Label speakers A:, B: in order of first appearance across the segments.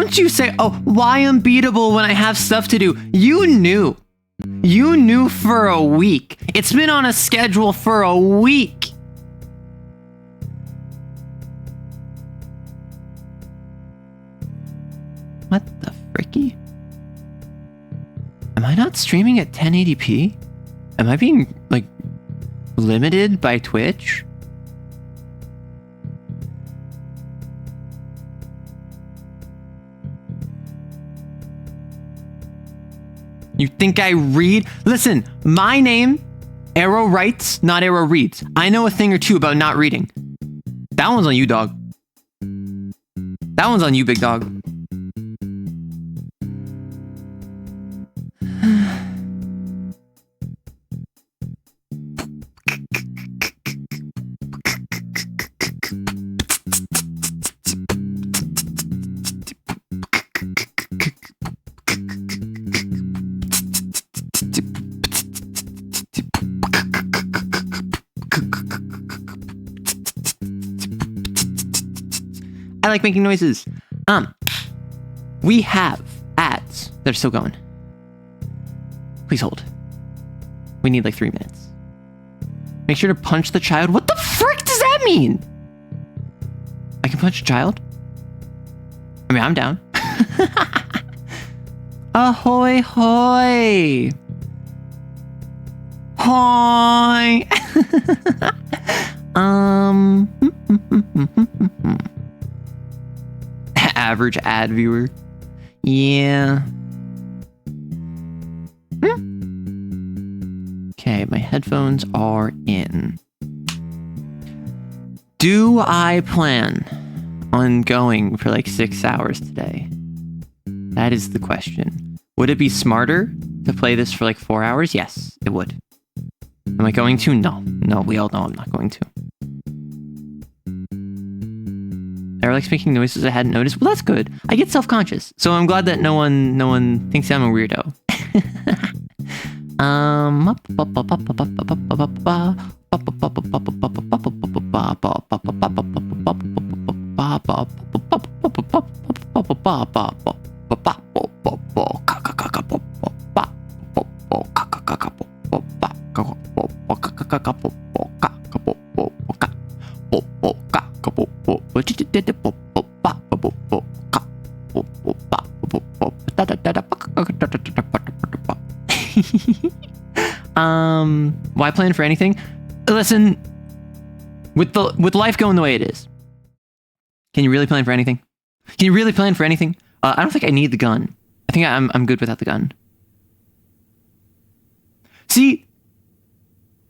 A: don't you say, oh, why unbeatable when I have stuff to do? You knew. You knew for a week. It's been on a schedule for a week. What the fricky? Am I not streaming at 1080p? Am I being, like, limited by Twitch? You think I read? Listen, my name, Arrow writes, not Arrow reads. I know a thing or two about not reading. That one's on you, dog. That one's on you, big dog. I like making noises. We have ads that are still going. Please hold. We need like 3 minutes. Make sure to punch the child. What the frick does that mean? I can punch a child? I mean, I'm down. Ahoy, hoy. Hoy. Average ad viewer. Yeah. Okay, my headphones are in. Do I plan on going for like 6 hours today? That is the question. Would it be smarter to play this for like 4 hours? Yes, it would. Am I going to? No. No, we all know I'm not going to. Arrow likes making noises I hadn't noticed. Well, that's good. I get self-conscious, so I'm glad that no one thinks I'm a weirdo. Why plan for anything? Listen, with life going the way it is, can you really plan for anything? Can you really plan for anything? I don't think I need the gun. I think I'm good without the gun. See,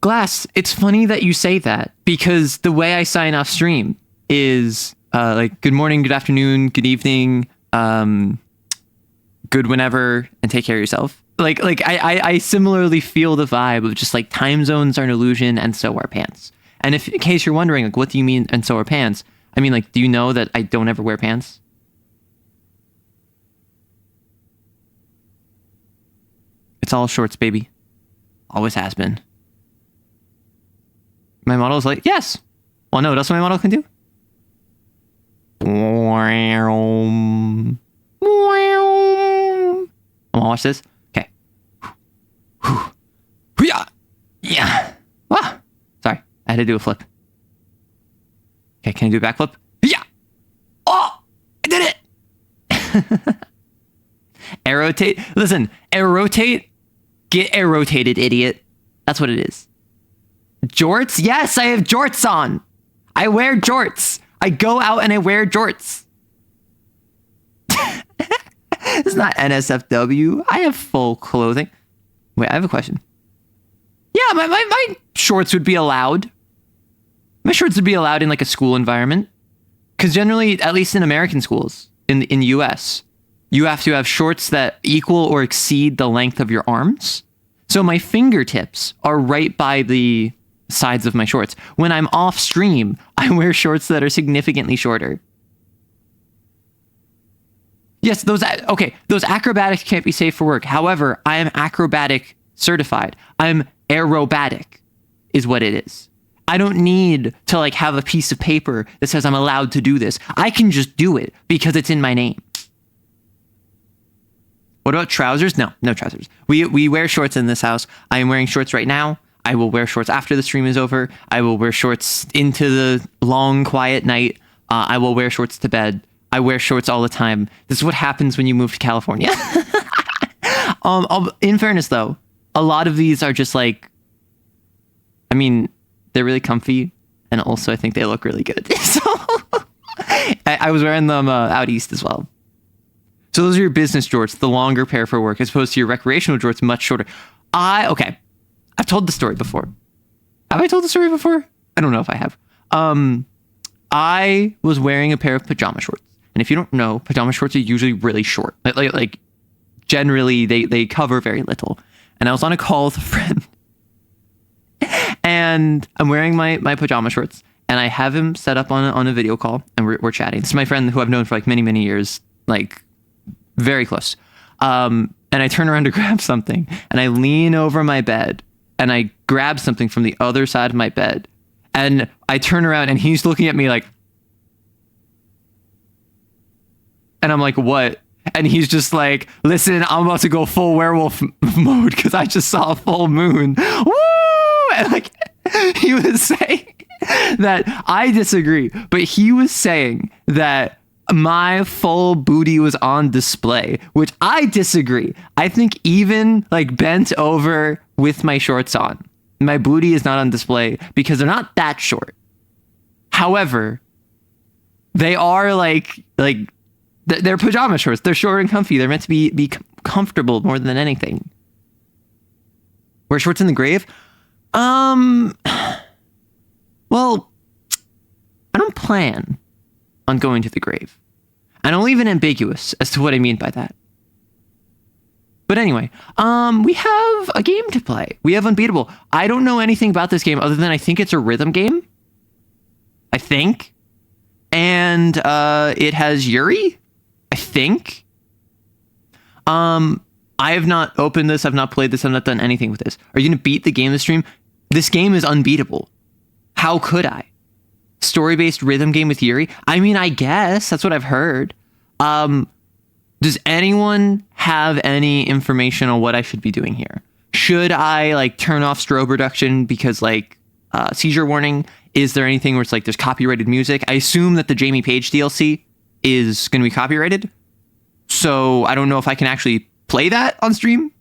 A: Glass, it's funny that you say that, because the way I sign off stream is like good morning, good afternoon, good evening, good whenever, and take care of yourself. Like I similarly feel the vibe of just like time zones are an illusion and so are pants. And if in case you're wondering, like, what do you mean and so are pants? I mean, like, do you know that I don't ever wear pants? It's all shorts, baby. Always has been. My model is like, yes. Well, no, what else my model can do? I'm gonna watch this. Okay. Yeah. Ah, sorry, I had to do a flip. Okay, can I do a backflip? Yeah. Oh, I did it. Air rotate. Listen, air rotate. Get air rotated, idiot. That's what it is. Jorts? Yes, I have jorts on. I wear jorts. I go out and I wear jorts. It's not NSFW. I have full clothing. Wait, I have a question. Yeah, my shorts would be allowed. My shorts would be allowed in like a school environment. Because generally, at least in American schools, in the US, you have to have shorts that equal or exceed the length of your arms. So my fingertips are right by the sides of my shorts. When I'm off stream, I wear shorts that are significantly shorter. Yes, those acrobatics can't be safe for work. However, I am acrobatic certified. I'm aerobatic is what it is. I don't need to like have a piece of paper that says I'm allowed to do this. I can just do it because it's in my name. What about trousers? No, no trousers. We wear shorts in this house. I am wearing shorts right now. I will wear shorts after the stream is over. I will wear shorts into the long, quiet night. I will wear shorts to bed. I wear shorts all the time. This is what happens when you move to California. In fairness, though, a lot of these are just like, I mean, they're really comfy. And also, I think they look really good. So I was wearing them out east as well. So those are your business jorts, the longer pair for work, as opposed to your recreational jorts, much shorter. Okay. I've told the story before. Have I told the story before? I don't know if I have. I was wearing a pair of pajama shorts. And if you don't know, pajama shorts are usually really short. Like generally, they cover very little. And I was on a call with a friend. And I'm wearing my pajama shorts. And I have him set up on a video call. And we're chatting. This is my friend who I've known for like many, many years. Like, very close. And I turn around to grab something. And I lean over my bed. And I grab something from the other side of my bed. And I turn around and he's looking at me like... And I'm like, what? And he's just like, listen, I'm about to go full werewolf mode because I just saw a full moon. Woo! And like, he was saying that I disagree, but he was saying that my full booty was on display, which I disagree. I think even like bent over with my shorts on, my booty is not on display because they're not that short. However, they are like they're pajama shorts. They're short and comfy. They're meant to be comfortable more than anything. Wear shorts in the grave? Well, I don't plan on going to the grave. And I'll leave it ambiguous as to what I mean by that. But anyway, we have a game to play. We have Unbeatable. I don't know anything about this game other than I think it's a rhythm game. I think. And it has Yuri, I think. I have not opened this. I've not played this. I've not done anything with this. Are you going to beat the game this stream? This game is unbeatable. How could I? Story-based rhythm game with Yuri? I mean, I guess. That's what I've heard. Does anyone have any information on what I should be doing here? Should I, like, turn off strobe reduction because, like, seizure warning? Is there anything where it's, like, there's copyrighted music? I assume that the Jamie Page DLC is going to be copyrighted. So I don't know if I can actually play that on stream.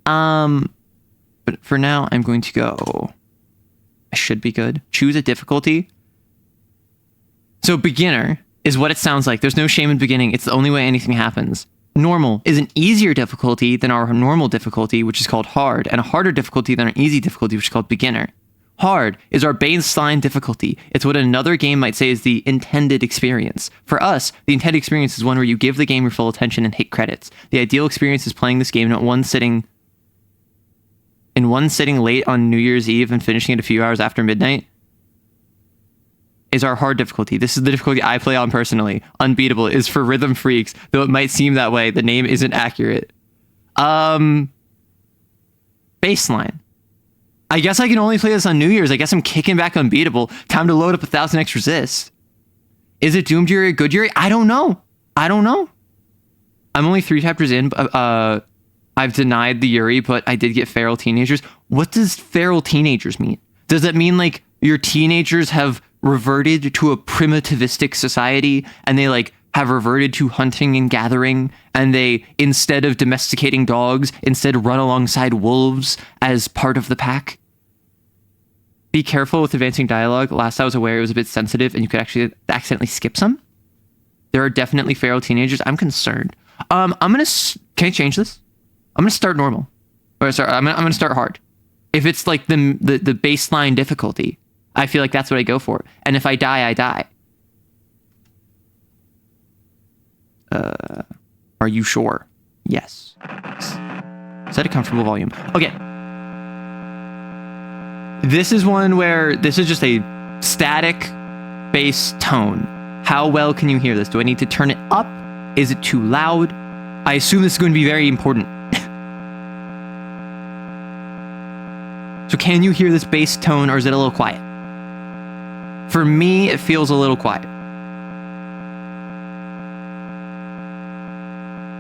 A: But for now, I'm going to go... I should be good. Choose a difficulty. So beginner is what it sounds like. There's no shame in beginning. It's the only way anything happens. Normal is an easier difficulty than our normal difficulty, which is called hard, and a harder difficulty than our easy difficulty, which is called beginner. Hard is our baseline difficulty. It's what another game might say is the intended experience. For us, the intended experience is one where you give the game your full attention and hit credits. The ideal experience is playing this game in one sitting late on New Year's Eve and finishing it a few hours after midnight. Is our hard difficulty. This is the difficulty I play on personally. Unbeatable is for rhythm freaks, though it might seem that way. The name isn't accurate. Baseline. I guess I can only play this on New Year's. I guess I'm kicking back Unbeatable. Time to load up 1000x resist. Is it Doomed Yuri or Good Yuri? I don't know. I'm only 3 chapters in. I've denied the Yuri, but I did get feral teenagers. What does feral teenagers mean? Does that mean like your teenagers have reverted to a primitivistic society and they like have reverted to hunting and gathering, and they, instead of domesticating dogs, instead run alongside wolves as part of the pack? Be careful with advancing dialogue. Last I was aware, it was a bit sensitive and you could actually accidentally skip some. There are definitely feral teenagers. I'm concerned. Can I change this? I'm gonna start normal. Or sorry, I'm gonna start hard. If it's like the baseline difficulty, I feel like that's what I go for. And if I die, I die. Are you sure? Yes. Set a comfortable volume. Okay. This is one where this is just a static bass tone. How well can you hear this? Do I need to turn it up? Is it too loud? I assume this is going to be very important. So can you hear this bass tone, or is it a little quiet? For me, it feels a little quiet.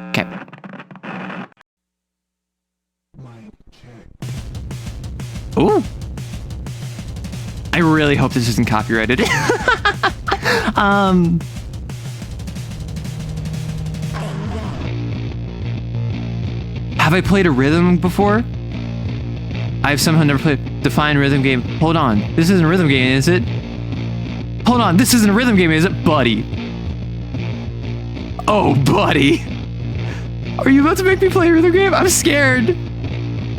A: Okay. Ooh. I really hope this isn't copyrighted. Have I played a rhythm before? I've somehow never played Define rhythm game. Hold on. This isn't a rhythm game, is it? Hold on. This isn't a rhythm game, is it? Buddy. Oh, buddy. Are you about to make me play a rhythm game? I'm scared.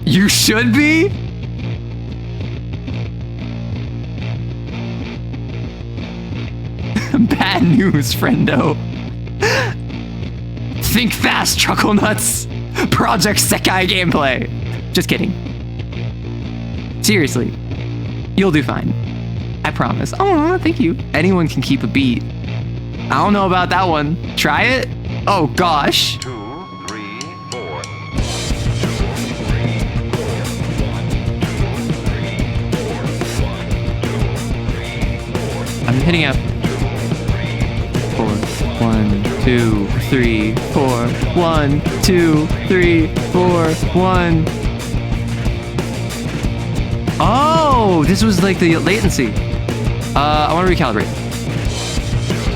A: You should be? Bad news, friendo. Think fast, Chuckle Nuts. Project Sekai gameplay. Just kidding. Seriously. You'll do fine. I promise. Oh, thank you. Anyone can keep a beat. I don't know about that one. Try it? Oh, gosh.
B: 2, 3, 4.
A: I'm hitting up. 4, 1, 2, 3, 4. 1, 2, 3, 4. 1. Oh, this was like the latency. I want to recalibrate.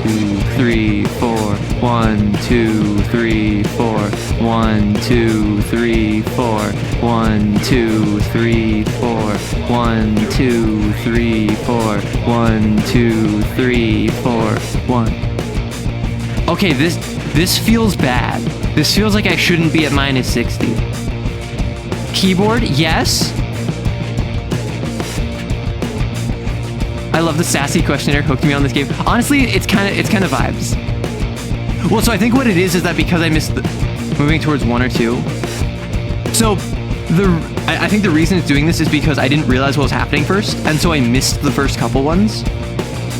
A: 2, 3, 4. 1, 2, 3, 4. 1, 2, 3, 4. 1, 2, 3, 4. 1, 2, 3, 4. 1, 2, 3, 4. 1. Okay, this feels bad. This feels like I shouldn't be at minus 60. Keyboard, yes. I love the sassy questionnaire hooking me on this game. Honestly, it's kind of vibes. Well, so I think what it is that because I missed moving towards 1 or 2. So I think the reason it's doing this is because I didn't realize what was happening first, and so I missed the first couple ones.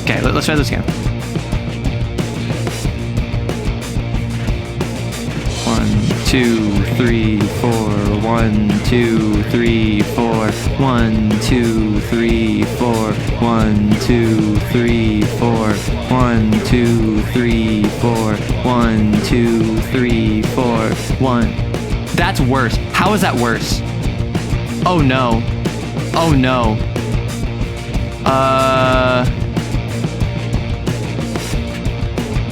A: Okay, let's try this again. 1, 2, 3, 4. 1, 2, 3, 4. 1, 2, 3, 4. 1, 2, 3, 4. 1, 2, 3, 4. 1, 2, 3, 4. 1. That's worse. How is that worse? Oh no. Oh no.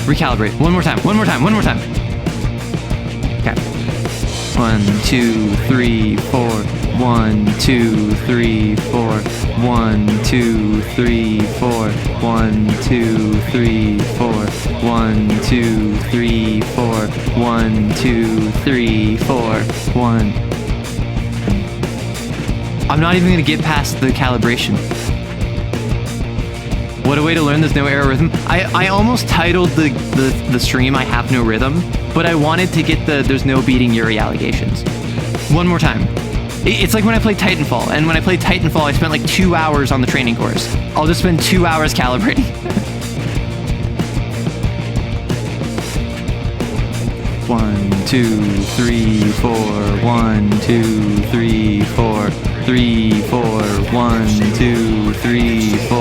A: Recalibrate. One more time. Okay. 1, 2, 3, 4. 1, 2, 3, 4. 1, 2, 3, 4. 1, 2, 3, 4. 1, 2, 3, 4. 1, 2, 3, 4. 1. I'm not even gonna get past the calibration. What a way to learn there's no error rhythm. I almost titled the stream I have no rhythm, but I wanted to get the there's no beating Yuri allegations. One more time. It's like when I played Titanfall, and when I played Titanfall, I spent like 2 hours on the training course. I'll just spend 2 hours calibrating. 1, 2, 3, 4. 1, 2, 3, 4. 3, 4. 1, 2, 3, 4.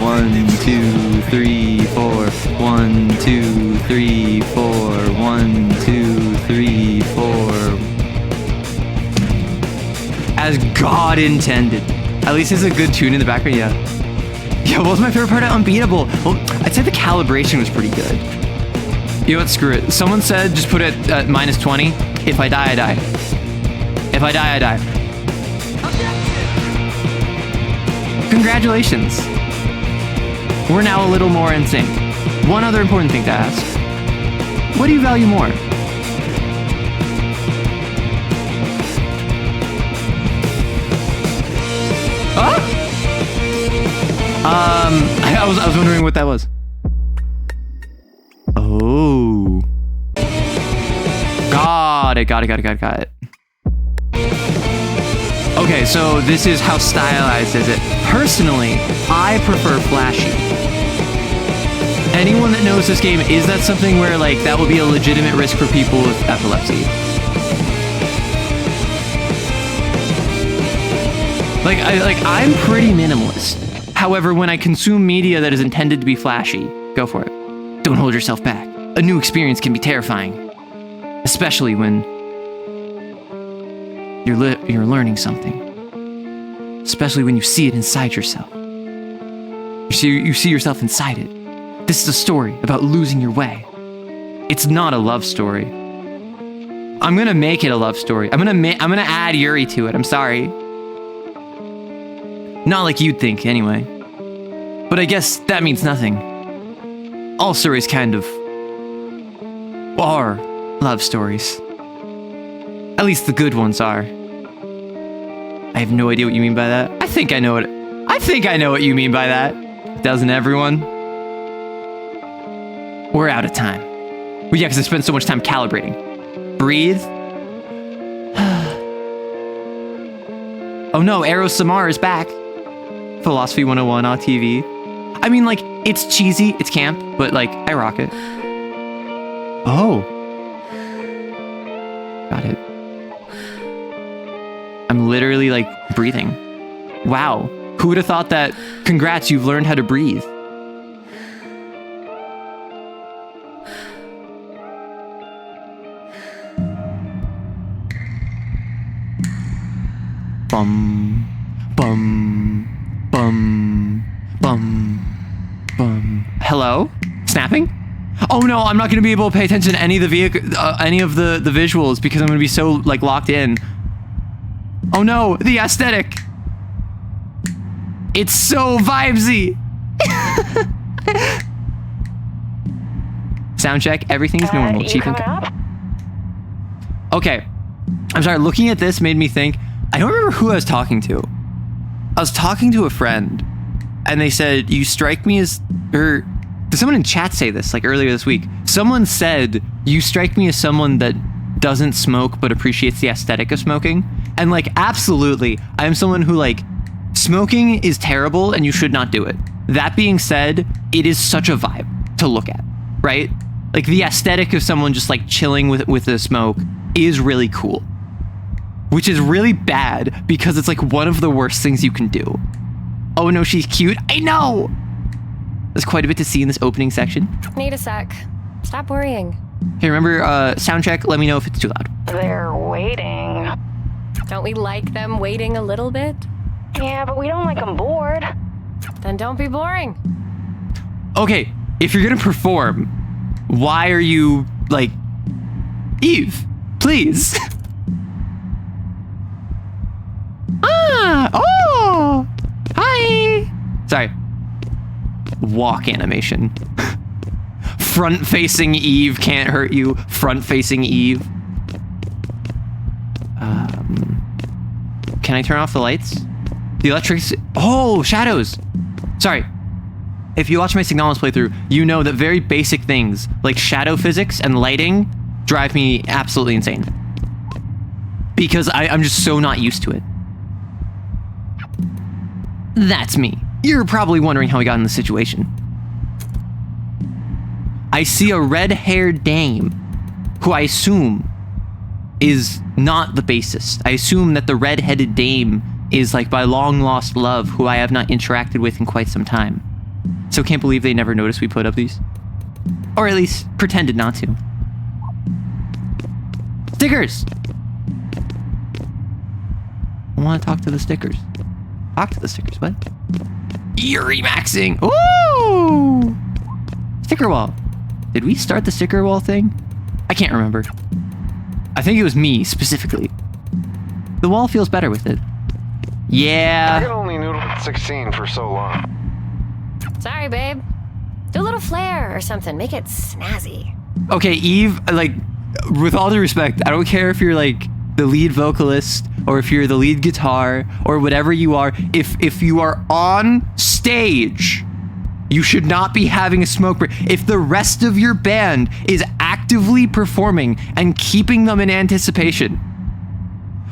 A: 1, 2, 3, 4. 1, 2, 3, 4. 1, 2, 3, 4. As God intended. At least it's a good tune in the background, yeah. Yeah, what was my favorite part of Unbeatable? Well, I'd say the calibration was pretty good. You know what, screw it. Someone said just put it at minus 20. If I die, I die. If I die, I die. Congratulations. We're now a little more in sync. One other important thing to ask. What do you value more? I was wondering what that was. Oh. Got it. Okay, so this is how stylized is it. Personally, I prefer flashy. Anyone that knows this game, is that something where like that would be a legitimate risk for people with epilepsy? I'm pretty minimalist. However, when I consume media that is intended to be flashy, go for it. Don't hold yourself back. A new experience can be terrifying, especially when you're learning something. especially when you see it inside yourself. You see yourself inside it. This is a story about losing your way. It's not a love story. I'm gonna make it a love story. I'm gonna add Yuri to it. I'm sorry. Not like you'd think, anyway. But I guess that means nothing. All stories kind of are love stories. At least the good ones are. I have no idea what you mean by that. I think I know what you mean by that. Doesn't everyone? We're out of time. Well, yeah, because I spent so much time calibrating. Breathe. Oh no, Eros Samar is back. Philosophy 101 on TV. I mean, like, it's cheesy, it's camp, but like, I rock it. Oh. Got it. I'm literally like breathing. Wow. Who would have thought that? Congrats, you've learned how to breathe. Bum, bum, bum, bum, bum. Hello? Snapping? Oh no, I'm not gonna be able to pay attention to any of the visuals because I'm gonna be so like locked in. Oh no, the aesthetic. It's so vibesy. Sound check, everything's normal. Chief and okay. I'm sorry, looking at this made me think, I don't remember who I was talking to. I was talking to a friend and they said, you strike me as, or did someone in chat say this like earlier this week? Someone said, you strike me as someone that doesn't smoke but appreciates the aesthetic of smoking. And like, absolutely, I am someone who like, smoking is terrible and you should not do it. That being said, it is such a vibe to look at, right? Like the aesthetic of someone just like chilling with the smoke is really cool. Which is really bad because it's like one of the worst things you can do. Oh no, she's cute. I know! There's quite a bit to see in this opening section.
C: Need a sec. Stop worrying.
A: Hey, remember, sound check, let me know if it's too loud.
D: They're waiting.
C: Don't we like them waiting a little bit?
D: Yeah, but we don't like them bored.
C: Then don't be boring.
A: Okay, if you're gonna perform, why are you, like, Eve, please. Oh! Hi! Sorry. Walk animation. Front-facing Eve can't hurt you. Front-facing Eve. Can I turn off the lights? The electrics... Oh, shadows! Sorry. If you watch my Signalis playthrough, you know that very basic things, like shadow physics and lighting, drive me absolutely insane. Because I'm just so not used to it. That's me. You're probably wondering how I got in this situation. I see a red-haired dame who I assume is not the bassist. I assume that the red-headed dame is like my long-lost love who I have not interacted with in quite some time. So can't believe they never noticed we put up these. Or at least pretended not to. Stickers! I want to talk to the stickers. Talk to the stickers, what? Yuri maxing! Ooh! Sticker wall. Did we start the sticker wall thing? I can't remember. I think it was me, specifically. The wall feels better with it.
B: I
A: Yeah.
B: can only noodle at 16 for so long.
C: Sorry, babe. Do a little flair or something. Make it snazzy.
A: Okay, Eve, like, with all due respect, I don't care if you're like the lead vocalist or if you're the lead guitar or whatever you are. If you are on stage, you should not be having a smoke break. If the rest of your band is actively performing and keeping them in anticipation.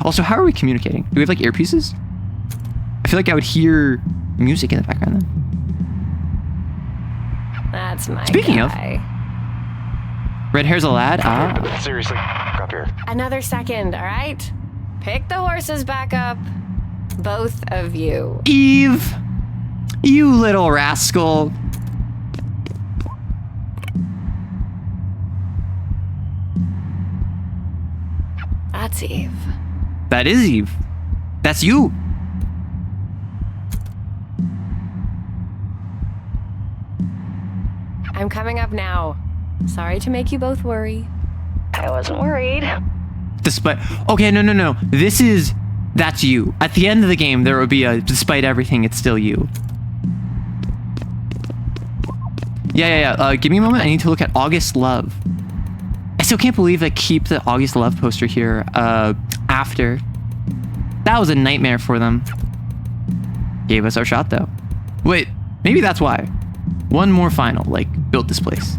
A: Also, how are we communicating? Do we have like earpieces? I feel like I would hear music in the background then.
C: That's my
A: Speaking of,
C: guy.
A: red hair's a lad? Ah.
B: Seriously, up here.
C: Another second, all right? Pick the horses back up. Both of you.
A: Eve, you little rascal.
C: That's Eve.
A: That is Eve. That's you.
C: coming up now. Sorry to make you both worry.
D: I wasn't worried.
A: Despite, okay, no. That's you. At the end of the game, there would be a, despite everything, it's still you. Yeah. Give me a moment. I need to look at August Love. I still can't believe they keep the August Love poster here after. That was a nightmare for them. Gave us our shot, though. Wait, maybe that's why. One more final, like, built this place.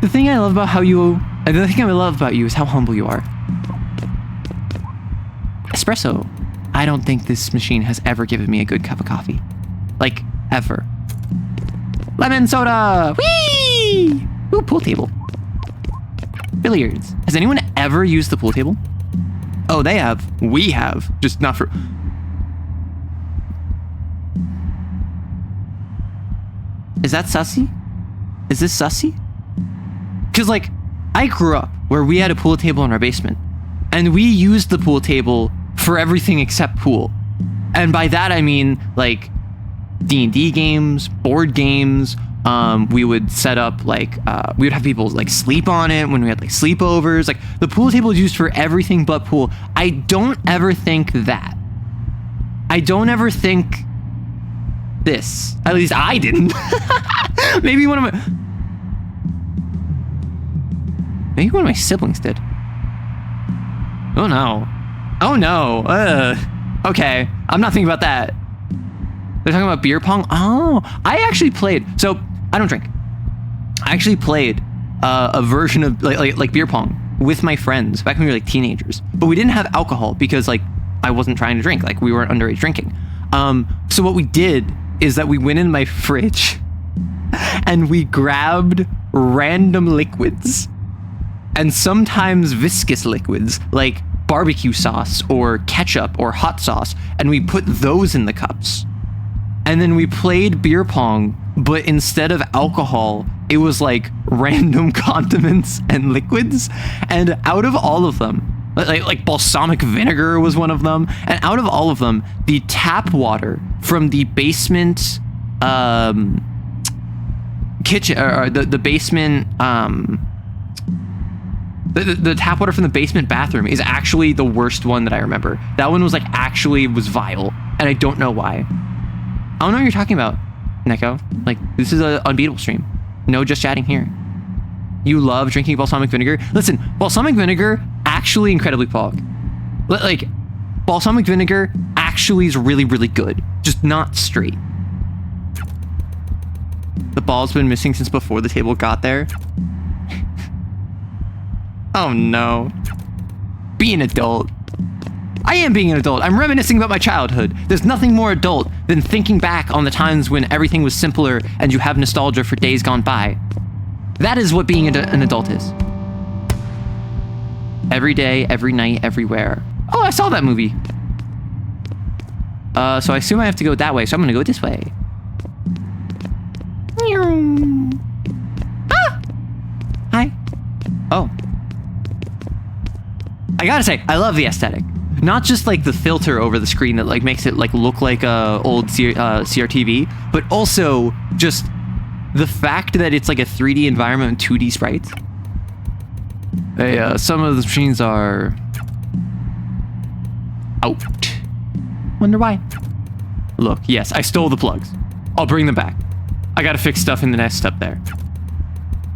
A: The thing I love about you is how humble you are. Espresso. I don't think this machine has ever given me a good cup of coffee. Like, ever. Lemon soda! Whee! Ooh, pool table. Billiards. Has anyone ever used the pool table? Oh, they have. We have. Just not for... Is that sussy? Is this sussy? Because, like, I grew up where we had a pool table in our basement. And we used the pool table for everything except pool. And by that, I mean, like, D&D games, board games. We would set up, like, we would have people, like, sleep on it when we had, like, sleepovers. Like, the pool table is used for everything but pool. I don't ever think that. I don't ever think this. At least I didn't. Maybe one of my siblings did. Oh no. Oh no. Okay. I'm not thinking about that. They're talking about beer pong. Oh, I actually played. So I don't drink. I actually played a version of like beer pong with my friends back when we were like teenagers. But we didn't have alcohol because like I wasn't trying to drink. Like we weren't underage drinking. So what we did is that we went in my fridge and we grabbed random liquids and sometimes viscous liquids like barbecue sauce or ketchup or hot sauce, and we put those in the cups. And then we played beer pong, but instead of alcohol, it was like random condiments and liquids. And out of all of them, like balsamic vinegar was one of them. And out of all of them, the tap water from the basement kitchen, or the basement, the tap water from the basement bathroom is actually the worst one that I remember. That one was like was vile, and I don't know why. I don't know what you're talking about, Neko. Like, this is an Unbeatable stream. No just chatting here. You love drinking balsamic vinegar? Listen, balsamic vinegar actually incredibly pog. Like, balsamic vinegar actually is really, really good. Just not straight. The ball's been missing since before the table got there. Oh no. Be an adult. I am being an adult. I'm reminiscing about my childhood. There's nothing more adult than thinking back on the times when everything was simpler and you have nostalgia for days gone by. That is what being an adult is. Every day, every night, everywhere. Oh, I saw that movie. So I assume I have to go that way, so I'm gonna go this way. Ah! Hi. Oh. I gotta say, I love the aesthetic. Not just like the filter over the screen that like makes it like look like a old CRTV, but also just the fact that it's like a 3D environment and 2D sprites. Hey, some of the machines are out. Wonder why. Look, yes, I stole the plugs. I'll bring them back. I gotta fix stuff in the nest up there.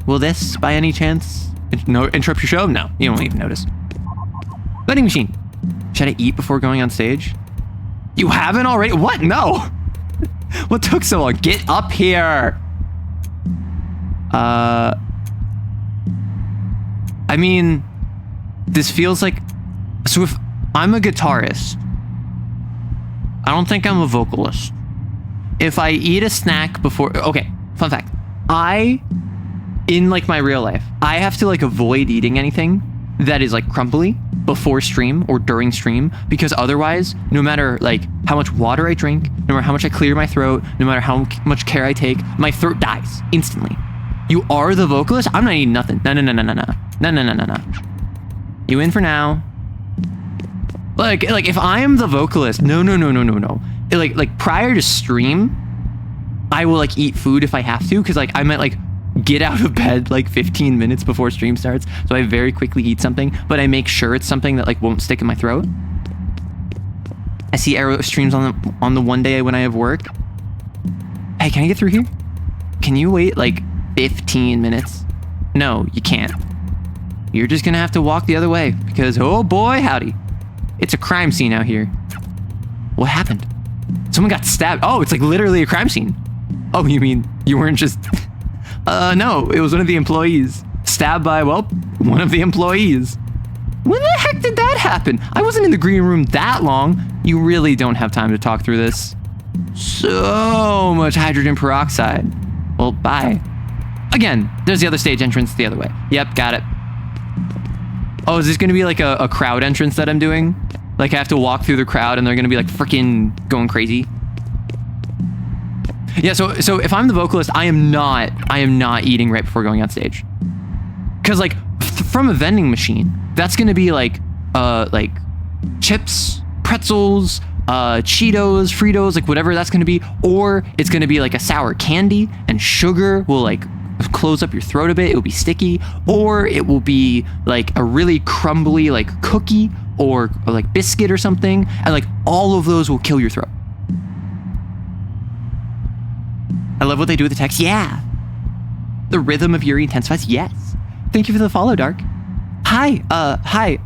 A: Will this, by any chance, interrupt your show? No, you won't even notice. Vending machine. Should I eat before going on stage? You haven't already? What? No. What took so long? Get up here. I mean, this feels like... So if I'm a guitarist, I don't think I'm a vocalist. If I eat a snack before... Okay, fun fact. In like my real life, I have to like avoid eating anything that is like crumbly before stream or during stream, because otherwise, no matter like how much water I drink, no matter how much I clear my throat, no matter how much care I take, my throat dies instantly. You are the vocalist? I'm not eating nothing. No. You in for now. Like if I am the vocalist, no. Like prior to stream, I will like eat food if I have to, because like I might like get out of bed like 15 minutes before stream starts. So I very quickly eat something, but I make sure it's something that like won't stick in my throat. I see arrow streams on the one day when I have work. Hey, can I get through here? Can you wait like 15 minutes? No, you can't. You're just gonna have to walk the other way because, oh boy, howdy. It's a crime scene out here. What happened? Someone got stabbed. Oh, it's like literally a crime scene. Oh, you mean you weren't just... no, it was one of the employees. Stabbed by, well, one of the employees. When the heck did that happen? I wasn't in the green room that long. You really don't have time to talk through this. So much hydrogen peroxide. Well, bye. Again, there's the other stage entrance the other way. Yep, got it. Oh, is this going to be like a crowd entrance that I'm doing? Like I have to walk through the crowd and they're going to be like freaking going crazy? Yeah, so if I'm the vocalist, I am not eating right before going on stage. Cuz like from a vending machine, that's going to be like chips, pretzels, Cheetos, Fritos, like whatever that's going to be, or it's going to be like a sour candy and sugar will like close up your throat a bit. It will be sticky, or it will be like a really crumbly like cookie or like biscuit or something, and like all of those will kill your throat. I love what they do with the text. Yeah. The rhythm of Yuri intensifies. Yes. Thank you for the follow, Dark. Hi. Hi.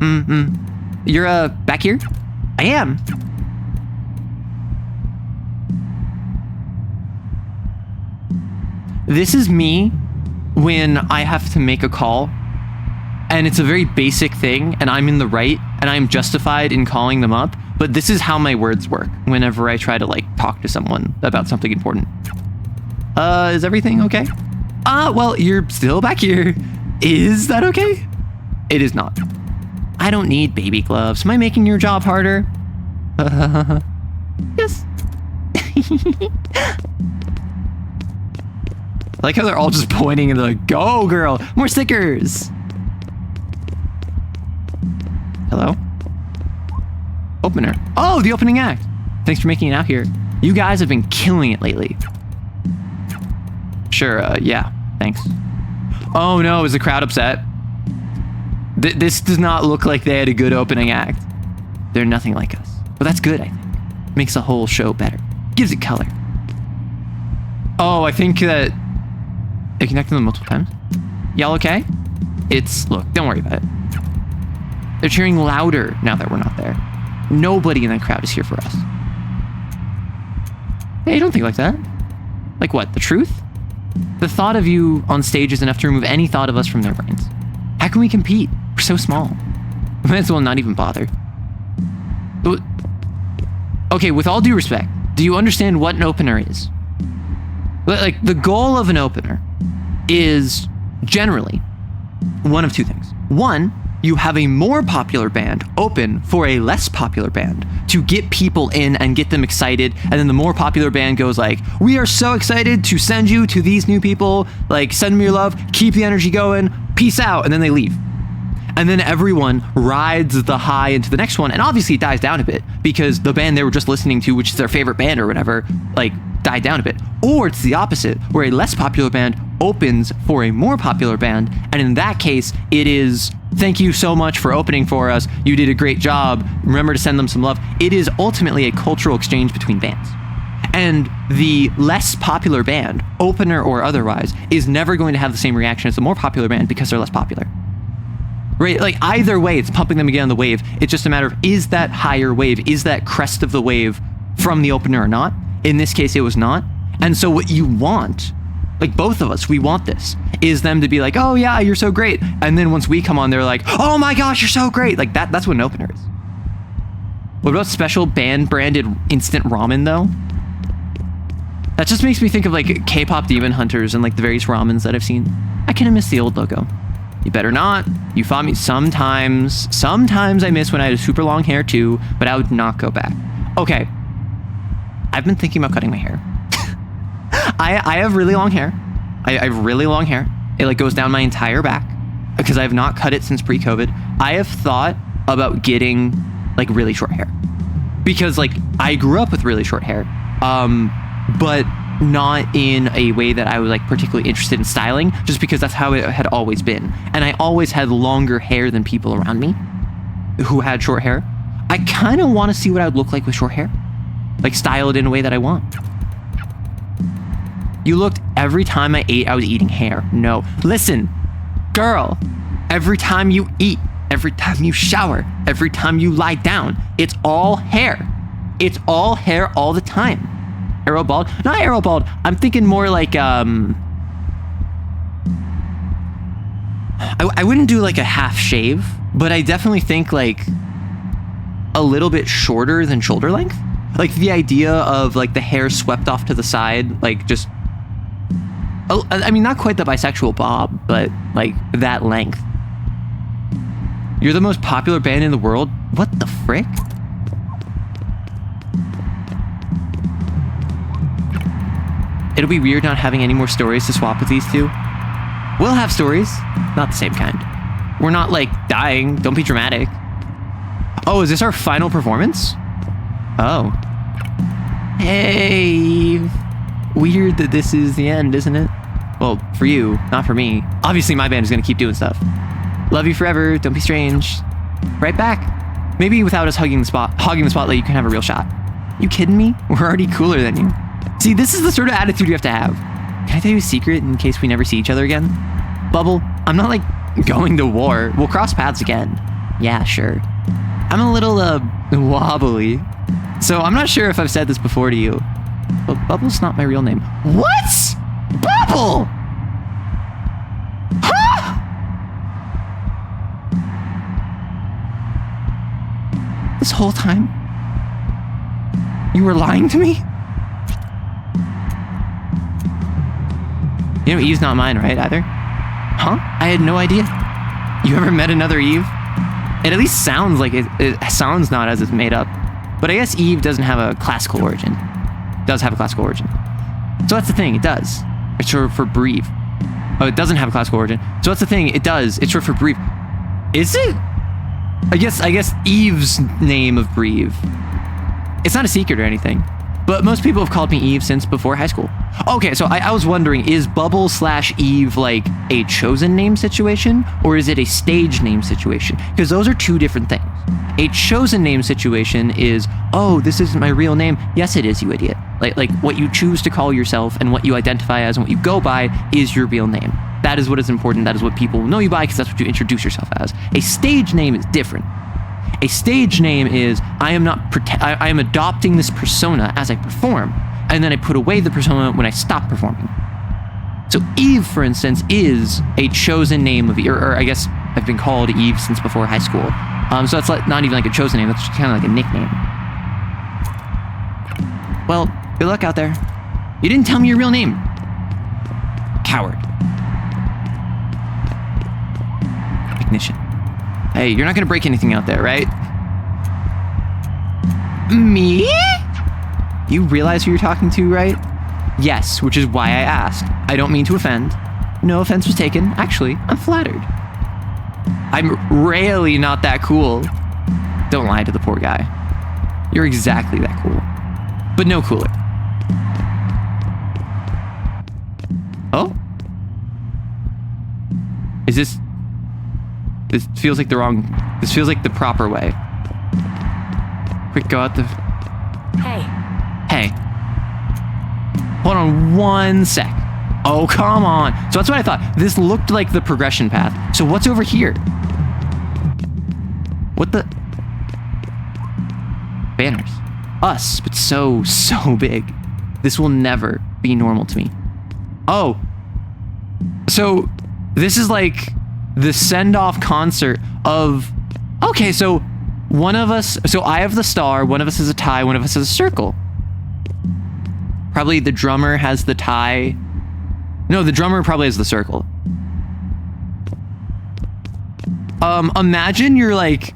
A: You're back here? I am. This is me when I have to make a call and it's a very basic thing and I'm in the right and I'm justified in calling them up, but this is how my words work whenever I try to like talk to someone about something important. Is everything okay? Well, you're still back here. Is that okay? It is not. I don't need baby gloves. Am I making your job harder? Yes. I like how they're all just pointing and they're like, go girl, more stickers. Hello? Opener. Oh, the opening act. Thanks for making it out here. You guys have been killing it lately. Sure, yeah, thanks. Oh no, is the crowd upset? This does not look like they had a good opening act. They're nothing like us. But that's good, I think. Makes the whole show better. Gives it color. Oh, I think that... I connected them multiple times. Y'all okay? Look, don't worry about it. They're cheering louder now that we're not there. Nobody in that crowd is here for us. Hey, don't think like that. Like what, the truth? The thought of you on stage is enough to remove any thought of us from their brains. How can we compete? We're so small. We might as well not even bother. Okay, with all due respect, do you understand what an opener is? Like, the goal of an opener is generally one of two things. One, you have a more popular band open for a less popular band to get people in and get them excited. And then the more popular band goes like, we are so excited to send you to these new people. Like, send them your love, keep the energy going, peace out. And then they leave. And then everyone rides the high into the next one. And obviously it dies down a bit because the band they were just listening to, which is their favorite band or whatever, like died down a bit. Or it's the opposite, where a less popular band opens for a more popular band. And in that case, it is, thank you so much for opening for us. You did a great job. Remember to send them some love. It is ultimately a cultural exchange between bands. And the less popular band, opener or otherwise, is never going to have the same reaction as the more popular band because they're less popular. Right? Like either way, it's pumping them again on the wave. It's just a matter of, is that higher wave, is that crest of the wave from the opener or not? In this case, it was not. And so what you want, like both of us, we want this, is them to be like, oh yeah, you're so great. And then once we come on, they're like, oh my gosh, you're so great. Like that's what an opener is. What about special band branded instant ramen though? That just makes me think of like K-pop demon hunters and like the various ramens that I've seen. I kind of miss the old logo. You better not. You fought me sometimes. Sometimes I miss when I had super long hair too, but I would not go back. Okay. I've been thinking about cutting my hair. I have really long hair. I have really long hair. It like goes down my entire back because I have not cut it since pre-COVID. I have thought about getting like really short hair because like I grew up with really short hair. But not in a way that I was like particularly interested in styling, just because that's how it had always been. And I always had longer hair than people around me who had short hair. I kind of want to see what I would look like with short hair. Like style it in a way that I want. You looked every time I ate, I was eating hair. No. Listen, girl, every time you eat, every time you shower, every time you lie down, it's all hair. It's all hair all the time. Arrow bald? Not arrow bald. I'm thinking more like, I wouldn't do like a half shave, but I definitely think like a little bit shorter than shoulder length. Like the idea of like the hair swept off to the side, like just, I mean, not quite the bisexual bob, but like that length. You're the most popular band in the world? What the frick? It'll be weird not having any more stories to swap with these two. We'll have stories, not the same kind. We're not like dying, don't be dramatic. Oh, is this our final performance? Oh. Hey. Weird that this is the end, isn't it? Well, for you, not for me. Obviously my band is gonna keep doing stuff. Love you forever, don't be strange. Right back. Maybe without us hogging the spotlight, you can have a real shot. You kidding me? We're already cooler than you. See, this is the sort of attitude you have to have. Can I tell you a secret in case we never see each other again? Bubble, I'm not like going to war. We'll cross paths again. Yeah, sure. I'm a little wobbly. So I'm not sure if I've said this before to you, but Bubble's not my real name. What? Bubble! Huh? This whole time, you were lying to me? You know, Eve's not mine, right, either? Huh? I had no idea. You ever met another Eve? It at least sounds like it sounds not as it's made up. But I guess Eve doesn't have a classical origin. Does have a classical origin. So that's the thing, it does. It's short for breathe. Oh, it doesn't have a classical origin. So that's the thing, it does. It's short for breathe. Is it? I guess Eve's name of breathe. It's not a secret or anything. But most people have called me Eve since before high school. Okay, so I was wondering, is Bubble / Eve like a chosen name situation, or is it a stage name situation? Because those are two different things. A chosen name situation is, oh, this isn't my real name. Yes, it is, you idiot. Like what you choose to call yourself and what you identify as and what you go by is your real name. That is what is important. That is what people know you by because that's what you introduce yourself as. A stage name is different. A stage name is, I am adopting this persona as I perform, and then I put away the persona when I stop performing. So Eve, for instance, is a chosen name of, or I guess I've been called Eve since before high school. So that's like, not even like a chosen name, that's kind of like a nickname. Well, good luck out there. You didn't tell me your real name. Coward. Ignition. Hey, you're not gonna break anything out there, right? Me? You realize who you're talking to, right? Yes, which is why I asked. I don't mean to offend. No offense was taken. Actually, I'm flattered. I'm really not that cool. Don't lie to the poor guy. You're exactly that cool. But no cooler. Oh? Is this... This feels like the wrong... This feels like the proper way. Quick, go out the...
C: Hey.
A: Hey. Hold on 1 sec. Oh, come on. So that's what I thought. This looked like the progression path. So what's over here? What the... Banners. Us, but so big. This will never be normal to me. Oh. So this is like the send-off concert of... Okay, so one of us... So I have the star, one of us has a tie, one of us has a circle. Probably the drummer has the tie. No, the drummer probably has the circle. Imagine you're like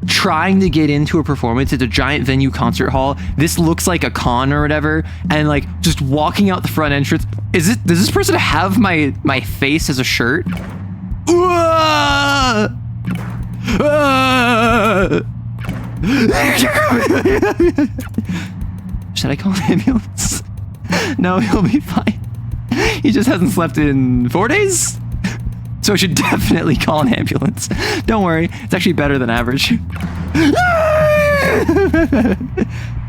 A: trying to get into a performance at a giant venue concert hall. This looks like a con or whatever, and like just walking out the front entrance. Does this person have my face as a shirt? Should I call an ambulance? No, he'll be fine. He just hasn't slept in 4 days. So I should definitely call an ambulance. Don't worry, it's actually better than average.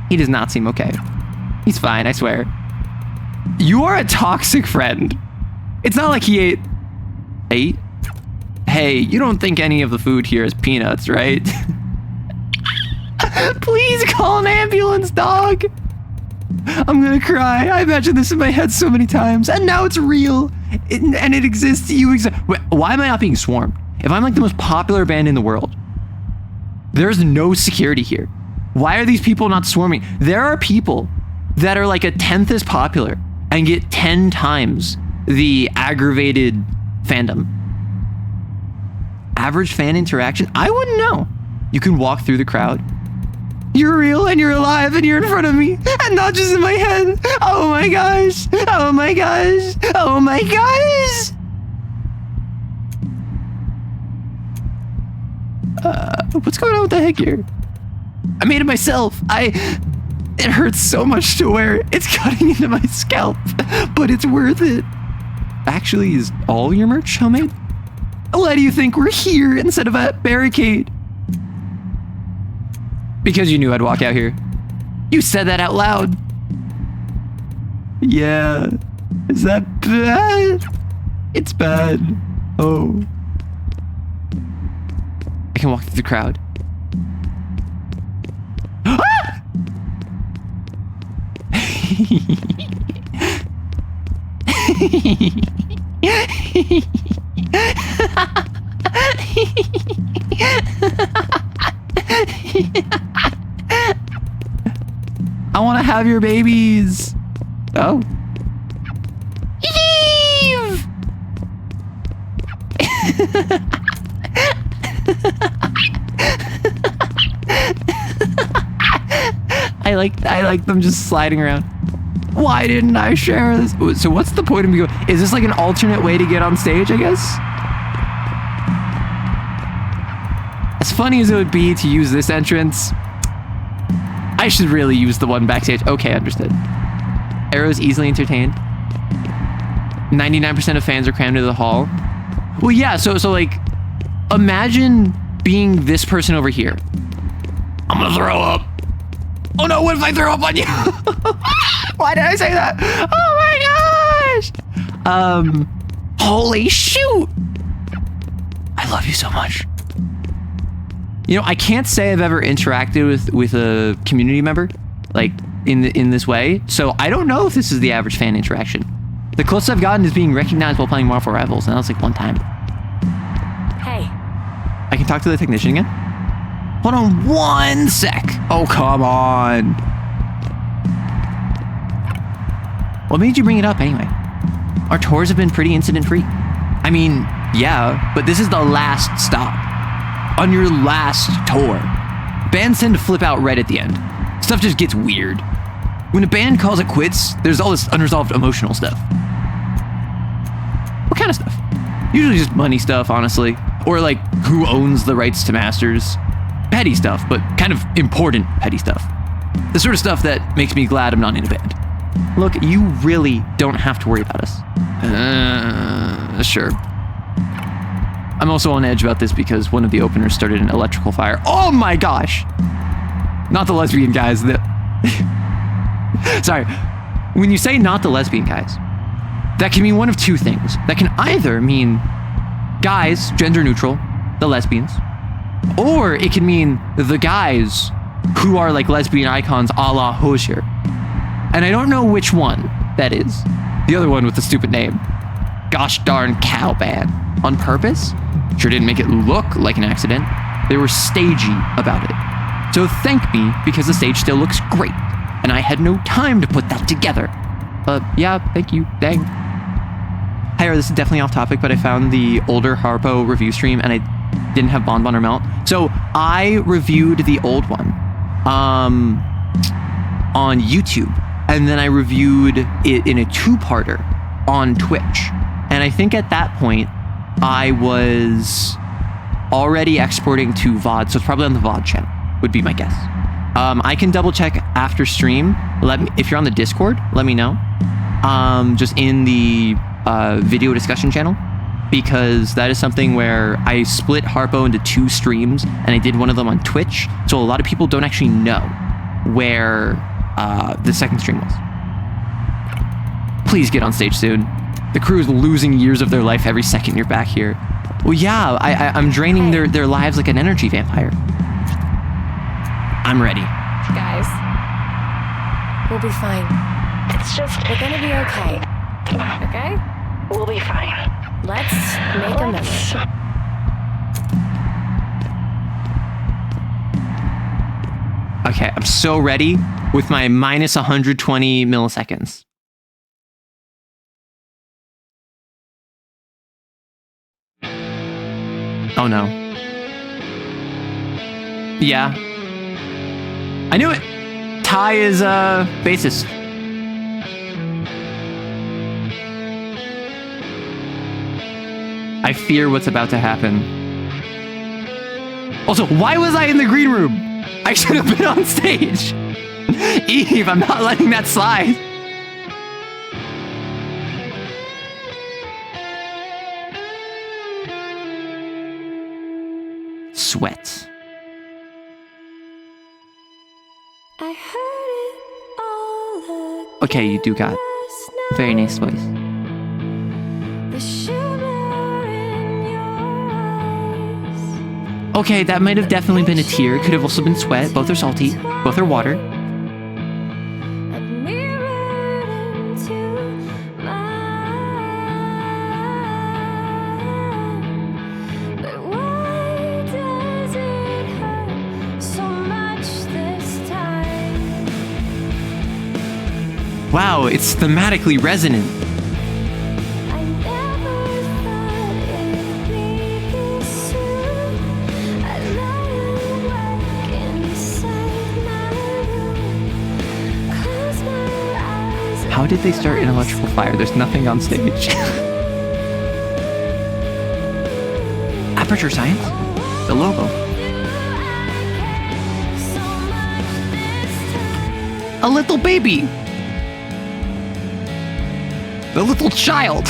A: He does not seem okay. He's fine, I swear. You are a toxic friend. It's not like he ate. Hey, you don't think any of the food here is peanuts, right? Please call an ambulance, dog. I'm gonna cry. I imagine this in my head so many times, and now it's real, and it exists. You exist. Why am I not being swarmed? If I'm like the most popular band in the world, there's no security here. Why are these people not swarming? There are people that are like 1/10 as popular and get 10 times the aggravated fandom. Average fan interaction? I wouldn't know. You can walk through the crowd. You're real and you're alive and you're in front of me and not just in my head. Oh my gosh. Oh my gosh. Oh my gosh. What's going on with the headgear? I made it myself. It hurts so much to wear. It's cutting into my scalp, but it's worth it. Actually, is all your merch homemade? Why do you think we're here instead of a barricade? Because you knew I'd walk out here. You said that out loud. Yeah. Is that bad? It's bad. Oh. I can walk through the crowd. I want to have your babies. Oh. Eve! I like them just sliding around. Why didn't I share this? So what's the point of me going? Is this like an alternate way to get on stage, I guess? As funny as it would be to use this entrance, I should really use the one backstage. Okay, understood. Arrow's easily entertained. 99% of fans are crammed into the hall. Well, yeah, so like, imagine being this person over here. I'm gonna throw up. Oh no, what if I throw up on you? Why did I say that? Oh my gosh! Holy shoot! I love you so much. You know, I can't say I've ever interacted with a community member, like, in this way, so I don't know if this is the average fan interaction. The closest I've gotten is being recognized while playing Marvel Rivals, and that was like one time.
C: Hey.
A: I can talk to the technician again? Hold on 1 sec. Oh, come on. What made you bring it up anyway? Our tours have been pretty incident-free. I mean, yeah, but this is the last stop. On your last tour, bands tend to flip out right at the end. Stuff just gets weird. When a band calls it quits, there's all this unresolved emotional stuff. What kind of stuff? Usually just money stuff, honestly. Or like, who owns the rights to masters? Petty stuff, but kind of important petty stuff. The sort of stuff that makes me glad I'm not in a band. Look, you really don't have to worry about us. Sure. I'm also on edge about this because one of the openers started an electrical fire. Oh my gosh! Not the lesbian guys. Sorry. When you say not the lesbian guys, that can mean one of two things. That can either mean guys, gender neutral, the lesbians, or it can mean the guys who are like lesbian icons a la Hozier. And I don't know which one that is. The other one with the stupid name. Gosh darn cow band. On purpose? Sure didn't make it look like an accident. They were stagey about it. So thank me, because the stage still looks great. And I had no time to put that together. Yeah, thank you. Dang. Hi, this is definitely off topic, but I found the older Harpo review stream and I didn't have Bonbon or Melt. So I reviewed the old one on YouTube. And then I reviewed it in a two-parter on Twitch. And I think at that point, I was already exporting to VOD, so it's probably on the VOD channel, would be my guess. I can double check after stream. If you're on the Discord, let me know. just in the video discussion channel, because that is something where I split Harpo into 2 streams, and I did one of them on Twitch, so a lot of people don't actually know where the second stream was. Please get on stage soon. The crew is losing years of their life every second you're back here. Well, yeah, I'm draining their lives like an energy vampire. I'm ready.
C: Guys, we'll be fine.
D: It's just,
C: We're gonna be okay. Okay?
D: we'll be fine.
C: Let's make a
D: Let's-
C: mess.
A: Okay, I'm so ready with my minus 120 milliseconds. Oh no. Yeah. I knew it! Ty is, bassist. I fear what's about to happen. Also, why was I in the green room? I should have been on stage. Eve, I'm not letting that slide. Sweat.
C: I heard it all
A: Okay, you do got very nice voice.
C: The shimmer in your eyes.
A: Okay, that might have definitely been a tear. It could have also been sweat. Both are salty. Both are water.
C: It mirrored into mine. But why does it hurt so much this time?
A: Wow, it's thematically resonant.
C: I never thought it'd be this soon. I lie awake inside my room. Close my eyes.
A: How did they start an electrical fire? There's nothing on stage. Aperture Science? The logo. A little baby. The little child.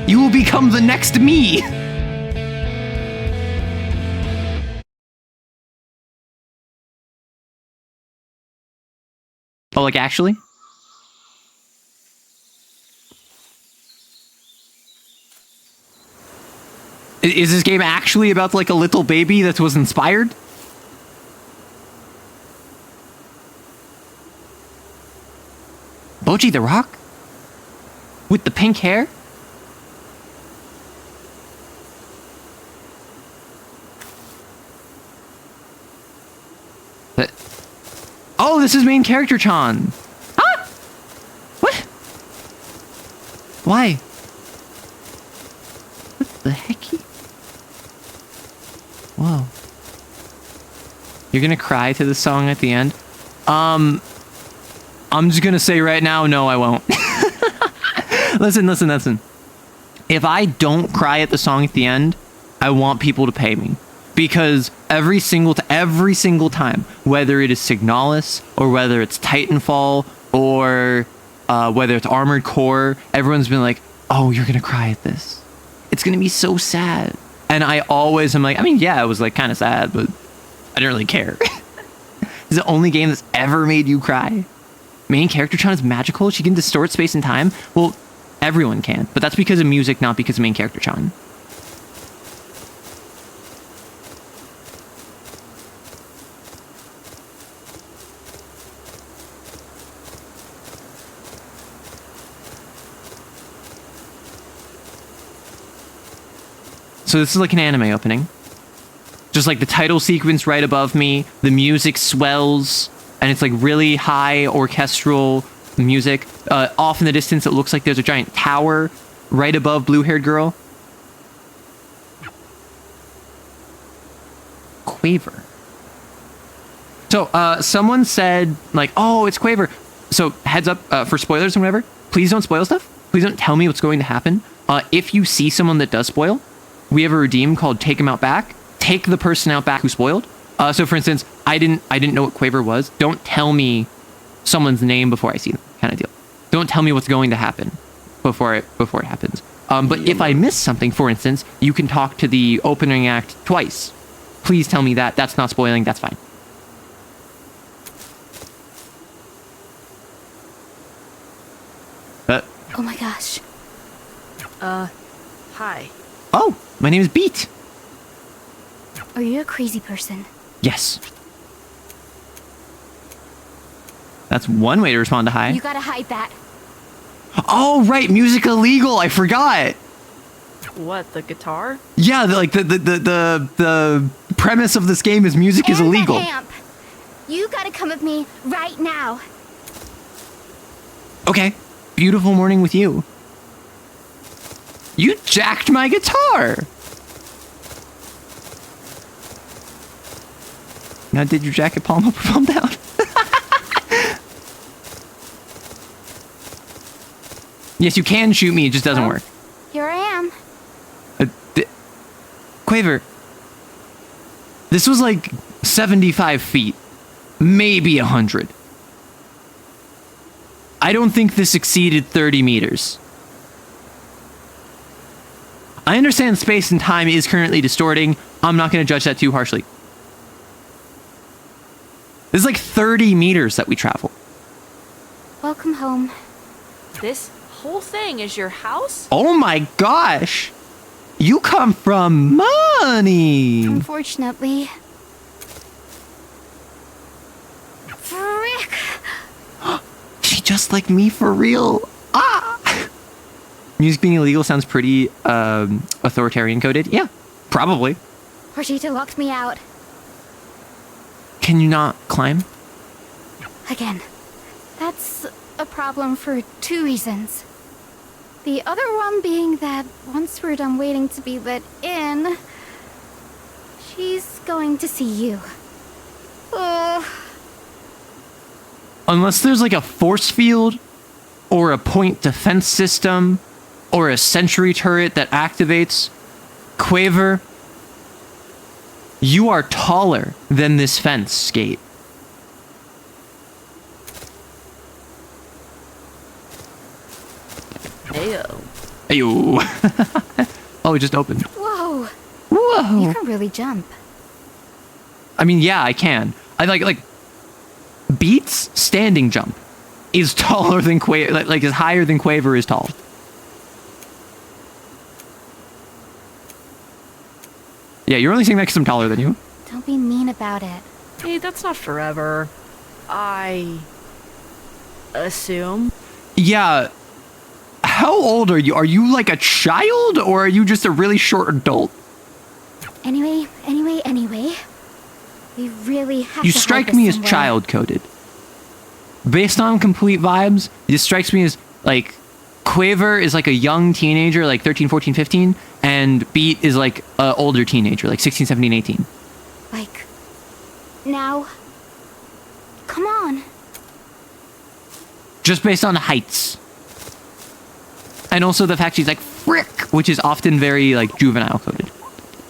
A: You will become the next me. Oh, like actually? Is this game actually about like a little baby that was inspired? Boji the Rock? With the pink hair? Oh, this is main character Chan. Huh? What? Why? What the hecky? Whoa. You're gonna cry to the song at the end? I'm just gonna say right now, no, I won't. Listen. If I don't cry at the song at the end, I want people to pay me. Because every single time, whether it is Signalis, or whether it's Titanfall, or whether it's Armored Core, everyone's been like, oh, you're gonna cry at this. It's gonna be so sad. And I always am like, I mean, yeah, it was like kind of sad, but I didn't really care. It's the only game that's ever made you cry. Main character Chan is magical. She can distort space and time. Well, everyone can, but that's because of music, not because of main character Chan. So this is like an anime opening. Just like the title sequence right above me, the music swells, and it's like really high orchestral music. Off in the distance, it looks like there's a giant tower right above blue-haired girl. Quaver. So, someone said, like, oh, it's Quaver. So, heads up for spoilers and whatever. Please don't spoil stuff. Please don't tell me what's going to happen. If you see someone that does spoil, we have a redeem called Take Him Out Back. Take the person out back who spoiled. So, for instance, I didn't know what Quaver was. Don't tell me someone's name before I see them, kind of deal. Don't tell me what's going to happen before it happens. But if I miss something, for instance, you can talk to the opening act twice. Please tell me that. That's not spoiling. That's fine.
E: Oh my gosh. Hi.
A: Oh, my name is Beat.
E: Are you a crazy person?
A: Yes. That's one way to respond to hi.
E: You gotta hide that.
A: Oh, right. Music illegal. I forgot.
F: What, the guitar?
A: Yeah, the premise of this game is music is
E: And that
A: illegal.
E: amp. You gotta come with me right now.
A: Okay. Beautiful morning with you. You jacked my guitar. Now, did your jacket palm up or palm down? Yes, you can shoot me. It just doesn't work.
E: Here I am.
A: Quaver. This was like 75 feet. Maybe 100. I don't think this exceeded 30 meters. I understand space and time is currently distorting. I'm not going to judge that too harshly. This is like 30 meters that we travel.
E: Welcome home.
F: This whole thing is your house?
A: Oh my gosh. You come from money.
E: Unfortunately. Frick!
A: She just like me for real. Ah! Music being illegal sounds pretty authoritarian coded. Yeah, probably.
E: Rosita locked me out.
A: Can you not climb?
E: Again. That's a problem for 2 reasons. The other one being that once we're done waiting to be let in, she's going to see you.
A: Unless there's like a force field or a point defense system or a sentry turret that activates, Quaver, you are taller than this fence, Skate.
F: Ayo.
A: Ayo. Oh, it just opened.
E: Whoa!
A: Whoa.
E: You can really jump.
A: I mean, yeah, I can. I like Beat's standing jump is taller than Quaver, like is higher than Quaver is tall. Yeah, you're only saying that because I'm taller than you.
E: Don't be mean about it.
F: Hey, that's not forever. I assume.
A: Yeah. How old are you? Are you like a child or are you just a really short adult?
E: Anyway. We really have
A: You
E: to hide
A: strike
E: this
A: me as
E: somewhere.
A: child coded. Based on complete vibes, this strikes me as like Quaver is like a young teenager, like 13, 14, 15, and Beat is like an older teenager, like 16, 17, 18.
E: Like, now? Come on.
A: Just based on the heights. And also the fact she's like, frick, which is often very like juvenile coded.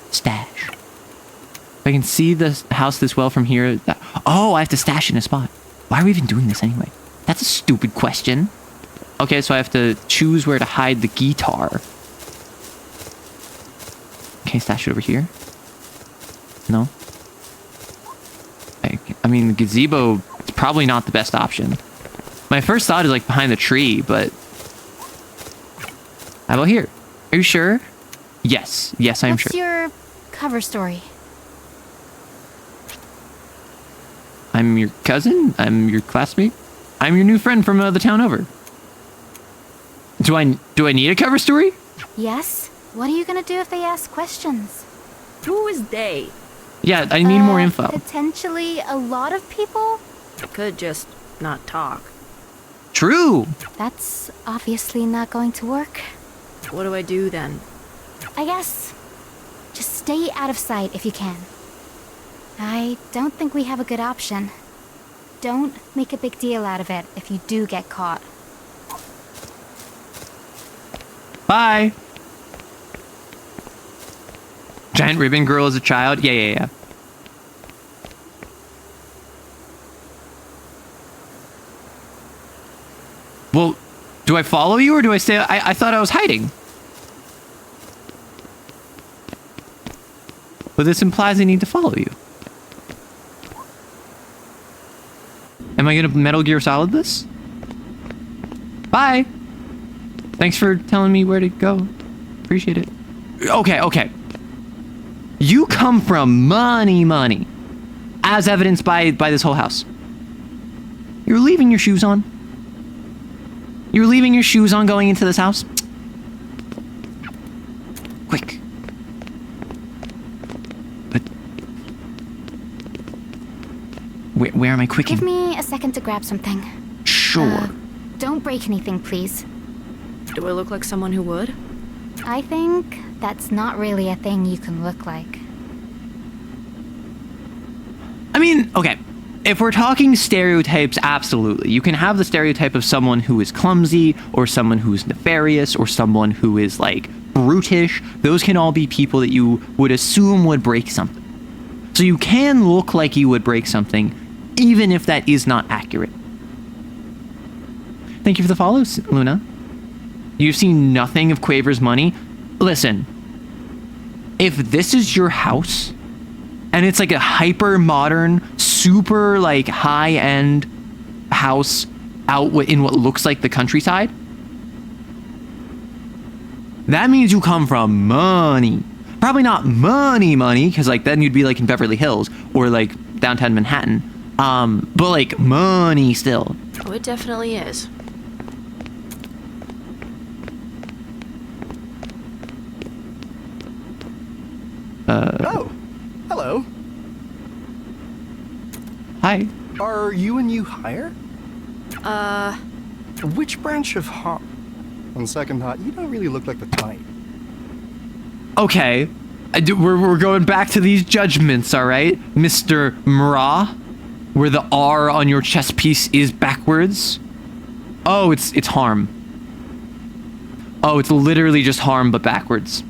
A: Stash. If I can see the house this well from here. Oh, I have to stash in a spot. Why are we even doing this anyway? That's a stupid question. Okay, so I have to choose where to hide the guitar. Okay, stash it over here. No. I mean, the gazebo is probably not the best option. My first thought is like behind the tree, but... How about here? Are you sure? Yes. Yes, I'm sure.
E: What's your cover story?
A: I'm your cousin. I'm your classmate. I'm your new friend from the town over. Do I need a cover story?
E: Yes? What are you gonna do if they ask questions?
F: Who is they?
A: Yeah, I need more info.
E: Potentially a lot of people?
F: I could just not talk.
A: True.
E: That's obviously not going to work.
F: What do I do then?
E: I guess just stay out of sight if you can. I don't think we have a good option. Don't make a big deal out of it if you do get caught.
A: Bye. Giant ribbon girl as a child? Yeah. Well, Do I follow you or do I stay? I thought I was hiding. But this implies I need to follow you. Am I gonna Metal Gear Solid this? Bye. Thanks for telling me where to go. Appreciate it. Okay. You come from money. As evidenced by this whole house. You're leaving your shoes on. You're leaving your shoes on going into this house? Quick. But... Where am I quicking?
E: Give me a second to grab something.
A: Sure.
E: Don't break anything, please.
F: Do I look like someone who would?
E: I think that's not really a thing you can look like.
A: I mean, okay. If we're talking stereotypes, absolutely. You can have the stereotype of someone who is clumsy, or someone who's nefarious, or someone who is, like, brutish. Those can all be people that you would assume would break something. So you can look like you would break something, even if that is not accurate. Thank you for the follows, Luna. You've seen nothing of Quaver's money? Listen, if this is your house, and it's like a hyper-modern, super, like, high-end house out in what looks like the countryside, that means you come from money. Probably not money, because, like, then you'd be, like, in Beverly Hills or, like, downtown Manhattan. But, like, money still.
F: Oh, it definitely is.
G: Oh, hello.
A: Hi.
G: Are you a new hire? Which branch of On second thought, you don't really look like the type.
A: Okay. We're going back to these judgments, all right? Mr. Mra, where the R on your chest piece is backwards. Oh, it's harm. Oh, it's literally just harm, but backwards.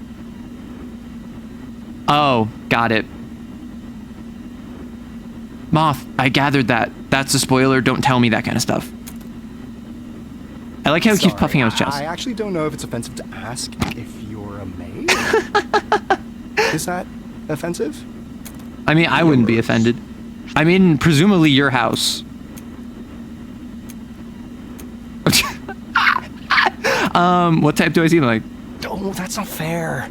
A: Oh, got it. Moth, I gathered that. That's a spoiler. Don't tell me that kind of stuff. I like how he keeps puffing out his chest.
G: I actually don't know if it's offensive to ask if you're a maid. Is that offensive?
A: I mean, I wouldn't be offended. I mean, presumably your house. What type do I seem like?
G: Oh, that's not fair.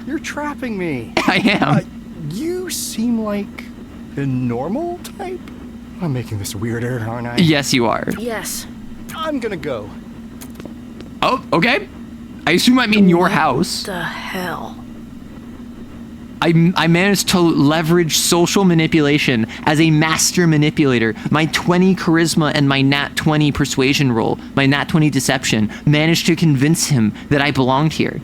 G: You're trapping me.
A: I am.
G: You seem like a normal type? I'm making this weirder, aren't I?
A: Yes, you are.
F: Yes.
G: I'm gonna go.
A: Oh, okay. I assume I mean your house.
F: The hell?
A: I managed to leverage social manipulation as a master manipulator. My 20 charisma and my nat 20 persuasion roll, my nat 20 deception, managed to convince him that I belonged here.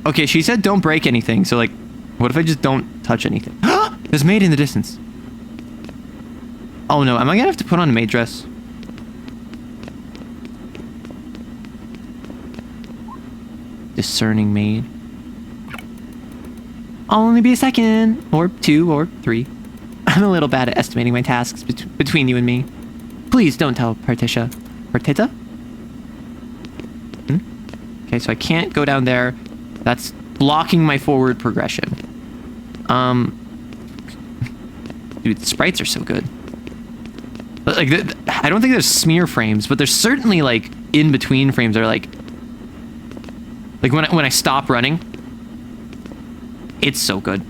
A: Okay, she said don't break anything, so like, what if I just don't touch anything? There's maid in the distance. Oh no, am I gonna have to put on a maid dress? Discerning maid. I'll only be a second, or 2, or 3. I'm a little bad at estimating my tasks between you and me. Please don't tell Partitia. Partita? Okay, so I can't go down there. That's blocking my forward progression. Dude, the sprites are so good. Like, I don't think there's smear frames, but there's certainly, like, in-between frames that are, like when I stop running, it's so good.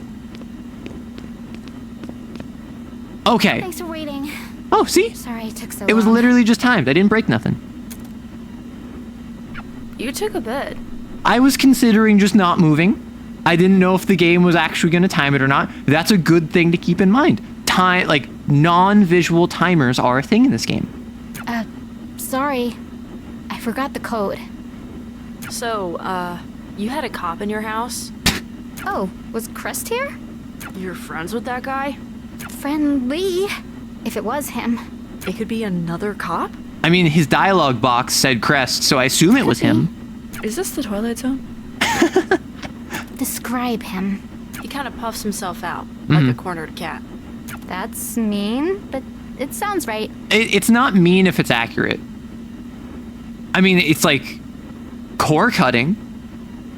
A: Okay.
E: Thanks for waiting.
A: Oh, see?
E: Sorry it took so long.
A: It was literally just timed. I didn't break nothing.
F: You took a bit.
A: I was considering just not moving. I didn't know if the game was actually going to time it or not. That's a good thing to keep in mind. Like, non-visual timers are a thing in this game.
E: Sorry. I forgot the code.
F: So, you had a cop in your house?
E: Oh, was Crest here?
F: You're friends with that guy?
E: Friendly, if it was him.
F: It could be another cop?
A: I mean, his dialogue box said Crest, so I assume it was him.
F: Is this the Twilight Zone?
E: Describe him.
F: He kind of puffs himself out, like a cornered cat.
E: That's mean, but it sounds right.
A: It's not mean if it's accurate. I mean, it's like core cutting.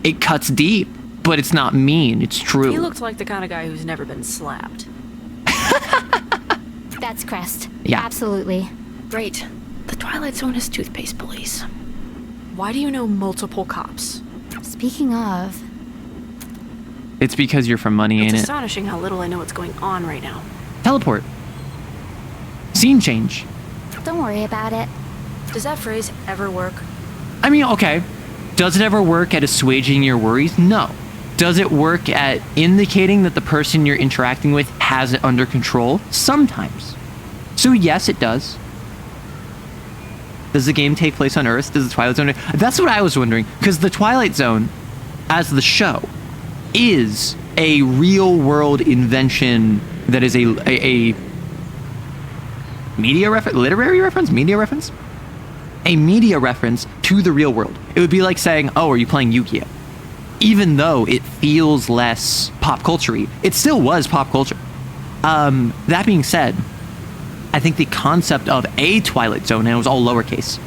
A: It cuts deep, but it's not mean. It's true.
F: He looks like the kind of guy who's never been slapped.
E: That's Crest.
A: Yeah.
E: Absolutely.
F: Great. The Twilight Zone is toothpaste police. Why do you know multiple cops?
E: Speaking of,
A: It's because you're from money,
F: It's
A: ain't it?
F: astonishing how little I know what's going on right now.
A: Teleport. Scene change.
E: don't worry about it.
F: Does that phrase ever work?
A: I mean, okay. Does it ever work at assuaging your worries? No. Does it work at indicating that the person you're interacting with has it under control? Sometimes. So yes, it does. Does the game take place on Earth? Does the Twilight Zone? That's what I was wondering. Because the Twilight Zone, as the show, is a real world invention that is a media reference, literary reference, media reference? A media reference to the real world. It would be like saying, oh, are you playing Yu-Gi-Oh? Even though it feels less pop culture-y, it still was pop culture. That being said, I think the concept of a Twilight Zone, and it was all lowercase,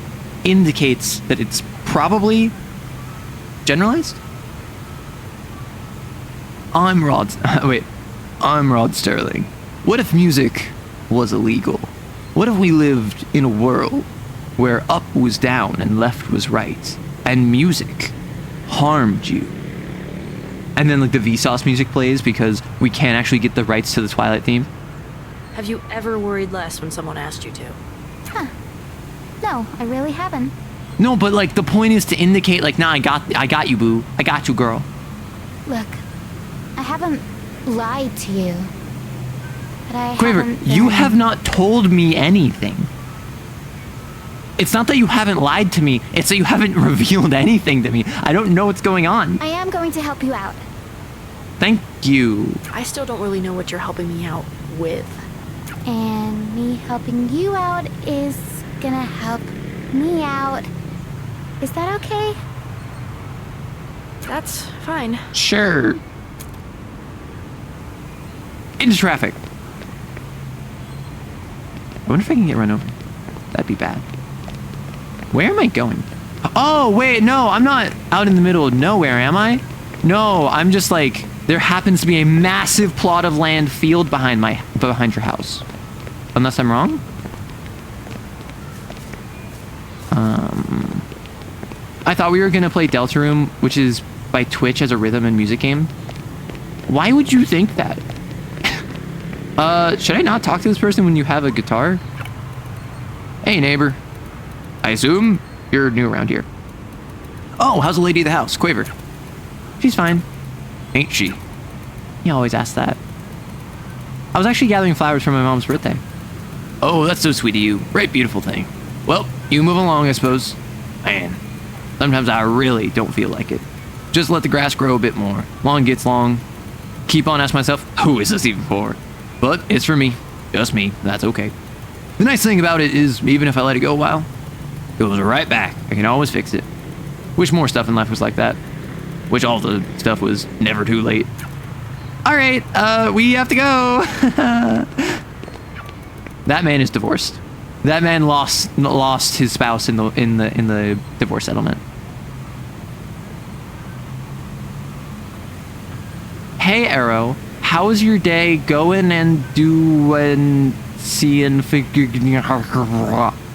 A: indicates that it's probably generalized. I'm Rod Sterling. What if music was illegal? What if we lived in a world where up was down and left was right, and music harmed you? And then like the Vsauce music plays because we can't actually get the rights to the Twilight theme.
F: Have you ever worried less when someone asked you to?
E: No, I really haven't.
A: No, but like the point is to indicate like, nah, I got you, boo. I got you, girl.
E: Look, I haven't lied to you. But I
A: Quaver,
E: haven't
A: you
E: been-
A: have not told me anything. It's not that you haven't lied to me, it's that you haven't revealed anything to me. I don't know what's going on.
E: I am going to help you out.
A: Thank you.
F: I still don't really know what you're helping me out with.
E: And me helping you out is gonna help me out. Is that okay?
F: That's fine.
A: Sure. Into traffic. I wonder if I can get run over. That'd be bad. Where am I going? Oh, wait, no, I'm not out in the middle of nowhere, am I? No, I'm just like, there happens to be a massive plot of land field behind your house. Unless I'm wrong? I thought we were gonna play Deltarune, which is by Twitch as a rhythm and music game. Why would you think that? Should I not talk to this person when you have a guitar? Hey, neighbor. I assume you're new around here. Oh, how's the lady of the house, Quaver? She's fine. Ain't she? You always ask that. I was actually gathering flowers for my mom's birthday. Oh, that's so sweet of you. Right, beautiful thing. Well, you move along, I suppose. Man, sometimes I really don't feel like it. Just let the grass grow a bit more. Long gets long. Keep on asking myself, who is this even for? But it's for me. Just me. That's okay. The nice thing about it is, even if I let it go a while, it goes right back. I can always fix it. Wish more stuff in life was like that. Wish all the stuff was never too late. All right, we have to go. That man is divorced. That man lost his spouse in the divorce settlement. Hey, Arrow, how's your day going and doing? Seeing figure.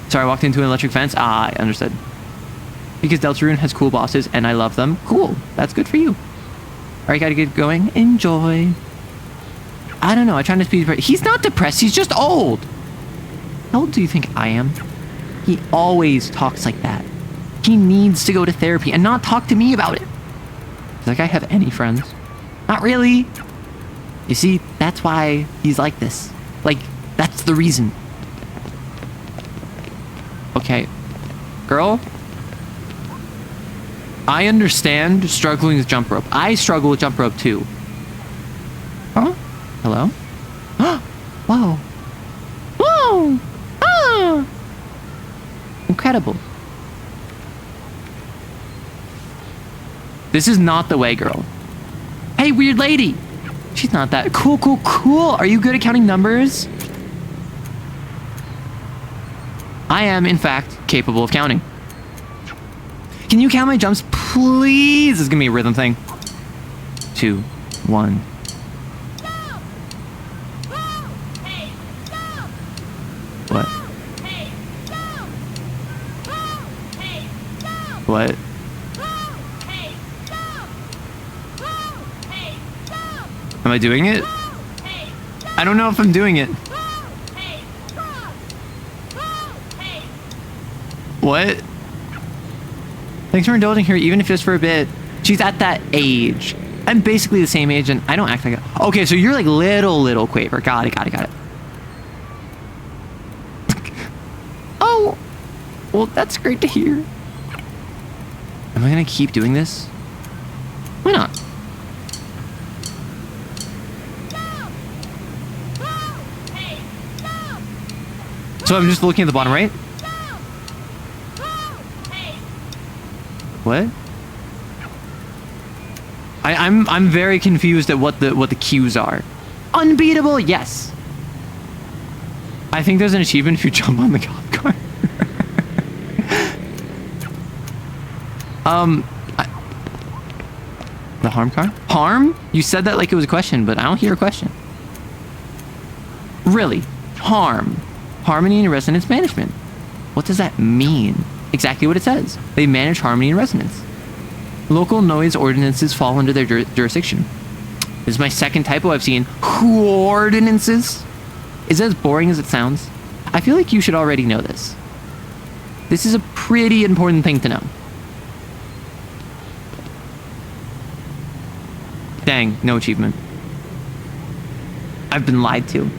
A: Sorry, I walked into an electric fence. Ah, I understood. Because Deltarune has cool bosses and I love them. Cool, that's good for you. Alright, gotta get going. Enjoy. I don't know, I try not to be depressed. He's not depressed, he's just old. How old do you think I am? He always talks like that. He needs to go to therapy and not talk to me about it. Does that guy have any friends? Not really. You see, that's why he's like this. Like, that's the reason. Okay. Girl? I understand struggling with jump rope. I struggle with jump rope too. Huh? Hello? Whoa. Whoa! Ah! Incredible. This is not the way, girl. Hey, weird lady! She's not that. Cool. Are you good at counting numbers? I am, in fact, capable of counting. Can you count my jumps, please? This is gonna be a rhythm thing. 2, 1. What? What? Am I doing it? I don't know if I'm doing it. What? Thanks for indulging her, even if just for a bit. She's at that age. I'm basically the same age, and I don't act like it. Okay, so you're like little Quaver. Got it. Oh, well, that's great to hear. Am I gonna keep doing this? Why not? So I'm just looking at the bottom right. What? I'm very confused at what the cues are. Unbeatable, yes. I think there's an achievement if you jump on the cop car. The harm car? Harm? You said that like it was a question, but I don't hear a question. Really? Harm. Harmony and resonance management. What does that mean? Exactly what it says. They manage harmony and resonance. Local noise ordinances fall under their jurisdiction. This is my second typo I've seen. Ordinances? Is it as boring as it sounds? I feel like you should already know this. This is a pretty important thing to know. Dang, no achievement. I've been lied to.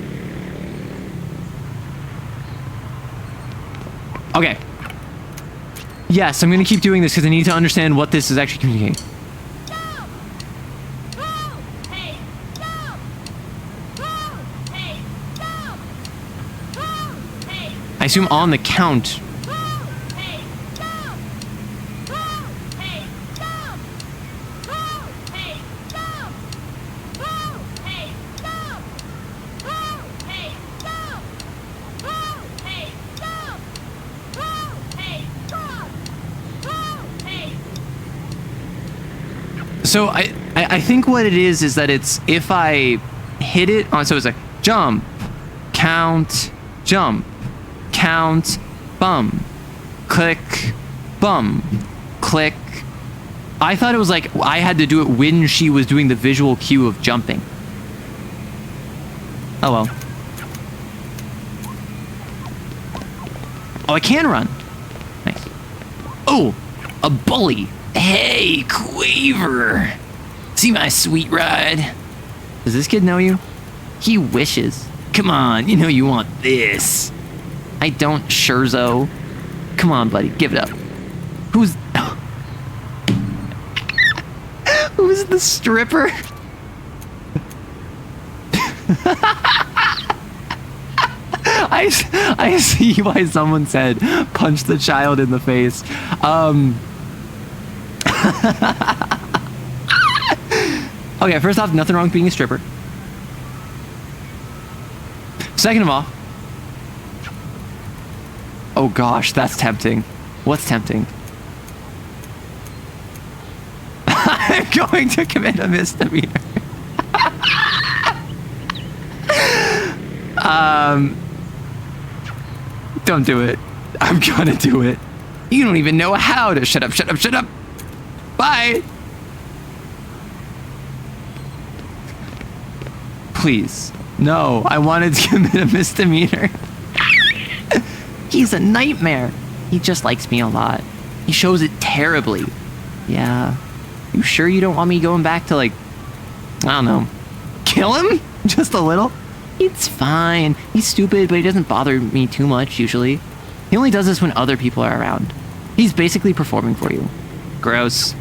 A: Okay. Yes, I'm gonna keep doing this because I need to understand what this is actually communicating. I assume on the count. So I think what it is that it's if I hit it on, so it's like jump, count, jump, count, bum, click, bum, click. I thought it was like I had to do it when she was doing the visual cue of jumping. Oh well. Oh, I can run. Nice. Oh, a bully. Hey, Quaver. See my sweet ride? Does this kid know you? He wishes. Come on, you know you want this. I don't, Scherzo. Come on, buddy, give it up. Who's... Who's the stripper? I see why someone said punch the child in the face. Okay, first off, nothing wrong with being a stripper. Second of all, oh gosh, that's tempting. What's tempting? I'm going to commit a misdemeanor. Don't do it. I'm gonna do it. You don't even know how to. Shut up, shut up, shut up. Bye. Please. No, I wanted to commit a misdemeanor. He's a nightmare. He just likes me a lot. He shows it terribly. Yeah. You sure you don't want me going back to, like, I don't know, kill him? Just a little? It's fine. He's stupid, but he doesn't bother me too much, usually. He only does this when other people are around. He's basically performing for you. Gross.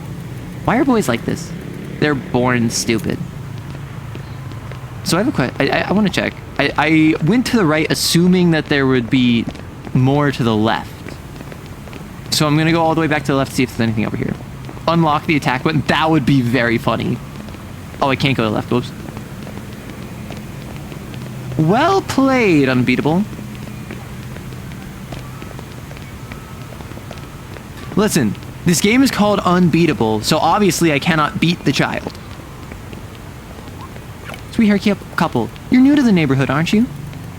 A: Why are boys like this? They're born stupid. So I have a question. I want to check. I went to the right assuming that there would be more to the left. So I'm going to go all the way back to the left to see if there's anything over here. Unlock the attack button. That would be very funny. Oh, I can't go to the left. Whoops. Well played, Unbeatable. Listen, this game is called Unbeatable, so obviously I cannot beat the child. Sweetheart couple, you're new to the neighborhood, aren't you?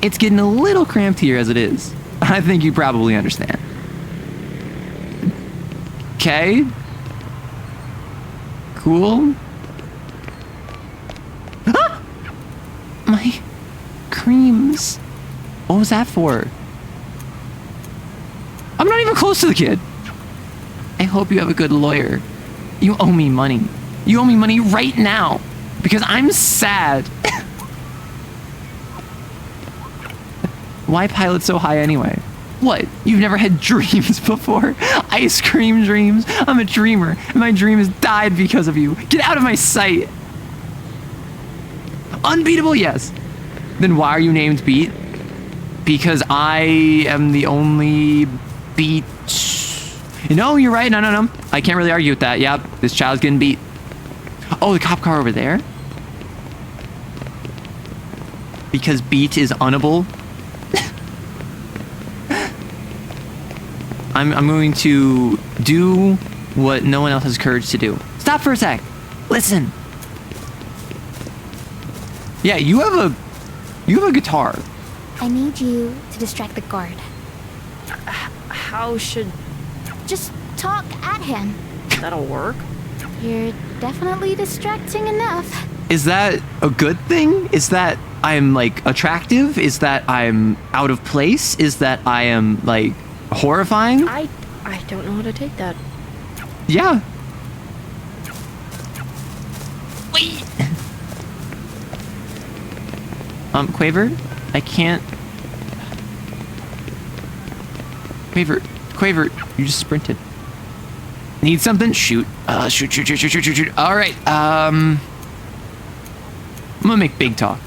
A: It's getting a little cramped here as it is. I think you probably understand. Okay. Cool. Ah! My creams. What was that for? I'm not even close to the kid. I hope you have a good lawyer. You owe me money. You owe me money right now because I'm sad. Why pilot so high anyway? What? You've never had dreams before? Ice cream dreams? I'm a dreamer, and my dream has died because of you. Get out of my sight. Unbeatable, yes. Then why are you named Beat? Because I am the only beat. No, you're right. No. I can't really argue with that. Yep, this child's getting beat. Oh, the cop car over there? Because beat is unable. I'm going to do what no one else has courage to do. Stop for a sec. Listen. Yeah, you have a guitar.
E: I need you to distract the guard.
F: How should
E: Just talk at him.
F: that'll work?
E: You're definitely distracting enough.
A: Is that a good thing? Is that I'm like attractive? Is that I'm out of place? Is that I am like horrifying?
F: I don't know how to take that.
A: Yeah. Wait. Quaver? I can't. Quaver, you just sprinted. Need something? Shoot. Shoot. All right. I'm gonna make big talk.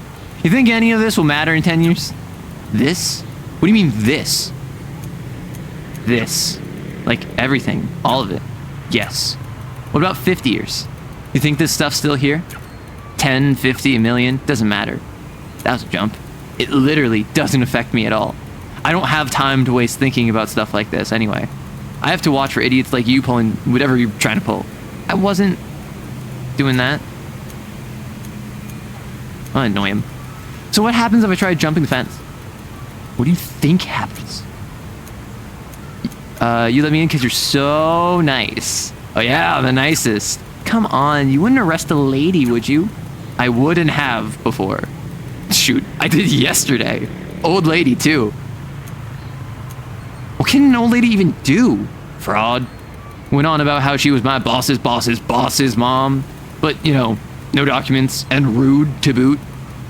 A: You think any of this will matter in 10 years? This? What do you mean this? This. Like everything. All of it. Yes. What about 50 years? You think this stuff's still here? 10, 50, a million? Doesn't matter. That was a jump. It literally doesn't affect me at all. I don't have time to waste thinking about stuff like this anyway. I have to watch for idiots like you pulling whatever you're trying to pull. I wasn't doing that. I'll annoy him. So what happens if I try jumping the fence? What do you think happens? You let me in because you're so nice. Oh yeah, I'm the nicest. Come on, you wouldn't arrest a lady, would you? I wouldn't have before. Shoot, I did yesterday. Old lady, too. What can an old lady even do? Fraud. Went on about how she was my boss's mom. But, you know, no documents and rude to boot.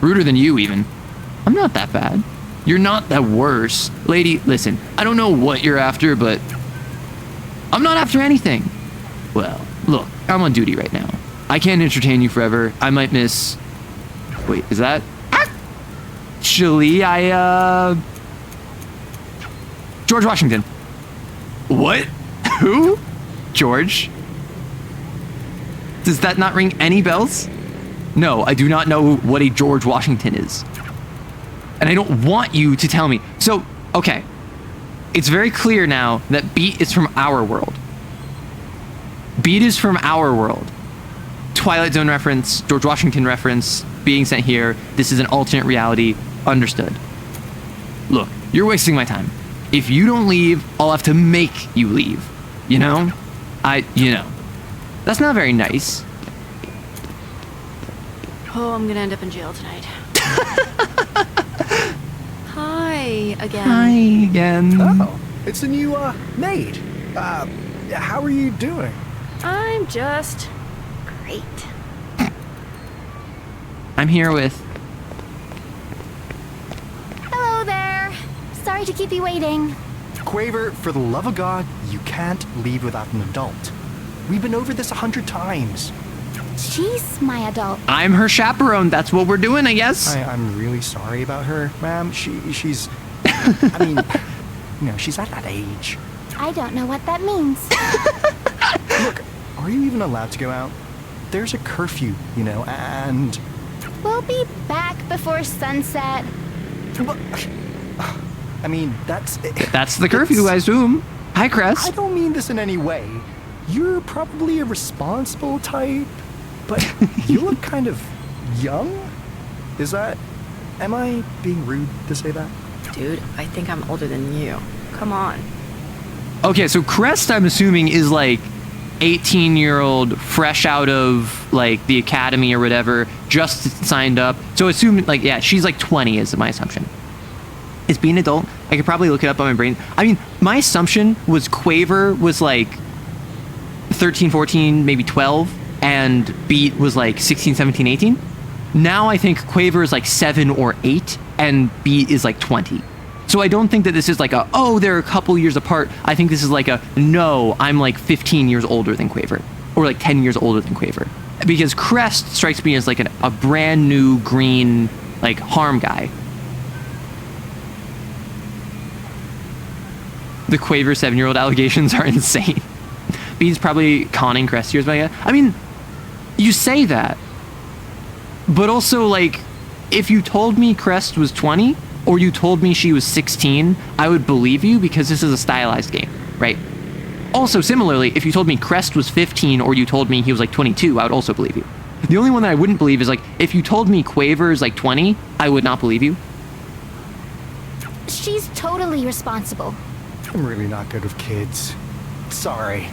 A: Ruder than you, even. I'm not that bad. You're not that worse. Lady, listen, I don't know what you're after, but I'm not after anything. Well, look, I'm on duty right now. I can't entertain you forever. I might miss... Wait, is that... Actually, George Washington. What? Who? George? Does that not ring any bells? No, I do not know what a George Washington is. And I don't want you to tell me. So, okay. It's very clear now that Beat is from our world. Beat is from our world. Twilight Zone reference, George Washington reference, being sent here. This is an alternate reality. Understood. Look, you're wasting my time. If you don't leave, I'll have to make you leave. You know? That's not very nice.
F: Oh, I'm gonna end up in jail tonight. Hi again.
A: Hi again.
G: Oh, it's a new, maid. How are you doing?
F: I'm just great.
A: I'm here with...
E: Hello there. Sorry to keep you waiting.
G: Quaver, for the love of God, you can't leave without an adult. We've been over this 100 times.
E: She's my adult.
A: I'm her chaperone. That's what we're doing, I guess.
G: I'm really sorry about her, ma'am. She's... I mean, she's at that age.
E: I don't know what that means.
G: Look, are you even allowed to go out? There's a curfew, and...
E: We'll be back before sunset.
G: I mean, that's...
A: That's the curfew, I assume. Hi,
G: I
A: Crest.
G: don't mean this in any way. You're probably a responsible type, but you look kind of young? Am I being rude to say that?
F: Dude, I think I'm older than you. Come on.
A: Okay, so Crest, I'm assuming, is like 18-year-old, fresh out of like the academy or whatever, just signed up. So assume like, yeah, she's like 20 is my assumption. Is being an adult? I could probably look it up on my brain. I mean, my assumption was Quaver was like 13, 14, maybe 12, and Beat was like 16, 17, 18. Now I think Quaver is like 7 or 8, and Beat is like 20. So I don't think that this is like a, oh, they're a couple years apart. I think this is like a, no, I'm like 15 years older than Quaver, or like 10 years older than Quaver. Because Crest strikes me as like a brand new green, like, harm guy. The Quaver 7-year-old allegations are insane. Beat's probably conning Crest years by. I mean, you say that, but also, like, if you told me Crest was 20, or you told me she was 16, I would believe you because this is a stylized game, right? Also, similarly, if you told me Crest was 15, or you told me he was like 22, I would also believe you. The only one that I wouldn't believe is like, if you told me Quaver is like 20, I would not believe you.
E: She's totally responsible.
G: I'm really not good with kids. Sorry.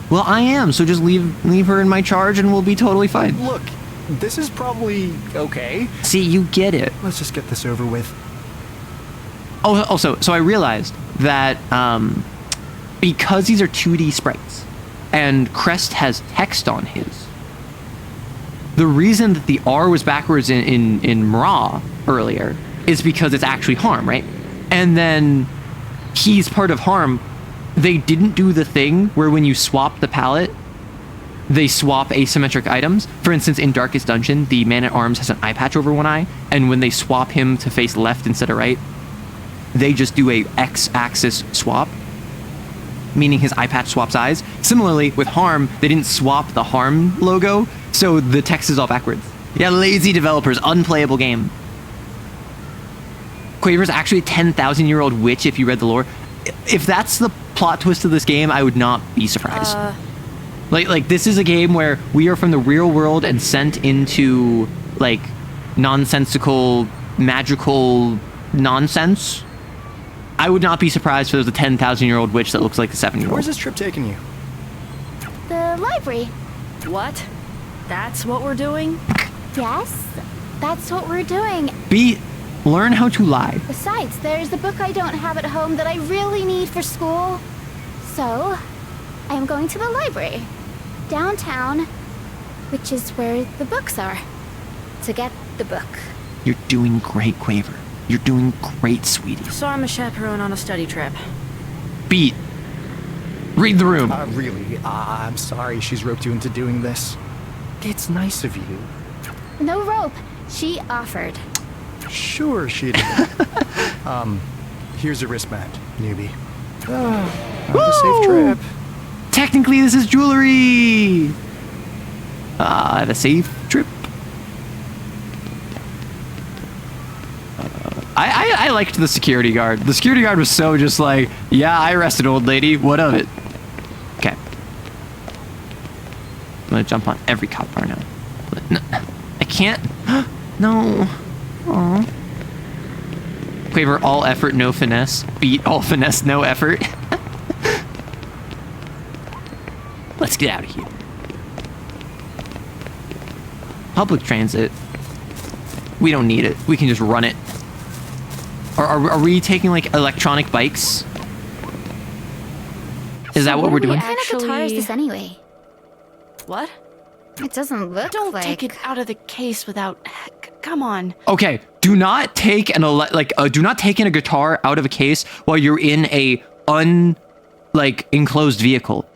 A: Well, I am, so just leave her in my charge and we'll be totally fine.
G: Look, this is probably okay.
A: See, you get it.
G: Let's just get this over with.
A: Oh, also, so I realized that because these are 2D sprites and Crest has text on his, the reason that the R was backwards in Mra earlier is because it's actually harm, right? And then he's part of harm. They didn't do the thing where when you swap the palette, they swap asymmetric items. For instance, in Darkest Dungeon, the man-at-arms has an eye patch over one eye, and when they swap him to face left instead of right, they just do a X-axis swap, meaning his eye patch swaps eyes. Similarly, with Harm, they didn't swap the Harm logo, so the text is all backwards. Yeah, lazy developers, unplayable game. Quaver's actually a 10,000-year-old witch if you read the lore. If that's the plot twist of this game, I would not be surprised. Like this is a game where we are from the real world and sent into like nonsensical, magical nonsense. I would not be surprised if there's a 10,000-year-old witch that looks like a 7-year-old.
G: Where's this trip taking you?
E: The library.
F: What? That's what we're doing?
E: Yes, that's what we're doing.
A: Learn how to lie.
E: Besides, there's a book I don't have at home that I really need for school. So, I am going to the library, downtown, which is where the books are, to get the book.
A: You're doing great, Quaver. You're doing great, sweetie.
F: So I'm a chaperone on a study trip.
A: Beat. Read the room.
G: Really, I'm sorry she's roped you into doing this. It's nice of you.
E: No rope. She offered.
G: Sure she did. Here's a wristband, newbie. Have a safe trip.
A: Technically, this is jewelry. Have a safe trip. I liked the security guard. The security guard was so just like, yeah, I arrested old lady. What of it? Okay. I'm gonna jump on every cop car now. No, I can't. No. Aww. Quaver, all effort, no finesse. Beat, all finesse, no effort. Let's get out of here. Public transit. We don't need it. We can just run it. Are we taking, like, electronic bikes? Is that what we're doing?
E: What kind of guitar is this anyway?
F: What?
E: It doesn't look
F: Don't
E: like...
F: take it out of the case without... Come on.
A: Okay, do not take do not take in a guitar out of a case while you're in a enclosed vehicle.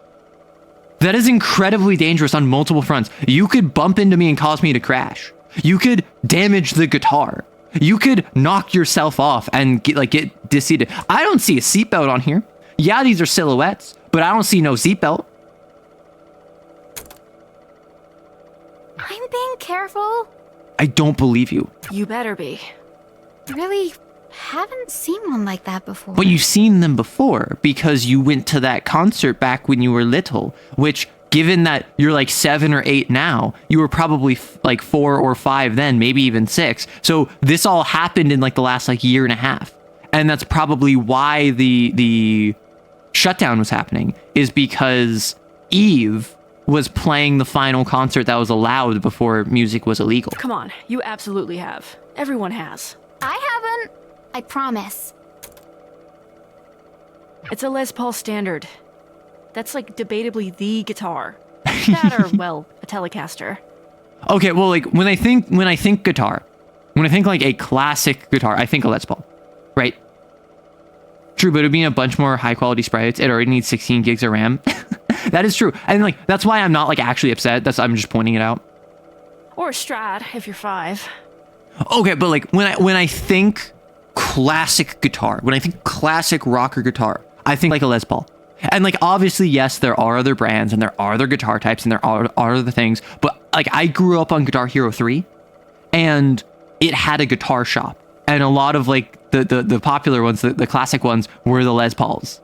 A: That is incredibly dangerous on multiple fronts. You could bump into me and cause me to crash. You could damage the guitar. You could knock yourself off and get disseated. I don't see a seatbelt on here. Yeah, these are silhouettes, but I don't see no seatbelt.
E: I'm being careful.
A: I don't believe you.
F: You better be.
E: Really, haven't seen one like that before.
A: But you've seen them before because you went to that concert back when you were little, which, given that you're like 7 or 8 now, you were probably like 4 or 5 then, maybe even 6. So this all happened in like the last like year and a half. And that's probably why the shutdown was happening, is because Eve was playing the final concert that was allowed before music was illegal.
F: Come on, you absolutely have. Everyone has.
E: I haven't. I promise.
F: It's a Les Paul standard. That's like debatably the guitar. That or, well, a Telecaster.
A: Okay, well, like when I think guitar, when I think like a classic guitar, I think a Les Paul, right? True, but it'd be a bunch more high quality sprites. It already needs 16 gigs of RAM. That is true, and like that's why I'm not like actually upset. I'm just pointing it out.
F: Or a Strat if you're 5.
A: Okay, but like when I think classic guitar, when I think classic rocker guitar, I think like a Les Paul. And like obviously, yes, there are other brands and there are other guitar types and there are other things, but like I grew up on Guitar Hero 3 and it had a guitar shop, and a lot of like the popular ones, the classic ones, were the Les Pauls.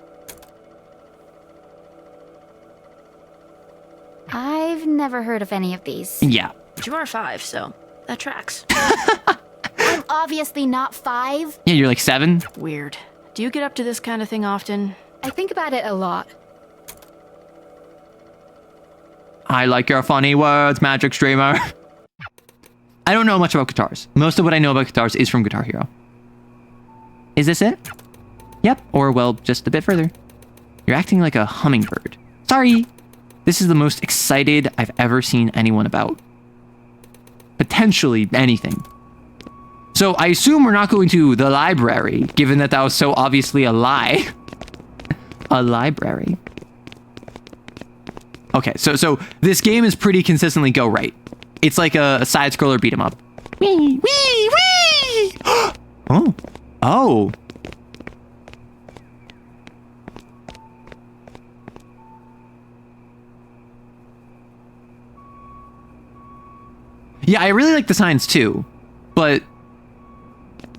E: I've never heard of any of these.
A: Yeah.
F: But you are 5, so that tracks.
E: I'm obviously not 5.
A: Yeah, you're like 7.
F: Weird. Do you get up to this kind of thing often?
E: I think about it a lot.
A: I like your funny words, Magic Streamer. I don't know much about guitars. Most of what I know about guitars is from Guitar Hero. Is this it? Yep. Or, well, just a bit further. You're acting like a hummingbird. Sorry. This is the most excited I've ever seen anyone about. Potentially anything. So I assume we're not going to the library, given that was so obviously a lie. A library. Okay, so this game is pretty consistently go right. It's like a side-scroller beat 'em up. Wee, wee, wee! Oh. Yeah, I really like the signs too, but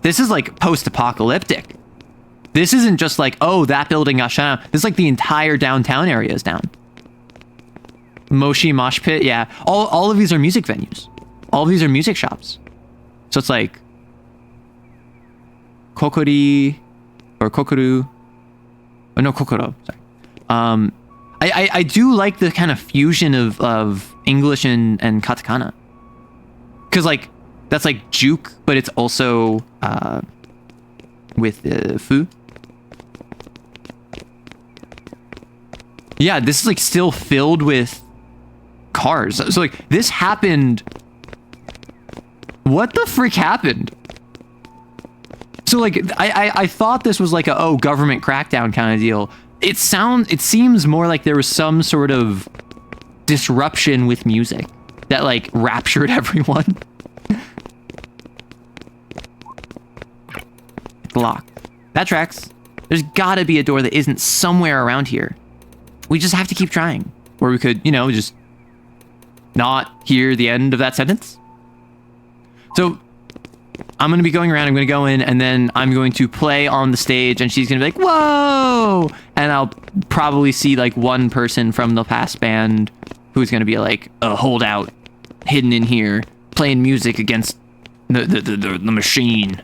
A: this is like post-apocalyptic. This isn't just like, oh, that building got shut down. This is like the entire downtown area is down. Moshi Mosh Pit, yeah. All of these are music venues. All of these are music shops. So it's like Kokori or Kokoru. Oh no, Kokoro, sorry. I do like the kind of fusion of English and katakana. Cause like that's like juke, but it's also with fu. Yeah, this is like still filled with cars. So like this happened. What the frick happened? So like I thought this was like a government crackdown kind of deal. It seems more like there was some sort of disruption with music that like raptured everyone. Locked. That tracks. There's gotta be a door that isn't somewhere around here. We just have to keep trying. Or we could, just not hear the end of that sentence. So I'm going to be going around. I'm going to go in and then I'm going to play on the stage and she's going to be like, whoa! And I'll probably see like one person from the past band who's going to be like a holdout hidden in here playing music against the machine.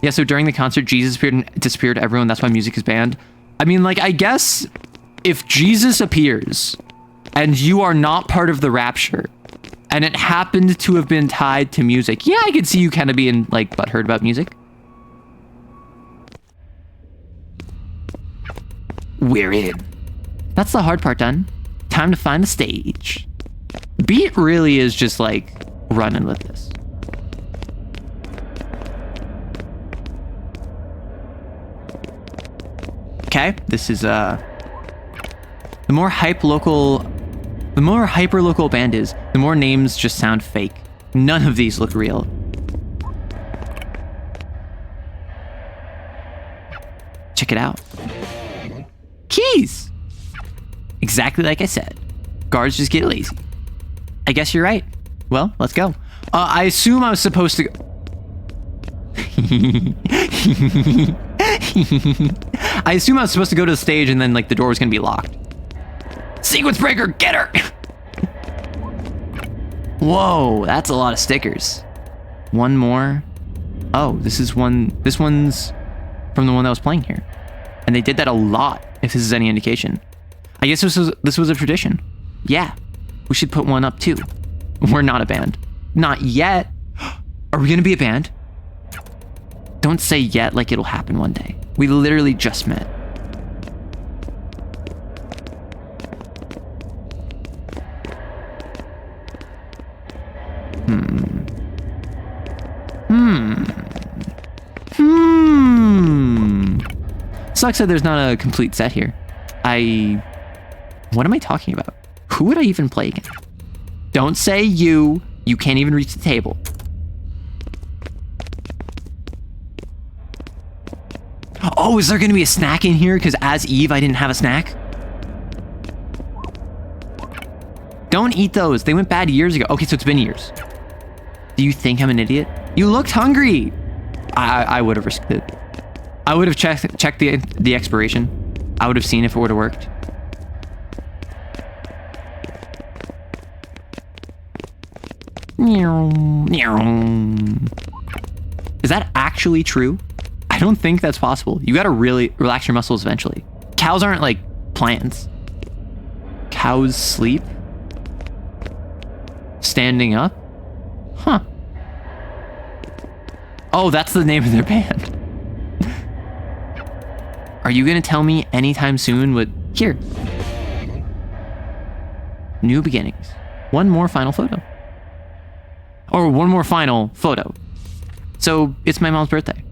A: Yeah, so during the concert, Jesus appeared and disappeared everyone. That's why music is banned. I mean, like, I guess if Jesus appears and you are not part of the rapture and it happened to have been tied to music, yeah, I could see you kind of being, like, butthurt about music. We're in. That's the hard part done. Time to find the stage. Beat really is just, like, running with this. Okay, this is the more hyper local band is, the more names just sound fake. None of these look real. Check it out. Keys! Exactly like I said. Guards just get lazy. I guess you're right. Well, let's go. I assume I was supposed to... I assume I was supposed to go to the stage and then like the door was gonna be locked. Sequence breaker, get her! Whoa, that's a lot of stickers. One more. Oh, this one's from the one that was playing here. And they did that a lot, if this is any indication. I guess this was a tradition. Yeah, we should put one up too. We're not a band. Not yet. Are we gonna be a band? Don't say yet like it'll happen one day. We literally just met. Sucks that there's not a complete set here. What am I talking about? Who would I even play against? Don't say you. You can't even reach the table. Oh, is there gonna be a snack in here? Because as Eve, I didn't have a snack. Don't eat those. They went bad years ago. Okay, so it's been years. Do you think I'm an idiot? You looked hungry. I would have risked it. I would have checked the expiration. I would have seen if it would have worked. Is that actually true? I don't think that's possible. You gotta really relax your muscles eventually. Cows aren't like plants. Cows sleep? Standing up? Huh. Oh, that's the name of their band. Are you gonna tell me anytime soon what... Here. New beginnings. One more final photo. Or one more final photo. So, it's my mom's birthday.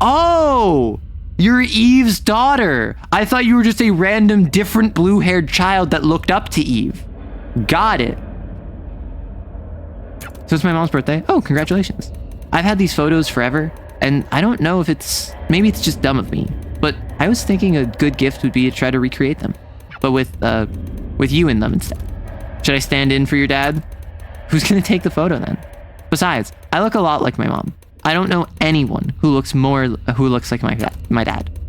A: Oh! You're Eve's daughter! I thought you were just a random different blue-haired child that looked up to Eve. Got it. So it's my mom's birthday. Oh, congratulations. I've had these photos forever, and I don't know if it's... Maybe it's just dumb of me, but I was thinking a good gift would be to try to recreate them, but with you in them instead. Should I stand in for your dad? Who's gonna take the photo then? Besides, I look a lot like my mom. I don't know anyone who looks like my dad.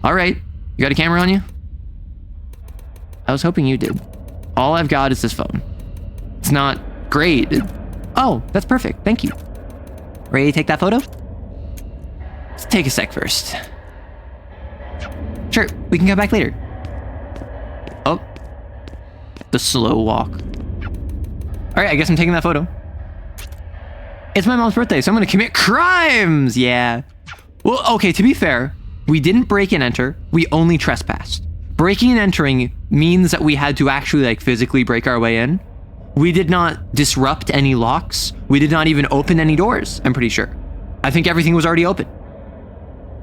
A: All right, you got a camera on you? I was hoping you did. All I've got is this phone. It's not great. Oh, that's perfect. Thank you. Ready to take that photo? Let's take a sec first. Sure, we can come back later. Oh, the slow walk. All right, I guess I'm taking that photo. It's my mom's birthday, so I'm gonna commit crimes. Yeah. Well, okay, to be fair, we didn't break and enter. We only trespassed. Breaking and entering means that we had to actually like physically break our way in. We did not disrupt any locks. We did not even open any doors, I'm pretty sure. I think everything was already open.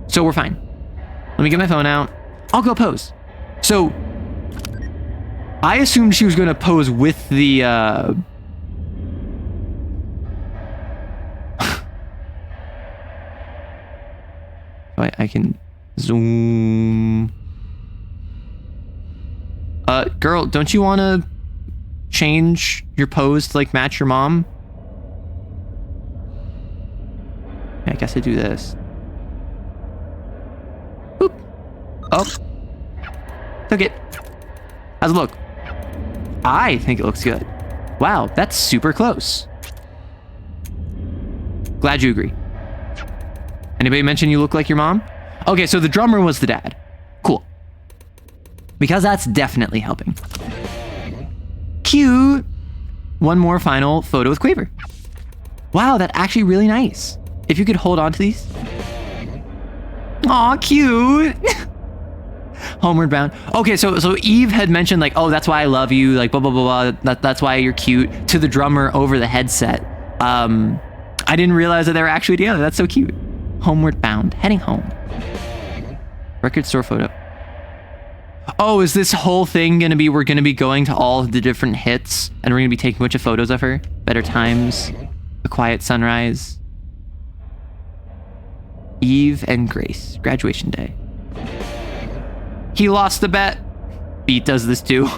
A: So we're fine. Let me get my phone out. I'll go pose. So, I assumed she was gonna pose with the, I can zoom. Girl, don't you want to change your pose to like match your mom? I guess I do this. Boop. Oh. Took it. How's it look? I think it looks good. Wow, that's super close. Glad you agree. Anybody mention you look like your mom? Okay, so the drummer was the dad. Cool. Because that's definitely helping. Cute. One more final photo with Quaver. Wow, that's actually really nice. If you could hold on to these. Aw, cute. Homeward Bound. Okay, so Eve had mentioned like, oh, that's why I love you, like blah, blah, blah, blah. That's why you're cute, to the drummer over the headset. I didn't realize that they were actually together. That's so cute. Homeward Bound, heading home. Record store photo. Oh, is this whole thing gonna be, we're gonna be going to all of the different hits and we're gonna be taking a bunch of photos of her? Better Times, A Quiet Sunrise, Eve and Grace, graduation day. He lost the bet. Beat does this too.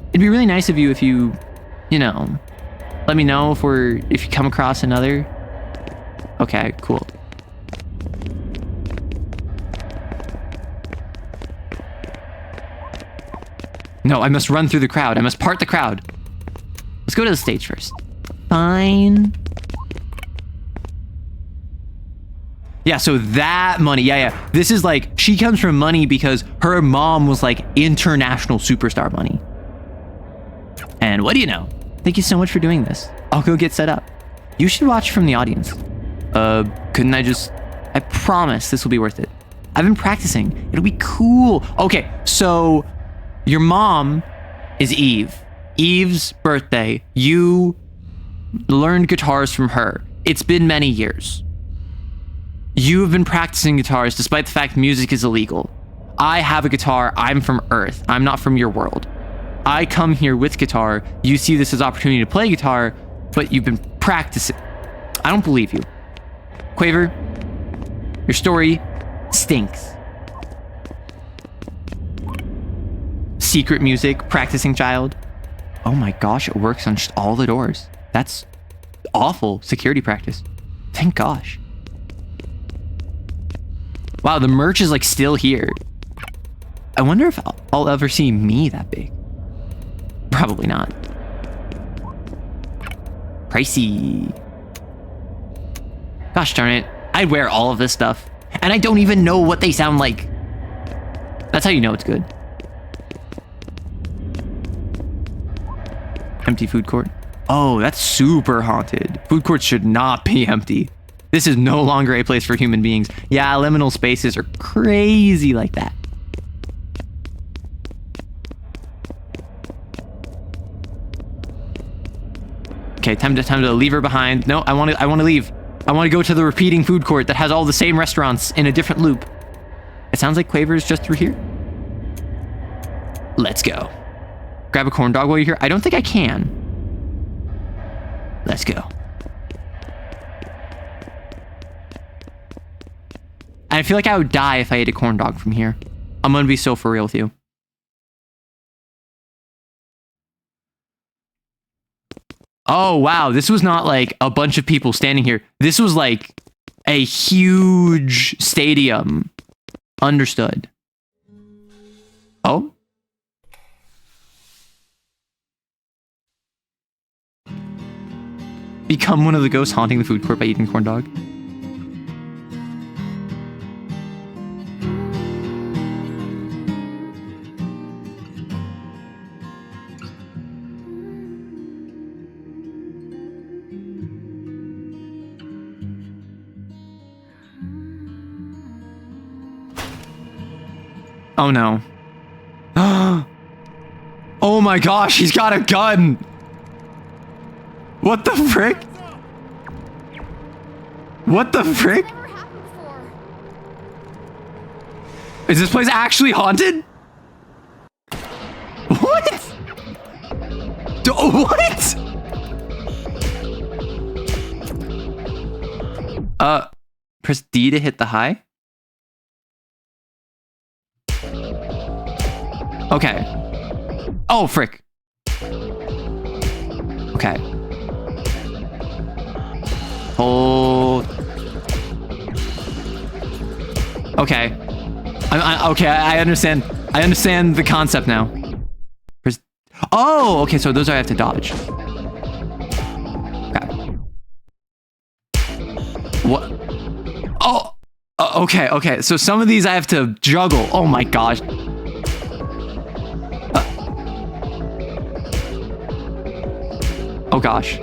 A: It'd be really nice of you if you know, let me know if you come across another Okay, cool. No, I must run through the crowd. I must part the crowd. Let's go to the stage first. Fine. Yeah, so that money, yeah. This is like, she comes from money because her mom was like international superstar money. And what do you know? Thank you so much for doing this. I'll go get set up. You should watch from the audience. Couldn't I just... I promise this will be worth it. I've been practicing. It'll be cool. Okay, so your mom is Eve. Eve's birthday. You learned guitars from her. It's been many years. You have been practicing guitars despite the fact music is illegal. I have a guitar. I'm from Earth. I'm not from your world. I come here with guitar. You see this as opportunity to play guitar, but you've been practicing. I don't believe you. Quaver, your story stinks. Secret music, practicing child. Oh my gosh, it works on just all the doors. That's awful security practice. Thank gosh. Wow, the merch is like still here. I wonder if I'll ever see me that big. Probably not. Pricey. Gosh darn it. I'd wear all of this stuff. And I don't even know what they sound like. That's how you know it's good. Empty food court. Oh, that's super haunted. Food courts should not be empty. This is no longer a place for human beings. Yeah, liminal spaces are crazy like that. Okay, time to leave her behind. No, I want to leave. I want to go to the repeating food court that has all the same restaurants in a different loop. It sounds like Quaver's just through here. Let's go. Grab a corn dog while you're here. I don't think I can. Let's go. I feel like I would die if I ate a corn dog from here. I'm gonna be so for real with you. Oh, wow. This was not like a bunch of people standing here. This was like a huge stadium. Understood. Oh? Become one of the ghosts haunting the food court by eating corn dog. Oh no. Oh my gosh, he's got a gun! What the frick? What the frick?
E: Never happened before.
A: Is this place actually haunted? What? What? Press D to hit the high? Okay. Oh, frick. Okay. Hold. Okay. Okay, I understand. I understand the concept now. Oh, okay, so those I have to dodge. Okay. What? Oh, okay. So some of these I have to juggle. Oh my gosh. Oh gosh.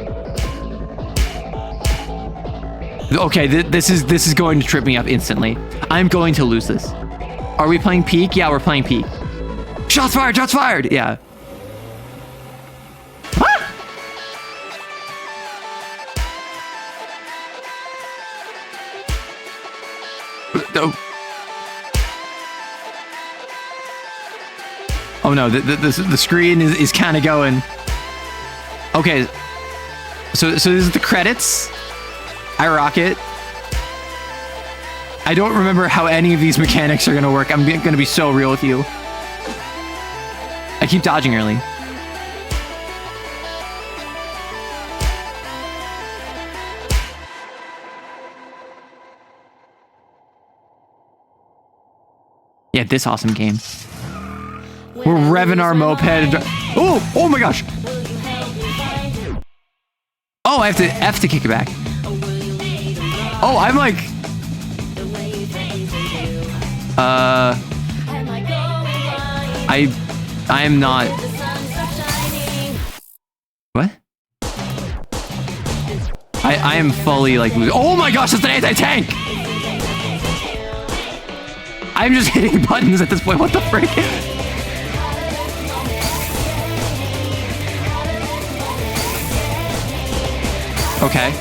A: Okay, this is going to trip me up instantly. I'm going to lose this. Are we playing peak? Yeah, we're playing peak. Shots fired! Shots fired! Yeah. Ah! Oh no, the screen is kind of going. Okay, so this is the credits. I rock it. I don't remember how any of these mechanics are gonna work. I'm gonna be so real with you. I keep dodging early. Yeah, this awesome game. We're revving our moped. Oh my gosh. Oh, I have to F to kick it back. Oh, I'm like... I am not... What? I am fully like... Oh my gosh, it's an anti-tank! I'm just hitting buttons at this point. What the frick? Okay.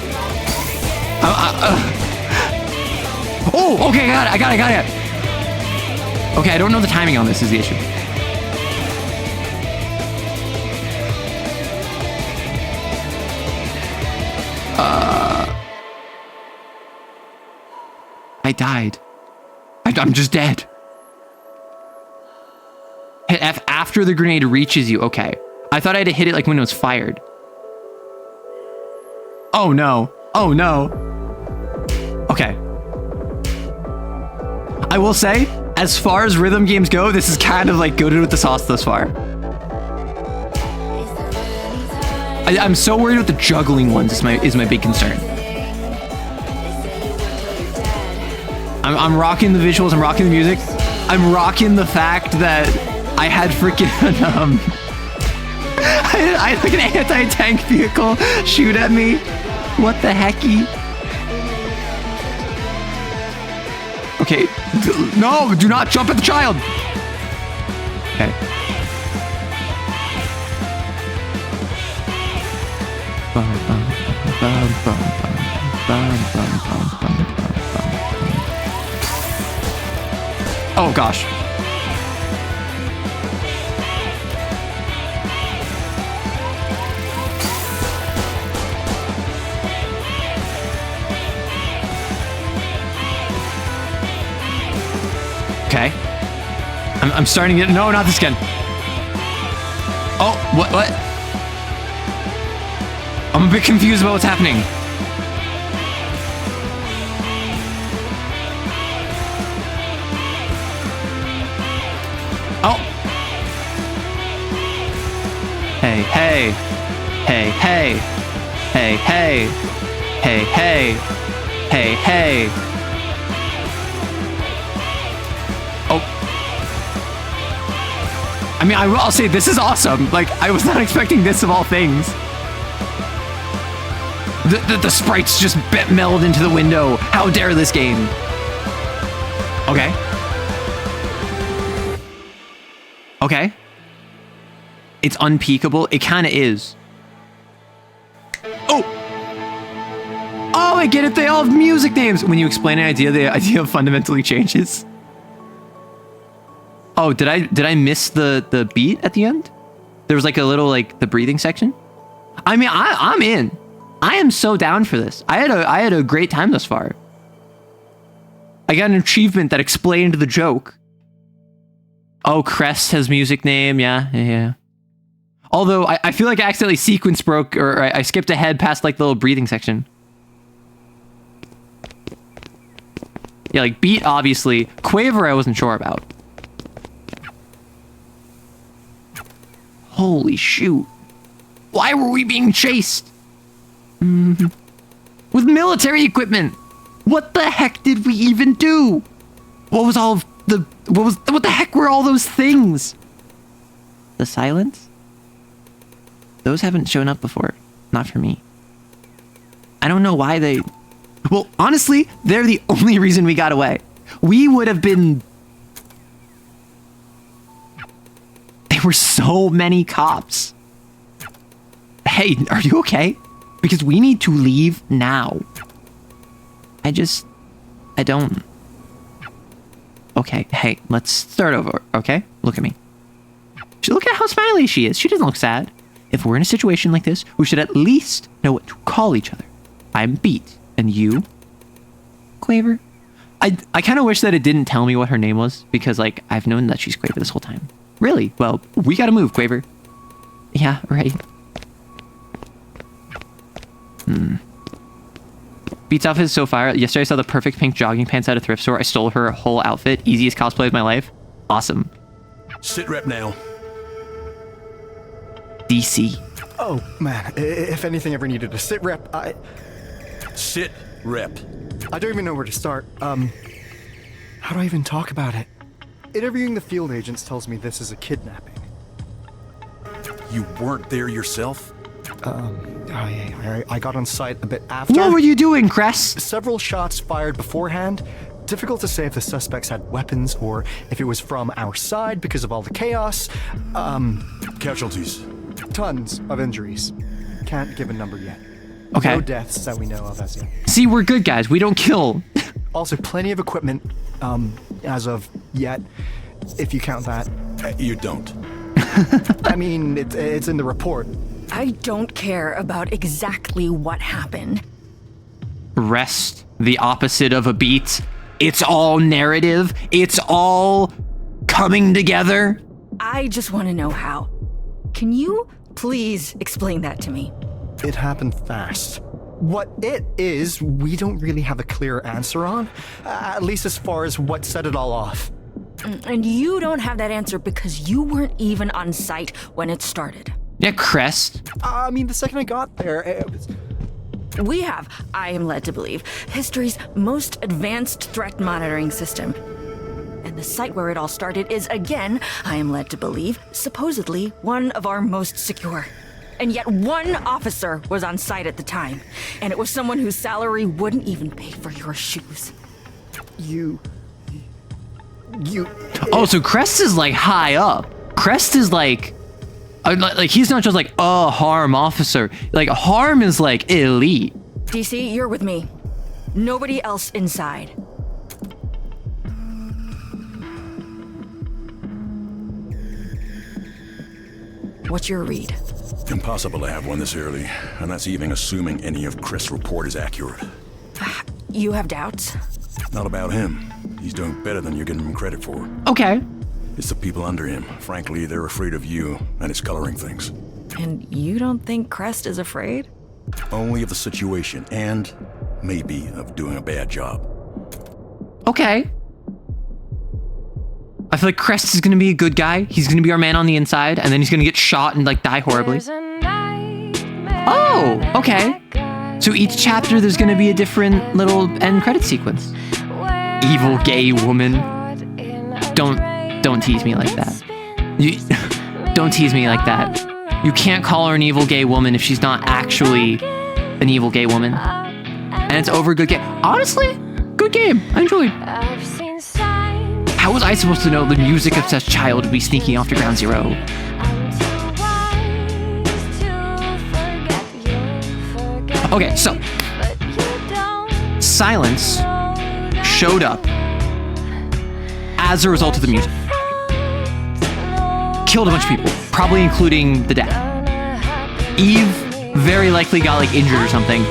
A: Oh, okay, I got it. Okay, I don't know the timing on this is the issue. I died. I'm just dead. Hit F after the grenade reaches you. Okay. I thought I had to hit it like when it was fired. Oh no. Oh no. Okay. I will say, as far as rhythm games go, this is kind of like goated with the sauce thus far. I'm so worried with the juggling ones is my big concern. I'm rocking the visuals, I'm rocking the music. I'm rocking the fact that I had freaking I had like an anti-tank vehicle shoot at me. What the hecky? Okay, no, do not jump at the child. Okay. Oh gosh. Okay. I'm starting to get... No, not this again. Oh, what? I'm a bit confused about what's happening. Oh. Hey, hey. Hey, hey. Hey, hey. Hey, hey. Hey, hey. Oh. I mean, I'll say this is awesome. Like, I was not expecting this of all things. The sprites just meld into the window. How dare this game? Okay. Okay. It's unpeakable. It kind of is. Oh! Oh, I get it. They all have music names. When you explain an idea, the idea fundamentally changes. Oh, did I miss the beat at the end? There was like a little like the breathing section. I mean, I'm in. I am so down for this. I had a great time thus far. I got an achievement that explained the joke. Oh, Crest has music name. Yeah. Although I feel like I accidentally sequence broke, or I skipped ahead past like the little breathing section. Yeah, like beat obviously. Quaver I wasn't sure about. Holy shoot. Why were we being chased? With military equipment. What the heck did we even do? What was all of the... What the heck were all those things? The silence? Those haven't shown up before. Not for me. I don't know why they... Well, honestly, they're the only reason we got away. We would have been... There were so many cops. Hey, are you okay? Because we need to leave now. I don't... Okay, hey, let's start over, okay? Look at me. Look at how smiley she is. She doesn't look sad. If we're in a situation like this, we should at least know what to call each other. I'm Beat, and you? Quaver? I kind of wish that it didn't tell me what her name was, because, like, I've known that she's Quaver this whole time. Really? Well, we gotta move, Quaver. Yeah, right. Beat's outfit is so fire. Yesterday I saw the perfect pink jogging pants at a thrift store. I stole her whole outfit. Easiest cosplay of my life. Awesome.
H: Sit rep now.
A: DC.
G: Oh, man. If anything ever needed a sit rep,
H: Sit rep.
G: I don't even know where to start. How do I even talk about it? Interviewing the field agents tells me this is a kidnapping.
H: You weren't there yourself?
G: I got on site a bit after.
A: What were you doing, Cress?
G: Several shots fired beforehand. Difficult to say if the suspects had weapons or if it was from our side because of all the chaos.
H: Casualties.
G: Tons of injuries. Can't give a number yet.
A: Okay.
G: No deaths that we know of as yet.
A: See, we're good guys. We don't kill.
G: Also, plenty of equipment, as of yet, if you count that.
H: You don't.
G: I mean, it's in the report.
F: I don't care about exactly what happened.
A: Rest, the opposite of a beat. It's all narrative. It's all coming together.
F: I just want to know how. Can you please explain that to me?
G: It happened fast. What it is, we don't really have a clear answer on, at least as far as what set it all off.
F: And you don't have that answer because you weren't even on site when it started.
A: Yeah, Crest.
G: I mean, the second I got there, it was...
F: We have, I am led to believe, history's most advanced threat monitoring system. And the site where it all started is, again, I am led to believe, supposedly one of our most secure. And yet one officer was on site at the time, and it was someone whose salary wouldn't even pay for your shoes.
G: You...
A: Oh, so Crest is like high up. Crest is like he's not just like a harm officer. Like harm is like elite.
F: DC, you're with me. Nobody else inside. What's your read?
H: Impossible to have one this early, and that's even assuming any of Chris' report is accurate.
F: You have doubts?
H: Not about him. He's doing better than you're giving him credit for.
A: Okay.
H: It's the people under him. Frankly, they're afraid of you, and it's coloring things.
F: And you don't think Crest is afraid?
H: Only of the situation, and maybe of doing a bad job.
A: Okay. I feel like Crest is gonna be a good guy. He's gonna be our man on the inside, and then he's gonna get shot and like die horribly. Oh, okay. So each chapter there's gonna be a different little end credit sequence. Evil gay woman. Don't tease me like that. Don't tease me like that. You can't call her an evil gay woman if she's not actually an evil gay woman. And it's over good game. Honestly, good game. I enjoyed. How was I supposed to know the music-obsessed child would be sneaking off to Ground Zero? Okay, so Silence showed up as a result of the music. Killed a bunch of people, probably including the dad. Eve very likely got like injured or something.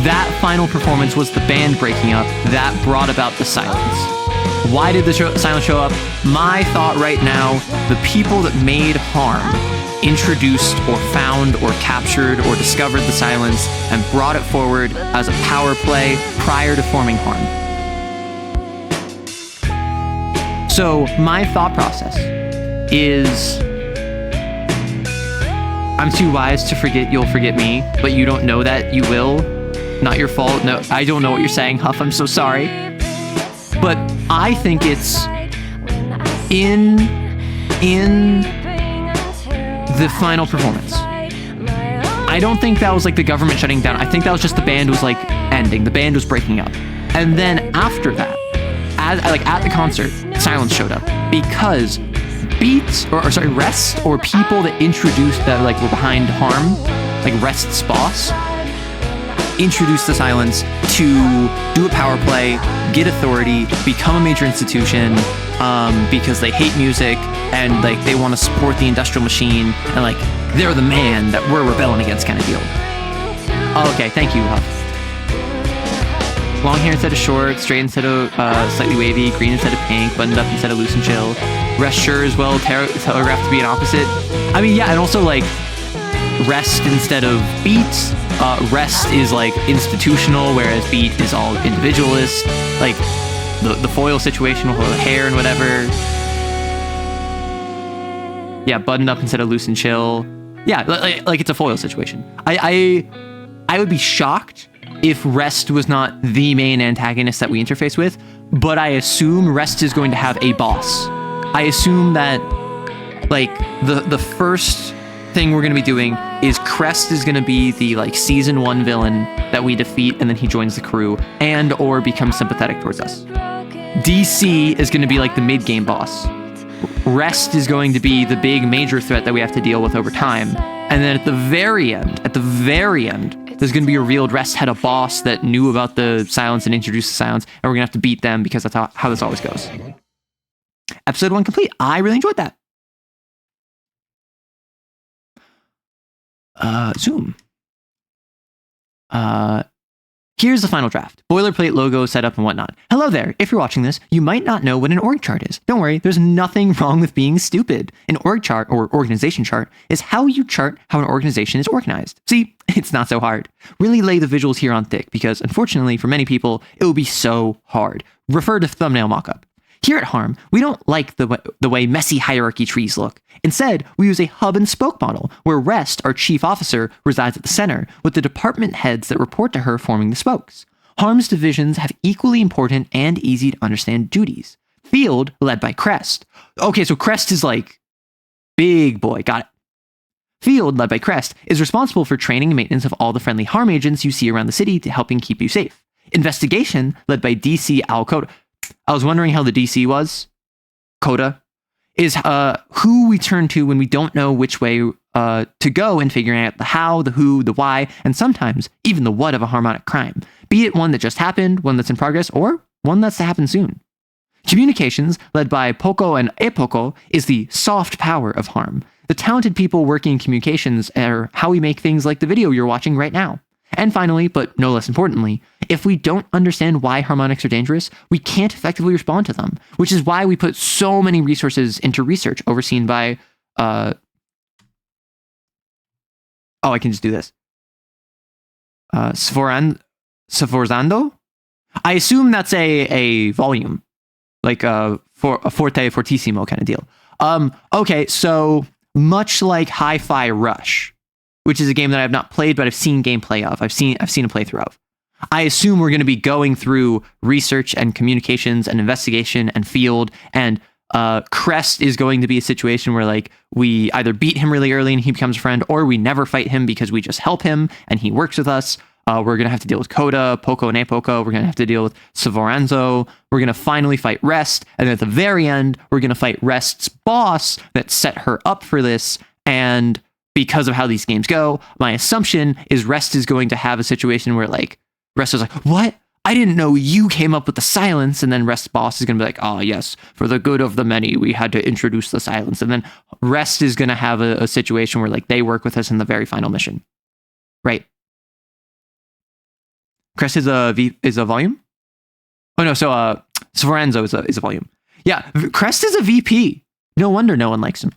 A: That final performance was the band breaking up that brought about the silence. Why did the silence show up? My thought right now, the people that made harm introduced or found or captured or discovered the silence and brought it forward as a power play prior to forming harm. So my thought process is, I'm too wise to forget you'll forget me, but you don't know that you will. Not your fault. No, I don't know what you're saying, Huff. I'm so sorry. But I think it's in the final performance. I don't think that was like the government shutting down. I think that was just the band was like ending. The band was breaking up. And then after that, at the concert, silence showed up because beats or Rest or people that introduced that like were behind harm, like Rest's boss, introduced the silence to do a power play, get authority, become a major institution, because they hate music and like they want to support the industrial machine and like they're the man that we're rebelling against kind of deal. Oh, okay, thank you, Huff. Long hair instead of short, straight instead of slightly wavy, green instead of pink, buttoned up instead of loose and chill. Rest sure as well telegraphed to be an opposite. I mean, yeah, and also like Rest instead of beats. Rest is like institutional, whereas beat is all individualist. Like the foil situation with the hair and whatever. Yeah, buttoned up instead of loose and chill. Yeah, like it's a foil situation. I would be shocked if Rest was not the main antagonist that we interface with, but I assume Rest is going to have a boss. I assume that, like, the first thing we're going to be doing is Crest is going to be the, like, season 1 villain that we defeat, and then he joins the crew and or becomes sympathetic towards us. DC is going to be like the mid-game boss. Rest is going to be the big major threat that we have to deal with over time. And then at the very end, there's going to be revealed Rest had a boss that knew about the silence and introduced the silence, and we're going to have to beat them because that's how this always goes. Episode 1 complete. I really enjoyed that. Zoom. Here's the final draft. Boilerplate logo, setup, and whatnot. Hello there. If you're watching this, you might not know what an org chart is. Don't worry, there's nothing wrong with being stupid. An org chart, or organization chart, is how you chart how an organization is organized. See, it's not so hard. Really lay the visuals here on thick, because unfortunately for many people, it will be so hard. Refer to thumbnail mockup. Here at Harm, we don't like the way messy hierarchy trees look. Instead, we use a hub and spoke model, where Rest, our chief officer, resides at the center, with the department heads that report to her forming the spokes. Harm's divisions have equally important and easy to understand duties. Field, led by Crest. Okay, so Crest is like, big boy, got it. Field, led by Crest, is responsible for training and maintenance of all the friendly Harm agents you see around the city to helping keep you safe. Investigation, led by DC Al Coda. I was wondering how the DC was. Coda is who we turn to when we don't know which way to go in figuring out the how, the who, the why, and sometimes even the what of a harmonic crime. Be it one that just happened, one that's in progress, or one that's to happen soon. Communications, led by Poco and Epoco, is the soft power of Harm. The talented people working in communications are how we make things like the video you're watching right now. And finally, but no less importantly, if we don't understand why harmonics are dangerous, we can't effectively respond to them, which is why we put so many resources into research overseen by, I can just do this. Sforzando? I assume that's a volume, like a forte, fortissimo kind of deal. Okay, so much like Hi-Fi Rush, which is a game that I have not played, but I've seen gameplay of. I've seen a playthrough of. I assume we're going to be going through research and communications and investigation and field, and Crest is going to be a situation where, like, we either beat him really early and he becomes a friend, or we never fight him because we just help him and he works with us. We're going to have to deal with Coda, Poco, and Apoco. We're going to have to deal with Savoranzo. We're going to finally fight Rest, and at the very end, we're going to fight Rest's boss that set her up for this, and because of how these games go, my assumption is Rest is going to have a situation where, like, Rest is like, what? I didn't know you came up with the silence. And then Rest's boss is going to be like, oh, yes, for the good of the many, we had to introduce the silence. And then Rest is going to have a situation where, like, they work with us in the very final mission. Right. Crest is a volume? Oh, no, so Sforanzo is a volume. Yeah, Crest is a VP. No wonder no one likes him.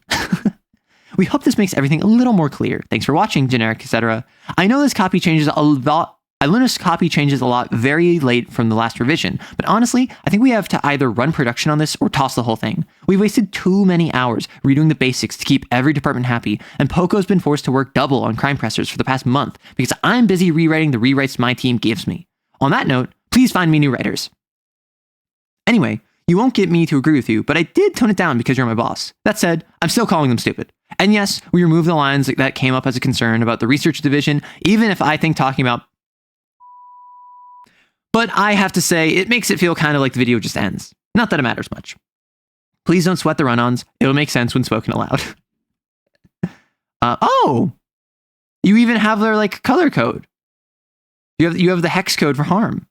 A: We hope this makes everything a little more clear. Thanks for watching, generic, etc. I know this copy changes a lot. I learned this copy changes a lot very late from the last revision, but honestly, I think we have to either run production on this or toss the whole thing. We've wasted too many hours redoing the basics to keep every department happy, and Poco's been forced to work double on crime pressers for the past month because I'm busy rewriting the rewrites my team gives me. On that note, please find me new writers. Anyway, you won't get me to agree with you, but I did tone it down because you're my boss. That said, I'm still calling them stupid. And yes, we removed the lines that came up as a concern about the research division, even if I think talking about... But I have to say, it makes it feel kind of like the video just ends. Not that it matters much. Please don't sweat the run-ons. It'll make sense when spoken aloud. Oh! You even have their, like, color code. You have the hex code for Harm.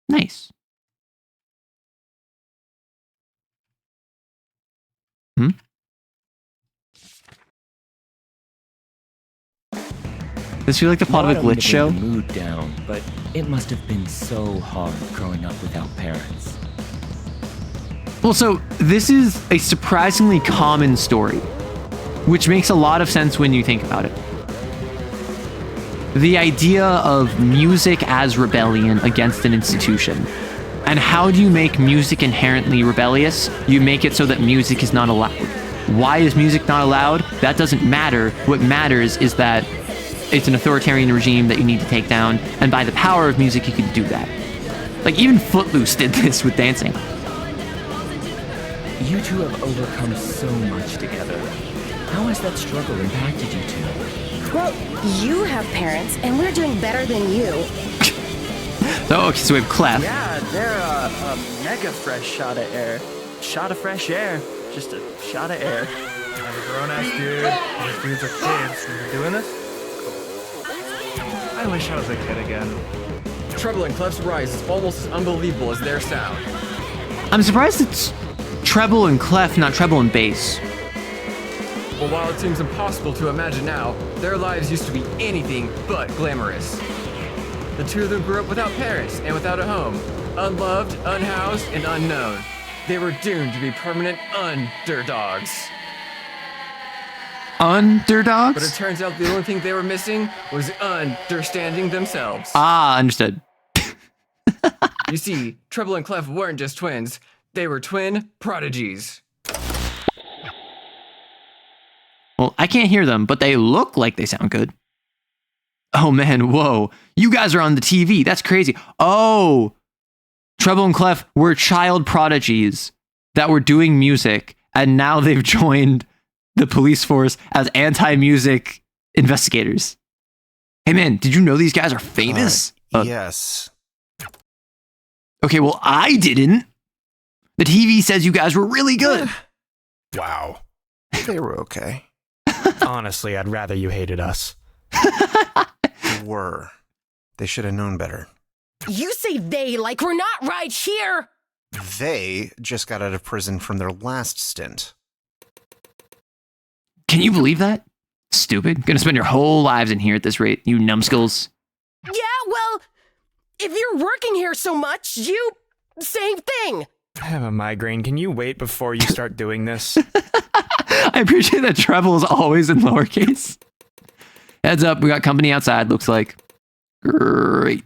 A: Nice. Does feel like the plot of a glitch show?
I: Mood down, but it must have been so hard growing up without parents.
A: Well, so this is a surprisingly common story, which makes a lot of sense when you think about it. The idea of music as rebellion against an institution. And how do you make music inherently rebellious? You make it so that music is not allowed. Why is music not allowed? That doesn't matter. What matters is that it's an authoritarian regime that you need to take down, and by the power of music, you can do that. Like, even Footloose did this with dancing.
I: You two have overcome so much together. How has that struggle impacted you two?
J: Well, you have parents, and we're doing better than you.
A: So we have Clef.
K: Yeah, they're a mega fresh shot of air. Shot of fresh air. Just a shot of air.
L: I'm a grown-ass dude. These dudes are kids. You're doing this? I wish I was a kid again.
M: Treble and Clef's rise is almost as unbelievable as their sound.
A: I'm surprised it's treble and clef, not treble and bass.
M: Well, while it seems impossible to imagine now, their lives used to be anything but glamorous. The two of them grew up without parents and without a home, unloved, unhoused, and unknown. They were doomed to be permanent underdogs.
A: Underdogs?
M: But it turns out the only thing they were missing was understanding themselves.
A: Ah, understood.
M: You see, Treble and Clef weren't just twins, they were twin prodigies.
A: Well, I can't hear them, but they look like they sound good. Oh man, whoa. You guys are on the TV. That's crazy. Oh, Treble and Clef were child prodigies that were doing music, and now they've joined the police force as anti-music investigators. Hey man, did you know these guys are famous?
G: Yes.
A: Okay, well, I didn't. The TV says you guys were really good.
G: Wow. They were okay.
K: Honestly, I'd rather you hated us.
G: They were. They should have known better.
J: You say they like we're not right here.
G: They just got out of prison from their last stint.
A: Can you believe that? Stupid. Gonna spend your whole lives in here at this rate, you numbskulls.
J: Yeah, well, if you're working here so much, same thing.
K: I have a migraine. Can you wait before you start doing this?
A: I appreciate that treble is always in lowercase. Heads up, we got company outside, looks like. Great.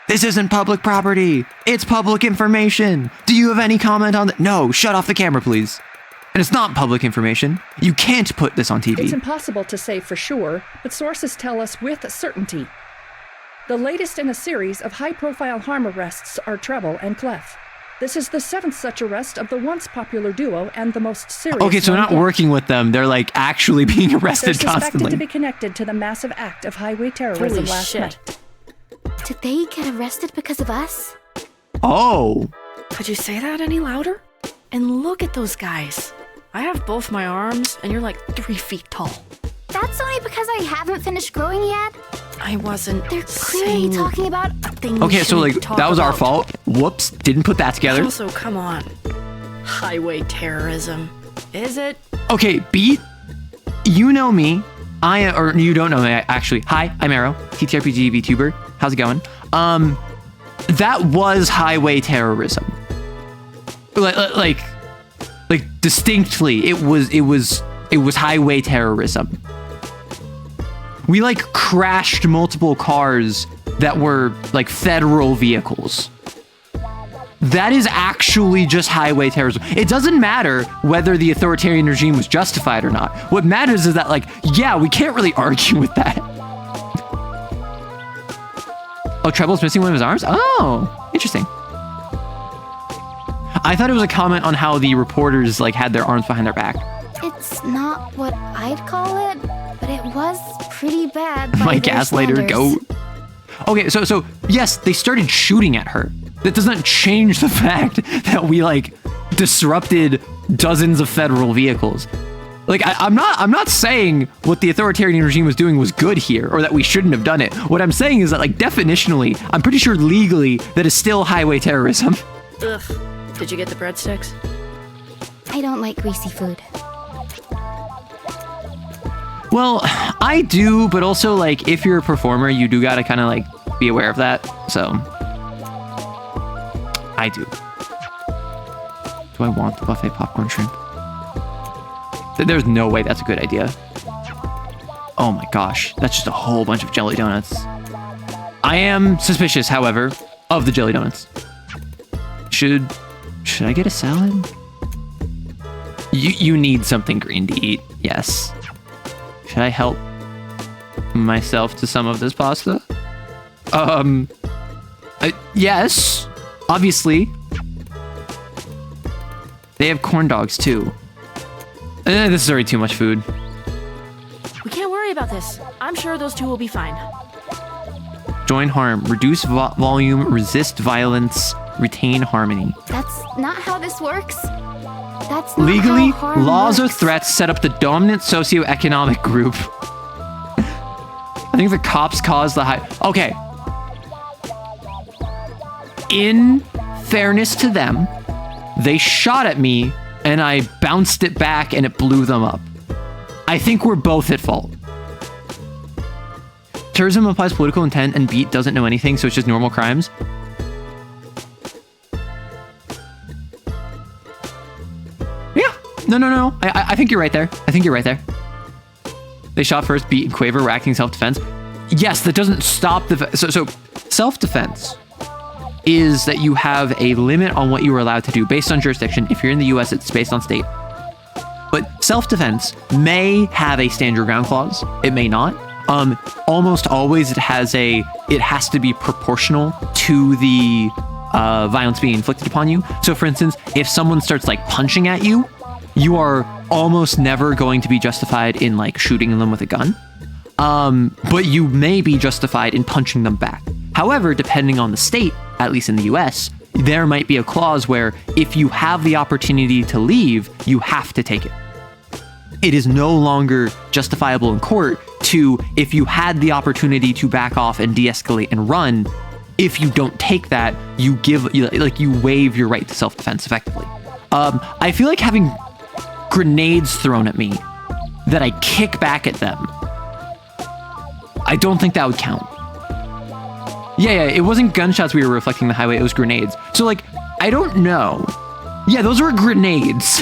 A: This isn't public property. It's public information. Do you have any comment on that? No, shut off the camera, please. And it's not public information. You can't put this on TV.
N: It's impossible to say for sure, but sources tell us with certainty. The latest in a series of high-profile harm arrests are Treble and Clef. This is the 7th such arrest of the once popular duo and the most serious.
A: Okay, so we're not working with them. They're like actually being arrested
N: They're suspected
A: constantly.
N: to be connected to the massive act of highway terrorism
J: Holy
N: last
J: shit.
N: night.
E: Did they get arrested because of us?
A: Oh.
F: Could you say that any louder? And look at those guys. I have both my arms, and you're like 3 feet tall.
E: That's only because I haven't finished growing yet.
F: I wasn't.
E: They're clearly
F: saying
E: talking about
F: things.
A: Okay, so like
F: talk
A: that was our
F: about.
A: fault. Whoops, didn't put that together.
F: Also, come on. Highway terrorism. Is it?
A: Okay, Beat, you know me. Or you don't know me, actually. Hi, I'm Arrow, TTRPG VTuber. How's it going? That was highway terrorism. Like distinctly, it was highway terrorism. We like crashed multiple cars that were like federal vehicles. That is actually just highway terrorism. It doesn't matter whether the authoritarian regime was justified or not. What matters is that, like, yeah, we can't really argue with that. Oh, Treble's missing one of his arms? Oh, interesting. I thought it was a comment on how the reporters, like, had their arms behind their back.
E: It's not what I'd call it, but it was pretty bad.
A: My gaslighter, go. Okay, so yes, they started shooting at her. That does not change the fact that we like disrupted dozens of federal vehicles. Like I'm not saying what the authoritarian regime was doing was good here or that we shouldn't have done it. What I'm saying is that like definitionally, I'm pretty sure legally that is still highway terrorism.
F: Ugh. Did you get the breadsticks?
E: I don't like greasy food.
A: Well, I do, but also like if you're a performer, you do gotta kind of like be aware of that. So I do. Do I want the buffet popcorn shrimp? There's no way that's a good idea. Oh my gosh, that's just a whole bunch of jelly donuts. I am suspicious, however, of the jelly donuts. Should I get a salad? You need something green to eat. Yes. Should I help myself to some of this pasta? Yes. Obviously. They have corn dogs too. This is already too much food.
O: We can't worry about this. I'm sure those two will be fine.
A: Join harm. Reduce volume. Resist violence. Retain harmony.
E: That's not how this works. That's not
A: Legally,
E: how harm
A: laws
E: works.
A: or threats set up the dominant socioeconomic group. I think the cops caused the high... Okay. In fairness to them, they shot at me and I bounced it back and it blew them up. I think we're both at fault. Terrorism implies political intent and Beat doesn't know anything, so it's just normal crimes. Yeah. No. I think you're right there. I think you're right there. They shot first, Beat and Quaver were acting self-defense. Yes, that doesn't stop the... So self-defense is that you have a limit on what you are allowed to do based on jurisdiction. If you're in the US, it's based on state. But self-defense may have a stand your ground clause. It may not. Almost always it has to be proportional to the violence being inflicted upon you. So for instance, if someone starts like punching at you, you are almost never going to be justified in like shooting them with a gun. But you may be justified in punching them back. However, depending on the state, at least in the US, there might be a clause where if you have the opportunity to leave, you have to take it. It is no longer justifiable in court to, if you had the opportunity to back off and de-escalate and run, if you don't take that, you waive your right to self-defense effectively. I feel like having grenades thrown at me that I kick back at them, I don't think that would count. Yeah, it wasn't gunshots we were reflecting the highway, it was grenades. So like, I don't know. Yeah, those were grenades.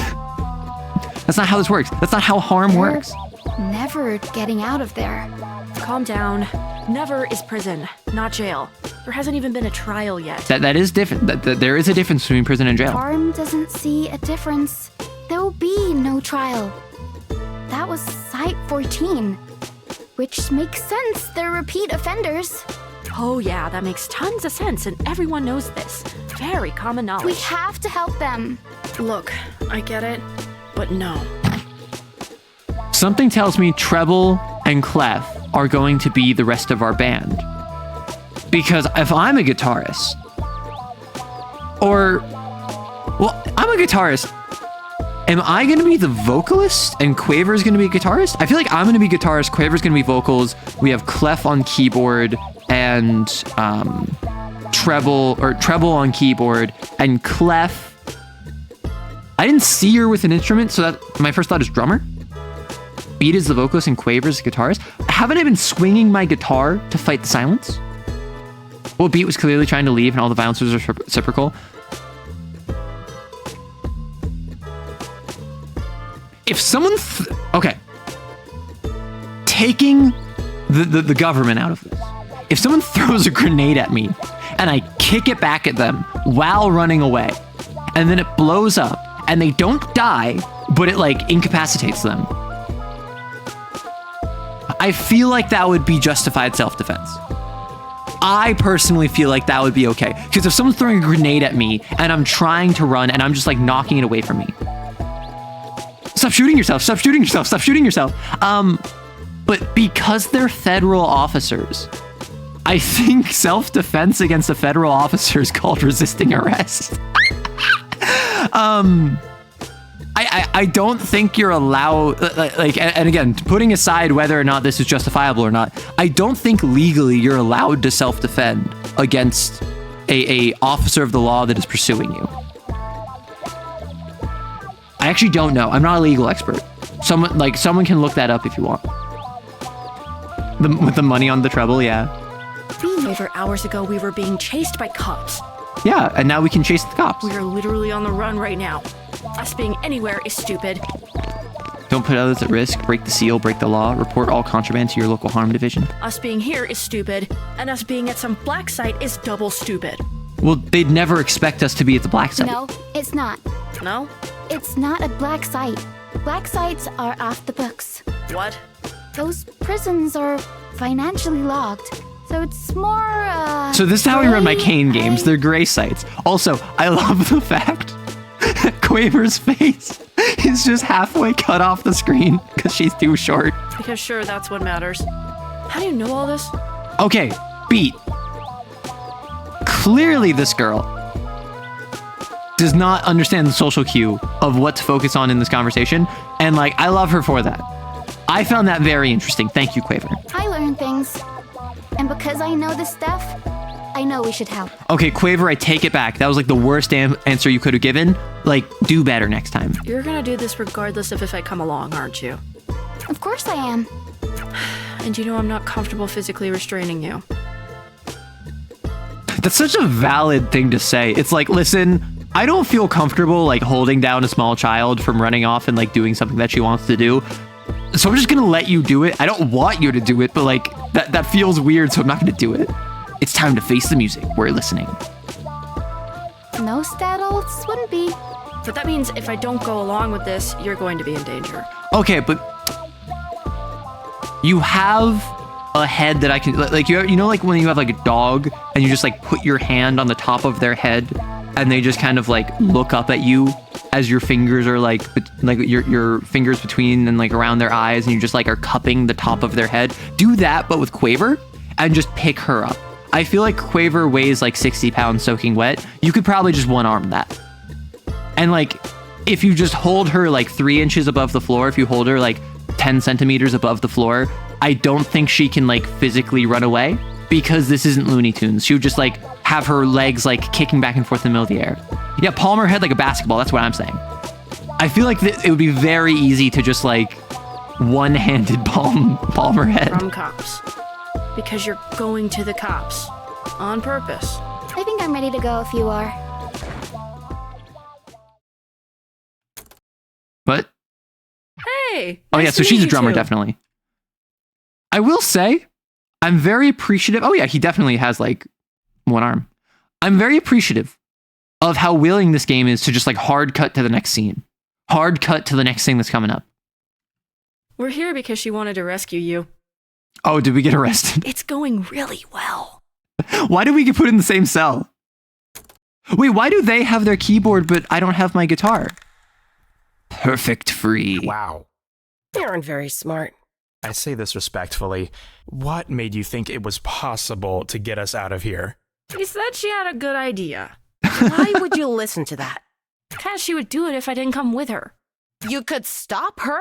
A: That's not how this works. That's not how harm works.
E: Never getting out of there.
O: Calm down. Never is prison, not jail. There hasn't even been a trial yet.
A: That is different. There is a difference between prison and jail.
E: Harm doesn't see a difference. There will be no trial. That was Site 14. Which makes sense. They're repeat offenders.
O: Oh yeah, that makes tons of sense, and everyone knows this. Very common knowledge.
E: We have to help them.
O: Look, I get it, but no.
A: Something tells me Treble and Clef are going to be the rest of our band. Because if I'm a guitarist, I'm a guitarist, am I going to be the vocalist and Quaver's going to be a guitarist? I feel like I'm going to be guitarist, Quaver's going to be vocals, we have Clef on keyboard, and treble on keyboard, and Clef. I didn't see her with an instrument, so that my first thought is drummer. Beat is the vocalist and Quaver's the guitarist. Haven't I been swinging my guitar to fight the silence? Well, Beat was clearly trying to leave and all the violence was reciprocal. If someone... okay. Taking the government out of this. If someone throws a grenade at me and I kick it back at them while running away, and then it blows up and they don't die, but it like incapacitates them, I feel like that would be justified self-defense. I personally feel like that would be okay. Because if someone's throwing a grenade at me and I'm trying to run and I'm just like knocking it away from me. Stop shooting yourself, stop shooting yourself, stop shooting yourself. But because they're federal officers, I think self-defense against a federal officer is called resisting arrest. I don't think you're allowed, and again, putting aside whether or not this is justifiable or not, I don't think legally you're allowed to self-defend against a officer of the law that is pursuing you. I actually don't know. I'm not a legal expert. Someone can look that up if you want. With the money on the treble, yeah.
O: Over hours ago, we were being chased by cops.
A: Yeah, and now we can chase the cops.
O: We are literally on the run right now. Us being anywhere is stupid.
A: Don't put others at risk, break the seal, break the law, report all contraband to your local harm division.
O: Us being here is stupid, and us being at some black site is double stupid.
A: Well, they'd never expect us to be at the black site.
E: No, it's not.
O: No?
E: It's not a black site. Black sites are off the books.
O: What?
E: Those prisons are financially logged. So it's more,
A: So this is how I run my
E: gray
A: Kane games. They're gray sites. Also, I love the fact that Quaver's face is just halfway cut off the screen because she's too short.
O: Because sure, that's what matters. How do you know all this?
A: Okay, beat. Clearly this girl does not understand the social cue of what to focus on in this conversation. And like, I love her for that. I found that very interesting. Thank you, Quaver.
E: I learn things. And because I know this stuff, I know we should help.
A: Okay, Quaver, I take it back. That was like the worst answer you could have given. Like, do better next time.
O: You're gonna do this regardless of if I come along, aren't you?
E: Of course I am.
O: And you know I'm not comfortable physically restraining you.
A: That's such a valid thing to say. It's like, listen, I don't feel comfortable like holding down a small child from running off and like doing something that she wants to do. So I'm just gonna let you do it. I don't want you to do it, but like that feels weird, so I'm not gonna do it. It's time to face the music. We're listening.
E: No staddles wouldn't be.
O: But that means if I don't go along with this, you're going to be in danger.
A: Okay, but you have a head that I can like you know like when you have like a dog and you just like put your hand on the top of their head and they just kind of like look up at you as your fingers are like your fingers between and like around their eyes and you just like are cupping the top of their head. Do that but with Quaver and just pick her up. I feel like Quaver weighs like 60 pounds soaking wet. You could probably just one arm that. And like if you just hold her like 3 inches above the floor, if you hold her like 10 centimeters above the floor, I don't think she can like physically run away because this isn't Looney Tunes. She would just like have her legs like kicking back and forth in the middle of the air. Yeah, palm her head like a basketball. That's what I'm saying. I feel like it would be very easy to just like one-handed palm her head.
O: From cops. Because you're going to the cops. On purpose.
E: I think I'm ready to go if you are.
A: What?
O: Hey!
A: Oh
O: nice
A: yeah,
O: to
A: so
O: meet
A: she's a
O: you
A: drummer,
O: two.
A: definitely. I will say, I'm very appreciative. Oh yeah, he definitely has like one arm. I'm very appreciative of how willing this game is to just like hard cut to the next scene. Hard cut to the next thing that's coming up.
O: We're here because she wanted to rescue you.
A: Oh, did we get arrested?
O: It's going really well.
A: Why do we get put in the same cell? Wait, why do they have their keyboard but I don't have my guitar? Perfect free.
G: Wow.
J: You aren't very smart.
G: I say this respectfully. What made you think it was possible to get us out of here?
O: She said she had a good idea.
J: Why would you listen to that?
O: Because she would do it if I didn't come with her.
J: You could stop her.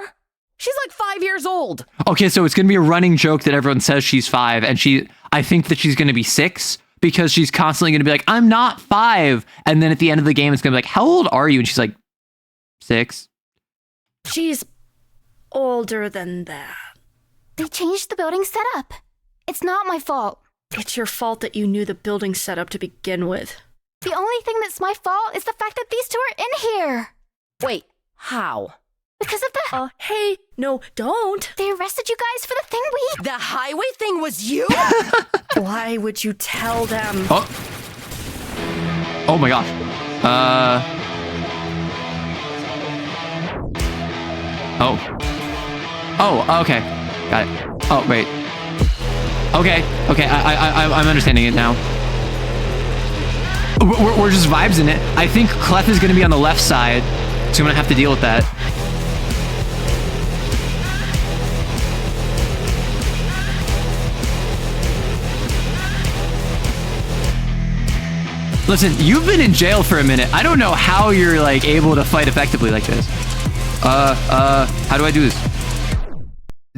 J: She's like 5 years old.
A: Okay, so it's going to be a running joke that everyone says she's 5 and I think that she's going to be 6 because she's constantly going to be like, I'm not 5. And then at the end of the game, it's going to be like, how old are you? And she's like, 6.
O: She's older than that.
E: They changed the building setup. It's not my fault.
O: It's your fault that you knew the building setup to begin with.
E: The only thing that's my fault is the fact that these two are in here.
J: Wait, how?
E: Because of the...
O: hey, no, don't.
E: They arrested you guys for the thing we...
J: The highway thing was you?
O: Why would you tell them?
A: Oh my gosh. Oh, okay. Got it. Oh, wait. Okay, I'm understanding it now. We're just vibes in it. I think Clef is going to be on the left side, so I'm going to have to deal with that. Listen, you've been in jail for a minute. I don't know how you're like able to fight effectively like this. How do I do this?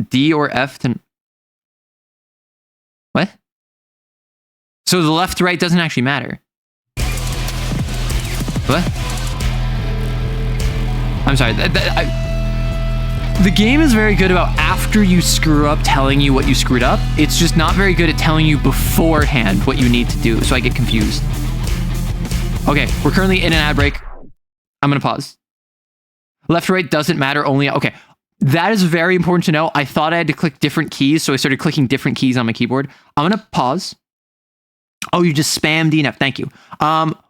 A: D or F to... What? So the left to right doesn't actually matter. What? I'm sorry. The game is very good about after you screw up telling you what you screwed up. It's just not very good at telling you beforehand what you need to do. So I get confused. Okay, we're currently in an ad break. I'm going to pause. Left to right doesn't matter, only... Okay, that is very important to know. I thought I had to click different keys, so I started clicking different keys on my keyboard. I'm going to pause. Oh, you just spam DNF. Thank you.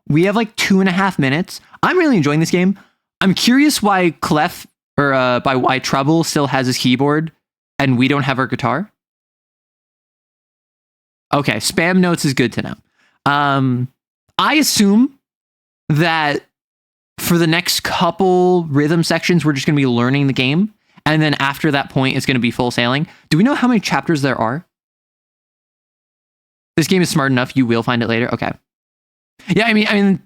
A: We have like 2.5 minutes. I'm really enjoying this game. I'm curious why Clef by why Trouble still has his keyboard and we don't have our guitar. Okay, spam notes is good to know. I assume that for the next couple rhythm sections, we're just going to be learning the game. And then after that point, it's going to be full sailing. Do we know how many chapters there are? This game is smart enough. You will find it later. Okay. Yeah, I mean,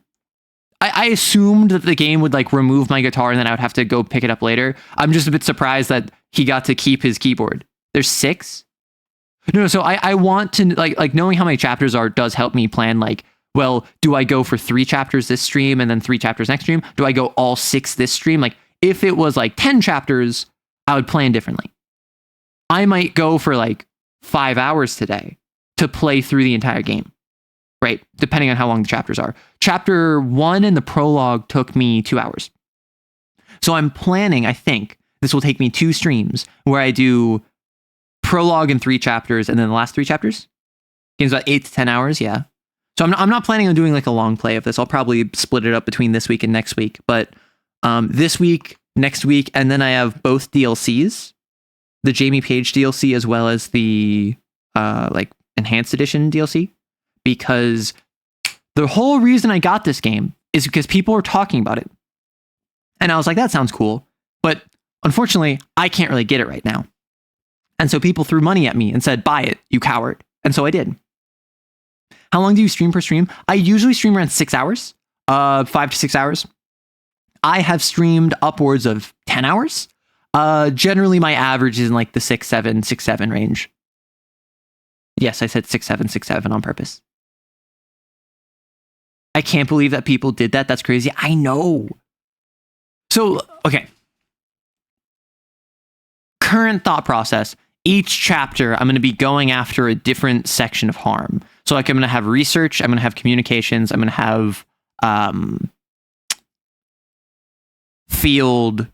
A: I assumed that the game would like remove my guitar and then I would have to go pick it up later. I'm just a bit surprised that he got to keep his keyboard. There's 6? No, so I want to like knowing how many chapters are does help me plan like, well, do I go for 3 chapters this stream and then 3 chapters next stream? Do I go all 6 this stream? Like if it was like 10 chapters, I would plan differently. I might go for like 5 hours today to play through the entire game, right? Depending on how long the chapters are. Chapter 1 and the prologue took me 2 hours. So I'm planning, I think, this will take me 2 streams where I do prologue in 3 chapters and then the last 3 chapters. Game's about 8 to 10 hours, yeah. So I'm not planning on doing like a long play of this. I'll probably split it up between this week and next week. But this week, next week, and then I have both DLCs, the Jamie Page DLC as well as the like Enhanced Edition DLC, because the whole reason I got this game is because people were talking about it. And I was like, that sounds cool. But unfortunately, I can't really get it right now. And so people threw money at me and said, buy it, you coward. And so I did. How long do you stream per stream? I usually stream around 6 hours, 5 to 6 hours. I have streamed upwards of 10 hours. Generally, my average is in like the 6-7 range. Yes, I said 6-7 on purpose. I can't believe that people did that. That's crazy. I know. So, okay. Current thought process. Each chapter, I'm going to be going after a different section of harm. So like I'm going to have research, I'm going to have communications, I'm going to have field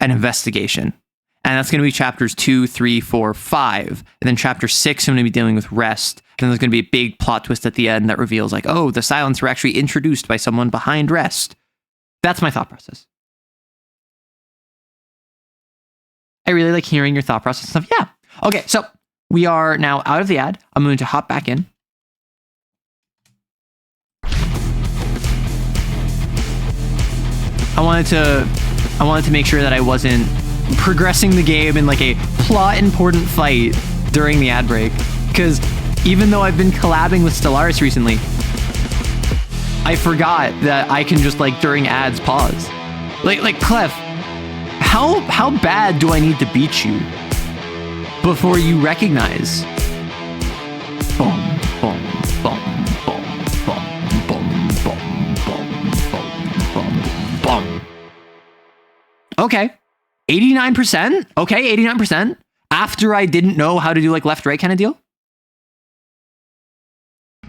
A: and investigation. And that's going to be chapters 2, 3, 4, 5. And then chapter 6, I'm going to be dealing with rest. And then there's going to be a big plot twist at the end that reveals like, oh, the silence were actually introduced by someone behind rest. That's my thought process. I really like hearing your thought process and stuff. Yeah. Okay, so we are now out of the ad. I'm going to hop back in. I wanted to make sure that I wasn't progressing the game in like a plot important fight during the ad break, because even though I've been collabing with Stellaris recently, I forgot that I can just like during ads pause. Like Clef, how bad do I need to beat you before you recognize? Boom, boom, boom, boom, boom, boom, boom, boom, boom, boom. Okay, 89%. Okay, 89%. After I didn't know how to do like left, right kind of deal.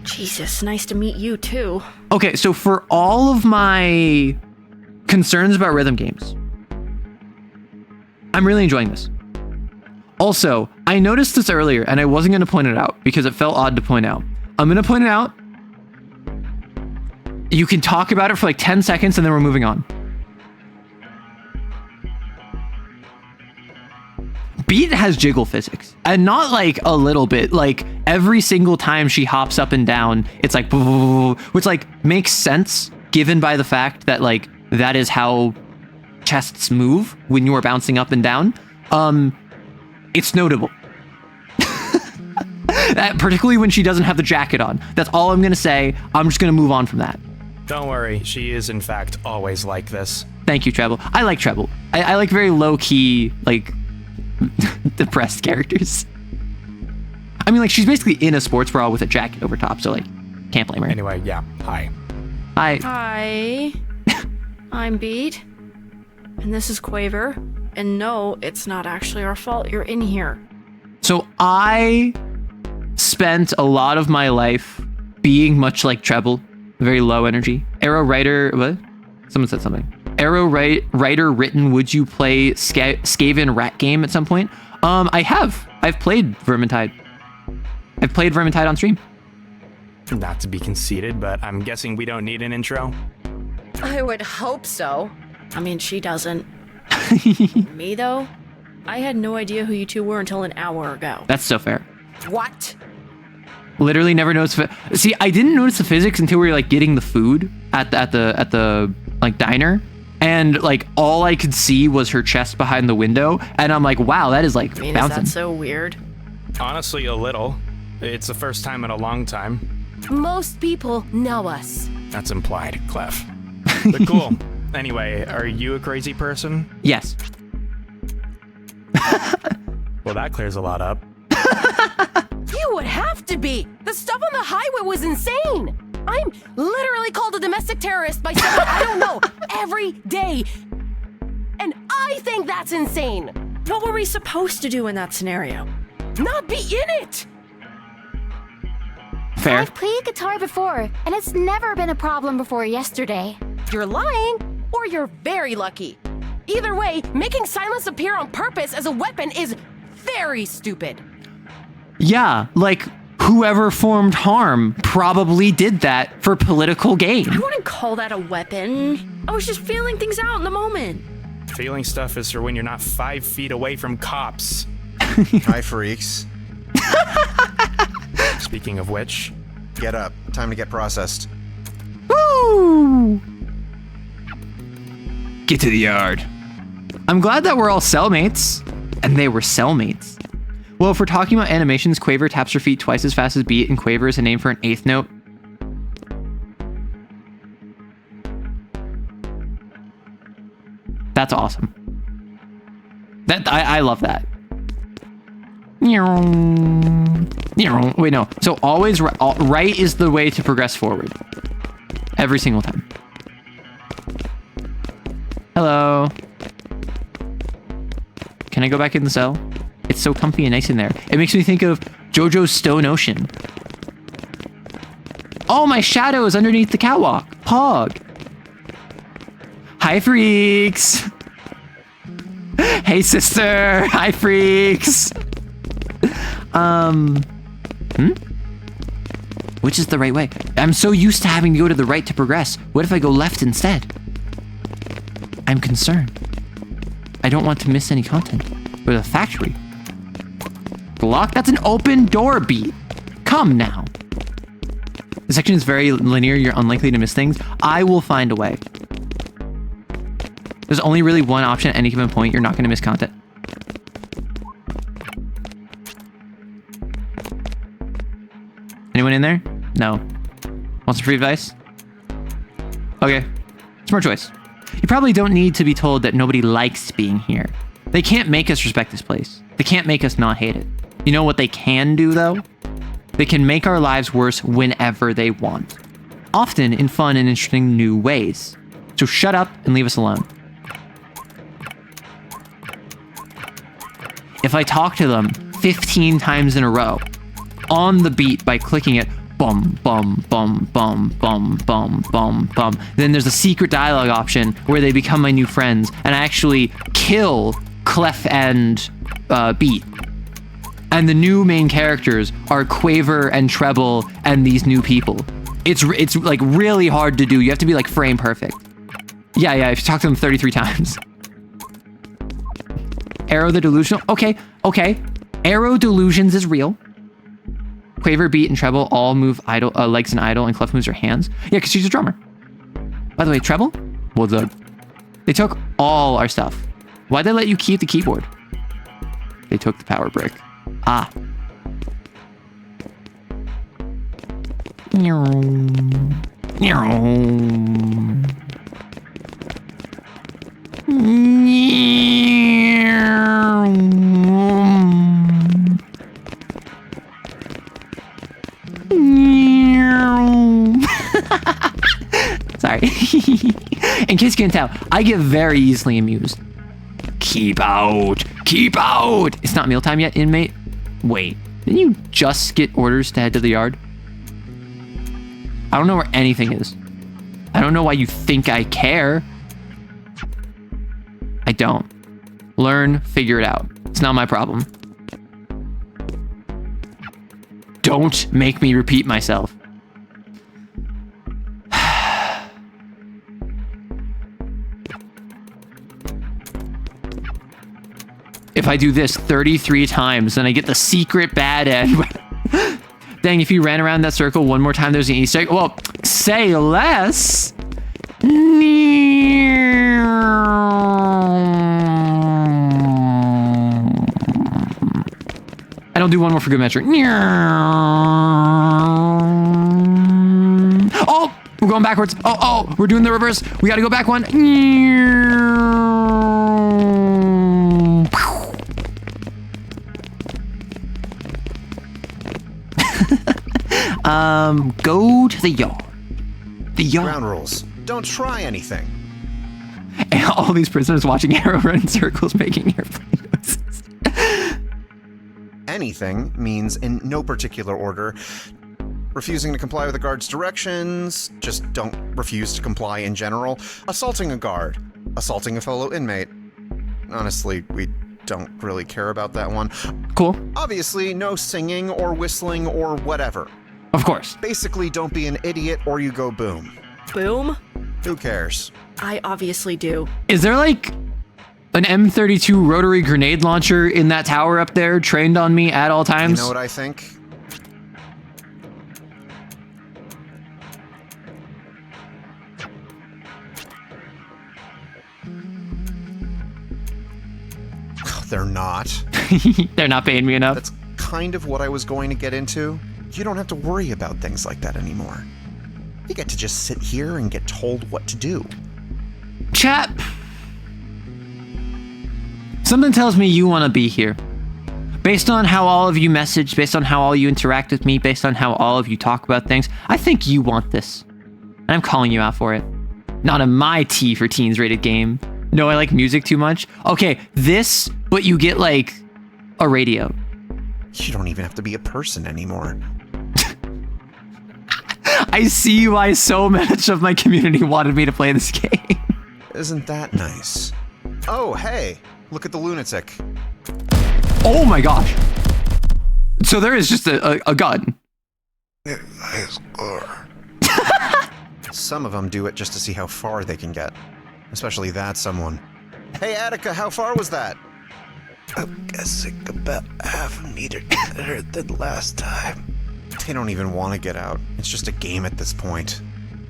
O: Jesus, nice to meet you too.
A: Okay, so for all of my concerns about rhythm games, I'm really enjoying this. Also, I noticed this earlier and I wasn't going to point it out because it felt odd to point out. I'm going to point it out. You can talk about it for like 10 seconds and then we're moving on. Beat has jiggle physics, and not like a little bit, like every single time she hops up and down, it's like, which like makes sense given by the fact that like that is how chests move when you are bouncing up and down. It's notable. Particularly when she doesn't have the jacket on. That's all I'm gonna say. I'm just gonna move on from that.
G: Don't worry, she is in fact always like this.
A: Thank you, Treble. I like Treble. I like very low-key, like depressed characters. I mean, like, she's basically in a sports bra with a jacket over top, so like, can't blame her.
G: Anyway, yeah, hi.
A: Hi.
O: Hi. I'm Beat. And this is Quaver. And no, it's not actually our fault you're in here.
A: So I spent a lot of my life being much like Treble, very low energy. Arrow Writer, what? Someone said something. Arrow Writer written, would you play Skaven Rat Game at some point? I have. I've played Vermintide. I've played Vermintide on stream.
G: Not to be conceited, but I'm guessing we don't need an intro.
J: I would hope so.
O: I mean, she doesn't. Me, though? I had no idea who you two were until an hour ago.
A: That's so fair.
J: What?
A: Literally never noticed. See, I didn't notice the physics until we were like getting the food at the like diner, and like all I could see was her chest behind the window, and I'm like, wow, that is like
O: I mean,
A: bouncing.
O: is that so weird?
G: Honestly, a little. It's the first time in a long time.
J: Most people know us.
G: That's implied, Clef. But cool. Anyway, are you a crazy person?
A: Yes.
G: Well, that clears a lot up.
J: You would have to be. The stuff on the highway was insane. I'm literally called a domestic terrorist by someone I don't know every day. And I think that's insane.
O: What were we supposed to do in that scenario?
J: Not be in it.
A: Fair.
E: I've played guitar before, and it's never been a problem before yesterday.
J: You're lying, or you're very lucky. Either way, making silence appear on purpose as a weapon is very stupid.
A: Yeah, like whoever formed harm probably did that for political gain.
O: I wouldn't call that a weapon. I was just feeling things out in the moment.
G: Feeling stuff is for when you're not 5 feet away from cops.
P: Hi, freaks.
G: Speaking of which,
P: get up. Time to get processed.
A: Woo! Get to the yard. I'm glad that we're all cellmates. And they were cellmates. Well, if we're talking about animations, Quaver taps her feet twice as fast as Beat, and Quaver is a name for an 8th note. That's awesome. I love that. Wait, no. So always right is the way to progress forward. Every single time. Hello. Can I go back in the cell? It's so comfy and nice in there. It makes me think of JoJo's Stone Ocean. Oh, my shadow is underneath the catwalk. Pog. Hi, freaks. Hey, sister. Hi, freaks. Which is the right way? I'm so used to having to go to the right to progress. What if I go left instead? I'm concerned. I don't want to miss any content. Or the factory. Block? That's an open door, Beat. Come now. The section is very linear. You're unlikely to miss things. I will find a way. There's only really one option at any given point. You're not going to miss content. Anyone in there? No. Want some free advice? Okay. Smart choice. You probably don't need to be told that nobody likes being here. They can't make us respect this place. They can't make us not hate it. You know what they can do, though? They can make our lives worse whenever they want. Often in fun and interesting new ways. So shut up and leave us alone. If I talk to them 15 times in a row, on the beat by clicking it, bum, bum, bum, bum, bum, bum, bum, bum. Then there's a secret dialogue option where they become my new friends, and I actually kill Clef and Beat. And the new main characters are Quaver and Treble and these new people. It's like really hard to do. You have to be like frame perfect. Yeah, if you talk to them 33 times. Arrow the Delusional. Okay. Arrow Delusions is real. Quaver, Beat, and Treble all move idle, legs and idle, and Clef moves her hands. Yeah, because she's a drummer. By the way, Treble? What's up? They took all our stuff. Why'd they let you keep the keyboard? They took the power brick. Ah. Sorry. In case you can't tell, I get very easily amused. Keep out! Keep out! It's not mealtime yet, inmate. Wait, didn't you just get orders to head to the yard? I don't know where anything is. I don't know why you think I care. I don't. Learn, figure it out. It's not my problem. Don't make me repeat myself. if I do this 33 times, then I get the secret bad end. Dang, if you ran around that circle one more time, there's an Easter egg. Well, say less. I don't do one more for good measure. Oh, we're going backwards. Oh, we're doing the reverse. We gotta go back one. Go to the yard. The yard.
P: Ground rules. Don't try anything.
A: And all these prisoners watching Arrow run in circles making airplane noises.
P: Anything means in no particular order. Refusing to comply with the guard's directions, just don't refuse to comply in general. Assaulting a guard. Assaulting a fellow inmate. Honestly, we don't really care about that one.
A: Cool.
P: Obviously, no singing or whistling or whatever.
A: Of course.
P: Basically, don't be an idiot or you go boom.
O: Boom?
P: Who cares?
O: I obviously do.
A: Is there like an M32 rotary grenade launcher in that tower up there trained on me at all times?
P: You know what I think? They're not.
A: They're not paying me enough.
P: That's kind of what I was going to get into. You don't have to worry about things like that anymore. You get to just sit here and get told what to do.
A: Chat. Something tells me you want to be here. Based on how all of you message, based on how all you interact with me, based on how all of you talk about things, I think you want this. And I'm calling you out for it. Not a my T for teens rated game. No, I like music too much. Okay, this, but you get like a radio.
P: You don't even have to be a person anymore.
A: I see why so much of my community wanted me to play this game.
P: Isn't that nice? Oh, hey, look at the lunatic.
A: Oh my gosh. So there is just a gun.
P: Some of them do it just to see how far they can get. Especially that someone. Hey, Attica, how far was that?
L: I'm guessing about half a meter better than last time.
P: They don't even want to get out. It's just a game at this point.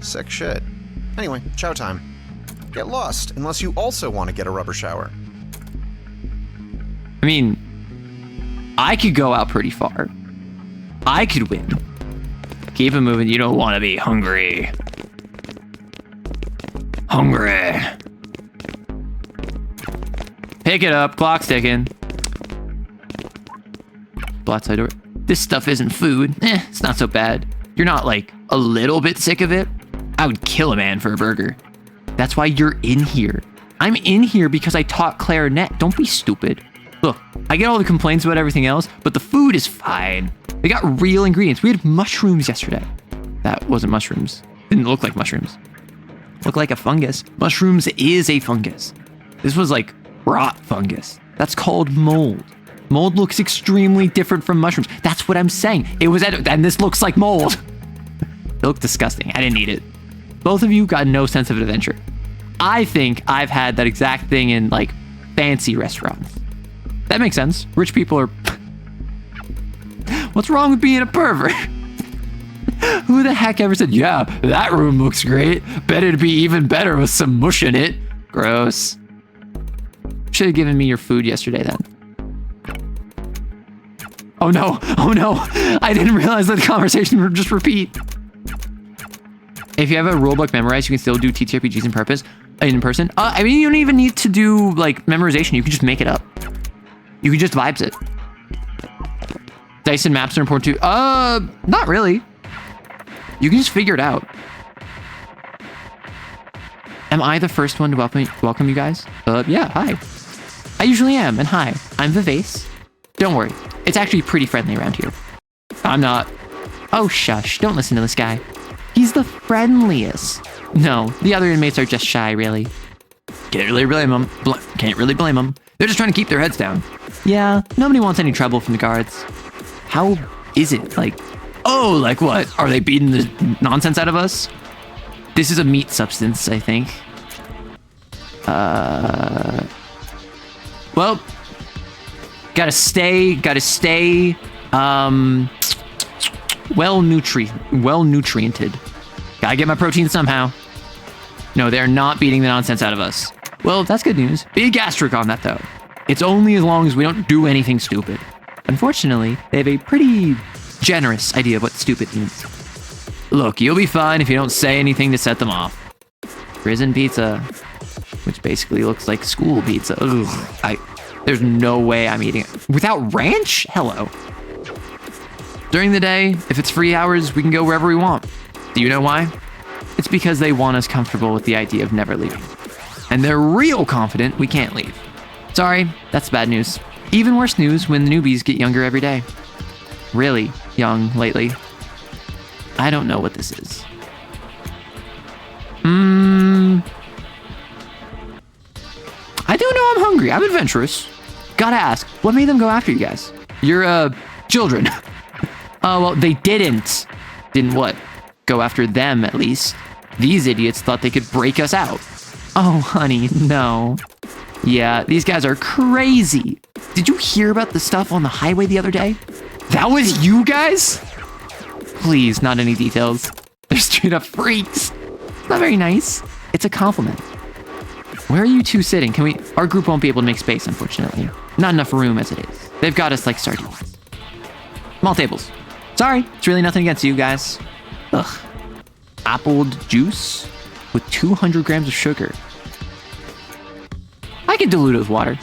P: Sick shit. Anyway, chow time. Get lost, unless you also want to get a rubber shower.
A: I mean, I could go out pretty far. I could win. Keep it moving. You don't want to be hungry. Hungry. Pick it up. Clock's ticking. Outside door. This stuff isn't food. It's not so bad. You're not like a little bit sick of it. I would kill a man for a burger. That's why you're in here. I'm in here because I taught clarinet. Don't be stupid. Look, I get all the complaints about everything else, but the food is fine. They got real ingredients. We had mushrooms yesterday. That wasn't mushrooms. Didn't look like mushrooms. Looked like a fungus. Mushrooms is a fungus. This was like rot fungus. That's called mold. Mold looks extremely different from mushrooms. That's what I'm saying. It was and this looks like mold. It looked disgusting. I didn't eat it. Both of you got no sense of adventure. I think I've had that exact thing in like fancy restaurants. That makes sense. Rich people are... What's wrong with being a pervert? Who the heck ever said, yeah, that room looks great. Bet it'd be even better with some mush in it. Gross. Should have given me your food yesterday then. Oh no, I didn't realize that the conversation would just repeat. If you have a rulebook memorized, you can still do TTRPGs in person. I mean, you don't even need to do like memorization. You can just make it up. You can just vibes it. Dice and maps are important too. Not really. You can just figure it out. Am I the first one to welcome you guys? Yeah, hi. I usually am, and hi, I'm Vivace. Don't worry, it's actually pretty friendly around here. I'm not. Oh, shush, don't listen to this guy. He's the friendliest. No, the other inmates are just shy, really. Can't really blame them. They're just trying to keep their heads down. Yeah, nobody wants any trouble from the guards. How is it? Like, oh, like what? Are they beating the nonsense out of us? This is a meat substance, I think. Well, Gotta stay, well nutriented. Gotta get my protein somehow. No, they're not beating the nonsense out of us. Well, that's good news. Big asterisk on that, though. It's only as long as we don't do anything stupid. Unfortunately, they have a pretty generous idea of what stupid means. Look, you'll be fine if you don't say anything to set them off. Prison pizza, which basically looks like school pizza. Ugh, there's no way I'm eating it. Without ranch? Hello. During the day, if it's free hours, we can go wherever we want. Do you know why? It's because they want us comfortable with the idea of never leaving. And they're real confident we can't leave. Sorry, that's bad news. Even worse news when the newbies get younger every day. Really young lately. I don't know what this is. I do know I'm hungry. I'm adventurous. Gotta ask, what made them go after you guys? You're, children. Oh, well, they didn't. Didn't what? Go after them, at least. These idiots thought they could break us out. Oh, honey, no. Yeah, these guys are crazy. Did you hear about the stuff on the highway the other day? That was you guys? Please, not any details. They're straight up freaks. It's not very nice. It's a compliment. Where are you two sitting? Our group won't be able to make space, unfortunately. Not enough room as it is. They've got us like sardines. Small tables. Sorry, it's really nothing against you guys. Ugh. Apple juice with 200 grams of sugar. I can dilute it with water.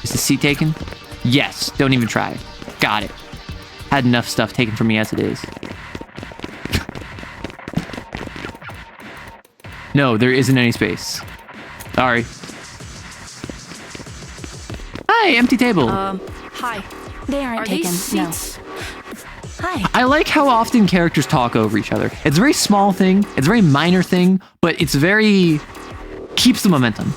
A: Is the seat taken? Yes, don't even try. Got it. Had enough stuff taken from me as it is. No, there isn't any space. Sorry. Hi, empty table.
O: Hi.
D: They aren't
O: Are
D: taken.
O: these seats?
D: No. Hi.
A: I like how often characters talk over each other. It's a very small thing. It's a very minor thing, but it's very... keeps the momentum.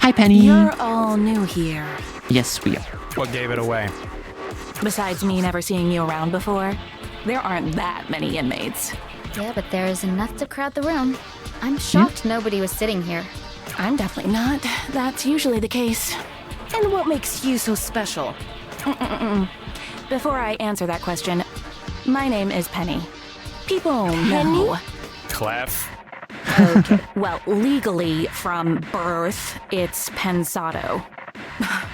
A: Hi, Penny.
D: You're all new here.
A: Yes, we are.
G: What gave it away?
D: Besides me never seeing you around before, there aren't that many inmates.
E: Yeah, but there is enough to crowd the room. I'm shocked nobody was sitting here.
D: I'm definitely not. That's usually the case.
J: And what makes you so special?
D: Before I answer that question, my name is Penny. People
J: Penny?
D: know.
G: Clef.
D: Okay, well, legally, from birth, it's Pensado.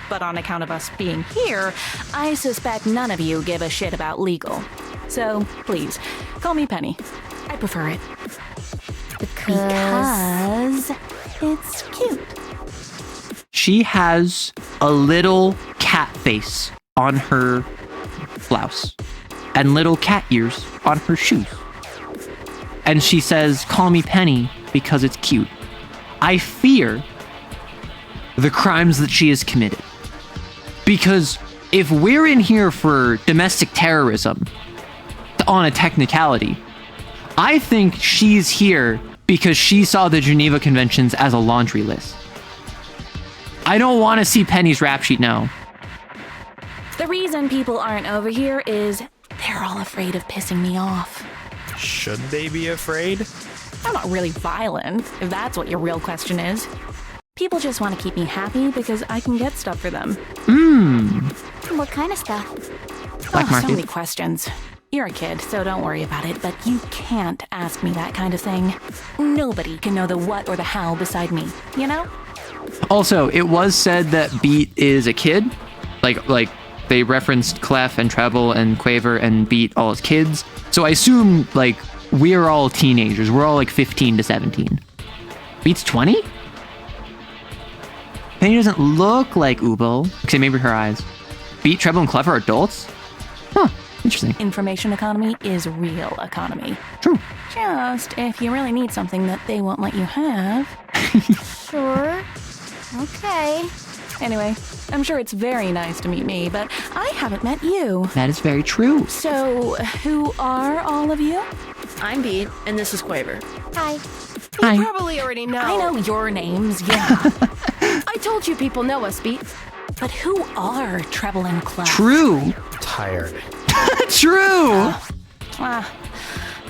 D: But on account of us being here, I suspect none of you give a shit about legal. So, please, call me Penny. I prefer it. Because it's cute.
A: She has a little cat face on her blouse and little cat ears on her shoes. And she says, call me Penny because it's cute. I fear the crimes that she has committed. Because if we're in here for domestic terrorism, on a technicality, I think she's here because she saw the Geneva Conventions as a laundry list. I don't want to see Penny's rap sheet now.
D: The reason people aren't over here is they're all afraid of pissing me off.
G: Should they be afraid?
D: I'm not really violent, if that's what your real question is. People just want to keep me happy because I can get stuff for them.
E: What kind of stuff?
A: Black market.
D: So many questions. You're a kid, so don't worry about it, but you can't ask me that kind of thing. Nobody can know the what or the how beside me, you know?
A: Also, it was said that Beat is a kid. Like they referenced Clef and Treble and Quaver and Beat all as kids. So I assume, like, we're all teenagers. We're all like 15 to 17. Beat's 20? Penny doesn't look like Ubo, except maybe her eyes. Beat, Treble, and Clef are adults? Huh, interesting.
D: Information economy is real economy.
A: True.
D: Just if you really need something that they won't let you have.
E: Sure. Okay.
D: Anyway, I'm sure it's very nice to meet me, but I haven't met you.
A: That is very true.
D: So, who are all of you?
O: I'm Beat, and this is Quaver.
E: Hi.
A: Hi.
J: You probably already know.
D: I know your names, yeah.
J: I told you people know us, Beat.
D: But who are Treble and Clef?
A: True.
G: Tired.
A: True.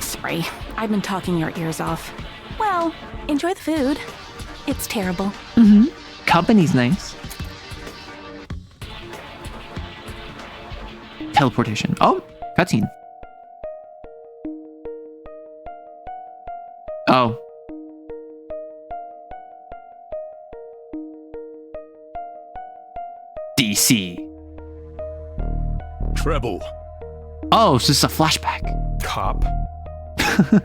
D: Sorry, I've been talking your ears off. Well, enjoy the food. It's terrible.
A: Mm-hmm. Company's nice. Teleportation. Oh, cutscene. Oh. DC.
H: Treble.
A: Oh, so this is a flashback.
G: Cop.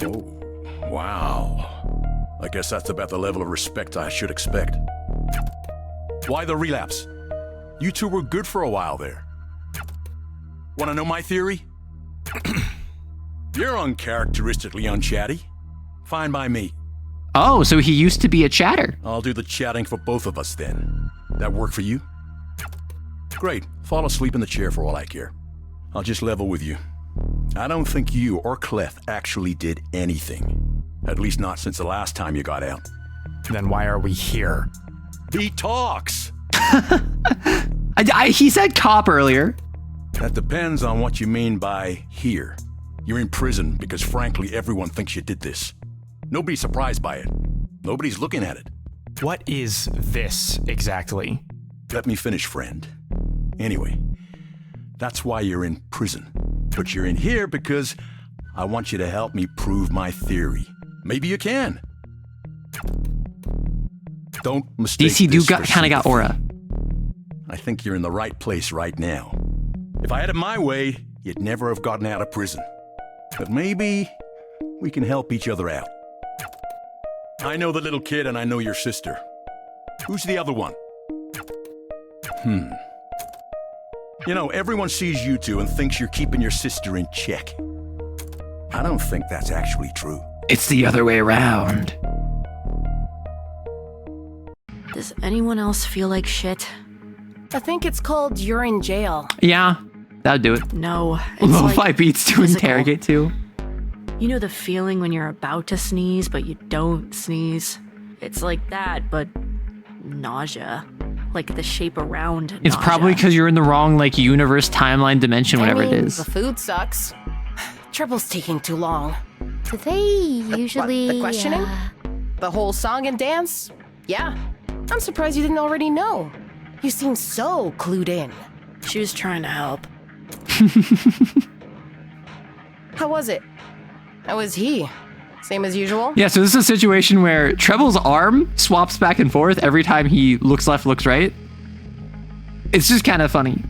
H: Oh, wow. I guess that's about the level of respect I should expect. Why the relapse? You two were good for a while there. Want to know my theory? You're uncharacteristically unchatty. Fine by me.
A: Oh, so he used to be a chatter.
H: I'll do the chatting for both of us then. That work for you? Great. Fall asleep in the chair for all I care. I'll just level with you. I don't think you or Clef actually did anything. At least not since the last time you got out.
G: Then why are we here?
H: He talks!
A: He said cop earlier.
H: That depends on what you mean by here. You're in prison because frankly everyone thinks you did this. Nobody's surprised by it. Nobody's looking at it.
G: What is this exactly?
H: Let me finish, friend. Anyway, that's why you're in prison. But you're in here because I want you to help me prove my theory. Maybe you can. Don't mistake
A: DC
H: this
A: do
H: for
A: kind of got
H: sympathy.
A: aura.
H: I think you're in the right place right now. If I had it my way, you'd never have gotten out of prison. But maybe we can help each other out. I know the little kid and I know your sister. Who's the other one? You know, everyone sees you two and thinks you're keeping your sister in check. I don't think that's actually true.
A: It's the other way around.
O: Does anyone else feel like shit?
J: I think it's called you're in jail.
A: Yeah, that'd do it.
O: No, it's
A: Lo-fi
O: like
A: beats to
O: physical.
A: interrogate to.
O: You know the feeling when you're about to sneeze, but you don't sneeze? It's like that, but nausea. Like the shape around
A: It's
O: nausea.
A: probably because you're in the wrong, like, universe, timeline, dimension, whatever it is.
J: The food sucks. Treble's taking too long.
E: Do they usually...
J: The questioning? The whole song and dance? Yeah. I'm surprised you didn't already know. You seem so clued in.
O: She was trying to help.
J: How was it? How was he? Same as usual?
A: Yeah, so this is a situation where Treble's arm swaps back and forth every time he looks left, looks right. It's just kind of funny.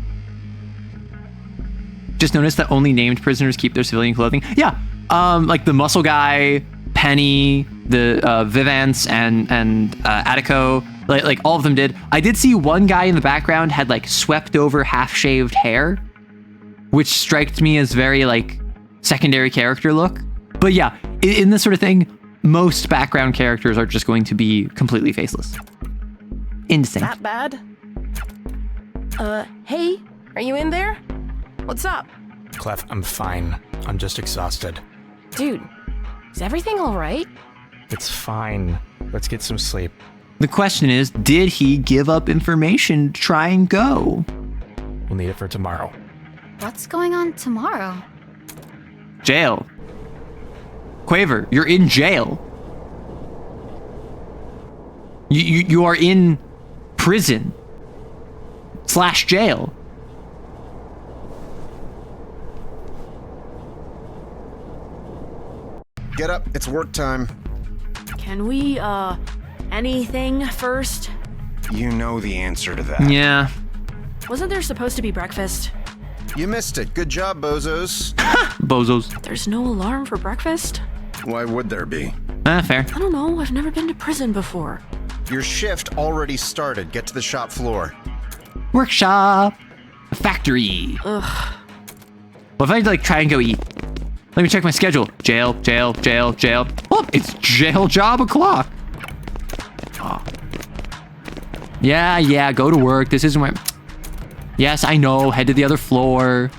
A: Just notice that only named prisoners keep their civilian clothing. Yeah, like the muscle guy, Penny, the Vivance, and Attico, like all of them did. I did see one guy in the background had like swept over half-shaved hair, which striked me as very like secondary character look. But yeah, in this sort of thing, most background characters are just going to be completely faceless. Indistinct.
J: That bad? Hey, are you in there? What's up?
G: Clef, I'm fine. I'm just exhausted.
J: Dude, is everything all right?
G: It's fine. Let's get some sleep.
A: The question is, did he give up information to try and go?
G: We'll need it for tomorrow.
E: What's going on tomorrow?
A: Jail. Quaver, you're in jail. You are in prison / jail.
P: Get up, it's work time.
O: Can we, anything first?
L: You know the answer to that.
A: Yeah.
O: Wasn't there supposed to be breakfast?
P: You missed it. Good job, bozos.
A: Bozos.
O: There's no alarm for breakfast?
P: Why would there be?
A: Fair.
O: I don't know, I've never been to prison before.
P: Your shift already started. Get to the shop floor.
A: Workshop. Factory.
O: Ugh.
A: What if I like try and go eat? Let me check my schedule. Jail, jail, jail, jail. Oh, it's jail job o'clock. Oh. Yeah, go to work. This isn't where... Yes, I know. Head to the other floor.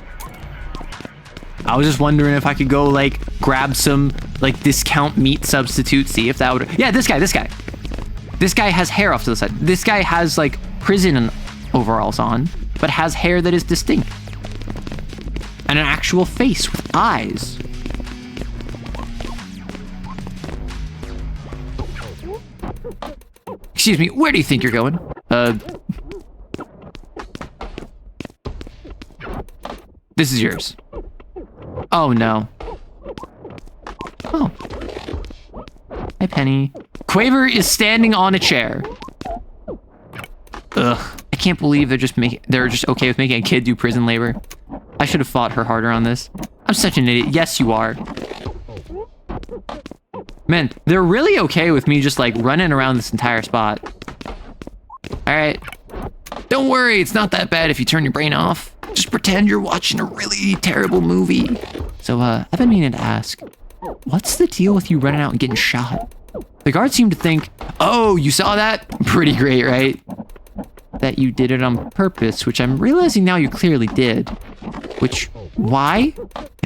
A: I was just wondering if I could go, like, grab some, like, discount meat substitute, see if that would... Yeah, this guy. This guy has hair off to the side. This guy has, like, prison overalls on, but has hair that is distinct. And an actual face with eyes. Excuse me, where do you think you're going? This is yours. Oh, no. Oh. Hi, Penny. Quaver is standing on a chair. Ugh. I can't believe they're just okay with making a kid do prison labor. I should have fought her harder on this. I'm such an idiot. Yes, you are. Man, they're really okay with me just like running around this entire spot. Alright. Don't worry, it's not that bad if you turn your brain off. Just pretend you're watching a really terrible movie. So, I've been meaning to ask, what's the deal with you running out and getting shot? The guards seem to think, oh, you saw that? Pretty great, right? That you did it on purpose, which I'm realizing now you clearly did. Which, why?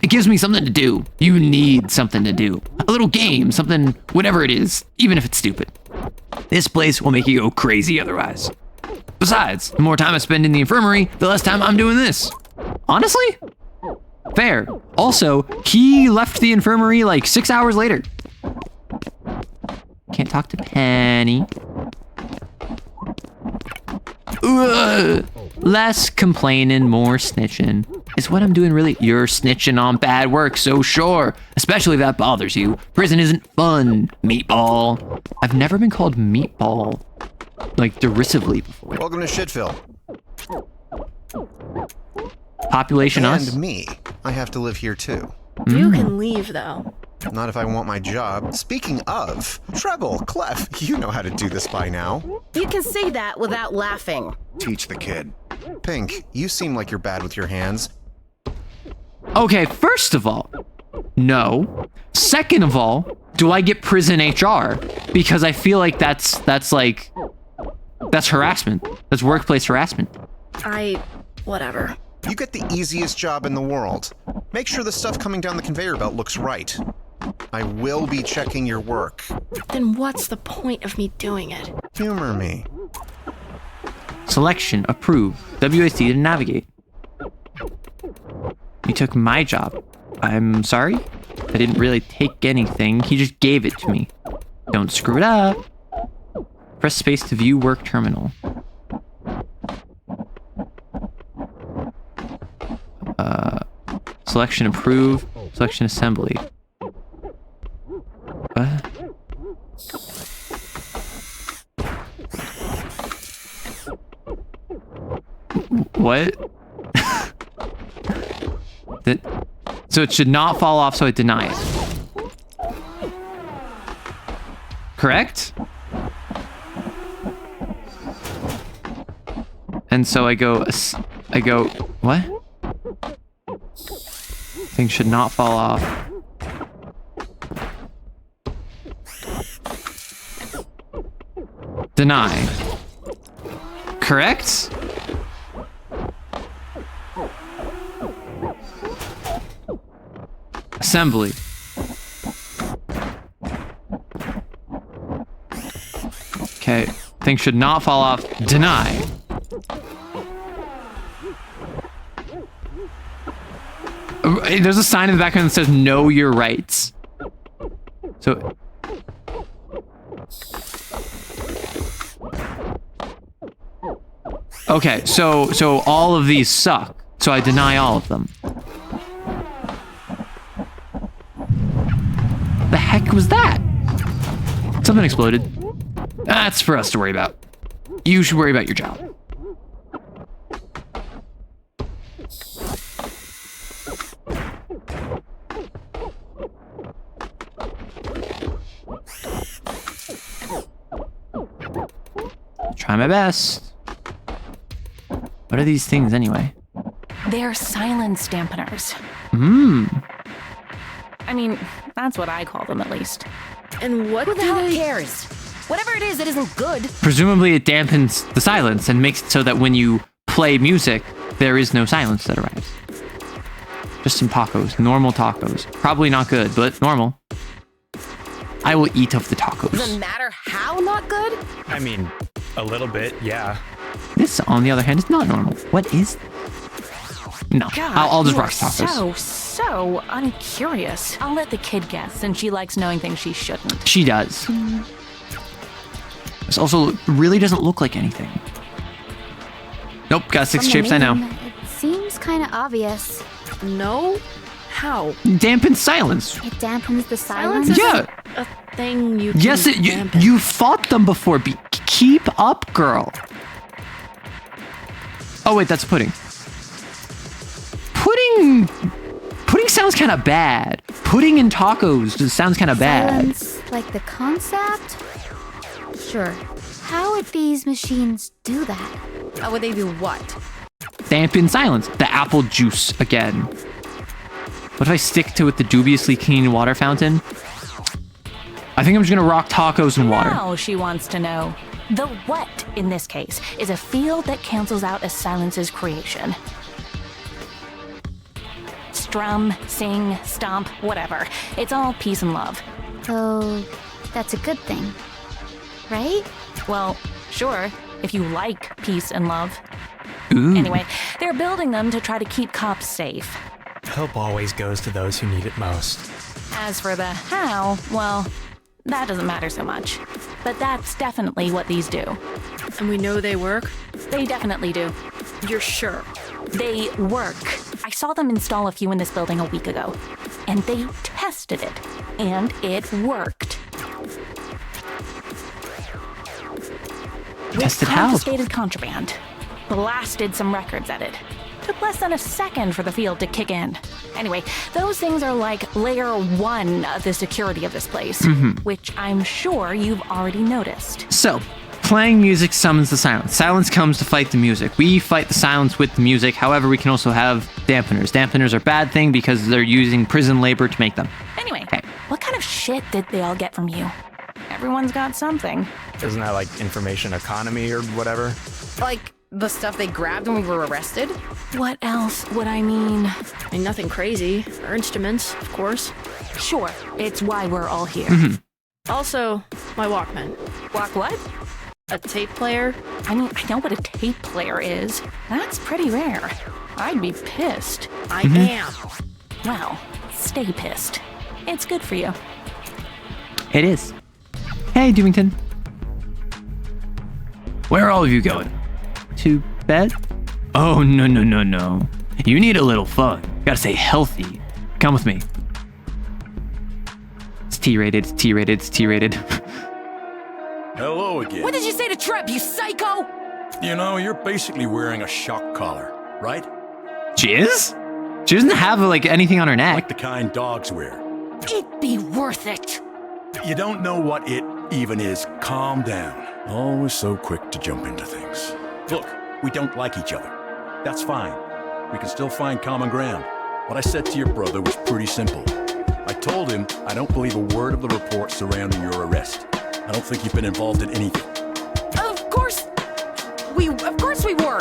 A: It gives me something to do. You need something to do. A little game, something, whatever it is, even if it's stupid. This place will make you go crazy otherwise. Besides, the more time I spend in the infirmary, the less time I'm doing this. Honestly? Fair. Also, he left the infirmary like 6 hours later. Can't talk to Penny. Ugh. Less complaining, more snitching. Is what I'm doing really? You're snitching on bad work, so sure. Especially if that bothers you. Prison isn't fun, meatball. I've never been called meatball, like derisively before.
P: Welcome to Shitville.
A: Population
P: and
A: us.
P: And me. I have to live here too.
O: You can leave, though.
P: Not if I want my job. Speaking of, Treble, Clef, you know how to do this by now.
J: You can say that without laughing.
P: Teach the kid. Pink, you seem like you're bad with your hands.
A: Okay, first of all, no. Second of all, do I get prison HR? Because I feel like that's harassment. That's workplace harassment.
O: Whatever.
P: You get the easiest job in the world. Make sure the stuff coming down the conveyor belt looks right. I will be checking your work.
O: Then what's the point of me doing it?
P: Humor me.
A: Selection approved. WAC to navigate. You took my job. I'm sorry? I didn't really take anything. He just gave it to me. Don't screw it up. Press space to view work terminal. Selection approved. Selection assembly. What? So it should not fall off, so I deny it. Correct? And so I go, what? Things should not fall off. Deny. Correct? Assembly. Okay, things should not fall off. Deny. There's a sign in the background that says know your rights. So okay, so all of these suck. So I deny all of them. The heck was that? Something exploded. That's for us to worry about. You should worry about your job. Try my best. What are these things anyway?
D: They're silence dampeners. I mean, that's what I call them at least.
O: And what
J: Who the hell cares? Whatever it is, it isn't good.
A: Presumably it dampens the silence and makes it so that when you play music, there is no silence that arrives. Just some tacos, normal tacos. Probably not good, but normal. I will eat of the tacos.
J: Doesn't matter how not good?
G: I mean, a little bit, yeah.
A: This, on the other hand, is not normal. What is this? No,
D: God,
A: I'll just
D: you
A: rock
D: are
A: tacos.
D: So uncurious. I'll let the kid guess, since she likes knowing things she shouldn't.
A: She does. This also really doesn't look like anything. Nope, got 6
E: From the
A: shapes I know.
E: meme, It seems kind of obvious.
O: No? How?
A: Dampen silence.
E: It dampens the silence.
A: Yeah.
O: A thing you can
A: Yes,
O: dampen.
A: you fought them before. Keep up, girl. Oh wait, that's pudding. Pudding sounds kind of bad. Pudding and tacos just sounds kind of bad.
E: Silence, like the concept? Sure. How would these machines do that?
J: How would they do what?
A: Dampen silence. The apple juice again. What if I stick to it the dubiously clean water fountain? I think I'm just gonna rock tacos and water.
D: Now she wants to know. The what, in this case, is a field that cancels out a silence's creation. Strum, sing, stomp, whatever. It's all peace and love.
E: So, that's a good thing, right?
D: Well, sure, if you like peace and love.
A: Ooh.
D: Anyway, they're building them to try to keep cops safe.
G: Hope always goes to those who need it most.
D: As for the how, well, that doesn't matter so much. But that's definitely what these do.
O: And we know they work?
D: They definitely do.
O: You're sure?
D: They work. I saw them install a few in this building a week ago. And they tested it. And it worked.
A: Tested how?
D: Confiscated contraband. Blasted some records at it. Took less than a second for the field to kick in. Anyway, those things are like layer 1 of the security of this place, which I'm sure you've already noticed.
A: So, playing music summons the silence. Silence comes to fight the music. We fight the silence with the music. However, we can also have dampeners. Dampeners are a bad thing because they're using prison labor to make them.
D: Anyway, what kind of shit did they all get from you? Everyone's got something.
G: Isn't that like information economy or whatever?
J: Like the stuff they grabbed when we were arrested?
D: What else would I mean?
O: I mean, nothing crazy. Our instruments, of course.
D: Sure, it's why we're all here.
O: Also, my Walkman.
D: Walk what?
O: A tape player.
D: I mean, I know what a tape player is. That's pretty rare. I'd be pissed.
O: I am.
D: Well, stay pissed. It's good for you.
A: It is. Hey, Dewington. Where are all of you going? To bed? Oh, no. You need a little fun. Gotta stay healthy. Come with me. It's T-rated, it's T-rated, it's T-rated.
H: Hello again.
J: What did you say to Trep, you psycho?
H: You know, you're basically wearing a shock collar, right?
A: She is? She doesn't have, like, anything on her neck.
H: Like the kind dogs wear.
J: It'd be worth it.
H: You don't know what it even is. Calm down. Always so quick to jump into things. Look, we don't like each other. That's fine. We can still find common ground. What I said to your brother was pretty simple. I told him I don't believe a word of the report surrounding your arrest. I don't think you've been involved in anything.
J: Of course we were.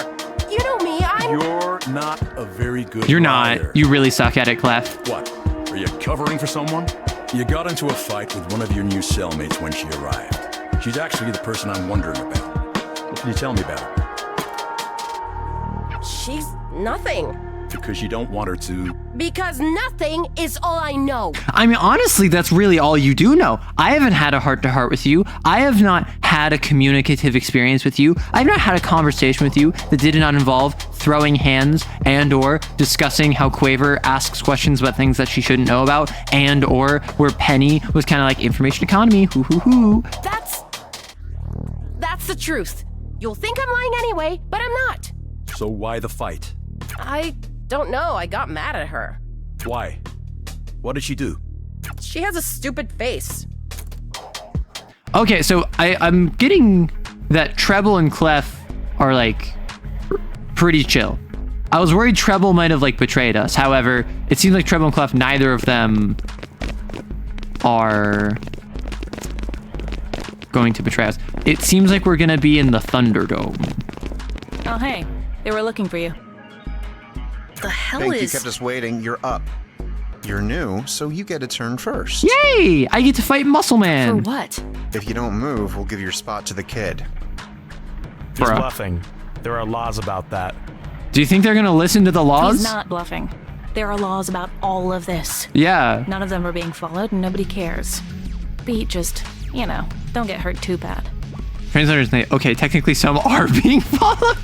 J: You know me,
H: You're not a very good
A: You're
H: liar.
A: not. You really suck at it, Clef.
H: What? Are you covering for someone? You got into a fight with one of your new cellmates when she arrived. She's actually the person I'm wondering about. What can you tell me about her?
J: She's nothing.
H: Because you don't want her to...
J: Because nothing is all I know.
A: I mean, honestly, that's really all you do know. I haven't had a heart-to-heart with you. I have not had a communicative experience with you. I've not had a conversation with you that did not involve throwing hands and or discussing how Quaver asks questions about things that she shouldn't know about and or where Penny was kind of like information economy. Hoo hoo hoo.
J: That's the truth. You'll think I'm lying anyway, but I'm not.
H: So why the fight?
J: I don't know. I got mad at her.
H: Why? What did she do?
J: She has a stupid face.
A: Okay, so I'm getting that Treble and Clef are like pretty chill. I was worried Treble might have like betrayed us. However, it seems like Treble and Clef, neither of them are going to betray us. It seems like we're gonna be in the Thunderdome.
D: Oh, hey. They were looking for you.
O: The hell
P: Thank you
O: is...
P: kept us waiting. You're up. You're new, so you get a turn first.
A: Yay! I get to fight Muscle Man.
O: For what?
P: If you don't move, we'll give your spot to the kid.
G: He's
A: Bruh.
G: bluffing. There are laws about that.
A: Do you think they're gonna listen to the laws?
D: He's not bluffing. There are laws about all of this.
A: Yeah.
D: None of them are being followed and nobody cares. Beat just, don't get hurt too bad.
A: Translators, okay, technically some are being followed.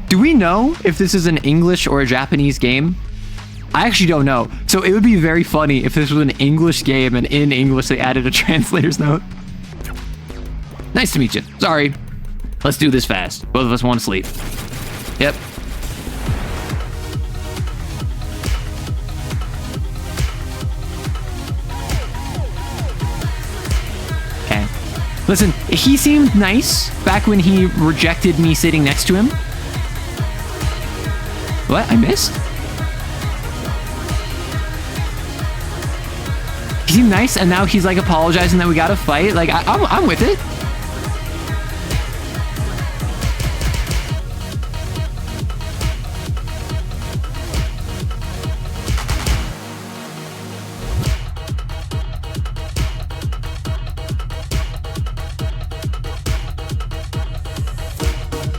A: Do we know if this is an English or a Japanese game? I actually don't know. So it would be very funny if this was an English game and in English they added a translator's note. Nice to meet you. Sorry. Let's do this fast. Both of us want to sleep. Yep. Okay. Listen, he seemed nice back when he rejected me sitting next to him. What? I missed? He seemed nice, and now he's like apologizing that we gotta fight. Like, I'm with it.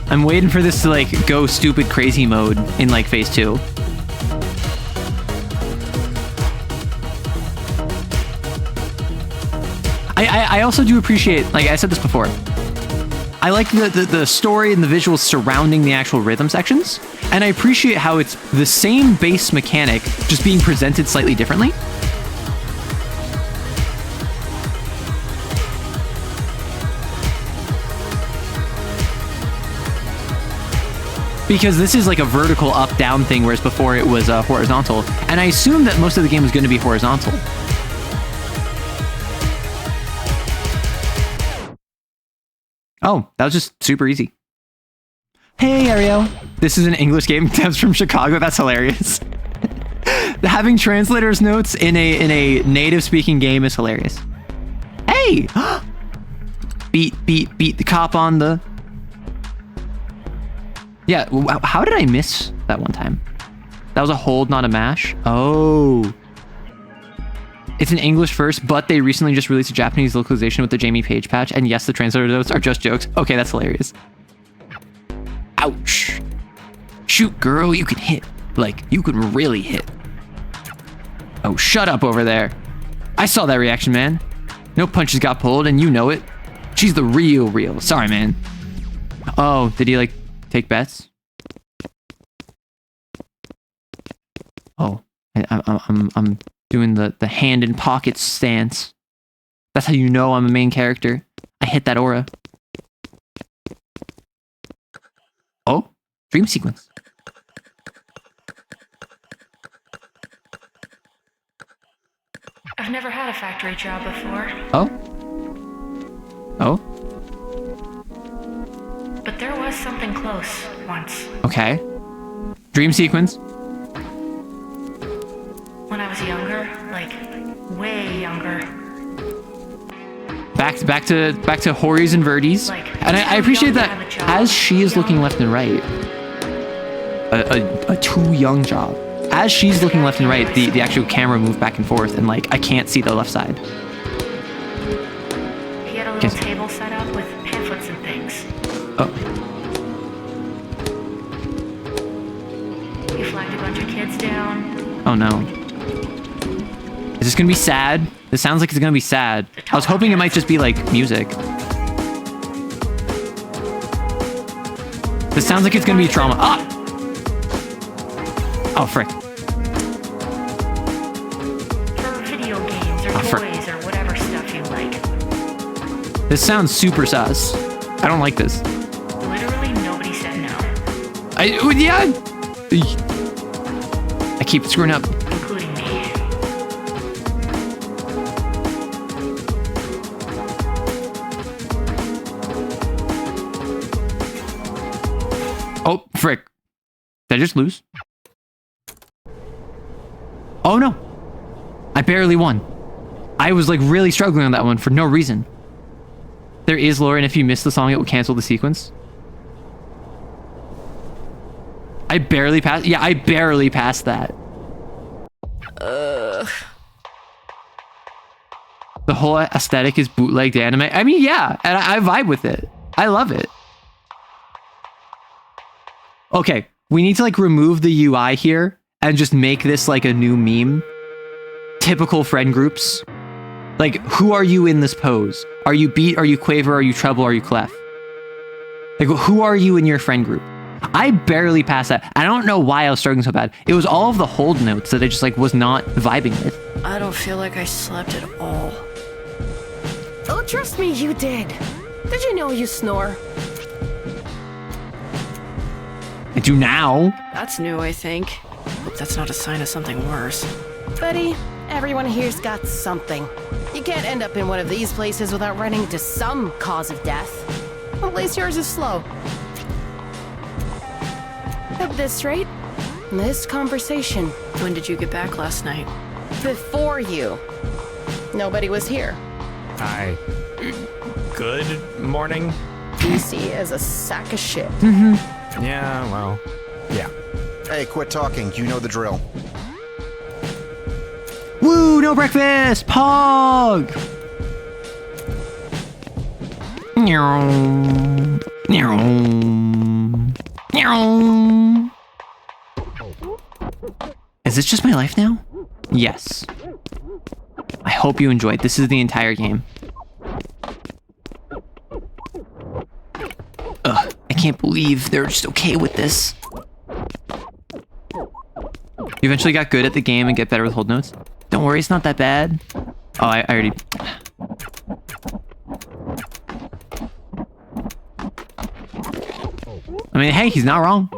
A: I'm waiting for this to like go stupid crazy mode in like phase 2. I also do appreciate, like I said this before, I like the story and the visuals surrounding the actual rhythm sections, and I appreciate how it's the same base mechanic just being presented slightly differently. Because this is like a vertical up-down thing, whereas before it was horizontal. And I assume that most of the game is going to be horizontal. Oh, that was just super easy. Hey, Ariel. This is an English game. Devs from Chicago. That's hilarious. Having translators notes in a native-speaking game is hilarious. Hey! beat the cop on the... Yeah, how did I miss that one time? That was a hold, not a mash? Oh. It's in English first, but they recently just released a Japanese localization with the Jamie Page patch, and yes, the translator notes are just jokes. Okay, that's hilarious. Ouch. Shoot, girl, you can hit. Like, you can really hit. Oh, shut up over there. I saw that reaction, man. No punches got pulled, and you know it. She's the real. Sorry, man. Oh, did he, like... take bets? Oh, I'm doing the hand in pocket stance. That's how you know I'm a main character. I hit that aura. Oh, dream sequence.
D: I've never had a factory job before.
A: Oh? Oh?
D: But there was something close once.
A: Okay. Dream sequence.
D: When I was younger, like way younger.
A: Back to Horis and Verdes. And I appreciate that as she is looking left and right. A too young job. As she's looking left and right, the actual camera moved back and forth, and like I can't see the left side.
D: He had a little table set up with pamphlets and things.
A: Oh.
D: You flagged a bunch of kids down.
A: Oh no. Is this gonna be sad? This sounds like it's gonna be sad. I was hoping it might just be like music. This sounds like it's gonna be trauma. Ah! Oh, frick.
D: For video games or toys or whatever stuff you like.
A: This sounds super sus. I don't like this.
D: Literally nobody said no.
A: Yeah. I keep screwing up.
D: Including me.
A: Oh, frick. Did I just lose? Oh no. I barely won. I was like really struggling on that one for no reason. There is lore, and if you miss the song, it will cancel the sequence. I barely passed. Yeah, I barely passed that. The whole aesthetic is bootlegged anime. I mean, yeah, and I vibe with it. I love it. Okay, we need to like remove the UI here and just make this like a new meme. Typical friend groups. Like, who are you in this pose? Are you beat? Are you quaver? Are you treble? Are you clef? Like, who are you in your friend group? I barely passed that. I don't know why I was struggling so bad. It was all of the hold notes that I just like was not vibing with.
O: I don't feel like I slept at all.
J: Oh, trust me, you did. Did you know you snore?
A: I do now.
O: That's new, I think. Hope that's not a sign of something worse.
J: Buddy, everyone here's got something. You can't end up in one of these places without running into some cause of death. At least yours is slow. At this rate, this conversation.
O: When did you get back last night?
J: Before you. Nobody was here.
G: Hi. Good morning.
J: PC as a sack of shit.
G: Yeah, well, yeah.
P: Hey, quit talking. You know the drill.
A: Woo, no breakfast! Pog! Is this just my life now? Yes. I hope you enjoyed. This is the entire game. Ugh, I can't believe they're just okay with this. You eventually got good at the game and get better with hold notes? Don't worry, it's not that bad. Oh, I already... I mean, hey, he's not wrong.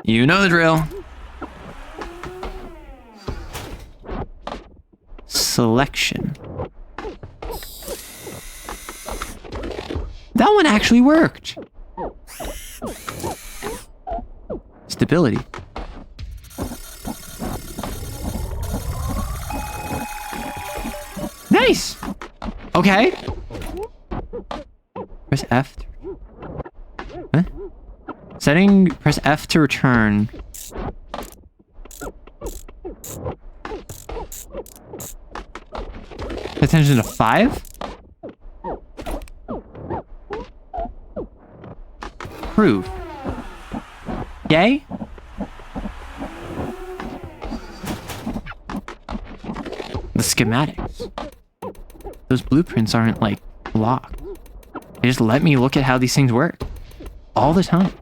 A: You know the drill. Selection. That one actually worked. Stability. Nice. Okay. Press F. Huh? Setting. Press F to return. Pay attention to 5. Prove. Yay. The schematics. Those blueprints aren't like locked. They just let me look at how these things work all the time.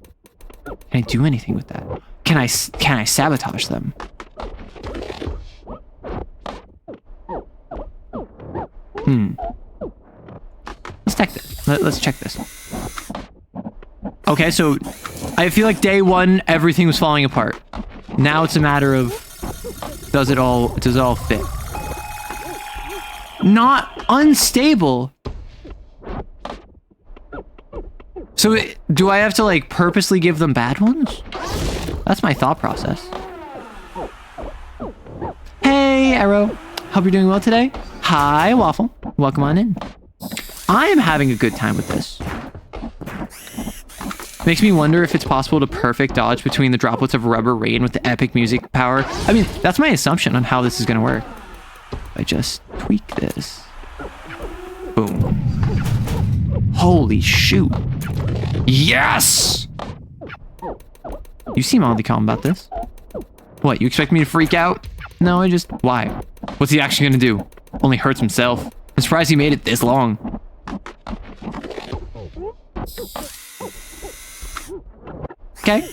A: Can I do anything with that? Can I sabotage them? Let's check this. Okay, so I feel like day one everything was falling apart. Now it's a matter of does it all fit? Not unstable. So do I have to like purposely give them bad ones? That's my thought process. Hey, Arrow. Hope you're doing well today. Hi, Waffle. Welcome on in. I am having a good time with this. Makes me wonder if it's possible to perfect dodge between the droplets of rubber rain with the epic music power. I mean, that's my assumption on how this is going to work. I just tweak this. Boom. Holy shoot. Yes! You seem oddly calm about this. What, you expect me to freak out? No, why? What's he actually gonna do? Only hurts himself. I'm surprised he made it this long. Okay.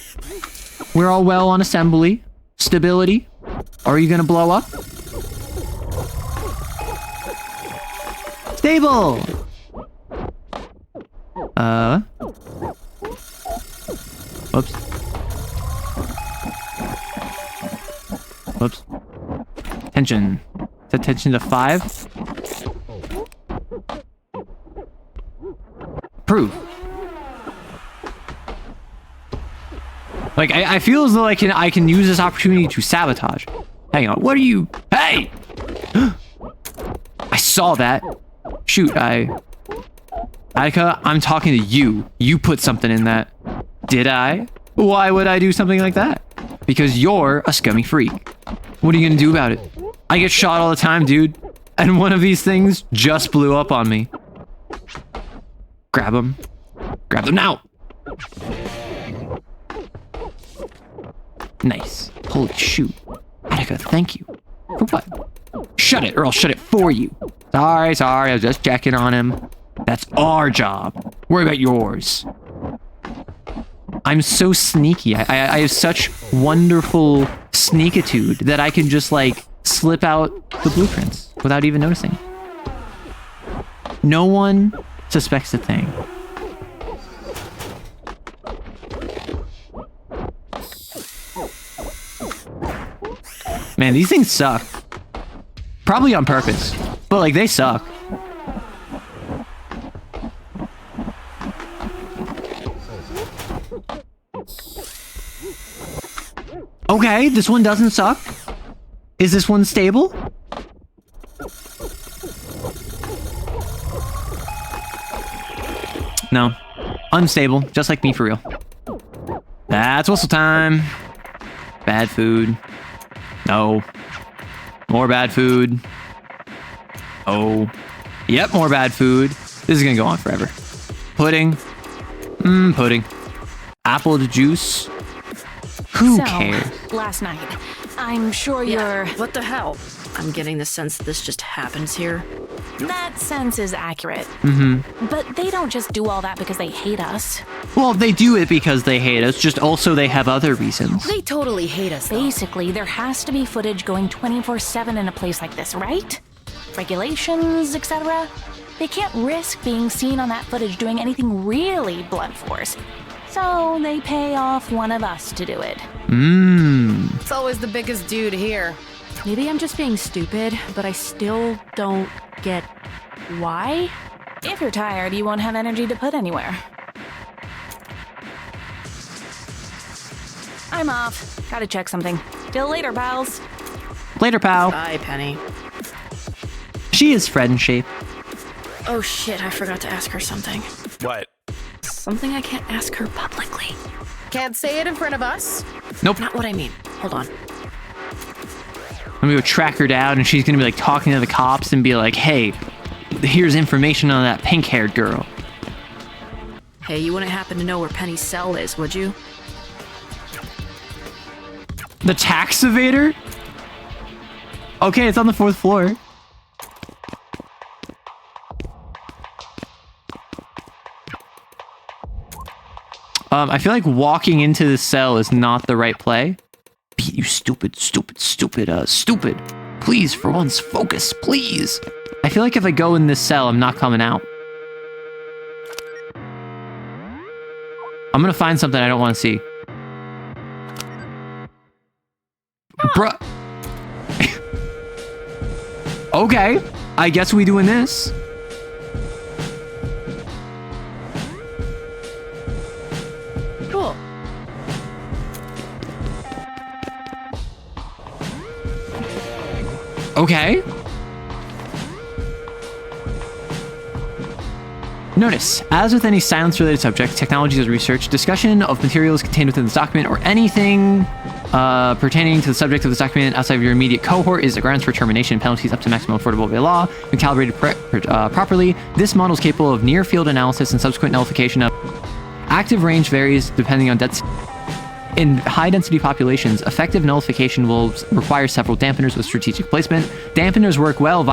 A: We're all well on assembly. Stability. Are you gonna blow up? Stable! Whoops. Whoops. Tension. Set tension to 5. Prove. Like, I feel as though I can use this opportunity to sabotage. Hang on, what are you? Hey! I saw that. Shoot, Attica, I'm talking to you. You put something in that. Did I? Why would I do something like that? Because you're a scummy freak. What are you gonna do about it? I get shot all the time, dude. And one of these things just blew up on me. Grab them. Grab them now! Nice. Holy shoot. Attica, thank you. For what? Shut it, or I'll shut it for you. Sorry, I was just checking on him. That's our job. Worry about yours. I'm so sneaky. I have such wonderful sneakitude that I can just, like, slip out the blueprints without even noticing. No one suspects a thing. Man, these things suck. Probably on purpose, but like they suck. Okay, this one doesn't suck. Is this one stable? No. Unstable, just like me for real. That's whistle time. Bad food. No. More bad food. Oh. Yep, more bad food. This is gonna go on forever. Pudding. Pudding. Apple juice. Who cares?
D: Last night, I'm sure you're...
O: What the hell? I'm getting the sense this just happens here.
D: That sense is accurate.
A: Mm-hmm.
D: But they don't just do all that because they hate us.
A: Well, they do it because they hate us, just also they have other reasons.
J: They totally hate us, though.
D: Basically, there has to be footage going 24/7 in a place like this, right? Regulations, etc. They can't risk being seen on that footage doing anything really blunt force. So they pay off one of us to do it.
J: It's always the biggest dude here.
O: Maybe I'm just being stupid, but I still don't get why.
D: If you're tired, you won't have energy to put anywhere. I'm off. Gotta check something. Till later, pals.
A: Later, pal.
O: Bye, Penny.
A: She is friendship.
O: Oh shit, I forgot to ask her something.
G: What?
O: Something I can't ask her publicly.
J: Can't say it in front of us?
A: Nope.
O: Not what I mean. Hold on.
A: I'm gonna go track her down and she's gonna be like talking to the cops and be like, hey, here's information on that pink-haired girl.
O: Hey, you wouldn't happen to know where Penny's cell is, would you?
A: The tax evader? Okay, it's on the 4th floor. I feel like walking into the cell is not the right play. Pete, you stupid. Please, for once, focus, please. I feel like if I go in this cell, I'm not coming out. I'm gonna find something I don't want to see. Bruh. Okay, I guess we doing this.
O: Cool.
A: Okay. Notice, as with any science-related subject, technologies or research, discussion of materials contained within this document or anything pertaining to the subject of this document outside of your immediate cohort is a grounds for termination. Penalties up to maximum affordable by law. When calibrated properly, this model is capable of near-field analysis and subsequent nullification of active range varies depending on density. In high-density populations, effective nullification will require several dampeners with strategic placement. Dampeners work well,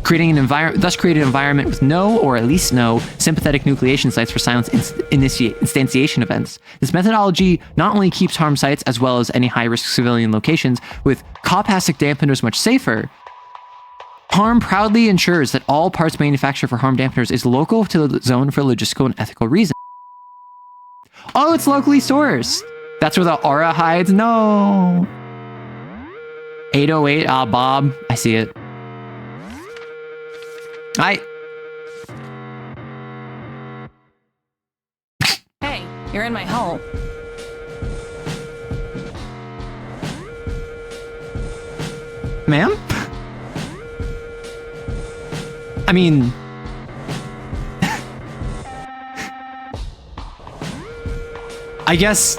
A: creating an environment with no, or at least no, sympathetic nucleation sites for silence instantiation events. This methodology not only keeps harm sites as well as any high-risk civilian locations with copastic dampeners much safer. Harm proudly ensures that all parts manufactured for harm dampeners is local to the zone for logistical and ethical reasons. Oh, it's locally sourced. That's where the aura hides? No. 808, Bob. I see it.
D: Hey, you're in my hole.
A: Ma'am? I mean... I guess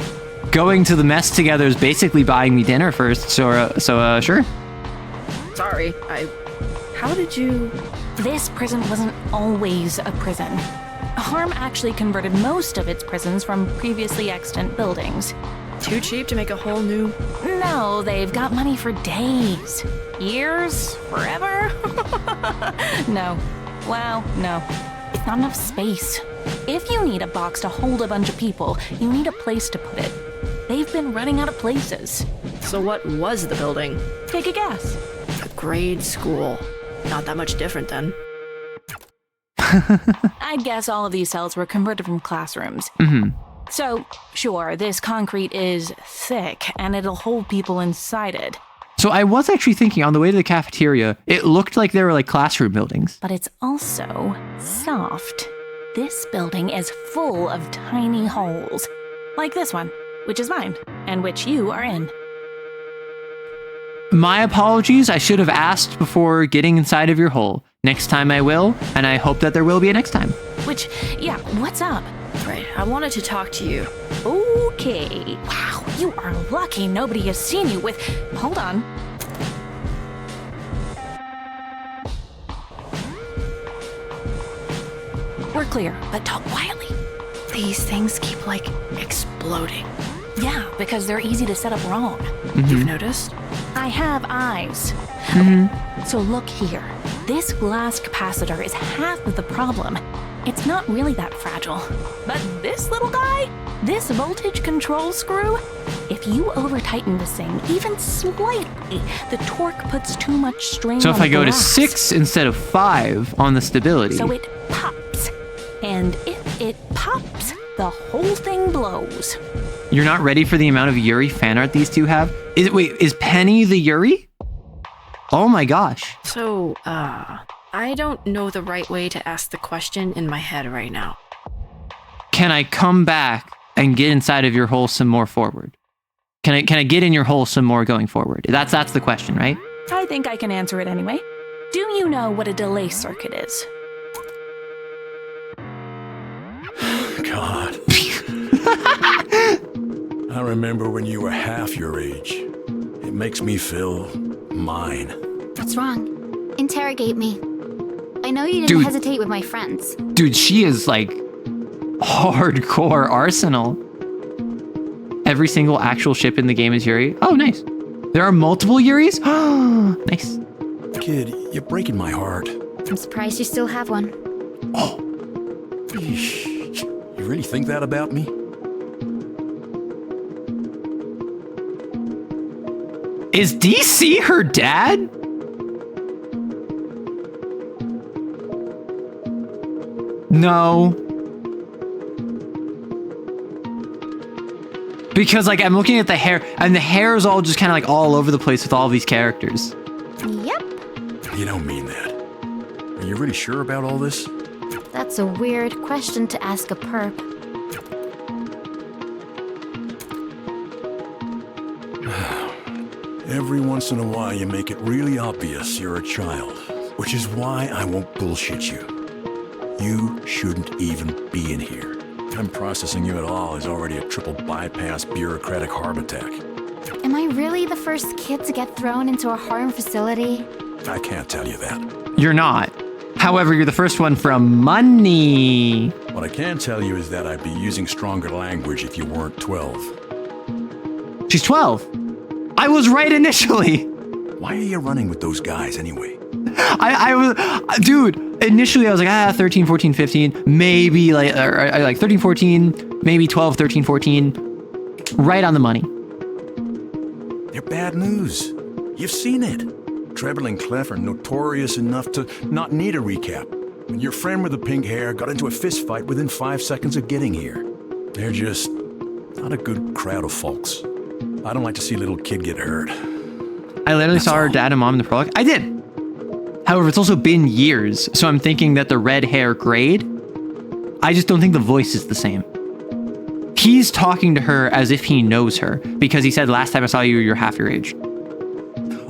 A: going to the mess together is basically buying me dinner first, so sure.
O: Sorry, how did you...
D: This prison wasn't always a prison. Harm actually converted most of its prisons from previously extant buildings.
O: Too cheap to make a whole new...
D: No, they've got money for days. Years? Forever? No. Well, no. It's not enough space. If you need a box to hold a bunch of people, you need a place to put it. They've been running out of places.
O: So what was the building?
D: Take a guess.
O: A grade school. Not that much different then.
D: I'd guess all of these cells were converted from classrooms. So, sure, this concrete is thick, and it'll hold people inside it.
A: So I was actually thinking on the way to the cafeteria, it looked like they were like classroom buildings.
D: But it's also soft. This building is full of tiny holes. Like this one, which is mine, and which you are in.
A: My apologies, I should have asked before getting inside of your hole. Next time I will, and I hope that there will be a next time.
D: Which, yeah, what's up?
O: Right, I wanted to talk to you.
D: Okay. Wow, you are lucky nobody has seen you with... Hold on. We're clear, but talk quietly. These things keep, like, exploding. Yeah, because they're easy to set up wrong.
O: You've noticed?
D: I have eyes. So look here. This glass capacitor is half of the problem. It's not really that fragile. But this little guy, this voltage control screw, if you over-tighten this thing even slightly, the torque puts too much strain on the
A: So if I go to
D: glass.
A: 6 instead of 5 on the stability.
D: So it pops. And if it pops, the whole thing blows.
A: You're not ready for the amount of Yuri fan art these two have? Is Penny the Yuri? Oh my gosh.
O: So, I don't know the right way to ask the question in my head right now.
A: Can I come back and get inside of your hole some more forward? Can I get in your hole some more going forward? That's the question, right?
D: I think I can answer it anyway. Do you know what a delay circuit is?
H: God. I remember when you were half your age. It makes me feel mine.
E: What's wrong? Interrogate me. I know you didn't
A: Dude.
E: hesitate with my friends.
A: Dude, she is like hardcore Arsenal. Every single actual ship in the game is Yuri. Oh, nice. There are multiple Yuris? Nice.
H: Kid, you're breaking my heart.
E: I'm surprised you still have one.
H: You really think that about me?
A: Is DC her dad? No. Because like I'm looking at the hair, and the hair is all just kind of like all over the place with all these characters.
E: Yep.
H: You don't mean that. Are you really sure about all this?
E: That's a weird question to ask a perp.
H: Every once in a while you make it really obvious you're a child, which is why I won't bullshit you. You shouldn't even be in here. I'm processing you at all is already a triple bypass bureaucratic heart attack.
E: Am I really the first kid to get thrown into a harm facility?
H: I can't tell you that.
A: You're not. However, you're the first one from money.
H: What I can tell you is that I'd be using stronger language if you weren't 12.
A: She's 12. I was right initially.
H: Why are you running with those guys anyway?
A: I was, dude, initially I was like, 13, 14, 15, maybe like 13, 14, maybe 12, 13, 14. Right on the money.
H: They're bad news. You've seen it. Treble and Clef are notorious enough to not need a recap. And your friend with the pink hair got into a fist fight within 5 seconds of getting here. They're just not a good crowd of folks. I don't like to see a little kid get hurt.
A: I literally saw her dad and mom in the prologue. I did. However, it's also been years, so I'm thinking that the red hair grade, I just don't think the voice is the same. He's talking to her as if he knows her, because he said, last time I saw you, you're half your age.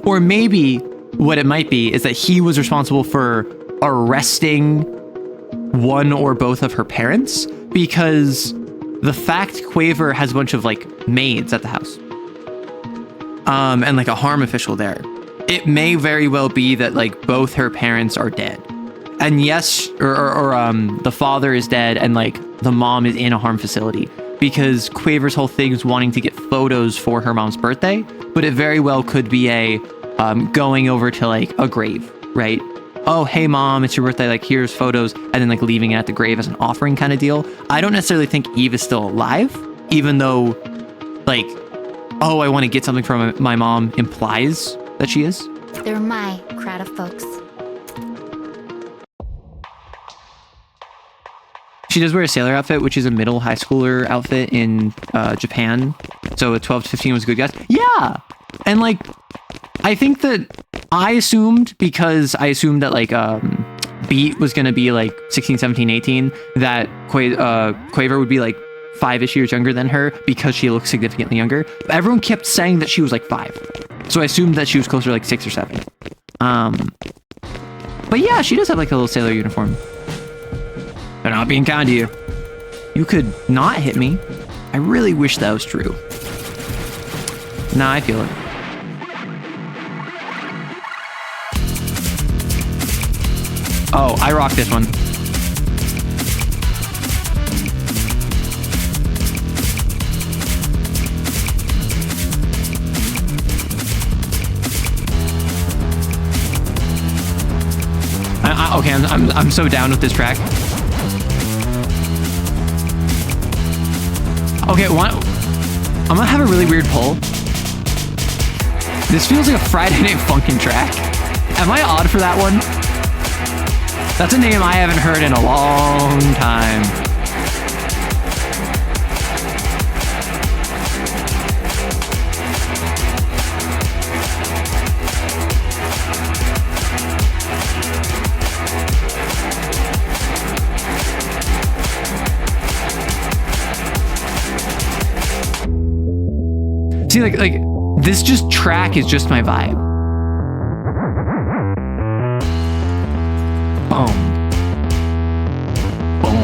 A: Or maybe what it might be is that he was responsible for arresting one or both of her parents, because the fact Quaver has a bunch of like maids at the house. And like a harm official there. It may very well be that like both her parents are dead. And yes, or the father is dead and like the mom is in a harm facility, because Quaver's whole thing is wanting to get photos for her mom's birthday, but it very well could be going over to like a grave, right? Oh, hey mom, it's your birthday, like here's photos, and then like leaving it at the grave as an offering kind of deal. I don't necessarily think Eve is still alive, even though like, oh, I want to get something from my mom implies that she is.
E: They're my crowd of folks.
A: She does wear a sailor outfit, which is a middle high schooler outfit in Japan. So a 12 to 15 was a good guess. Yeah. And like, I think that I assumed that like Beat was going to be like 16, 17, 18, that Quaver would be like 5-ish years younger than her because she looks significantly younger. But everyone kept saying that she was like 5. So I assumed that she was closer to like 6 or 7. But yeah, she does have like a little sailor uniform. They're not being kind to you. You could not hit me. I really wish that was true. Nah, I feel it. Oh, I rock this one. Okay, I'm so down with this track. Okay, I'm gonna have a really weird pull. This feels like a Friday Night Funkin' track. Am I odd for that one? That's a name I haven't heard in a long time. See, like this just track is just my vibe. Boom. Boom.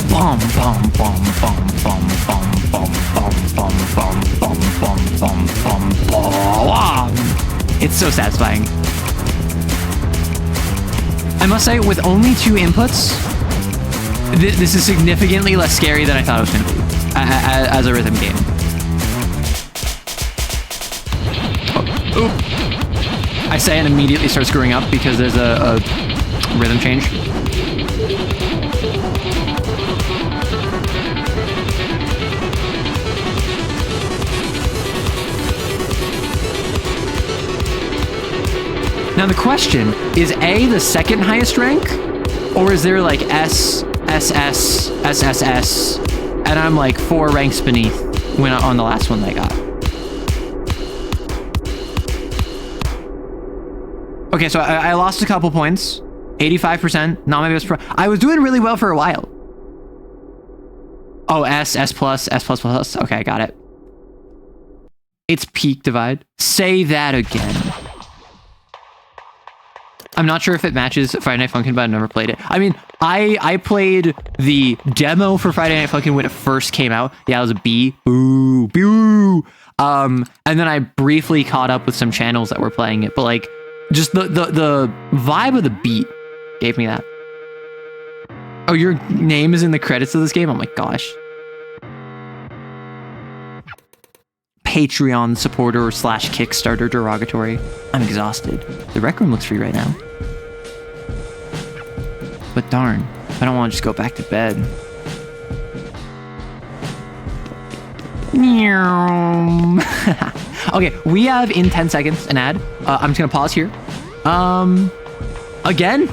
A: Bum bum bum bum bum bum bum bum bum bum bum bum bum bum. It's so satisfying. I must say, with only 2 inputs, this is significantly less scary than I thought it was going to be as a rhythm game. Oh, I say and immediately start screwing up because there's a rhythm change. Now the question, is A the second highest rank? Or is there like S, SS, SSS, and I'm like 4 ranks beneath when on the last one that I got? Okay, so I lost a couple points. 85%, not my best pro. I was doing really well for a while. Oh, S plus, S plus. Okay, I got it. It's peak divide. Say that again. I'm not sure if it matches Friday Night Funkin', but I've never played it. I mean, I played the demo for Friday Night Funkin' when it first came out. Yeah, it was a B. Boo. Boo. And then I briefly caught up with some channels that were playing it, but like, just the vibe of the beat gave me that. Oh, your name is in the credits of this game? Oh my gosh. Patreon supporter / Kickstarter derogatory. I'm exhausted. The rec room looks free right now. But darn, I don't want to just go back to bed. Okay, we have in 10 seconds an ad. I'm just gonna pause here. Again,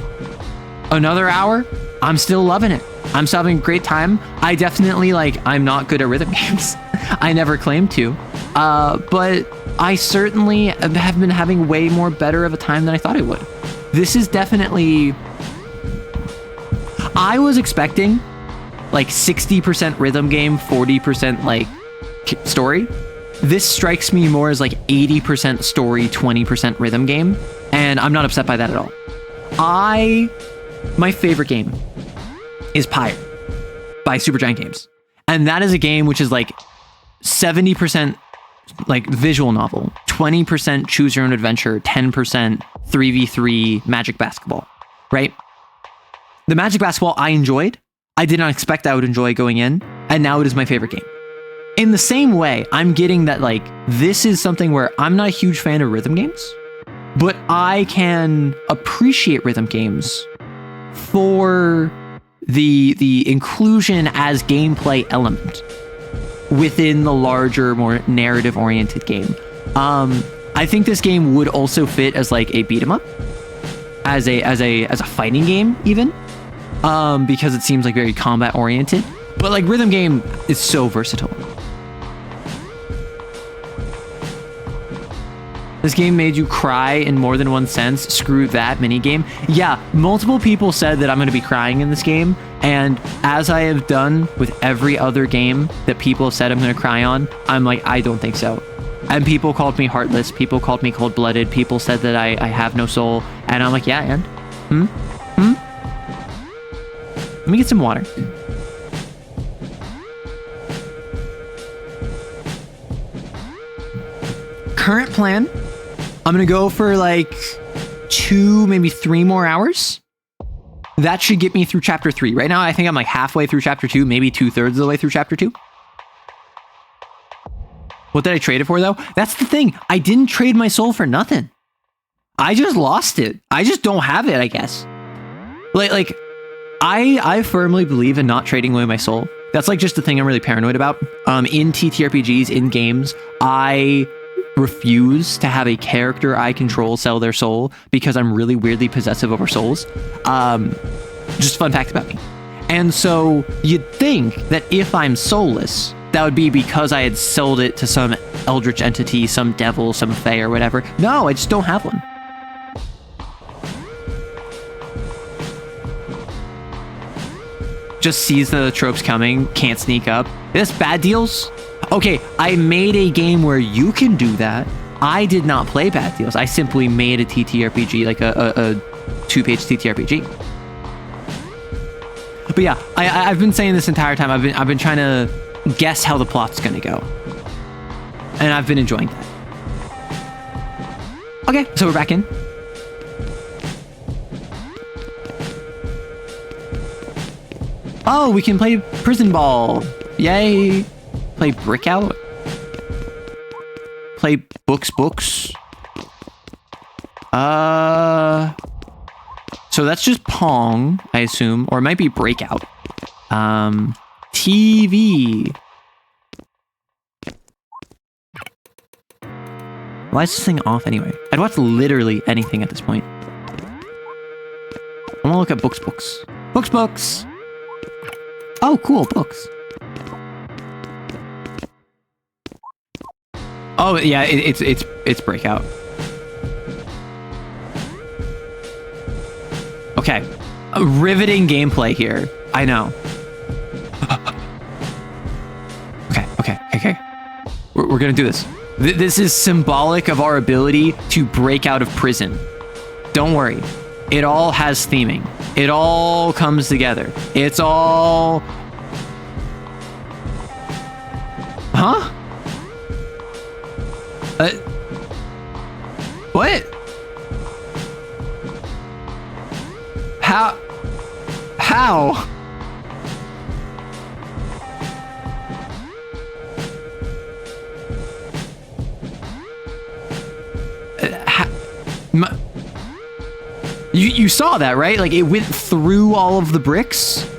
A: another hour. I'm still loving it. I'm still having a great time. I definitely I'm not good at rhythm games. I never claimed to. But I certainly have been having way more better of a time than I thought I would. This is definitely... I was expecting 60% rhythm game, 40% story. This strikes me more as 80% story, 20% rhythm game. And I'm not upset by that at all. My favorite game is Pyre by Supergiant Games. And that is a game which is like 70% like visual novel, 20% choose your own adventure, 10% 3v3 Magic Basketball, right? The Magic Basketball I enjoyed. I did not expect I would enjoy going in, and now it is my favorite game. In the same way, I'm getting that like this is something where I'm not a huge fan of rhythm games, but I can appreciate rhythm games for the inclusion as gameplay element within the larger, more narrative-oriented game. I think this game would also fit as like a beat 'em up, as a fighting game even, because it seems like very combat-oriented. But like rhythm game is so versatile. This game made you cry in more than one sense. Screw that minigame. Yeah, multiple people said that I'm going to be crying in this game. And as I have done with every other game that people have said I'm going to cry on, I'm like, I don't think so. And people called me heartless. People called me cold-blooded. People said that I have no soul. And I'm like, yeah, and? Let me get some water. Current plan, I'm gonna go for like 2, maybe 3 more hours. That should get me through chapter 3. Right now, I think I'm like halfway through chapter 2, maybe 2/3 of the way through chapter 2. What did I trade it for though? That's the thing. I didn't trade my soul for nothing. I just lost it. I just don't have it, I guess. Like I firmly believe in not trading away my soul. That's like just the thing I'm really paranoid about. In TTRPGs, in games, I refuse to have a character I control sell their soul because I'm really weirdly possessive over souls. Just fun fact about me. And so you'd think that if I'm soulless, that would be because I had sold it to some eldritch entity, some devil, some fae or whatever. No, I just don't have one. Just sees the tropes coming, can't sneak up. This bad deals? Okay, I made a game where you can do that. I did not play Bad Deals. I simply made a TTRPG, like a 2-page TTRPG. But yeah, I've been saying this entire time. I've been trying to guess how the plot's gonna go, and I've been enjoying that. Okay, so we're back in. Oh, we can play prison ball. Yay. Play brick out. Play books. So that's just Pong, I assume, or it might be Breakout. TV. Why is this thing off anyway? I'd watch literally anything at this point. I want to look at books. Books. Oh, cool, books. Oh yeah, it's Breakout. Okay, a riveting gameplay here. I know. Okay. We're gonna do this. This is symbolic of our ability to break out of prison. Don't worry, it all has theming. It all comes together. It's all. Huh? What? How? You saw that, right? Like, it went through all of the bricks?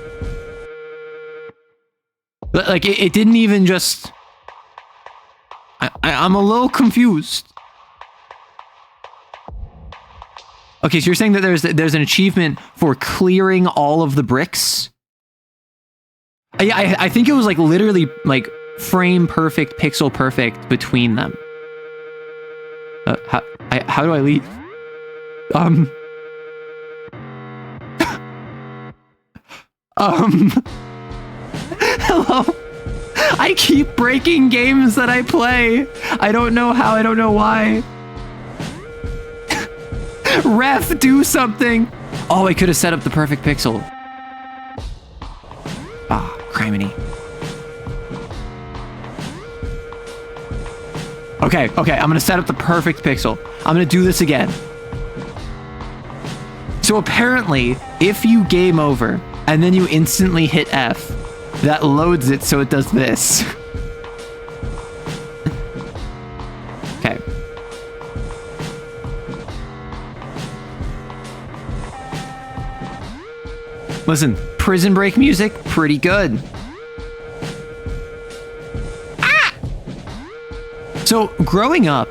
A: Like, it didn't even just... I'm a little confused. Okay, so you're saying that there's an achievement for clearing all of the bricks? I think it was like literally like frame perfect, pixel perfect between them. How do I leave? Hello? I keep breaking games that I play. I don't know how, I don't know why. Ref, do something. Oh, I could have set up the perfect pixel. Ah, criminy. Okay, I'm gonna set up the perfect pixel. I'm gonna do this again. So apparently, if you game over and then you instantly hit F, that loads it so it does this. Okay. Listen, Prison Break music, pretty good. So, growing up,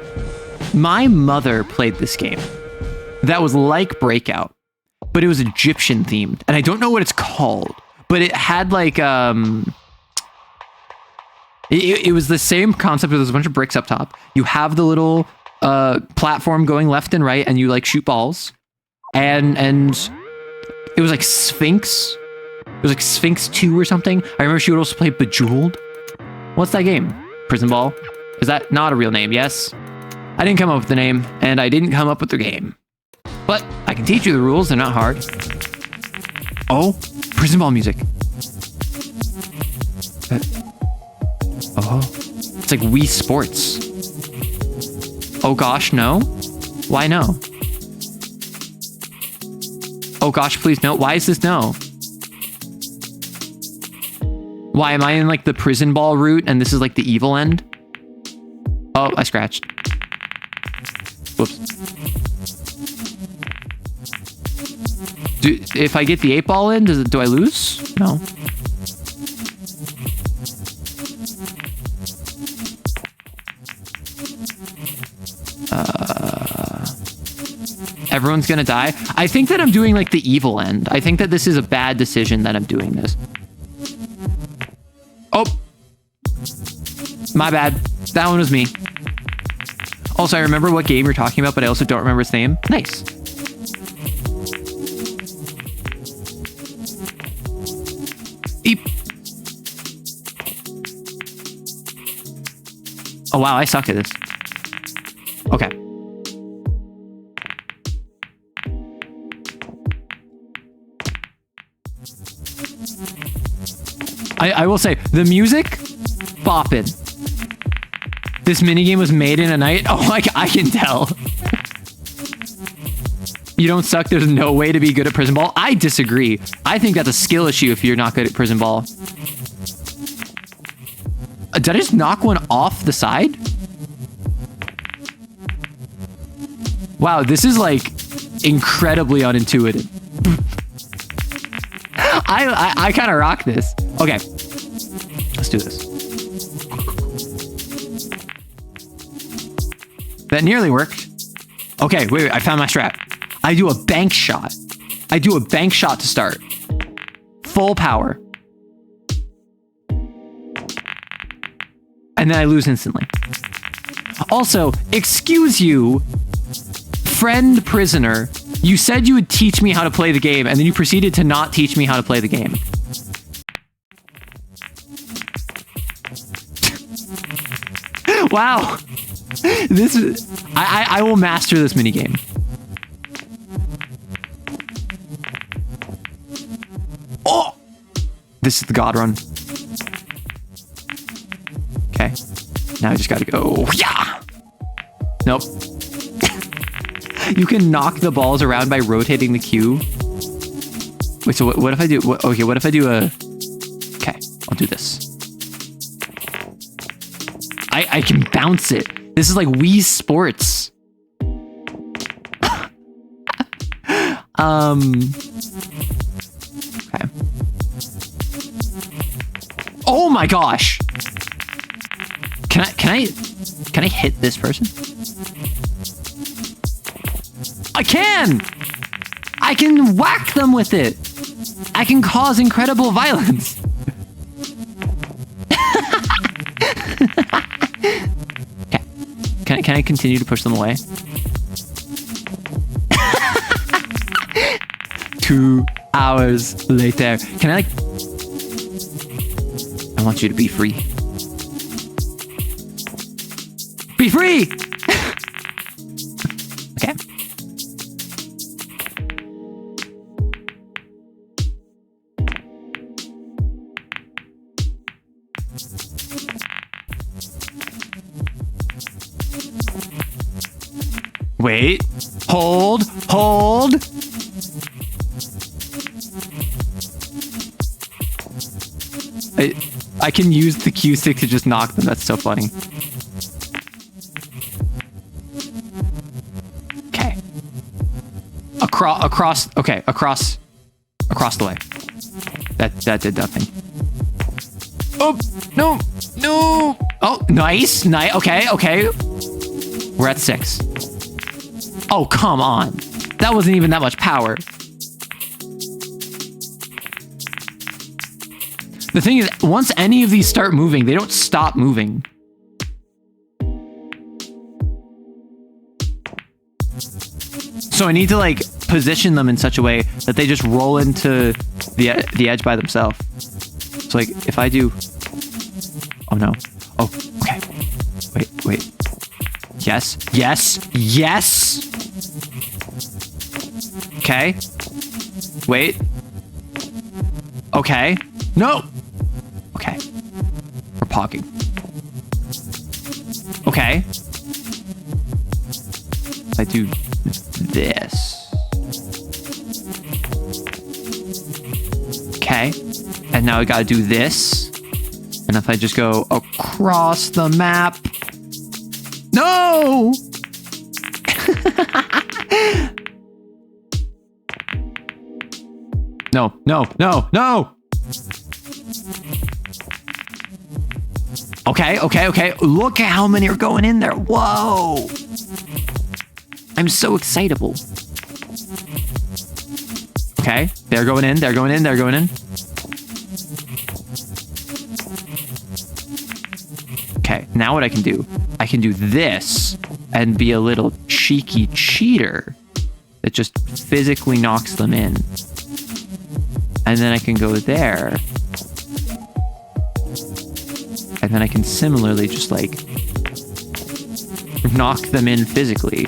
A: my mother played this game that was like Breakout, but it was Egyptian themed. And I don't know what it's called, but it had like, it was the same concept. There was a bunch of bricks up top. You have the little platform going left and right, and you like shoot balls. And it was like Sphinx. It was like Sphinx 2 or something. I remember she would also play Bejeweled. What's that game? Prison Ball? Is that not a real name? Yes. I didn't come up with the name, and I didn't come up with the game. But I can teach you the rules. They're not hard. Oh, Prison Ball music. Oh, it's like Wii Sports. Oh gosh, no. Why no? Oh gosh, please no. Why is this no? Why am I in like the Prison Ball route and this is like the evil end? Oh, I scratched. Whoops. If I get the 8-ball in, do I lose? No. Everyone's gonna die. I think that I'm doing like the evil end. I think that this is a bad decision that I'm doing this. Oh, my bad. That one was me. Also, I remember what game you're talking about, but I also don't remember its name. Nice. Beep. Oh wow, I suck at this. Okay. I will say, the music, boppin'. This minigame was made in a night. Oh, I can tell. You don't suck. There's no way to be good at Prison Ball. I disagree. I think that's a skill issue if you're not good at Prison Ball. Did I just knock one off the side? Wow, this is like incredibly unintuitive. I kind of rock this. Okay, let's do this. That nearly worked. Okay, wait, I found my strat. I do a bank shot. I do a bank shot to start. Full power. And then I lose instantly. Also, excuse you, friend prisoner. You said you would teach me how to play the game, and then you proceeded to not teach me how to play the game. Wow. This is... I will master this minigame. Oh! This is the God run. Okay. Now I just gotta go. Yeah! Nope. You can knock the balls around by rotating the cube. Wait, so what if I do... Okay, what if I do a... Okay, I'll do this. I can bounce it. This is like Wii Sports. Okay. Oh my gosh. Can I hit this person? I can whack them with it. I can cause incredible violence. Okay. Can I continue to push them away? 2 hours later. Can I I want you to be free. Be free! Okay. Wait. Hold. I can use the Q stick to just knock them. That's so funny. Okay. Across the way. That did nothing. Oh, no. Oh, nice. Okay. We're at 6. Oh, come on. That wasn't even that much power. The thing is, once any of these start moving, they don't stop moving. So I need to like position them in such a way that they just roll into the edge by themselves. So like if I do, oh no, oh okay, wait, yes, okay, wait, okay, no, okay, we're pogging, okay, if I do this. Okay. And now I gotta do this. And if I just go across the map. No! No! Okay. Look at how many are going in there. Whoa! I'm so excitable. Okay, they're going in. Okay, now what I can do this and be a little cheeky cheater that just physically knocks them in. And then I can go there. And then I can similarly just like knock them in physically.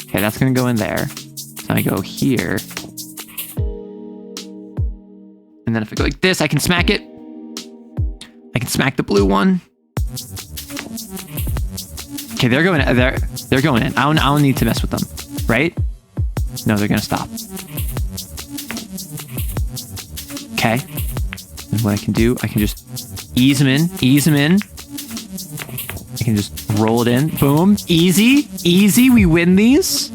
A: Okay, that's gonna go in there. So I go here. And then if I go like this, I can smack it. I can smack the blue one. Okay, they're going in. They're going in. I don't need to mess with them, right? No, they're gonna stop. Okay. And what I can do, I can just ease them in. I can just roll it in. Boom. Easy. We win these.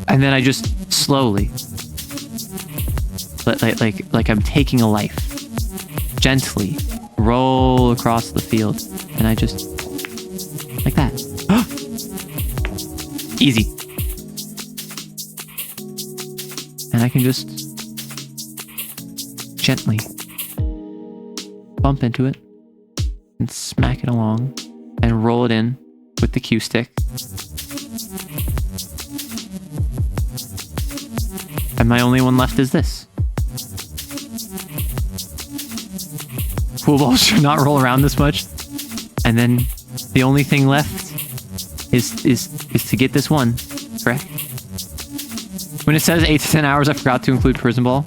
A: And then I just slowly, like I'm taking a life, gently roll across the field. And I just, like that. Easy. And I can just gently bump into it and smack it along and roll it in with the Q stick. And my only one left is this. Pool balls should not roll around this much. And then the only thing left is to get this one, correct? When it says 8 to 10 hours, I forgot to include prison ball.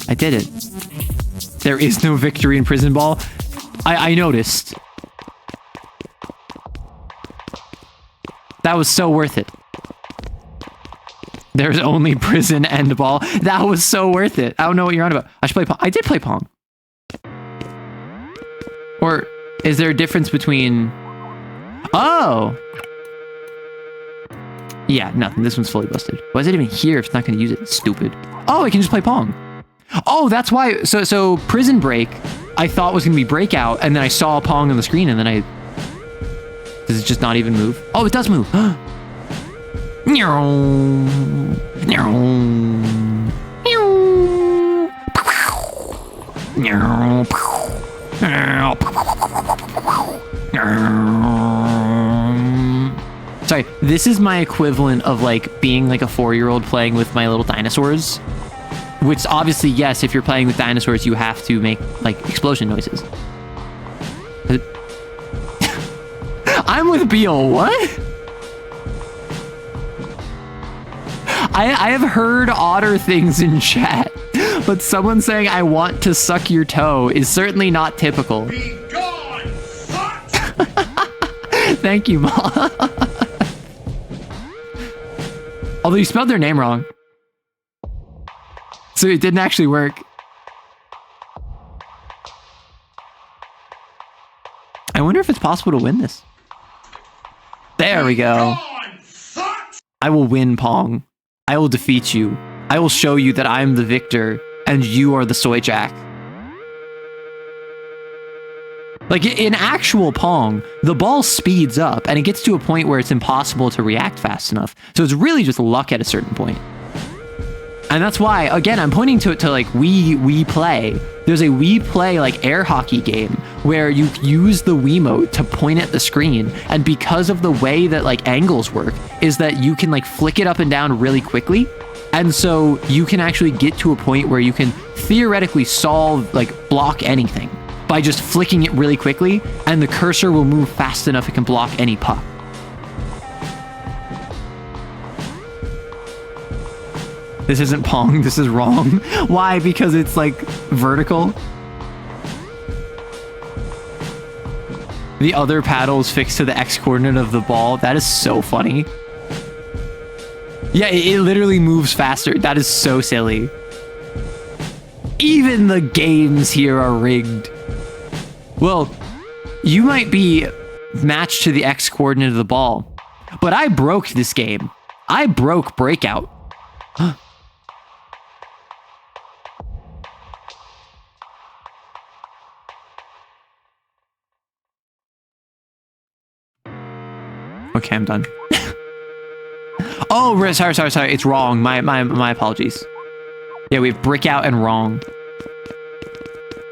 A: I did it. There is no victory in prison ball. I noticed. That was so worth it. There's only prison and ball. That was so worth it. I don't know what you're on about. I should play Pong. I did play Pong. Or is there a difference between... Oh! Yeah, nothing. This one's fully busted. Why is it even here if it's not going to use it? It's stupid. Oh, I can just play Pong. Oh, that's why. So Prison Break, I thought was going to be Breakout, and then I saw Pong on the screen, and then I... Does it just not even move? Oh, it does move. Sorry, this is my equivalent of like being like a 4-year-old playing with my little dinosaurs. Which obviously, yes, if you're playing with dinosaurs, you have to make like explosion noises. I'm with Beal, what? I have heard odder things in chat. But someone saying, I want to suck your toe is certainly not typical.
H: Be gone!
A: Thank you, Ma. Although you spelled their name wrong. So it didn't actually work. I wonder if it's possible to win this. There we go. I will win, Pong. I will defeat you. I will show you that I'm the victor and you are the soy jack. Like in actual Pong, the ball speeds up and it gets to a point where it's impossible to react fast enough. So it's really just luck at a certain point. And that's why, again, I'm pointing to it to like We Play. There's a We Play like air hockey game where you use the Wiimote to point at the screen. And because of the way that like angles work is that you can like flick it up and down really quickly. And so you can actually get to a point where you can theoretically block anything by just flicking it really quickly, and the cursor will move fast enough it can block any puck. This isn't Pong, this is wrong. Why? Because it's like vertical. The other paddle is fixed to the X coordinate of the ball. That is so funny. Yeah, it literally moves faster. That is so silly. Even the games here are rigged. Well, you might be matched to the X coordinate of the ball, but I broke this game. I broke Breakout. Okay, I'm done. Oh, sorry. It's wrong. My apologies. Yeah, we have Breakout and wrong.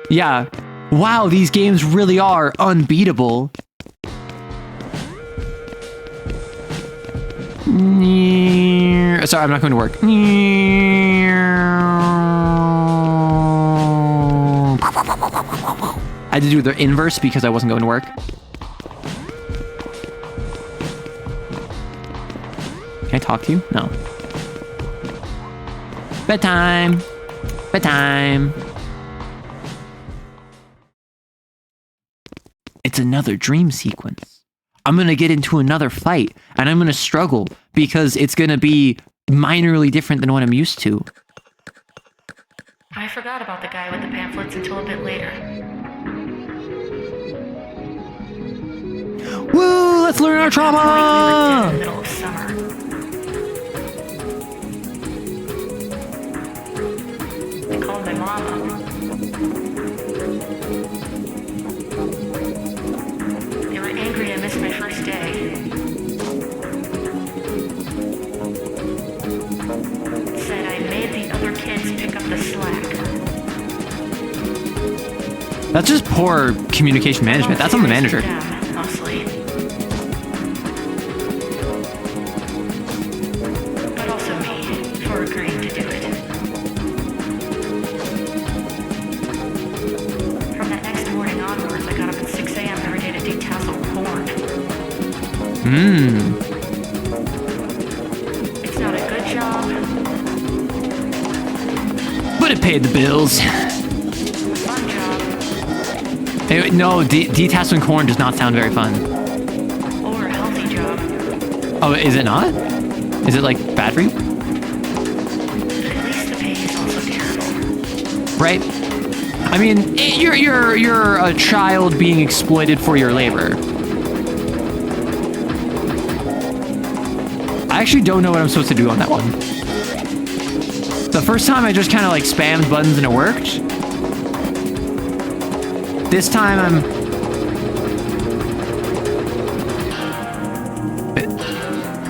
A: Yeah. Wow, these games really are unbeatable. Sorry, I'm not going to work. I had to do the inverse because I wasn't going to work. Can I talk to you? No. Bedtime. Bedtime. It's another dream sequence. I'm gonna get into another fight, and I'm gonna struggle because it's gonna be minorly different than what I'm used to.
O: I forgot about the guy with the pamphlets until a bit later.
A: Woo! Let's learn our trauma!
O: In the middle of summer. I called my mom up. They were angry I missed my first day. Said I made the other kids pick up the slack.
A: That's just poor communication management. That's on the manager.
O: Mostly. But also me, for agreeing to do it. From that next morning onwards, I got up at 6 a.m. every day to detassel porn. It's not a good job.
A: But it paid the bills.
O: Fun job.
A: Hey, no, detasseling corn does not sound very fun.
O: Or a healthy job.
A: Oh, is it not? Is it like bad for you?
O: At least the pay is also terrible.
A: Right? I mean, you're a child being exploited for your labor. I actually don't know what I'm supposed to do on that one. The first time I just kind of like spammed buttons and it worked. This time I'm...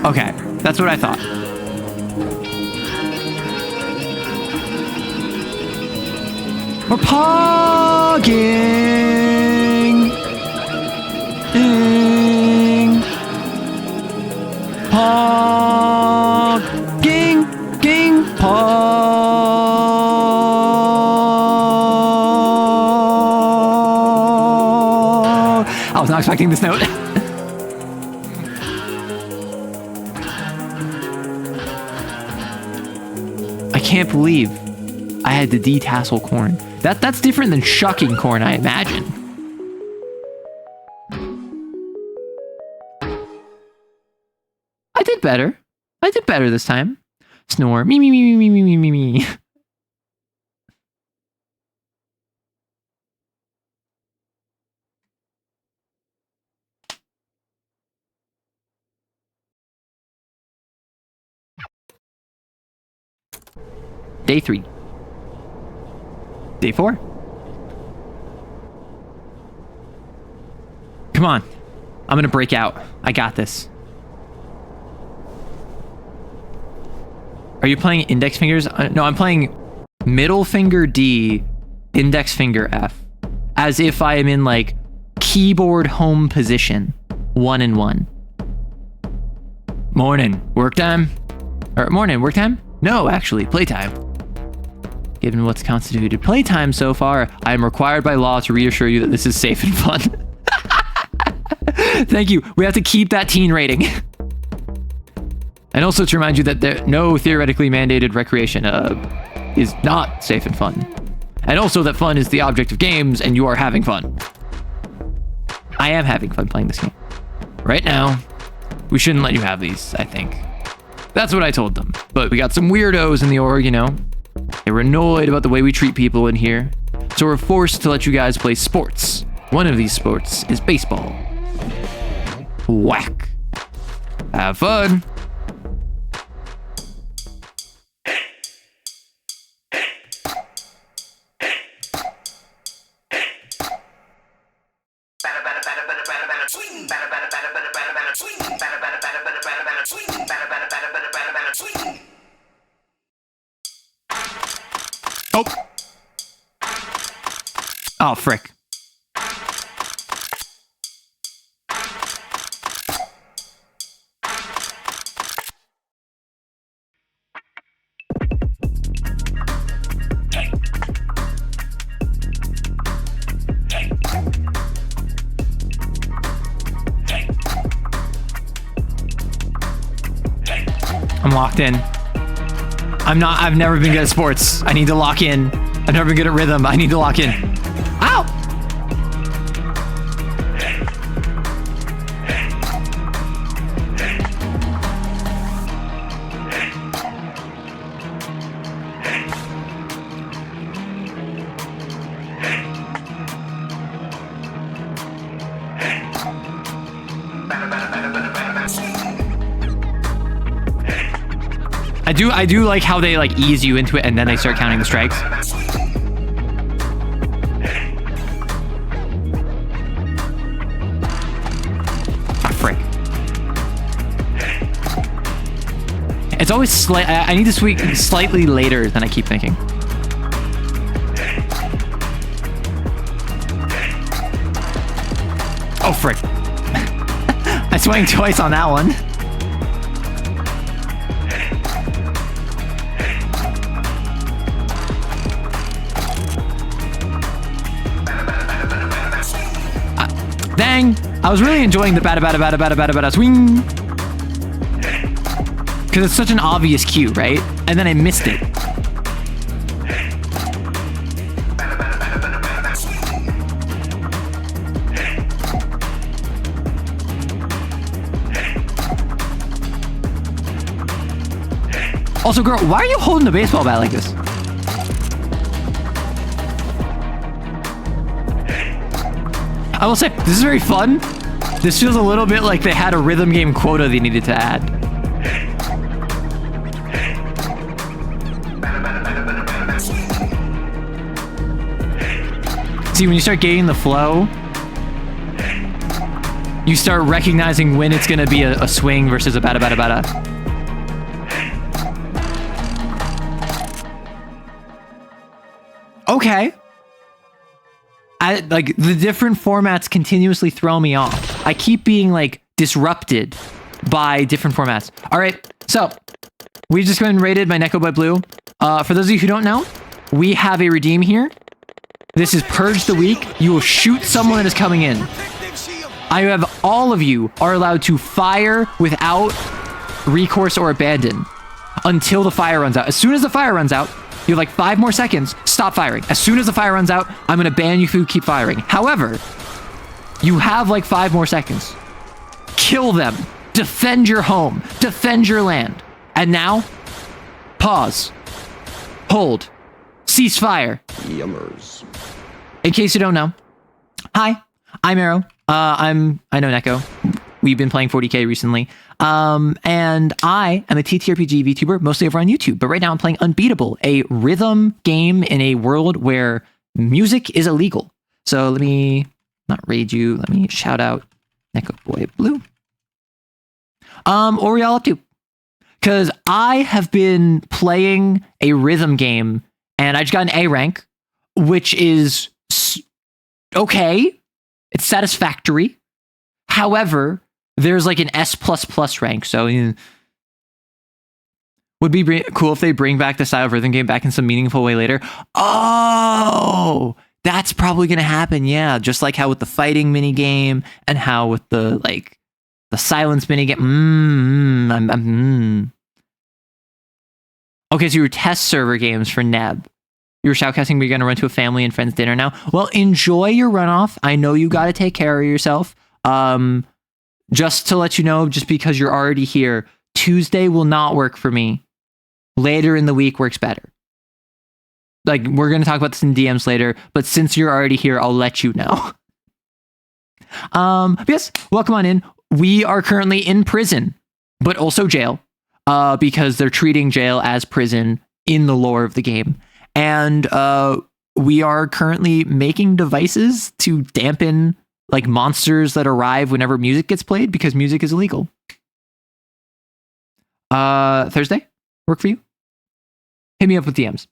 A: Okay, that's what I thought. We're pogging. Ding. Pogging. Ging. Pog. I was not expecting this note. I can't believe I I had to detassel corn. That's different than shucking corn, I imagine. I did better. I did better this time. Snore. Me, me, me, me, me, me, me, me. Day 3. Day 4. Come on. I'm gonna break out. I got this. Are you playing index fingers? No, I'm playing middle finger D, index finger F. As if I am in like keyboard home position. 1 and 1. Morning. Work time? Or morning. Work time? No, actually, playtime. Given what's constituted playtime so far, I am required by law to reassure you that this is safe and fun. Thank you. We have to keep that teen rating. And also to remind you that no theoretically mandated recreation is not safe and fun. And also that fun is the object of games and you are having fun. I am having fun playing this game. Right now, we shouldn't let you have these, I think. That's what I told them. But we got some weirdos in the org, you know. They were annoyed about the way we treat people in here. So we're forced to let you guys play sports. One of these sports is baseball. Whack. Have fun. Oh. Oh, frick. I'm locked in. I've never been good at sports. I need to lock in. I've never been good at rhythm. I need to lock in. Ow! I do like how they like ease you into it and then they start counting the strikes. Ah, frick. It's always I need to swing slightly later than I keep thinking. Oh, frick. I swung twice on that one. Dang! I was really enjoying the bada swing. Because it's such an obvious cue, right? And then I missed it. Also, girl, why are you holding the baseball bat like this? I will say, this is very fun. This feels a little bit like they had a rhythm game quota they needed to add. See, when you start getting the flow, you start recognizing when it's gonna be a swing versus a bada. Okay. Like, the different formats continuously throw me off. I keep being, like, disrupted by different formats. All right, so we just went and raided my Neko by Blue. For those of you who don't know, we have a redeem here. This is Purge the Week. You will shoot someone that is coming in. I have all of you are allowed to fire without recourse or abandon until the fire runs out. As soon as the fire runs out, You have like 5 more seconds. Stop firing. As soon as the fire runs out, I'm going to ban you if you keep firing. However, you have like 5 more seconds. Kill them. Defend your home. Defend your land. And now, pause. Hold. Cease fire.
I: Yummers.
A: In case you don't know, hi, I'm Arrow. I know Neko. We've been playing 40k recently. And I am a TTRPG VTuber, mostly over on YouTube. But right now I'm playing Unbeatable, a rhythm game in a world where music is illegal. So let me not raid you. Let me shout out Neko Boy Blue. What were y'all up to? Because I have been playing a rhythm game and I just got an A rank, which is okay. It's satisfactory. However, there's like an S++ rank, so would be cool if they bring back the style of rhythm game back in some meaningful way later. Oh, that's probably gonna happen, yeah. Just like how with the fighting mini game and how with the silence mini game. Okay, so your test server games for Neb. You were shoutcasting, but you're gonna run to a family and friends dinner now. Well, enjoy your runoff. I know you got to take care of yourself. Just to let you know, just because you're already here, Tuesday will not work for me. Later in the week works better. Like, we're going to talk about this in DMs later, but since you're already here, I'll let you know. Yes, welcome on in. We are currently in prison, but also jail, because they're treating jail as prison in the lore of the game. And we are currently making devices to dampen like monsters that arrive whenever music gets played, because music is illegal. Thursday, work for you? Hit me up with DMs.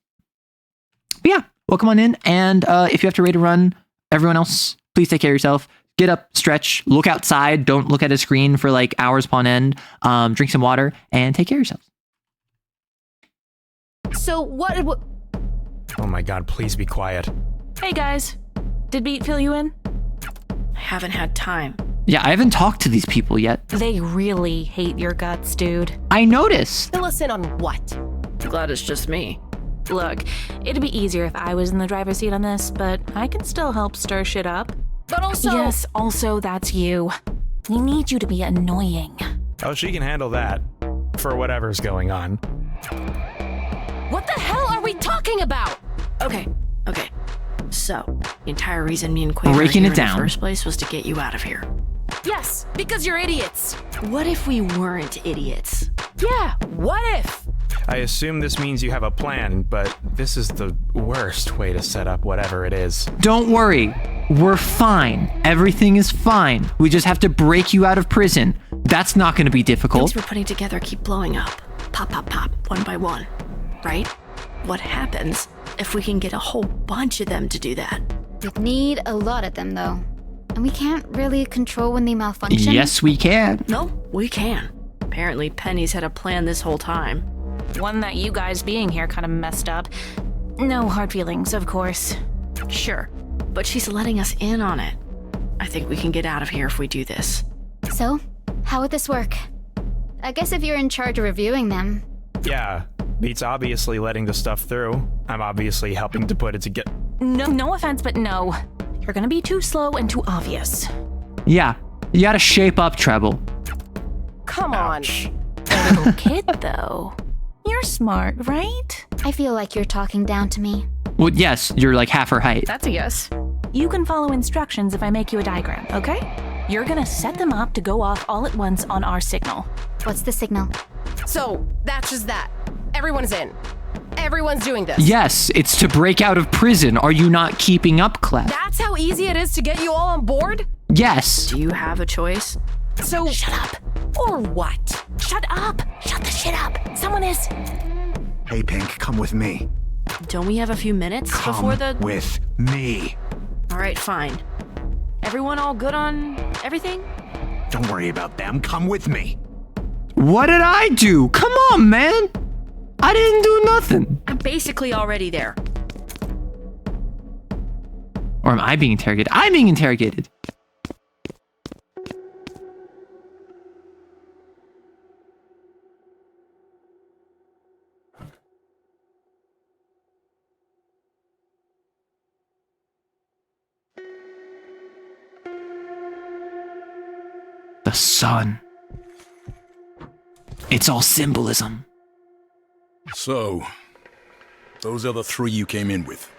A: But yeah, welcome on in. And if you have to raid a run, everyone else, please take care of yourself. Get up, stretch, look outside. Don't look at a screen for like hours upon end. Drink some water and take care of yourselves.
J: So what?
G: Oh my god, please be quiet.
D: Hey guys, did Beat fill you in?
O: I haven't had time.
A: Yeah, I haven't talked to these people yet.
D: They really hate your guts, dude.
A: I noticed.
J: Fill us in on what?
O: I'm glad it's just me.
D: Look, it'd be easier if I was in the driver's seat on this, but I can still help stir shit up.
J: But also...
D: Yes, also that's you. We need you to be annoying.
G: Oh, she can handle that. For whatever's going on.
J: What the hell are we talking about?
O: Okay. So, the entire reason me and Quaver
A: Breaking
O: were
A: it
O: here in
A: down.
O: the first place was to get you out of here.
J: Yes, because you're idiots.
O: What if we weren't idiots?
J: Yeah, what if?
G: I assume this means you have a plan, but this is the worst way to set up whatever it is.
A: Don't worry. We're fine. Everything is fine. We just have to break you out of prison. That's not going to be difficult.
O: Things we're putting together keep blowing up. Pop, pop, pop, one by one. Right? What happens if we can get a whole bunch of them to do that?
E: We'd need a lot of them, though. And we can't really control when they malfunction.
A: Yes, we can.
O: No, we can. Apparently, Penny's had a plan this whole time.
D: One that you guys being here kind of messed up. No hard feelings, of course.
O: Sure, but she's letting us in on it. I think we can get out of here if we do this.
E: So, how would this work? I guess if you're in charge of reviewing them.
G: Yeah, Beat's obviously letting the stuff through. I'm obviously helping to put it together.
D: No offense, but no. You're gonna be too slow and too obvious.
A: Yeah, you gotta shape up, Treble.
J: Come
G: Ouch.
J: on.
D: A little kid, though. You're smart, right?
E: I feel like you're talking down to me.
A: Well, yes, you're like half her height.
D: That's a yes. You can follow instructions if I make you a diagram, okay? You're gonna set them up to go off all at once on our signal.
E: What's the signal?
J: So, that's just that. Everyone's in. Everyone's doing this.
A: Yes, it's to break out of prison. Are you not keeping up, Clef?
J: That's how easy it is to get you all on board?
A: Yes.
O: Do you have a choice?
J: So...
D: Shut up.
J: Or what?
D: Shut up. Shut the shit up. Someone is...
L: Hey, Pink, come with me.
O: Don't we have a few minutes
L: Come
O: before the...
L: with me.
O: Alright, fine. Everyone all good on everything?
L: Don't worry about them. Come with me.
A: What did I do? Come on, man. I didn't do nothing.
O: I'm basically already there.
A: Or am I being interrogated? I'm being interrogated. The sun. It's all symbolism.
H: So, those are the three you came in with.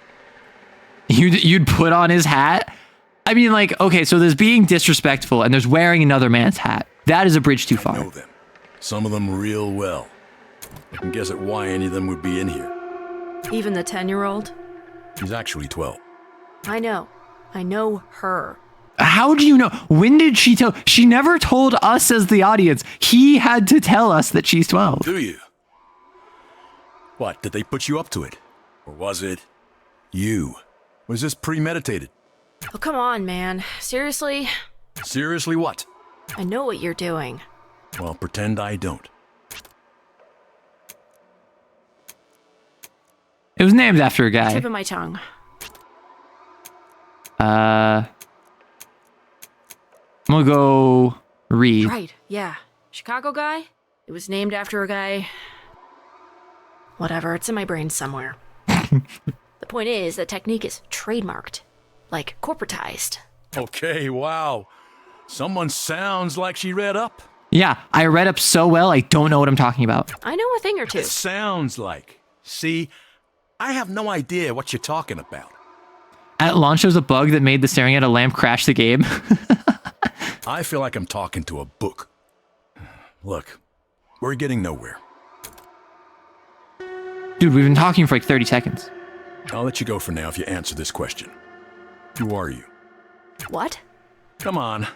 A: You'd put on his hat? I mean, like, okay, so there's being disrespectful and there's wearing another man's hat. That is a bridge too far.
H: I know them. Some of them real well. I can guess at why any of them would be in here.
O: Even the 10-year-old?
H: He's actually 12.
O: I know. I know her.
A: How do you know? When did she tell? She never told us as the audience. He had to tell us that she's 12.
H: Do you? What, did they put you up to it? Or was it you? Was this premeditated?
O: Oh, come on, man. Seriously?
H: Seriously what?
O: I know what you're doing.
H: Well, pretend I don't.
A: It was named after a guy.
O: Tip of my tongue.
A: I'm gonna go read.
O: Right, yeah. Chicago guy? It was named after a guy... Whatever, it's in my brain somewhere. The point is, the technique is trademarked. Like, corporatized.
H: Okay, wow. Someone sounds like she read up.
A: Yeah, I read up so well, I don't know what I'm talking about.
O: I know a thing or two.
H: It sounds like. See, I have no idea what you're talking about.
A: At launch, there was a bug that made the staring at a lamp crash the game.
H: I feel like I'm talking to a book. Look, we're getting nowhere.
A: Dude, we've been talking for like 30 seconds.
H: I'll let you go for now if you answer this question. Who are you?
O: What?
H: Come on.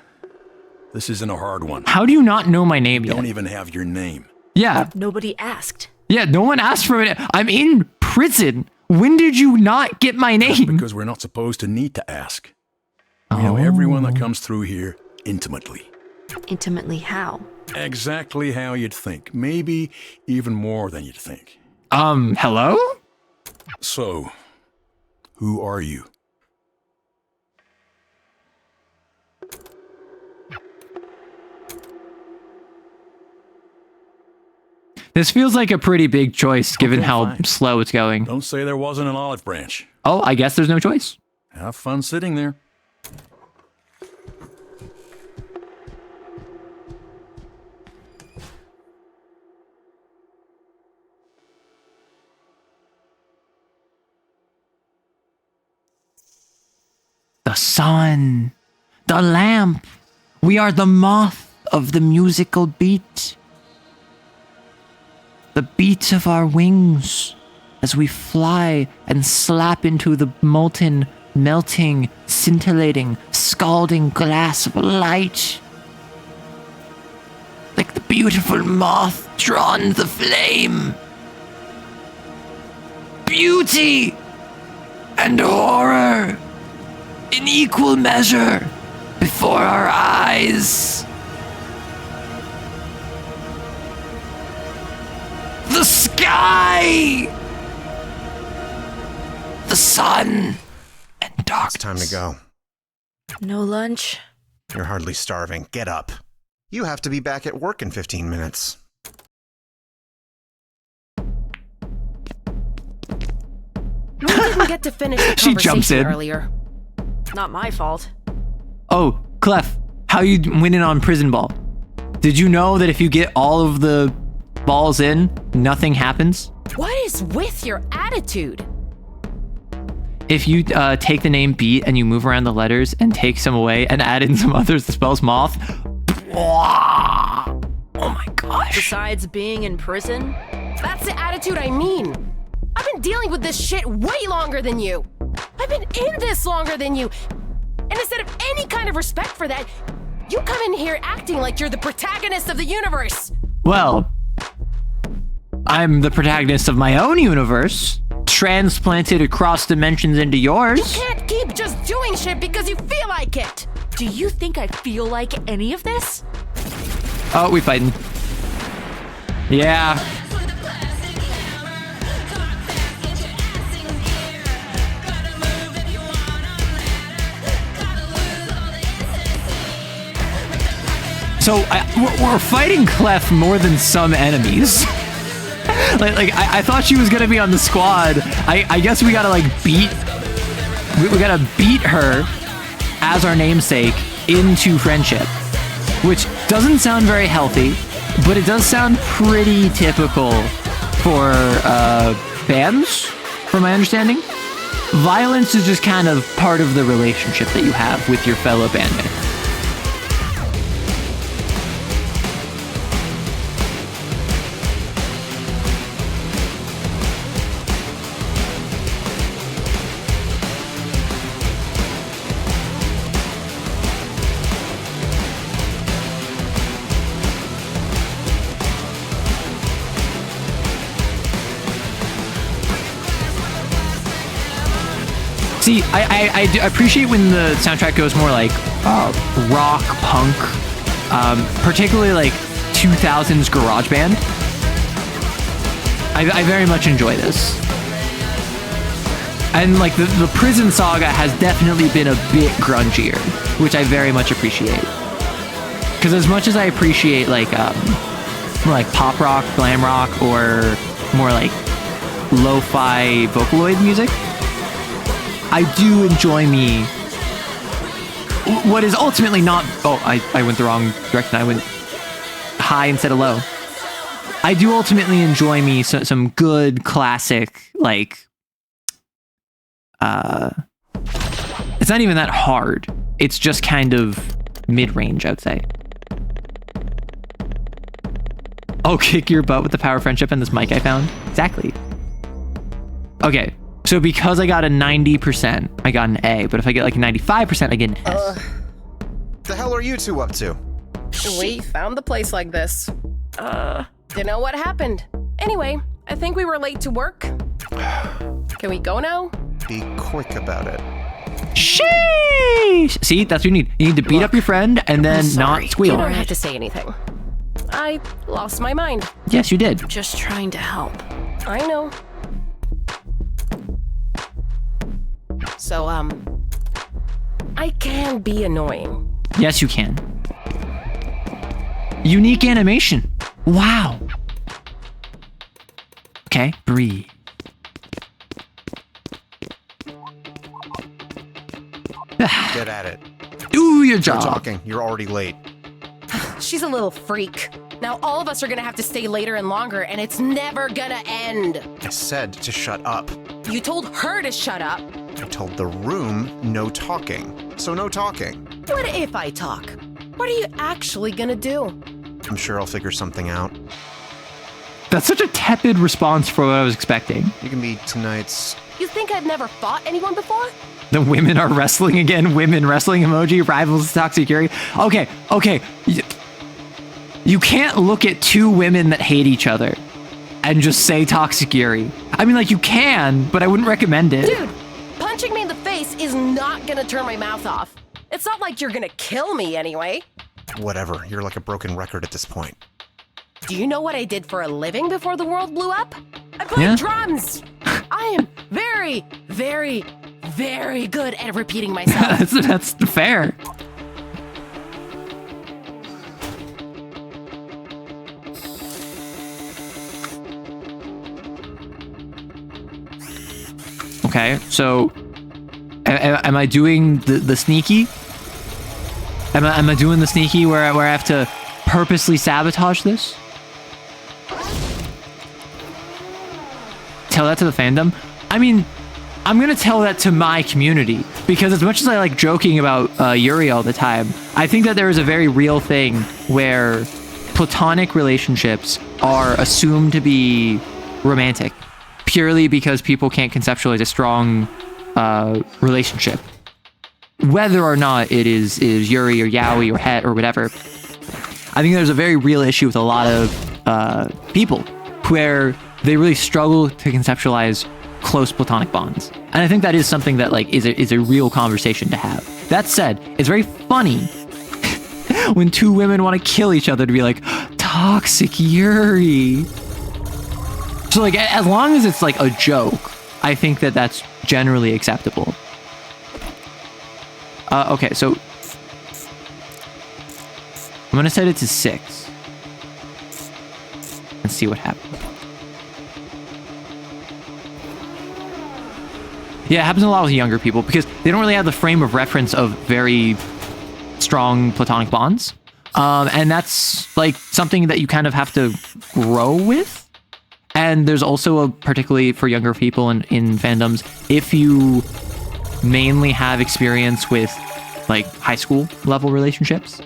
H: This isn't a hard one.
A: How do you not know my name
H: You
A: yet?
H: don't even have your name.
A: Yeah.
O: Nobody asked.
A: Yeah, no one asked for it. I'm in prison. When did you not get my name?
H: Because we're not supposed to need to ask. We know everyone that comes through here intimately.
O: Intimately how?
H: Exactly how you'd think. Maybe even more than you'd think.
A: Hello?
H: So, who are you?
A: This feels like a pretty big choice given
H: Okay,
A: how
H: fine.
A: slow it's going.
H: Don't say there wasn't an olive branch.
A: Oh, I guess there's no choice.
H: Have fun sitting there.
A: The sun, the lamp. We are the moth of the musical beat. The beat of our wings as we fly and slap into the molten, melting, scintillating, scalding glass of light. Like the beautiful moth drawn to the flame. Beauty and horror in equal measure before our eyes. The sky! The sun and darkness.
P: It's time to go.
O: No lunch?
P: You're hardly starving. Get up. You have to be back at work in 15 minutes.
J: We didn't get to finish the
A: She jumps
J: conversation
A: in.
J: earlier.
O: Not my fault.
A: Oh, Clef, how you winning on prison ball? Did you know that if you get all of the balls in, nothing happens?
J: What is with your attitude?
A: If you take the name Beat and you move around the letters and take some away and add in some others that spells moth, oh my gosh.
O: Besides being in prison?
J: That's the attitude I mean. I've been dealing with this shit way longer than you. I've been in this longer than you. And instead of any kind of respect for that, you come in here acting like you're the protagonist of the universe.
A: Well, I'm the protagonist of my own universe, transplanted across dimensions into yours.
J: You can't keep just doing shit because you feel like it.
O: Do you think I feel like any of this?
A: Oh, we fighting. Yeah. So we're fighting Clef more than some enemies. I thought she was gonna be on the squad. I guess we gotta like beat. We gotta beat her as our namesake into friendship, which Doesn't sound very healthy, but it does sound pretty typical for bands, from my understanding. Violence is just kind of part of the relationship that you have with your fellow bandmates. See, I do appreciate when the soundtrack goes more like rock, punk, particularly like 2000s garage band. I very much enjoy this. And like the Prison Saga has definitely been a bit grungier, which I very much appreciate. Because as much as I appreciate like more like pop rock, glam rock, or more like lo-fi Vocaloid music, I do enjoy me what is ultimately not... Oh, I went the wrong direction. I went high instead of low. I do ultimately enjoy me some good classic, like... it's not even that hard. It's just kind of mid-range, I would say. Oh, kick your butt with the power of friendship and this mic I found? Exactly. Okay. So because I got a 90%, I got an A, but if I get like a 95%, I get an S.
P: The hell are you two up to?
J: We found the place like this. Didn't know what happened. Anyway, I think we were late to work. Can we go now?
P: Be quick about it.
A: Sheesh! See, that's what you need. You need to beat up your friend and then not squeal.
J: You don't have to say anything. I lost my mind.
A: Yes, you did.
O: Just trying to help.
J: I know. So, I can be annoying.
A: Yes, you can. Unique animation. Wow. Okay, breathe.
P: Get at it.
A: Do your job.
P: You're talking. You're already late.
J: She's a little freak. Now all of us are gonna have to stay later and longer, and it's never gonna end.
P: I said to shut up.
J: You told her to shut up.
P: I told the room no talking. So no talking.
J: What if I talk? What are you actually gonna do?
P: I'm sure I'll figure something out.
A: That's such a tepid response for what I was expecting.
P: You can be tonight's...
J: You think I've never fought anyone before?
A: The women are wrestling again. Women wrestling emoji. Rivals Toxic Yuri. Okay. You can't look at two women that hate each other and just say Toxic Yuri. I mean, like, you can, but I wouldn't recommend it.
J: Dude, punching me in the face is not gonna turn my mouth off. It's not like you're gonna kill me anyway.
P: Whatever. You're like a broken record at this point.
J: Do you know what I did for a living before the world blew up? I played drums. I am very, very, very good at repeating myself.
A: That's fair. Okay, so am I doing the sneaky? Am I doing the sneaky where I have to purposely sabotage this? Tell that to the fandom? I mean, I'm gonna tell that to my community, because as much as I like joking about Yuri all the time, I think that there is a very real thing where platonic relationships are assumed to be romantic purely because people can't conceptualize a strong relationship, whether or not it is Yuri or Yaoi or Het or whatever. I think there's a very real issue with a lot of people where they really struggle to conceptualize close platonic bonds. And I think that is something that like is a real conversation to have. That said, it's very funny when two women want to kill each other to be like, Toxic Yuri. So like, as long as it's like a joke, I think that that's generally acceptable. Okay, so I'm gonna set it to 6 and see what happens. Yeah, it happens a lot with younger people because they don't really have the frame of reference of very strong platonic bonds. And that's like something that you kind of have to grow with. And there's also particularly for younger people in fandoms, if you mainly have experience with like high school level relationships,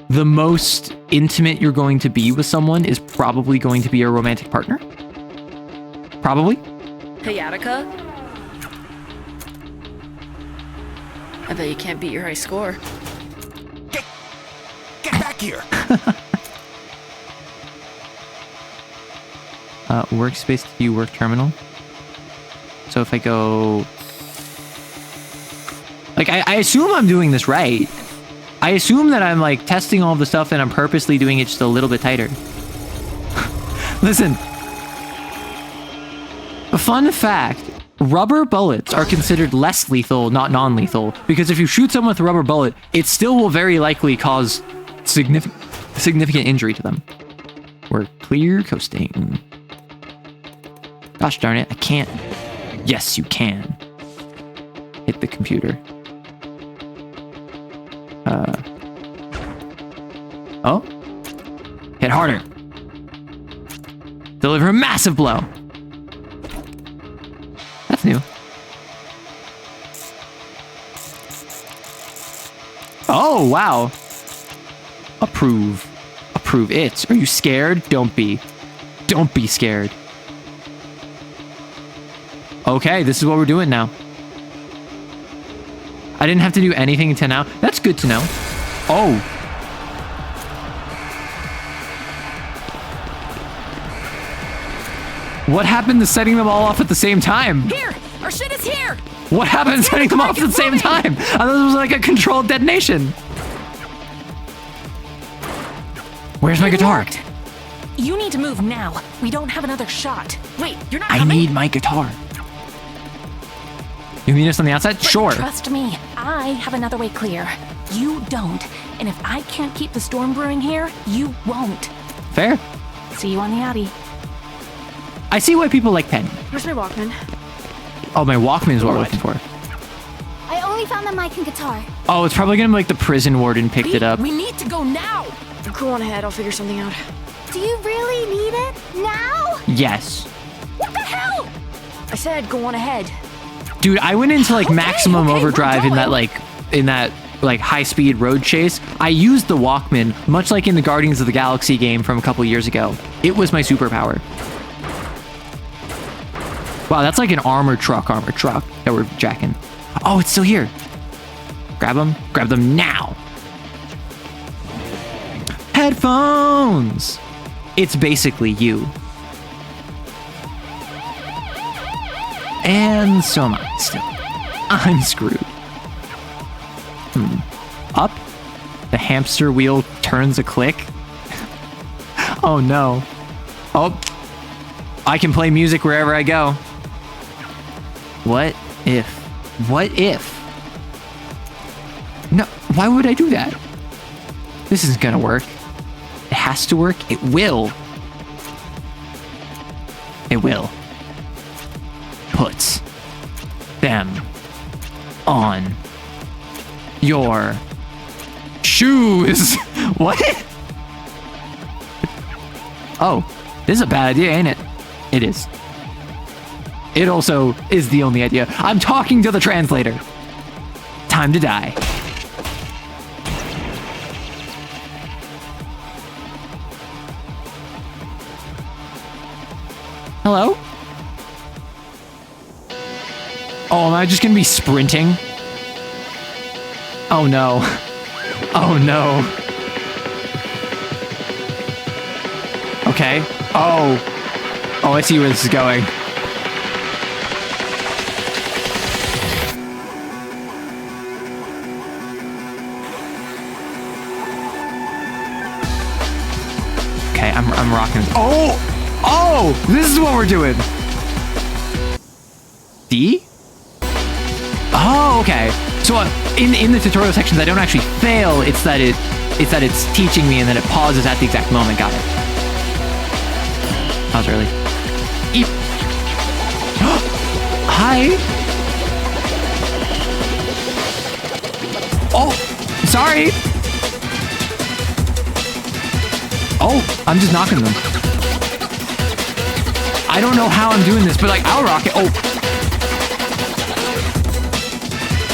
A: the most intimate you're going to be with someone is probably going to be a romantic partner. Probably.
O: Hey, Attica. I bet you can't beat your high score.
H: Get back here!
A: Workspace to view work terminal. So if I go... Like, I assume I'm doing this right. I assume that I'm, like, testing all the stuff and I'm purposely doing it just a little bit tighter. Listen. A fun fact. Rubber bullets are considered less lethal, not non-lethal, because if you shoot someone with a rubber bullet, it still will very likely cause significant injury to them. We're clear coasting. Gosh darn it, I can't. Yes, you can. Hit the computer. Oh? Hit harder. Deliver a massive blow. That's new. Oh, wow. Approve. Approve it. Are you scared? Don't be. Don't be scared. Okay, this is what we're doing now. I didn't have to do anything until now. That's good to know. Oh. What happened to setting them all off at the same time?
J: Here! Our shit is here!
A: What happened to setting them off at the same time? I thought it was like a controlled detonation. Where's my guitar?
D: You need to move now. We don't have another shot.
F: Wait, you're not
A: I
F: coming?
A: need my guitar. You mean us on the outside? Sure.
D: Trust me, I have another way clear. You don't. And if I can't keep the storm brewing here, you won't.
A: Fair.
D: See you on the Addy.
A: I see why people like Penny.
O: Where's my Walkman?
A: Oh, my Walkman is what we're looking for.
E: I only found the mic and guitar.
A: Oh, it's probably gonna be like the prison warden picked it up.
J: We need to go now!
O: Go on ahead, I'll figure something out.
E: Do you really need it now?
A: Yes.
J: What the hell?
O: I said go on ahead.
A: Dude, I went into like maximum overdrive in that like high-speed road chase. I used the Walkman, much like in the Guardians of the Galaxy game from a couple years ago. It was my superpower. Wow, that's like an armored truck that we're jacking. Oh, it's still here. Grab them now. Headphones. It's basically you. And so am I still. I'm screwed. Up? The hamster wheel turns a click? Oh no. Oh. I can play music wherever I go. What if? What if? No, why would I do that? This isn't gonna work. It has to work. It will. It will. Put them on your shoes. What? Oh, this is a bad idea, ain't it? It is. It also is the only idea. I'm talking to the translator. Time to die. Hello? Oh, am I just gonna be sprinting? Oh no. Oh no. Okay. Oh. Oh, I see where this is going. Okay, I'm rocking. Oh! Oh! This is what we're doing. D? Oh, okay. So in the tutorial sections, I don't actually fail. It's that it's teaching me and then it pauses at the exact moment. Got it. That was early. Eep. Hi. Oh, sorry. Oh, I'm just knocking them. I don't know how I'm doing this, but like, I'll rock it. Oh.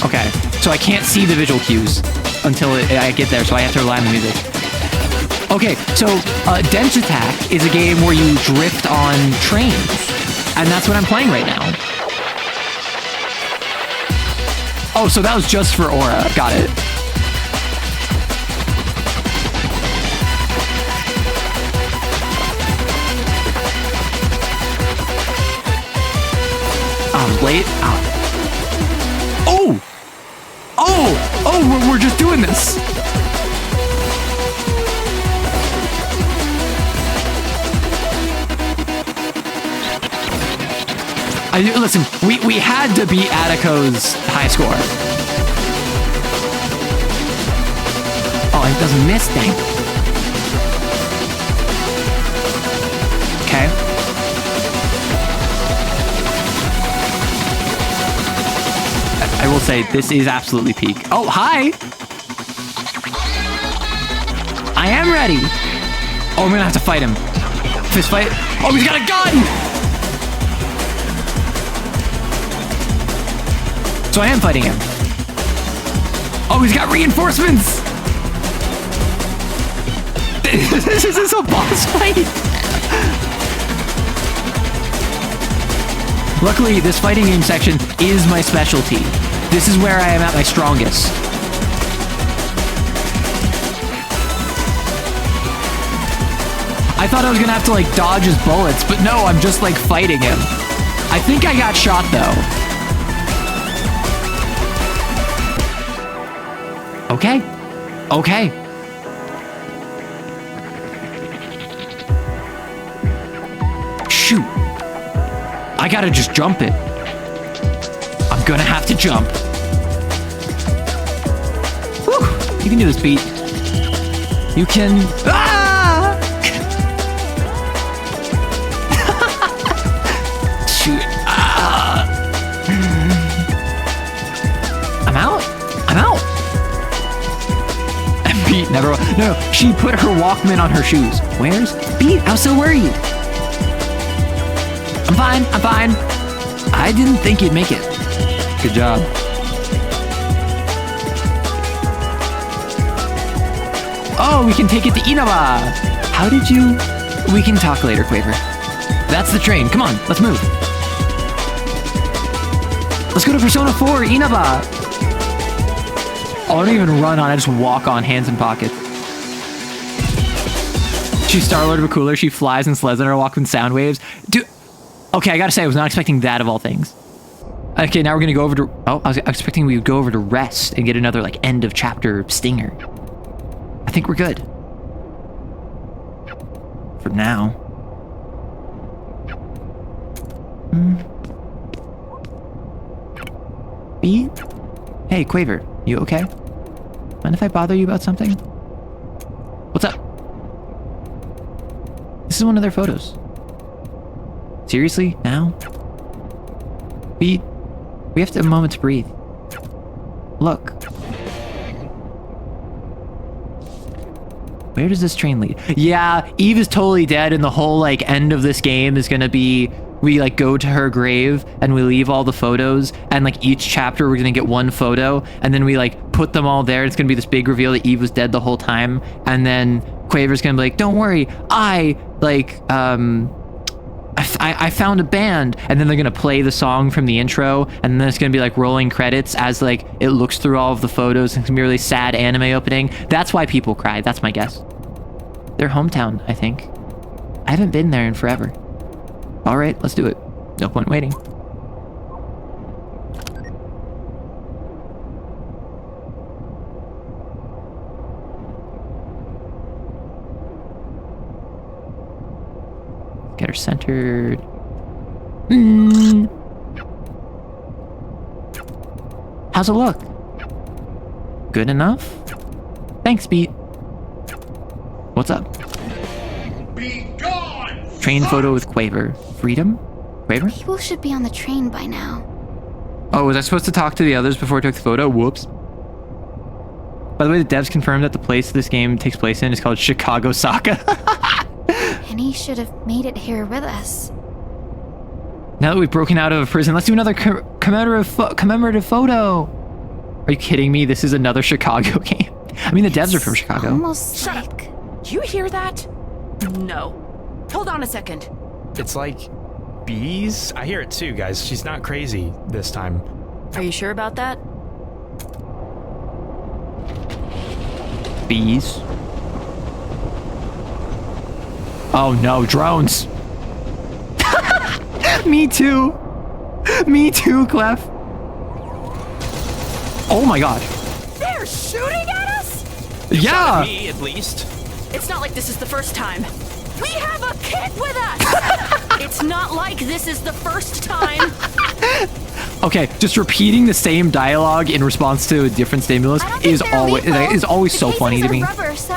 A: Okay, so I can't see the visual cues until I get there, so I have to rely on the music. Okay, so Dense Attack is a game where you drift on trains, and that's what I'm playing right now. Oh, so that was just for Aura. Got it. Late. Oh! Oh, we're just doing this. Listen, we had to beat Attico's high score. Oh, it doesn't miss, dang. Okay. I will say, this is absolutely peak. Oh, hi! I am ready! Oh, I'm gonna have to fight him. Fist fight. Oh, he's got a gun! So I am fighting him. Oh, he's got reinforcements! This is a boss fight! Luckily, this fighting game section is my specialty. This is where I am at my strongest. I thought I was gonna have to like dodge his bullets, but no, I'm just like fighting him. I think I got shot though. Okay. Okay. Shoot. I gotta just jump it. I'm gonna have to jump. Whew. You can do this, Beat. You can... Ah! Shoot. Ah! I'm out. I'm out. And Beat never... No, she put her Walkman on her shoes. Where's Beat? I was so worried. I'm fine. I'm fine. I didn't think you'd make it. Good job. Oh, we can take it to Inaba. How did you... We can talk later, Quaver. That's the train. Come on, let's move. Let's go to Persona 4, Inaba. Oh, I don't even run on. I just walk on, hands in pockets. She's Star-Lord of a cooler. She flies and sleds on her walk with sound waves. Dude... Okay, I gotta say, I was not expecting that of all things. Okay, now we're gonna go over to... Oh, I was expecting we would go over to rest and get another, like, end of chapter stinger. I think we're good. For now. Beat? Hey, Quaver, you okay? Mind if I bother you about something? What's up? This is one of their photos. Seriously? Now? Beat, we have to have a moment to breathe. Look. Where does this train lead? Yeah, Eve is totally dead, and the whole, like, end of this game is gonna be... We, like, go to her grave, and we leave all the photos, and, like, each chapter we're gonna get one photo, and then we, like, put them all there. It's gonna be this big reveal that Eve was dead the whole time, and then Quaver's gonna be like, don't worry, I found a band, and then they're gonna play the song from the intro, and then it's gonna be like rolling credits as like it looks through all of the photos, and it's gonna be a really sad anime opening. That's why people cry. That's my guess. Their hometown, I think. I haven't been there in forever. All right, let's do it. No point waiting. Get her centered. How's it look? Good enough? Thanks, Beat. What's up? Be gone! Train photo with Quaver. Freedom? Quaver?
E: People should be on the train by now.
A: Oh, was I supposed to talk to the others before I took the photo? Whoops. By the way, the devs confirmed that the place this game takes place in is called Chicago Saka.
E: Penny should have made it here with us.
A: Now that we've broken out of prison, let's do another commemorative photo. Are you kidding me? This is another Chicago game. I mean, the devs are from Chicago.
E: Almost
J: Shut
E: like...
J: up. Do you hear that?
O: No.
J: Hold on a second.
G: It's like bees? I hear it too, guys. She's not crazy this time.
O: Are you sure about that?
A: Bees. Oh no, drones. Me too. Me too, Clef. Oh my god.
J: They're shooting at us?
A: Yeah.
G: Me, at least.
D: It's not like this is the first time.
J: We have a kid with us!
D: It's not like this is the first time.
A: Okay, just repeating the same dialogue in response to a different stimulus is always so funny to me.
E: Rubber, so...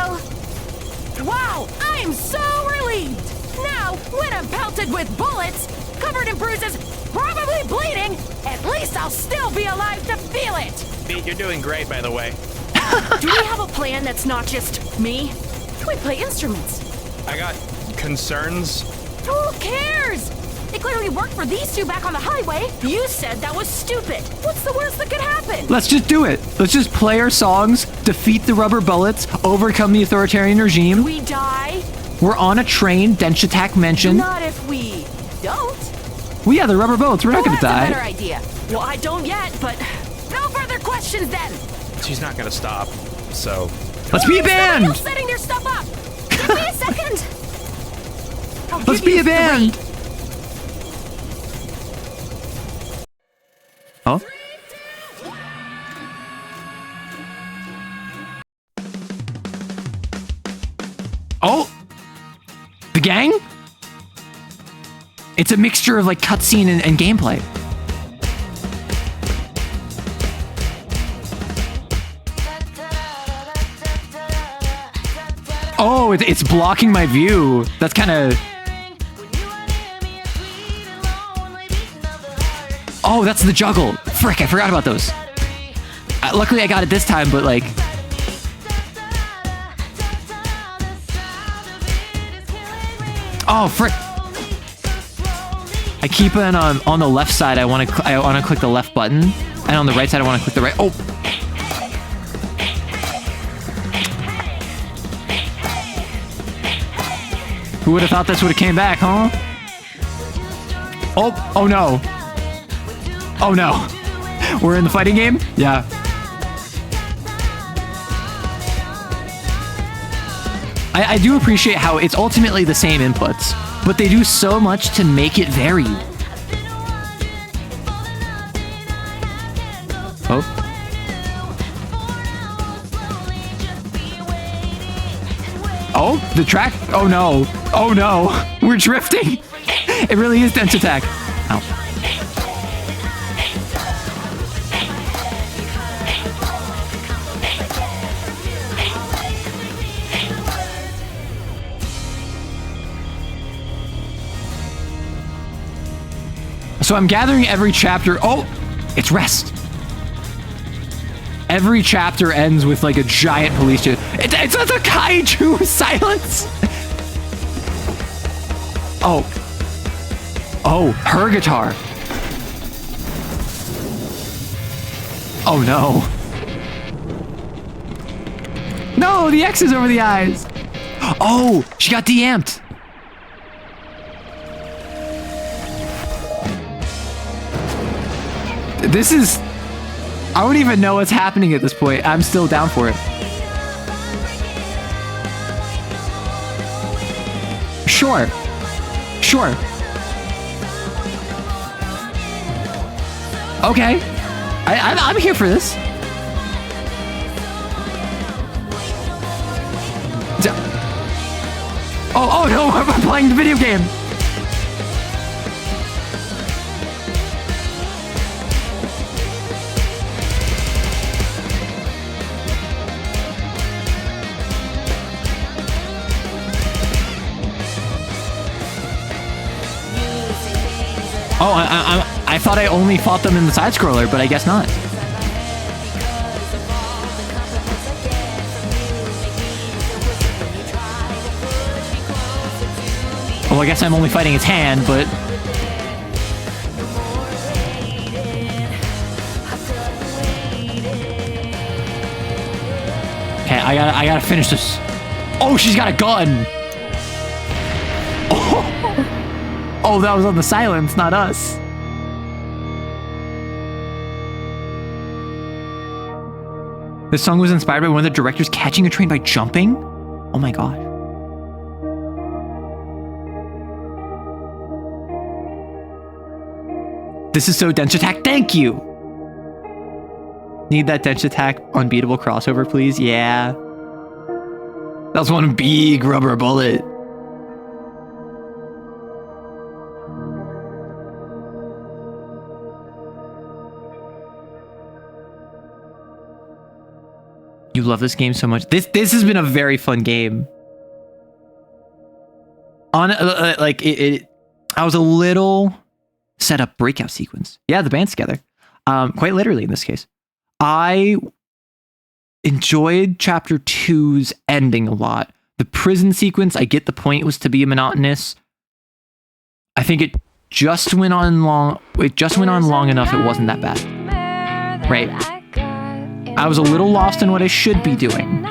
J: Wow, I'm so relieved! Now, when I'm pelted with bullets, covered in bruises, probably bleeding, at least I'll still be alive to feel it!
G: Beat, you're doing great, by the way.
D: Do we have a plan that's not just me?
J: We play instruments.
G: I got concerns.
J: Who cares? It clearly worked for these two back on the highway.
D: You said that was stupid.
J: What's the worst that could happen?
A: Let's just do it. Let's just play our songs, defeat the rubber bullets, overcome the authoritarian regime.
J: We die?
A: We're on a train, Dench Attack mentioned.
J: Not if we don't.
A: Well, yeah, the rubber bullets. We're not gonna die.
J: That's a better idea.
D: Well, I don't yet, but...
J: No further questions then.
G: She's not gonna stop, so...
A: Let's be a band!
J: Else setting their stuff up.
E: Give me a second.
A: Let's be a band! Oh? Oh! The gang? It's a mixture of like cutscene and gameplay. Oh, it's blocking my view. That's kind of... Oh, that's the juggle. Frick, I forgot about those. Luckily, I got it this time, but like... Oh, frick. I keep it on the left side. I want to click the left button, and on the right side, I want to click the right. Oh. Who would have thought this would have came back, huh? Oh, oh no. Oh no. We're in the fighting game? Yeah. I do appreciate how it's ultimately the same inputs, but they do so much to make it varied. Oh. Oh, the track. Oh no. Oh no. We're drifting. It really is Dench Attack. Ow. So I'm gathering every chapter. Oh, it's rest. Every chapter ends with like a giant police chase. It's a kaiju. Silence. Oh. Oh, her guitar. Oh no. No, the X is over the eyes. Oh, she got de-amped. This is... I don't even know what's happening at this point. I'm still down for it. Sure. Sure. Okay. I'm here for this. Oh no, I'm playing the video game. Oh, I thought I only fought them in the side-scroller, but I guess not. Well, I guess I'm only fighting its hand, but... Okay, I gotta finish this. Oh, she's got a gun! Oh, that was on the silence, not us. This song was inspired by one of the directors catching a train by jumping? Oh my god. This is so Dense Attack. Thank you! Need that Dense Attack unbeatable crossover, please? Yeah. That was one big rubber bullet. You love this game so much. This has been a very fun game. I was a little set up breakout sequence. Yeah, the band's together. Quite literally in this case. I enjoyed chapter 2's ending a lot. The prison sequence, I get the point, it was to be monotonous. I think it just went on long. It just went on long enough. It wasn't that bad, right? I was a little lost in what I should be doing,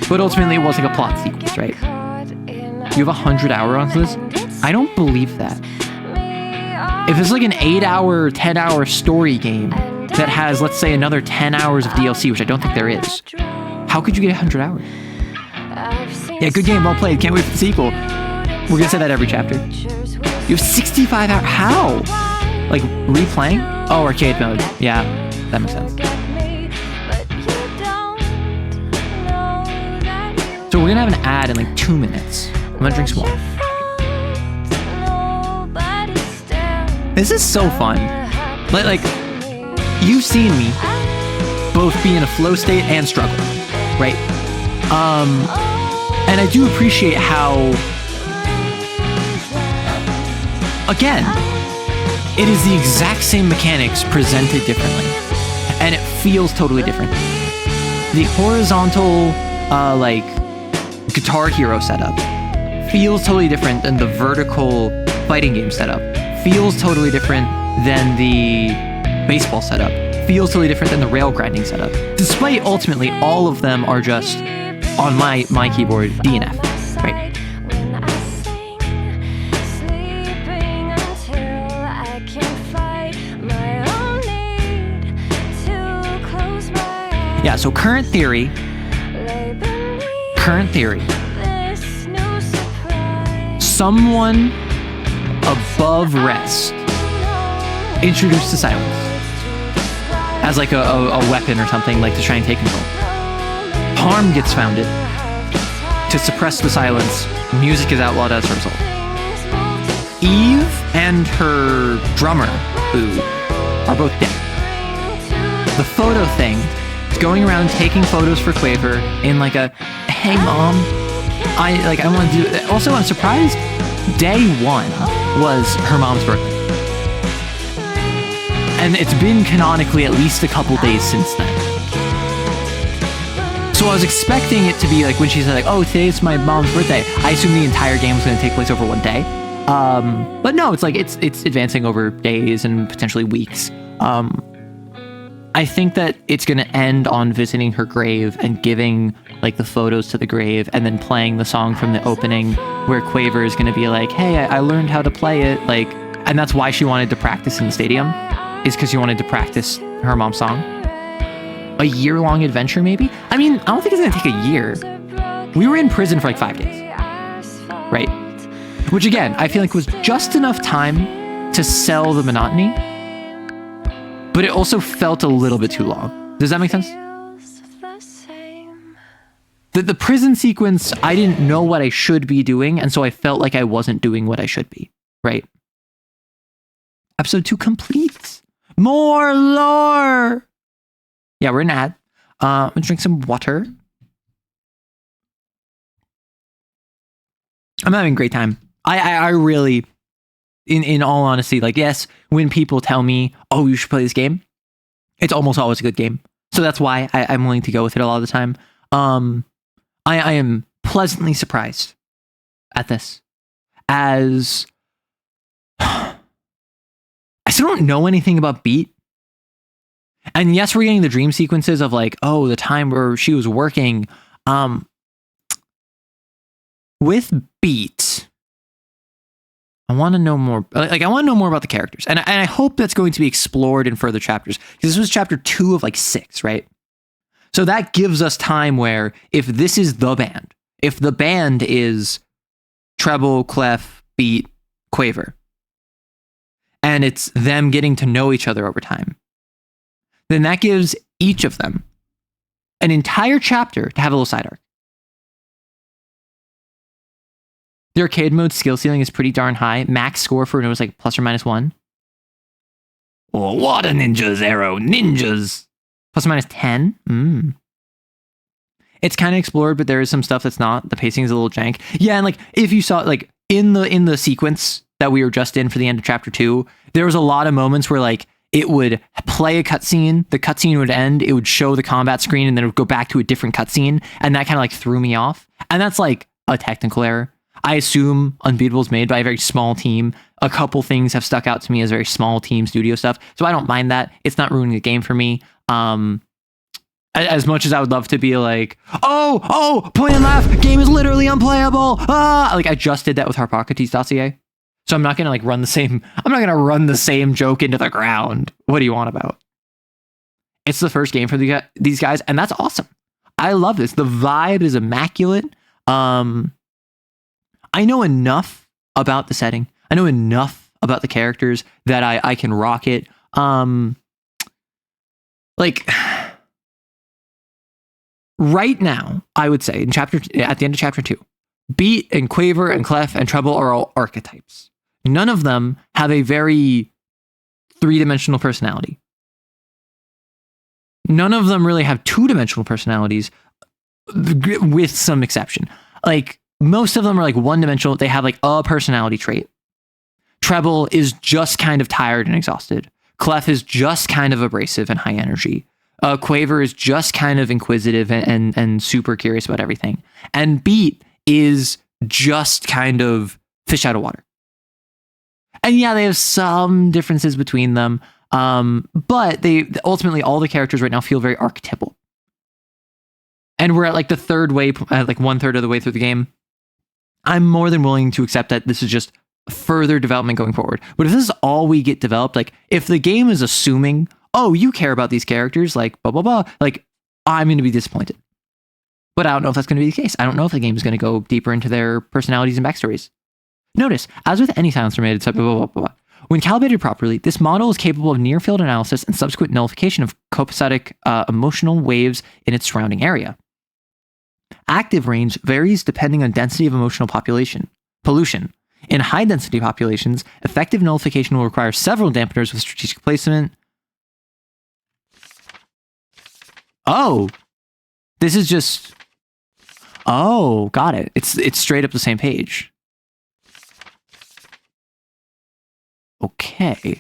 A: but ultimately it was like a plot sequence, right? You have 100 hours on this? I don't believe that. If it's like an 8-hour, 10-hour story game that has, let's say, another 10 hours of DLC, which I don't think there is, how could you get 100 hours? Yeah, good game, well played. Can't wait for the sequel. We're gonna say that every chapter. You have 65 hours. How? Like replaying? Oh, arcade mode. Yeah, that makes sense. So we're gonna have an ad in like 2 minutes. I'm gonna drink some water. This is so fun. Like you've seen me both be in a flow state and struggle, right? And I do appreciate how, again, it is the exact same mechanics presented differently, and it feels totally different. The horizontal, like, Guitar Hero setup feels totally different than the vertical fighting game setup. Feels totally different than the baseball setup. Feels totally different than the rail grinding setup. Despite ultimately all of them are just on my keyboard D and F, right? Yeah, so current theory, someone above rest introduced the silence as like a weapon or something, like to try and take control. Harm gets founded to suppress the silence. Music is outlawed as a result. Eve and her drummer, Boo, are both dead. The photo thing is going around taking photos for Quaver in like a, hey mom, I want to do. Also, I'm surprised. Day 1 was her mom's birthday. And it's been canonically at least a couple days since then. So I was expecting it to be like when she said like, oh, today's my mom's birthday. I assumed the entire game was going to take place over one day. But no, it's like it's advancing over days and potentially weeks. I think that it's going to end on visiting her grave and giving like the photos to the grave and then playing the song from the opening where Quaver is going to be like, hey, I learned how to play it. Like, and that's why she wanted to practice in the stadium, is because she wanted to practice her mom's song. A year-long adventure, maybe? I mean, I don't think it's going to take a year. We were in prison for like 5 days, right? Which again, I feel like was just enough time to sell the monotony, but it also felt a little bit too long. Does that make sense? The prison sequence, I didn't know what I should be doing, and so I felt like I wasn't doing what I should be, right? Episode 2 complete. More lore! Yeah, we're in an ad. I'm gonna drink some water. I'm having a great time. I really, in all honesty, like, yes, when people tell me, oh, you should play this game, it's almost always a good game. So that's why I'm willing to go with it a lot of the time. I am pleasantly surprised at this. as I still don't know anything about Beat. And yes, we're getting the dream sequences of like, oh, the time where she was working. With Beat, I want to know more. Like, I want to know more about the characters, and I hope that's going to be explored in further chapters, because this was chapter 2 of like 6, right? So that gives us time where if this is the band, if the band is treble, clef, beat, quaver, and it's them getting to know each other over time, then that gives each of them an entire chapter to have a little side arc. The arcade mode skill ceiling is pretty darn high. Max score for it was like plus or minus 1. Oh, what a ninja's arrow. Ninjas. Plus or minus 10. It's kind of explored, but there is some stuff that's not. The pacing is a little jank. Yeah, and like if you saw like in the sequence that we were just in for the end of chapter 2, there was a lot of moments where like it would play a cutscene, the cutscene would end, it would show the combat screen, and then it would go back to a different cutscene, and that kind of like threw me off. And that's like a technical error. I assume Unbeatable is made by a very small team. A couple things have stuck out to me as very small team studio stuff, so I don't mind that. It's not ruining the game for me. As much as I would love to be like, point and laugh, game is literally unplayable. Like I just did that with Harpocrates dossier, so I'm not gonna like run the same joke into the ground. What do you want about? It's the first game for these guys, and that's awesome. I love this. The vibe is immaculate. I know enough about the setting. I know enough about the characters that I can rock it. Like right now, I would say at the end of chapter 2, beat and quaver and clef and treble are all archetypes. None of them have a very three-dimensional personality. None of them really have two-dimensional personalities, with some exception. Like most of them are like one-dimensional. They have like a personality trait. Treble is just kind of tired and exhausted. Clef is just kind of abrasive and high energy. Quaver is just kind of inquisitive and super curious about everything. And Beat is just kind of fish out of water. And yeah, they have some differences between them. But they ultimately, all the characters right now feel very archetypal. And we're at like the third way, like 1/3 of the way through the game. I'm more than willing to accept that this is just further development going forward. But if this is all we get developed, like if the game is assuming, oh, you care about these characters, like blah, blah, blah, like I'm going to be disappointed. But I don't know if that's going to be the case. I don't know if the game is going to go deeper into their personalities and backstories. Notice, as with any silence related type of blah, blah, blah, blah, when calibrated properly, this model is capable of near-field analysis and subsequent nullification of copacetic emotional waves in its surrounding area. Active range varies depending on density of emotional pollution. In high-density populations, effective nullification will require several dampeners with strategic placement. Oh, this is just... Oh, got it. It's straight up the same page. Okay.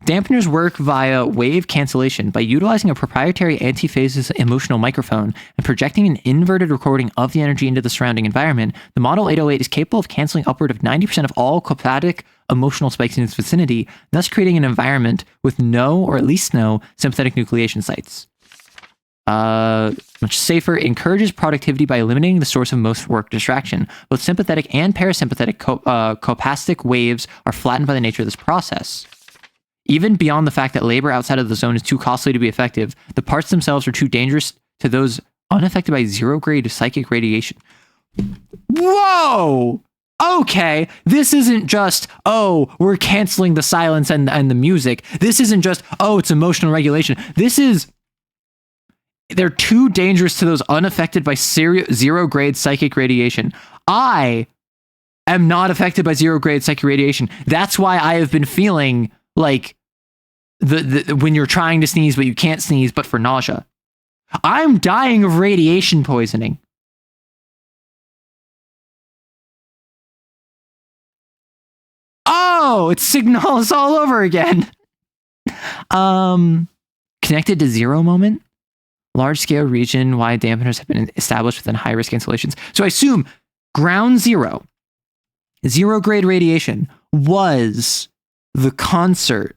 A: Dampeners work via wave cancellation by utilizing a proprietary antiphasis emotional microphone and projecting an inverted recording of the energy into the surrounding environment. The Model 808 is capable of canceling upward of 90% of all copacetic emotional spikes in its vicinity, thus creating an environment with no, or at least no, sympathetic nucleation sites. Much safer, encourages productivity by eliminating the source of most work distraction. Both sympathetic and parasympathetic copastic waves are flattened by the nature of this process. Even beyond the fact that labor outside of the zone is too costly to be effective, the parts themselves are too dangerous to those unaffected by zero-grade psychic radiation. Whoa! Okay, this isn't just, oh, we're canceling the silence and the music. This isn't just, oh, it's emotional regulation. This is... They're too dangerous to those unaffected by zero-grade psychic radiation. I am not affected by zero-grade psychic radiation. That's why I have been feeling like the when you're trying to sneeze but you can't sneeze, but for nausea. I'm dying of radiation poisoning. Oh, it's Signalis all over again. Connected to zero moment. Large-scale region-wide dampeners have been established within high-risk installations. So I assume ground zero Zero grade radiation was the concert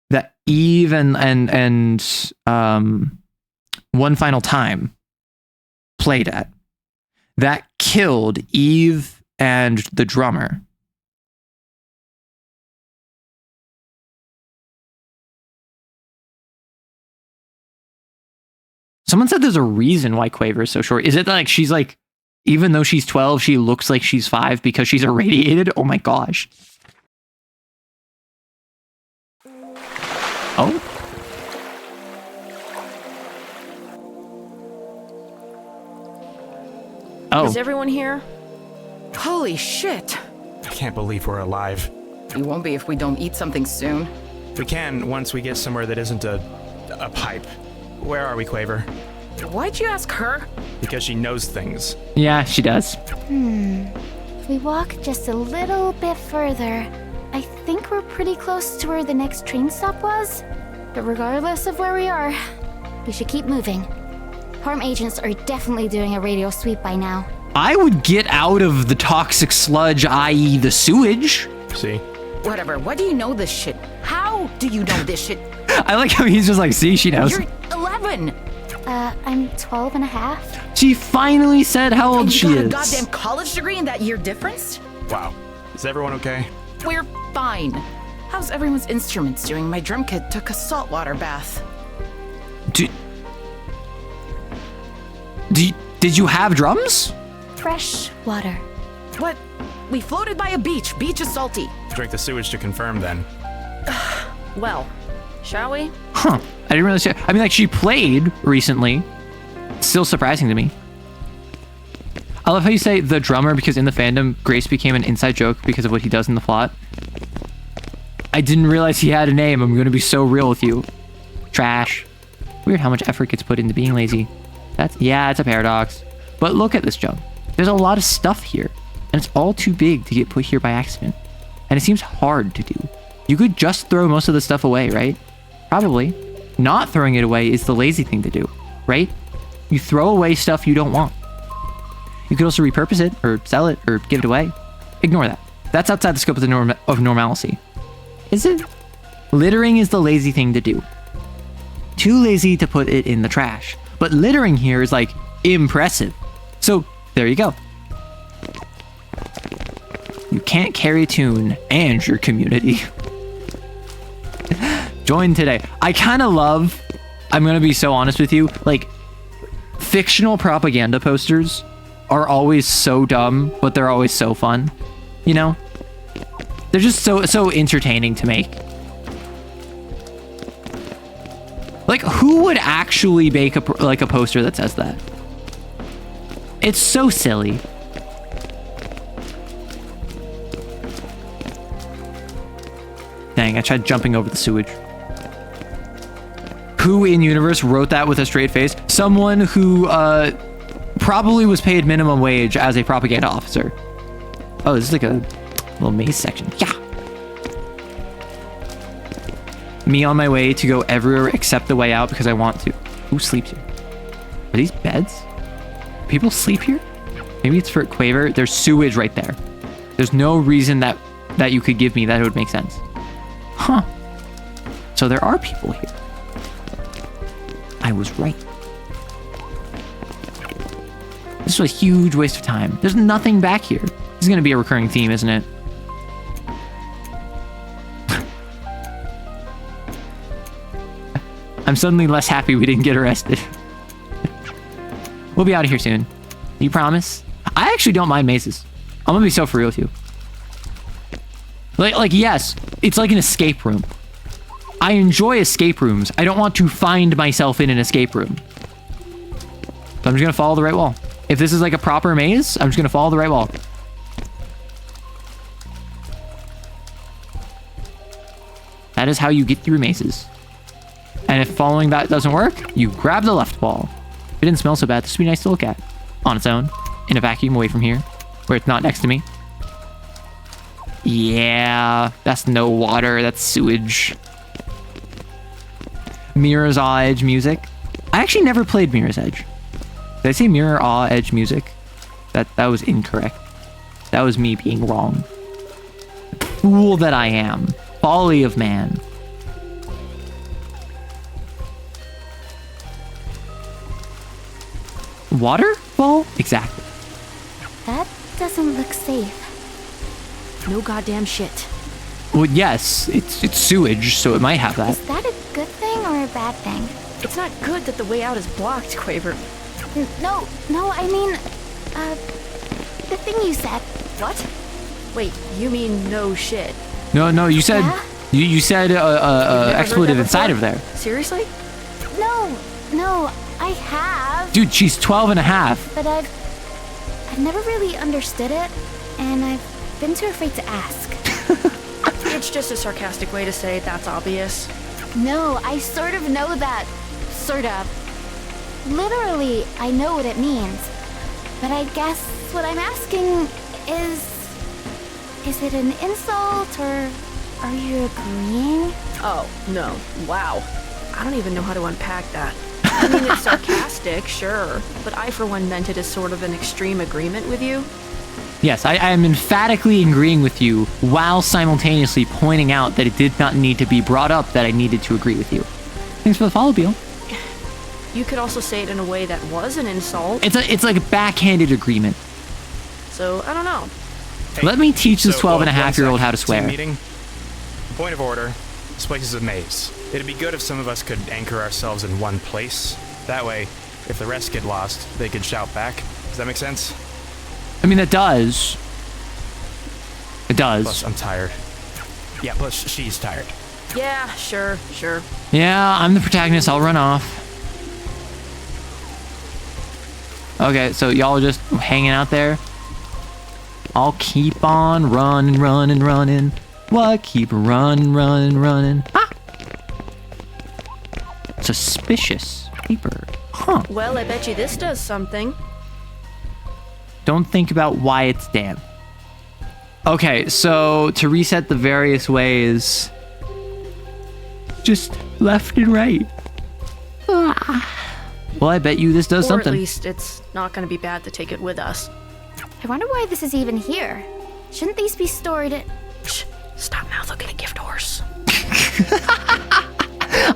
A: that Eve and One Final Time played at. That killed Eve and the drummer. Someone said there's a reason why Quaver is so short. Is it like she's like, even though she's 12, she looks like she's 5 because she's irradiated? Oh my gosh. Oh. Oh.
J: Is everyone here?
F: Holy shit!
Q: I can't believe we're alive.
F: You won't be if we don't eat something soon.
Q: We can once we get somewhere that isn't a pipe. Where are we, Quaver?
F: Why'd you ask her?
Q: Because she knows things.
A: Yeah, she does.
E: If we walk just a little bit further, I think we're pretty close to where the next train stop was. But regardless of where we are, we should keep moving. Harm agents are definitely doing a radio sweep by now.
A: I would get out of the toxic sludge, i.e. the sewage.
Q: See?
F: Whatever, why do you know this shit? How do you know this shit?
A: I like how he's just like, see, she knows.
F: You're 11!
E: I'm 12 and a half.
A: She finally said how old she
F: You got
A: is.
F: a goddamn college degree in that year difference?
Q: Wow. Is everyone okay?
F: We're fine. How's everyone's instruments doing? My drum kit took a saltwater bath.
A: Did you have drums?
E: Fresh water.
F: What? We floated by a beach. Beach is salty.
Q: Drink the sewage to confirm then.
O: Well, shall we?
A: Huh. I didn't really say. I mean, like, she played recently. Still surprising to me. I love how you say the drummer because in the fandom, Grace became an inside joke because of what he does in the plot. I didn't realize he had a name. I'm going to be so real with you. Trash. Weird how much effort gets put into being lazy. Yeah, it's a paradox. But look at this junk. There's a lot of stuff here. And it's all too big to get put here by accident. And it seems hard to do. You could just throw most of the stuff away, right? Probably. Not throwing it away is the lazy thing to do, right? You throw away stuff you don't want. You could also repurpose it, or sell it, or give it away. Ignore that. That's outside the scope of normalcy. Is it? Littering is the lazy thing to do. Too lazy to put it in the trash. But littering here is like impressive. So there you go. You can't carry a tune and your community. Join today. I kind of love, I'm going to be so honest with you, like fictional propaganda posters are always so dumb, but they're always so fun. You know? They're just so entertaining to make. Like, who would actually make a poster that says that? It's so silly. Dang, I tried jumping over the sewage. Who in universe wrote that with a straight face? Someone who probably was paid minimum wage as a propaganda officer. Oh, this is like a little maze section. Yeah. Me on my way to go everywhere except the way out because I want to. Who sleeps here? Are these beds? People sleep here? Maybe it's for Quaver. There's sewage right there. There's no reason that you could give me that would make sense. Huh. So there are people here. I was right. This was a huge waste of time. There's nothing back here. This is going to be a recurring theme, isn't it? I'm suddenly less happy we didn't get arrested. We'll be out of here soon. You promise? I actually don't mind mazes. I'm gonna be so for real with you. Like yes, it's like an escape room. I enjoy escape rooms. I don't want to find myself in an escape room. So I'm just gonna follow the right wall. If this is like a proper maze, I'm just gonna follow the right wall. That is how you get through mazes. And if following that doesn't work, you grab the left wall. If it didn't smell so bad, this would be nice to look at. On its own, in a vacuum away from here, where it's not next to me. Yeah, that's no water, that's sewage. Mirror's Awe Edge music. I actually never played Mirror's Edge. Did I say Mirror Awe Edge music? That was incorrect. That was me being wrong. Fool that I am. Folly of man. Waterfall? Exactly.
E: That doesn't look safe.
O: No goddamn shit.
A: Well, yes, it's sewage, so it might have that.
E: Is that a good thing or a bad thing?
O: It's not good that the way out is blocked, Quaver.
E: No, I mean, the thing you said.
O: What? Wait, you mean no shit?
A: No, you said
E: Yeah?
A: you said expletive inside of there.
O: Seriously?
E: No, I have.
A: Dude, she's 12 and a half.
E: But I've never really understood it, and I've been too afraid to ask.
O: It's just a sarcastic way to say that's obvious.
E: No, I sort of know that. Sort of. Literally, I know what it means. But I guess what I'm asking is it an insult, or are you agreeing?
O: Oh, no. Wow. I don't even know how to unpack that. I mean, it's sarcastic, sure, but I for one meant it as sort of an extreme agreement with you.
A: Yes, I am emphatically agreeing with you while simultaneously pointing out that it did not need to be brought up that I needed to agree with you. Thanks for the follow, Beal.
O: You could also say it in a way that was an insult.
A: It's like a backhanded agreement.
O: So, I don't know.
Q: Hey,
A: Let me teach this
Q: so,
A: 12 and a half year old
Q: one
A: how to
Q: sec.
A: swear.
Q: Team meeting. Point of order. This place is a maze. It'd be good if some of us could anchor ourselves in one place. That way, if the rest get lost, they could shout back. Does that make sense?
A: I mean, that does. It does.
Q: Plus, I'm tired. Yeah, plus she's tired.
O: Yeah, sure.
A: Yeah, I'm the protagonist. I'll run off. Okay, so y'all are just hanging out there. I'll keep on running. What? Keep running. Ah! Suspicious paper. Huh.
O: Well, I bet you this does something.
A: Don't think about why it's damp. Okay, so to reset the various ways, just left and right. Well, I bet you this does
O: Or
A: something.
O: at least it's not going to be bad to take it with us.
E: I wonder why this is even here. Shouldn't these be stored at...
O: Shh, stop mouth looking a gift horse.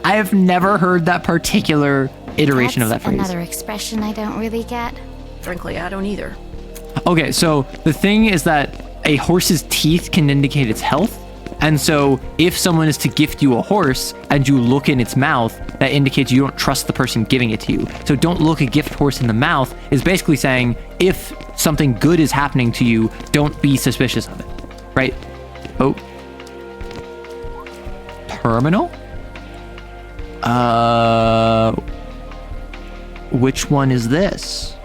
A: I have never heard that particular iteration of that phrase.
E: Another expression I don't really get.
O: Frankly, I don't either.
A: Okay, so the thing is that a horse's teeth can indicate its health. And so if someone is to gift you a horse and you look in its mouth, that indicates you don't trust the person giving it to you. So don't look a gift horse in the mouth is basically saying if something good is happening to you, don't be suspicious of it. Right? Oh. Terminal? Which one is this?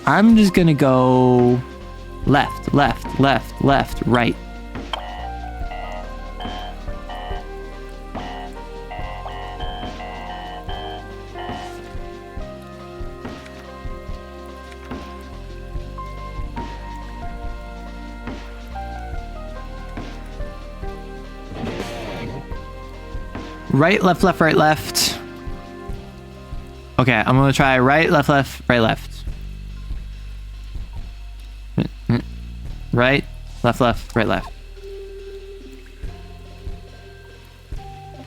A: I'm just gonna go left, right. Right, left, right, left. Okay, I'm gonna try right, left, right, left. Right, left, right, left.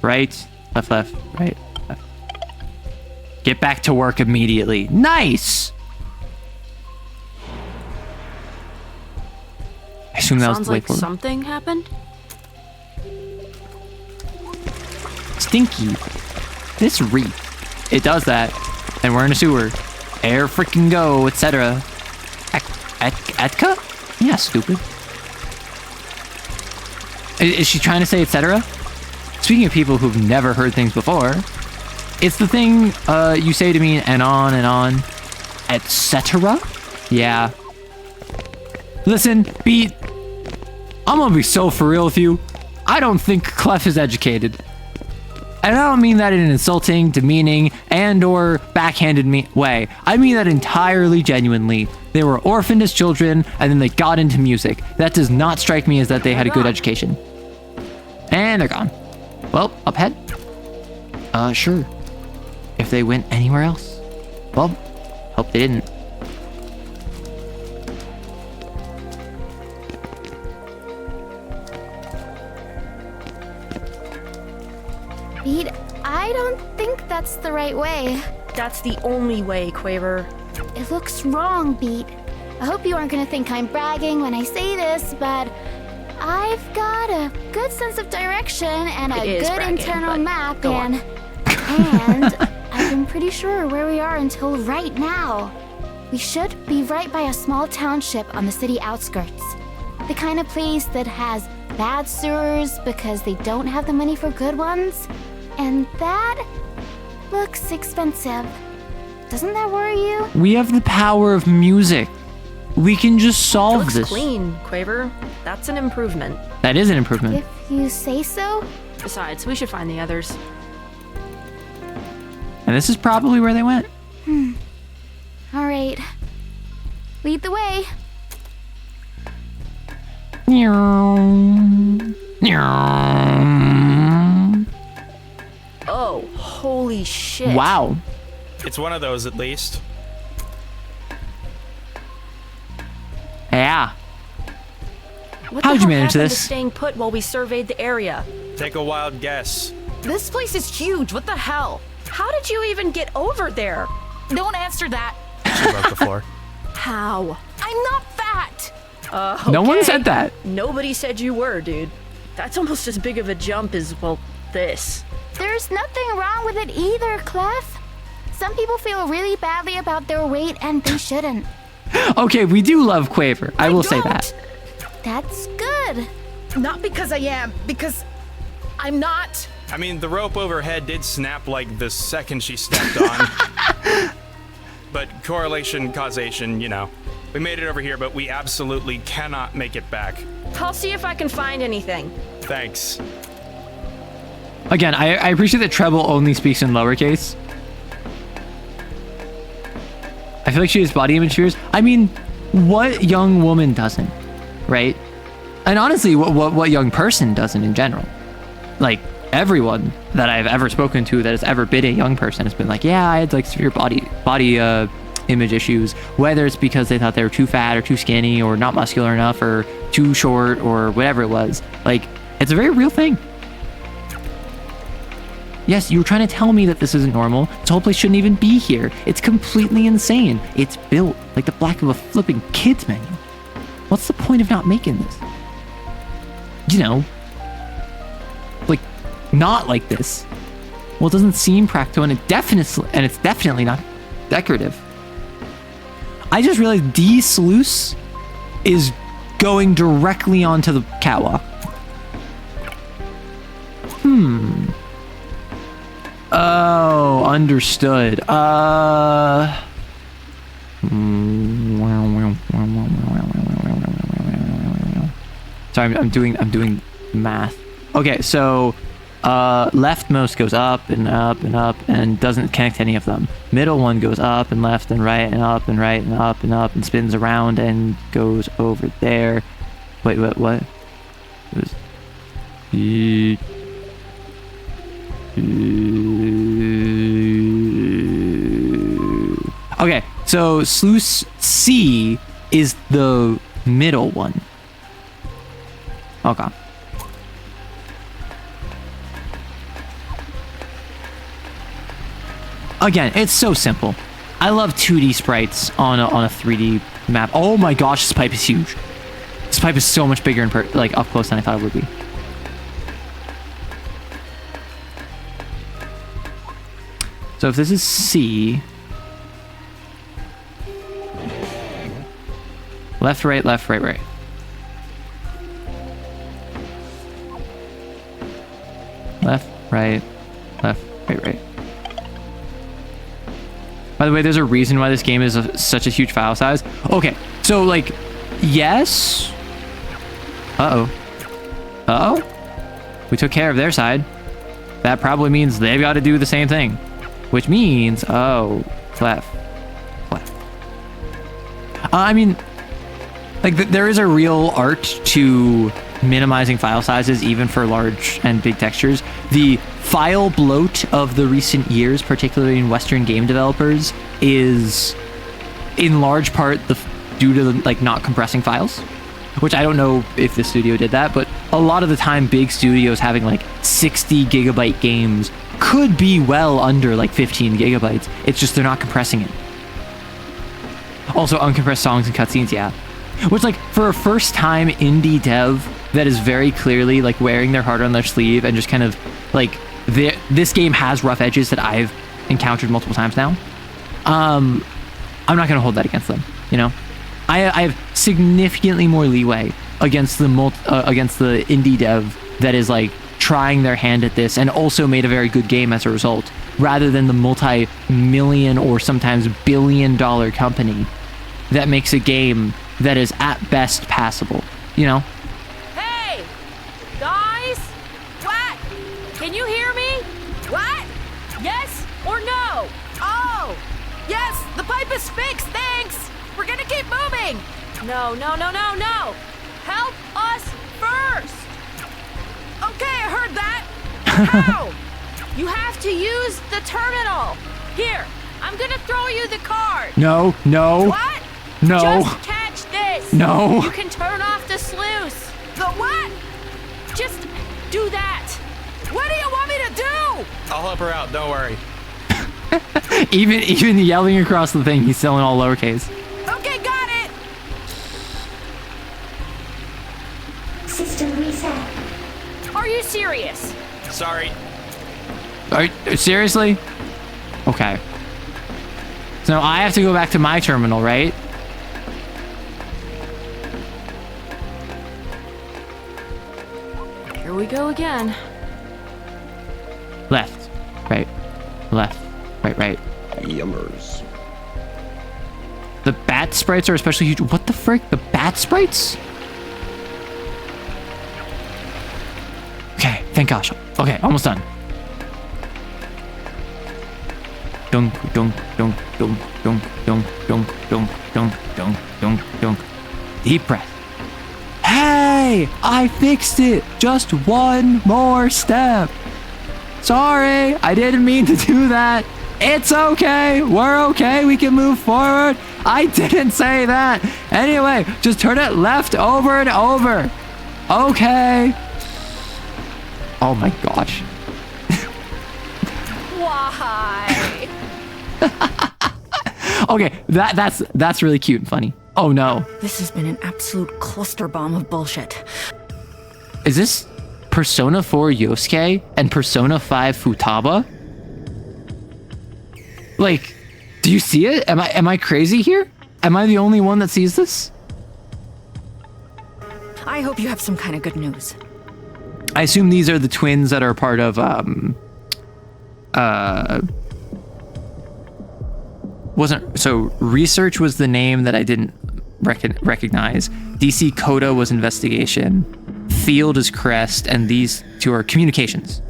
A: Right, left, right, left. Get back to work immediately. Nice! I assume that was
O: Sounds
A: the way
O: like
A: forward.
O: something happened.
A: Stinky. This reek. It does that. And we're in a sewer. Air freaking go, etc. Etka? Yeah, stupid. Is she trying to say etc.? Speaking of people who've never heard things before, it's the thing you say to me and on, etc. Yeah. Listen, Beat, I'm gonna be so for real with you. I don't think Clef is educated. And I don't mean that in an insulting, demeaning, and or backhanded way. I mean that entirely genuinely. They were orphaned as children, and then they got into music. That does not strike me as that they had a good education. And they're gone. Well, up ahead. Sure. If they went anywhere else. Well, Hope they didn't.
E: Beat, I don't think that's the right way.
D: That's the only way, Quaver.
E: It looks wrong, Beat. I hope you aren't gonna think I'm bragging when I say this, but I've got a good sense of direction and a good
D: bragging,
E: internal
D: but
E: map,
D: go on.
E: and I've been pretty sure where we are until right now. We should be right by a small township on the city outskirts. The kind of place that has bad sewers because they don't have the money for good ones. And that looks expensive. Doesn't that worry you?
A: We have the power of music. We can just
O: It
A: solve
O: looks
A: this.
O: clean, Quaver. That's an improvement.
A: That is an improvement.
E: If you say so.
O: Besides, we should find the others.
A: And this is probably where they went.
E: All right. Lead the way.
O: Oh, holy shit.
A: Wow.
Q: It's one of those at least.
A: Yeah.
O: What
A: How'd
O: the
A: you
O: hell
A: manage
O: happened
A: this?
O: to staying put while we surveyed the area?
Q: Take a wild guess.
J: This place is huge. What the hell?
O: How did you even get over there?
J: Don't answer that.
Q: She broke the floor.
O: How?
J: I'm not fat.
A: No one
O: Okay.
A: said that.
O: Nobody said you were, dude. That's almost as big of a jump as, well, this.
E: There's nothing wrong with it either, Clef. Some people feel really badly about their weight and they shouldn't.
A: Okay, we do love Quaver. I will say that.
E: That's good.
J: Not because I am, because I'm not.
Q: I mean, the rope overhead did snap like the second she stepped on. But correlation, causation, you know. We made it over here, but we absolutely cannot make it back.
O: I'll see if I can find anything.
Q: Thanks.
A: Again, I appreciate that Treble only speaks in lowercase. I feel like she has body image fears. I mean, what young woman doesn't, right? And honestly, what young person doesn't in general? Like, everyone that I've ever spoken to that has ever been a young person has been like, yeah, I had like severe body image issues, whether it's because they thought they were too fat or too skinny or not muscular enough or too short or whatever it was. Like, it's a very real thing. Yes, you were trying to tell me that this isn't normal. This whole place shouldn't even be here. It's completely insane. It's built like the back of a flipping kids menu. What's the point of not making this? You know, like, not like this. Well, it doesn't seem practical, and it's definitely not decorative. I just realized D sluice is going directly onto the catwalk. Oh, understood. Sorry, I'm doing math. Okay, so leftmost goes up and up and up and doesn't connect to any of them. Middle one goes up and left and right and up and right and up and up and spins around and goes over there. Wait, what? It was... Okay, so sluice C is the middle one. Okay. Again, it's so simple. I love 2D sprites on a 3D map. Oh my gosh, this pipe is huge. This pipe is so much bigger in like up close than I thought it would be. So if this is C, left, right, right. Left, right, right. By the way, there's a reason why this game is such a huge file size. Okay, so like, yes. Uh-oh. We took care of their side. That probably means they've got to do the same thing. Which means, oh, left. I mean, like, there is a real art to minimizing file sizes, even for large and big textures. The file bloat of the recent years, particularly in Western game developers, is in large part due to like not compressing files, which I don't know if the studio did that, but a lot of the time big studios having like 60 gigabyte games could be well under like 15 gigabytes. It's just they're not compressing it. Also uncompressed songs and cutscenes, yeah. Which like for a first time indie dev that is very clearly like wearing their heart on their sleeve and just kind of like this game has rough edges that I've encountered multiple times now. I'm not gonna hold that against them, you know. I have significantly more leeway against the indie dev that is like trying their hand at this and also made a very good game as a result, rather than the multi-million or sometimes billion-dollar company that makes a game that is at best passable, you know.
J: Hey, guys, what? Can you hear me? What? Yes or no? Oh, yes, the pipe is fixed, thanks. We're gonna keep moving. No. Help us first. Okay, I heard that. How? You have to use the terminal. Here, I'm gonna throw you the card.
A: No.
J: What?
A: No.
J: Just catch this.
A: No.
J: You can turn off the sluice. The what? Just do that. What do you want me to do?
Q: I'll help her out, don't worry.
A: even yelling across the thing, he's still in all lowercase.
J: Okay, got it.
E: System reset.
J: Are you serious?
Q: Sorry.
A: Seriously? Okay. So now I have to go back to my terminal, right?
O: Here we go again.
A: Left, right, left, right.
I: Yummers.
A: The bat sprites are especially huge. What the frick? The bat sprites? Okay, thank gosh. Okay, almost done. Dunk, dunk, dunk, dunk, dunk, dunk, dunk, dunk, dunk, dunk, dunk, dunk. Deep breath. Hey, I fixed it. Just one more step. Sorry, I didn't mean to do that. It's okay. We're okay. We can move forward. I didn't say that. Anyway, just turn it left over and over. Okay. Oh my gosh.
J: Why?
A: Okay, that's really cute and funny. Oh no.
F: This has been an absolute cluster bomb of bullshit.
A: Is this Persona 4 Yosuke and Persona 5 Futaba? Like, do you see it? Am I crazy here? Am I the only one that sees this?
F: I hope you have some kind of good news.
A: I assume these are the twins that are part of Research was the name that I didn't recognize. DC Coda was Investigation. Field is Crest, and these two are Communications.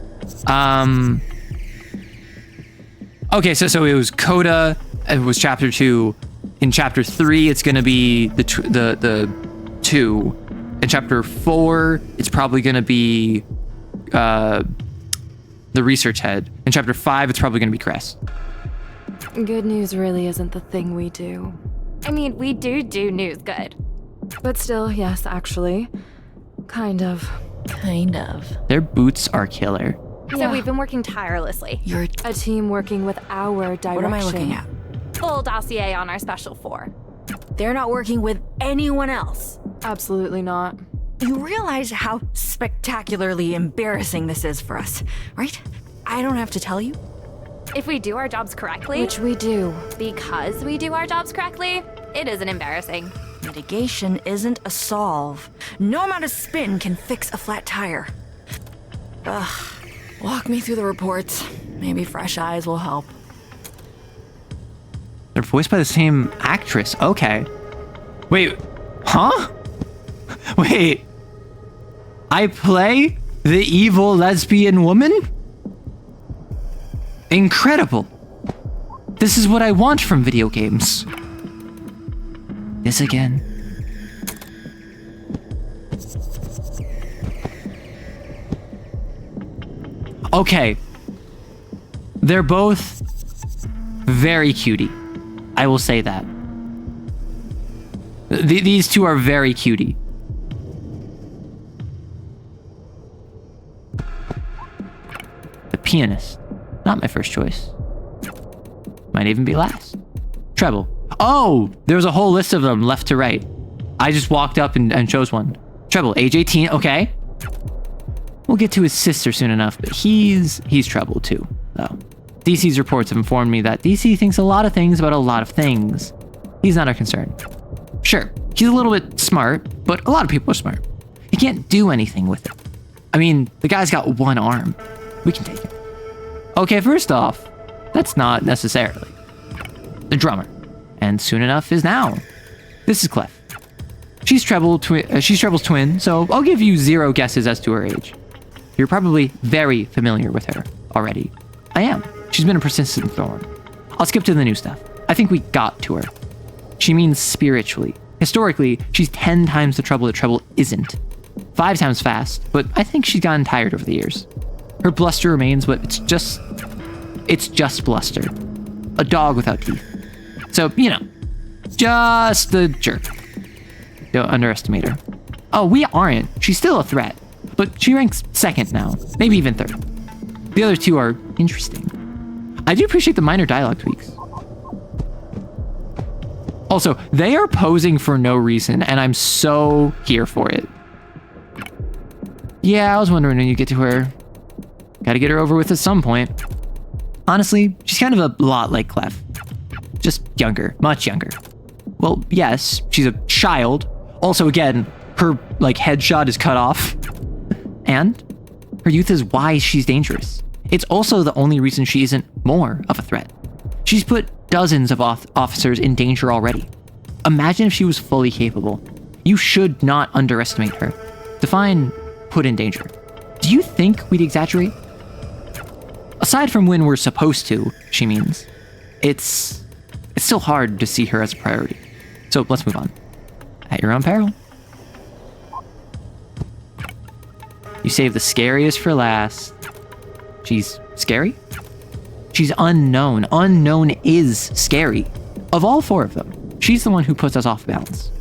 A: Okay, so it was Coda. It was Chapter 2. In Chapter 3, it's gonna be the 2. In Chapter 4, it's probably gonna be the Research Head. In Chapter 5, it's probably gonna be Crest.
C: Good news really isn't the thing we do.
E: I mean, we do news good.
C: But still, yes, actually. Kind of.
A: Their boots are killer.
E: So we've been working tirelessly.
F: You're
C: a team working with our direction.
F: What am I looking at?
E: Full dossier on our Special 4.
F: They're not working with anyone else.
C: Absolutely not.
F: You realize how spectacularly embarrassing this is for us, right? I don't have to tell you.
E: If we do our jobs correctly,
C: Which we do.
E: because we do our jobs correctly, it isn't embarrassing.
F: Mitigation isn't a solve. No amount of spin can fix a flat tire. Ugh. Walk me through the reports. Maybe fresh eyes will help.
A: They're voiced by the same actress. Okay. Wait. Huh? Wait. I play the evil lesbian woman? Incredible. This is what I want from video games. This again. Okay. They're both very cutie. I will say that. These two are very cutie. The pianist. Not my first choice. Might even be last. Treble. Oh, there was a whole list of them left to right. I just walked up and chose one. Treble, age 18, okay. We'll get to his sister soon enough, but he's treble too, though. DC's reports have informed me that DC thinks a lot of things about a lot of things. He's not our concern. Sure, he's a little bit smart, but a lot of people are smart. He can't do anything with it. I mean, the guy's got one arm. We can take him. Okay, first off, that's not necessarily. The drummer. And soon enough is now. This is Clef. She's Treble's twin, so I'll give you 0 guesses as to her age. You're probably very familiar with her already. I am. She's been a persistent thorn. I'll skip to the new stuff. I think we got to her. She means spiritually. Historically, she's 10 times the trouble that Treble isn't. 5 times fast, but I think she's gotten tired over the years. Her bluster remains, but it's just bluster. A dog without teeth. So, you know, just a jerk. Don't underestimate her. Oh, we aren't. She's still a threat, but she ranks 2nd now, maybe even 3rd. The other 2 are interesting. I do appreciate the minor dialogue tweaks. Also, they are posing for no reason, and I'm so here for it. Yeah, I was wondering when you get to her. Gotta get her over with at some point. Honestly, she's kind of a lot like Clef. Just younger, much younger. Well, yes, she's a child. Also, again, her, headshot is cut off. And her youth is why she's dangerous. It's also the only reason she isn't more of a threat. She's put dozens of officers in danger already. Imagine if she was fully capable. You should not underestimate her. Define put in danger. Do you think we'd exaggerate? Aside from when we're supposed to, she means. It's still hard to see her as a priority. So let's move on. At your own peril. You save the scariest for last. She's scary? She's unknown. Unknown is scary. Of all 4 of them, she's the one who puts us off balance.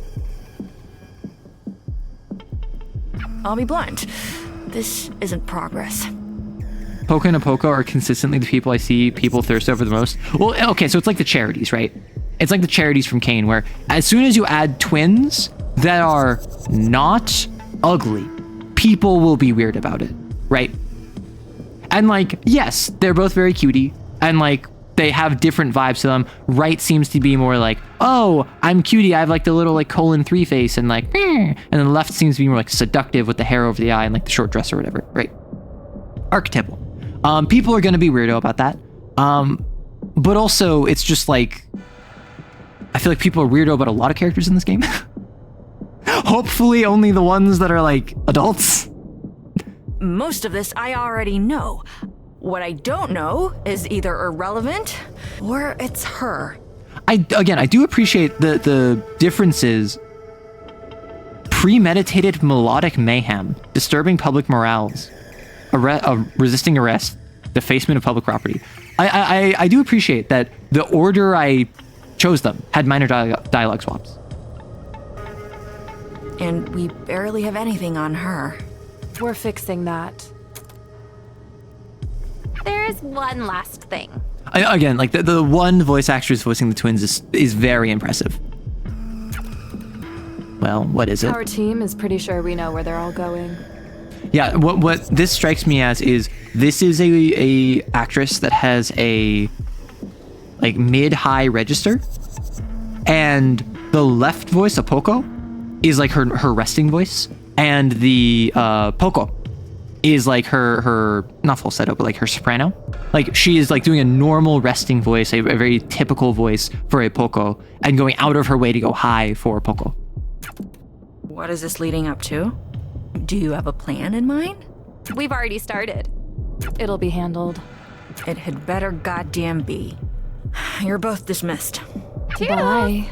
F: I'll be blunt. This isn't progress.
A: Poco and Apoco are consistently the people I see people thirst over the most. Well, okay, so it's like the charities, right? It's like the charities from Kane, where as soon as you add twins that are not ugly, people will be weird about it, right? And yes, they're both very cutie, and they have different vibes to them. Right seems to be more like, oh, I'm cutie, I have the little colon 3 face, and and then left seems to be more seductive with the hair over the eye and the short dress or whatever, right? Archetypal. People are gonna be weirdo about that. But also it's just I feel like people are weirdo about a lot of characters in this game. Hopefully only the ones that are adults.
F: Most of this I already know. What I don't know is either irrelevant or it's her.
A: I do appreciate the differences. Premeditated melodic mayhem, disturbing public morals, resisting arrest, defacement of public property. I do appreciate that the order I chose them had minor dialogue swaps.
F: And we barely have anything on her.
J: We're fixing that.
E: There's one last thing.
A: Again, the one voice actress voicing the twins is very impressive. Well, what is it?
J: Our team is pretty sure we know where they're all going.
A: Yeah, what this strikes me as is this is a actress that has a mid-high register, and the left voice, Apoco, is her resting voice, and the Poco is her not falsetto, but her soprano. She is doing a normal resting voice, a very typical voice for a Poco, and going out of her way to go high for a Poco.
F: What is this leading up to? Do you have a plan in mind?
E: We've already started.
J: It'll be handled.
F: It had better goddamn be. You're both dismissed.
J: Bye.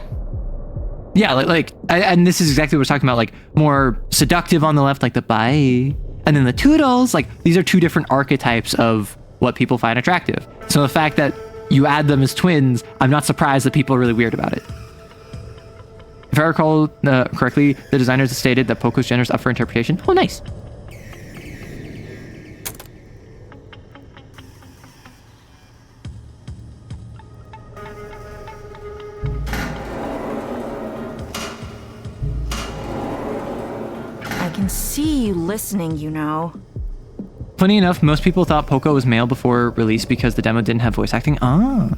A: Yeah, and this is exactly what we're talking about, more seductive on the left, the bye. And then the toodles, these are 2 different archetypes of what people find attractive. So the fact that you add them as twins, I'm not surprised that people are really weird about it. If I recall correctly, the designers have stated that Poco's gender is up for interpretation. Oh, nice.
F: I can see you listening, you know.
A: Funny enough, most people thought Poco was male before release because the demo didn't have voice acting. Ah.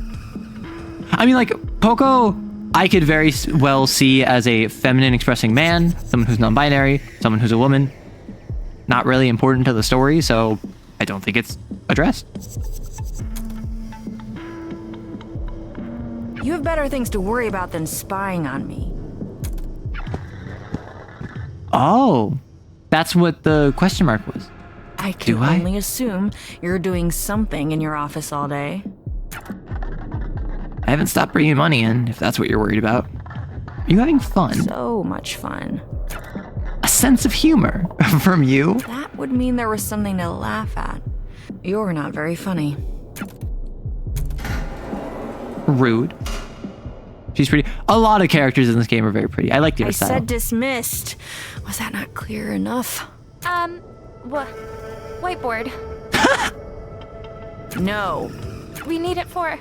A: I mean, like, Poco, I could very well see as a feminine expressing man, someone who's non-binary, someone who's a woman. Not really important to the story, so I don't think it's addressed.
F: You have better things to worry about than spying on me.
A: Oh, that's what the question mark was.
F: I can only assume you're doing something in your office all day.
A: I haven't stopped bringing money in, if that's what you're worried about. Are you having fun?
F: So much fun.
A: A sense of humor from you?
F: That would mean there was something to laugh at. You're not very funny.
A: Rude. She's pretty. A lot of characters in this game are very pretty. I like the art style.
F: I said dismissed. Was that not clear enough?
E: What? Whiteboard.
F: No.
E: We need it for,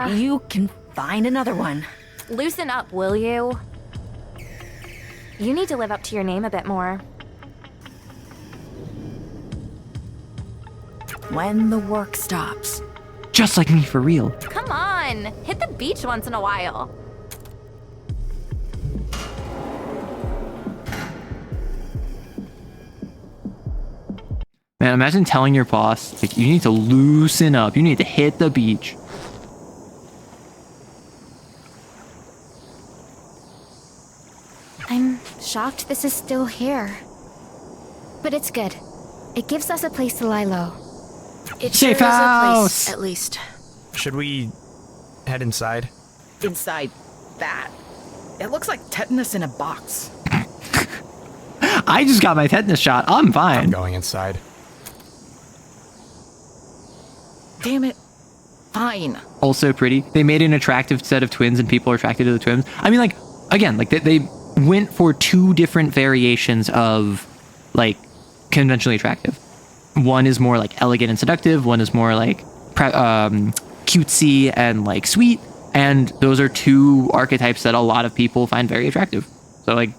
F: You can find another one.
E: Loosen up, will you? You need to live up to your name a bit more.
F: When the work stops.
A: Just like me, for real.
E: Come on, hit the beach once in a while.
A: Man, imagine telling your boss, like, you need to loosen up. You need to hit the beach.
E: I'm shocked this is still here. But it's good. It gives us a place to lie low.
O: It
A: Safe
O: sure is a
A: house!
O: place, at least.
Q: Should we head inside?
N: Inside that. It looks like tetanus in a box.
A: I just got my tetanus shot. I'm fine.
Q: I'm going inside.
N: Damn it. Fine.
A: Also pretty. They made an attractive set of twins and people are attracted to the twins. I mean, like, again, like they went for two different variations of, like, conventionally attractive. One is more like elegant and seductive. One is more like cutesy and like sweet. And those are two archetypes that a lot of people find very attractive. So like,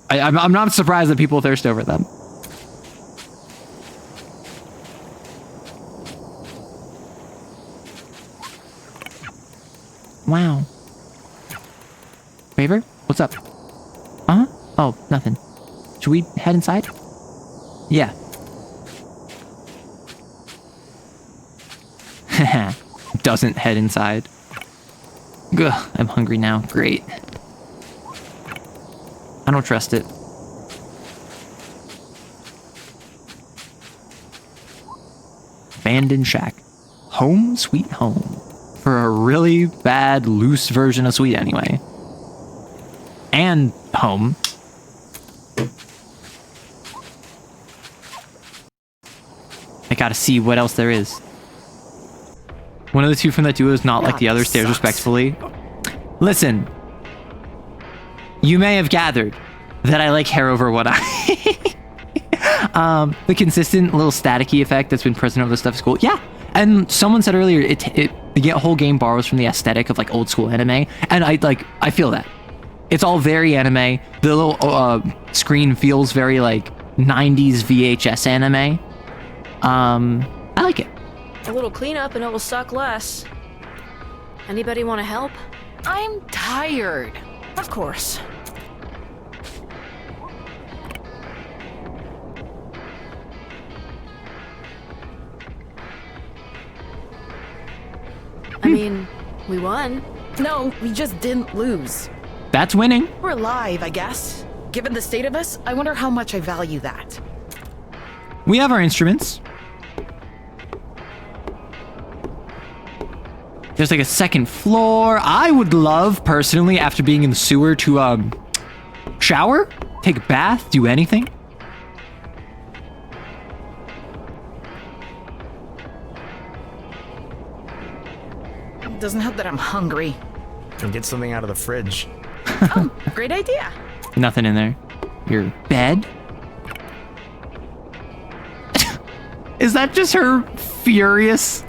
A: I'm not surprised that people thirst over them. Wow. Favor? What's up? Huh? Oh, nothing. Should we head inside? Yeah. Doesn't head inside. Ugh, I'm hungry now. Great. I don't trust it. Abandoned shack. Home sweet home. For a really bad, loose version of sweet anyway. And home. I gotta see what else there is. One of the two from that duo is not like the other, stares respectfully. Listen. You may have gathered that I like hair over one eye. The consistent little staticky effect that's been present over the stuff is cool. Yeah. And someone said earlier, the whole game borrows from the aesthetic of like old school anime. And I feel that. It's all very anime. The little screen feels very like 90s VHS anime. I like it.
O: A little cleanup and it will suck less. Anybody want to help?
N: I'm tired. Of course.
O: I mean, we won.
N: No, we just didn't lose.
A: That's winning.
N: We're alive, I guess. Given the state of us, I wonder how much I value that.
A: We have our instruments. There's like a second floor. I would love, personally, after being in the sewer, to shower, take a bath, do anything.
N: It doesn't help that I'm hungry.
Q: and get something out of the fridge.
F: Oh, great idea.
A: Nothing in there. Your bed? Is that just her furious?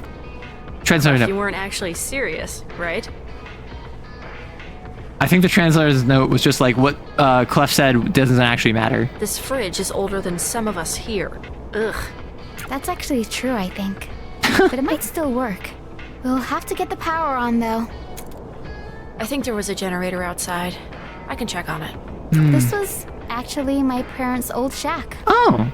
A: Translator
O: You
A: note.
O: weren't actually serious, right?
A: I think the translator's note was just like what Clef said doesn't actually matter.
O: This fridge is older than some of us here. Ugh.
E: That's actually true, I think. But it might still work. We'll have to get the power on, though.
O: I think there was a generator outside. I can check on it.
E: This was actually my parents' old shack.
A: Oh.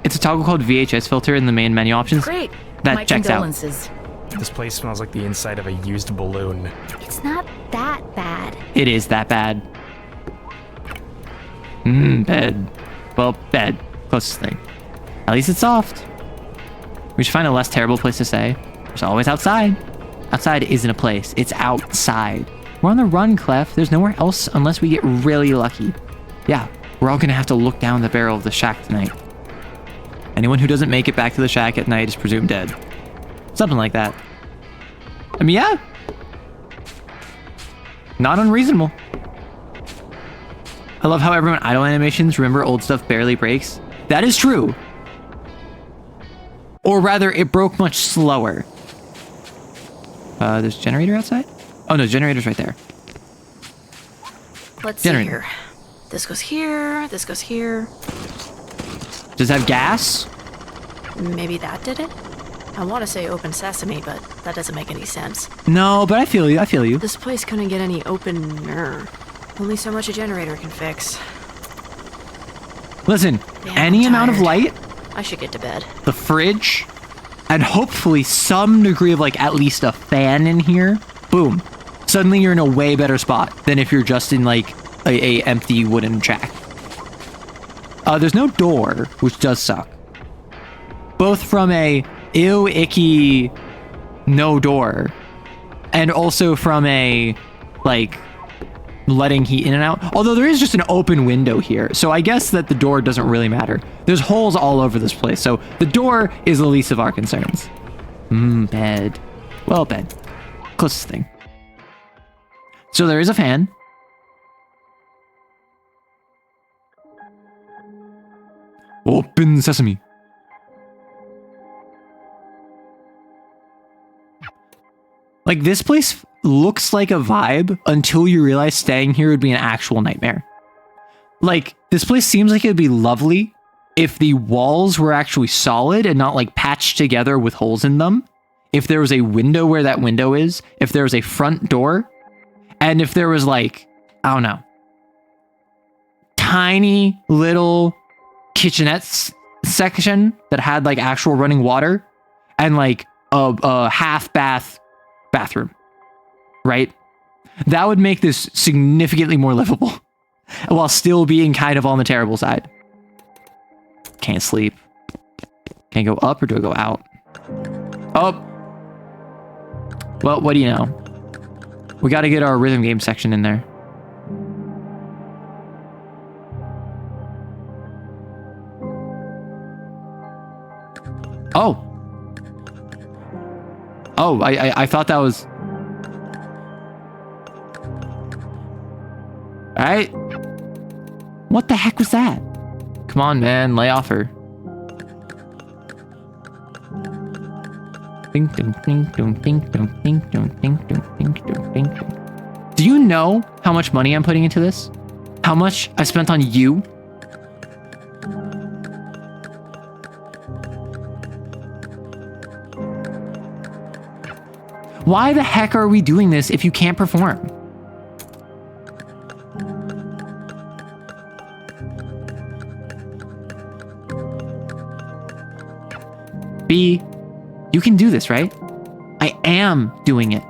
A: It's a toggle called VHS filter in the main menu options.
F: Great.
A: That
F: My
A: checks
F: condolences.
Q: This place smells like the inside of a used balloon.
E: It's not that bad.
A: It is that bad. Bed. Well, bed. Closest thing. At least it's soft. We should find a less terrible place to stay. There's always outside. Outside isn't a place. It's outside. We're on the run, Clef. There's nowhere else unless we get really lucky. Yeah, we're all gonna have to look down the barrel of the shack tonight. Anyone who doesn't make it back to the shack at night is presumed dead. Something like that. I mean, yeah. Not unreasonable. I love how everyone idle animations remember old stuff barely breaks. That is true. Or rather, it broke much slower. There's a generator outside? Oh no, generator's right there.
O: Let's
A: Generator.
O: see here. This goes here, this goes here.
A: Does it have gas?
O: Maybe that did it? I want to say open sesame, but that doesn't make any sense.
A: No, but I feel you. I feel you.
O: This place couldn't get any opener. Only so much a generator can fix.
A: Listen,
O: Man,
A: any
O: I'm
A: amount of
O: tired.
A: light,
O: I should get to bed.
A: the fridge, and hopefully some degree of like at least a fan in here, boom. Suddenly you're in a way better spot than if you're just in like a empty wooden shack. There's no door, which does suck. Both from a ew, icky, no door, and also from a like letting heat in and out. Although there is just an open window here, so I guess that the door doesn't really matter. There's holes all over this place, so the door is the least of our concerns. Bed. Well, bed. Closest thing. So there is a fan. Open sesame. Like, this place looks like a vibe until you realize staying here would be an actual nightmare. Like, this place seems like it would be lovely if the walls were actually solid and not like patched together with holes in them. If there was a window where that window is, if there was a front door, and if there was like, I don't know, tiny little kitchenette section that had like actual running water and like a half bath bathroom, right? That would make this significantly more livable while still being kind of on the terrible side. Can't sleep. Can I go up or do I go out? Up. Well, what do you know? We got to get our rhythm game section in there. Oh. Oh, I thought that was... Alright. What the heck was that? Come on, man. Lay off her. Ding, ding, ding, ding, ding, ding, ding, ding, ding, ding, ding, ding. Do you know how much money I'm putting into this? How much I spent on you? Why the heck are we doing this if you can't perform? B, you can do this, right? I am doing it.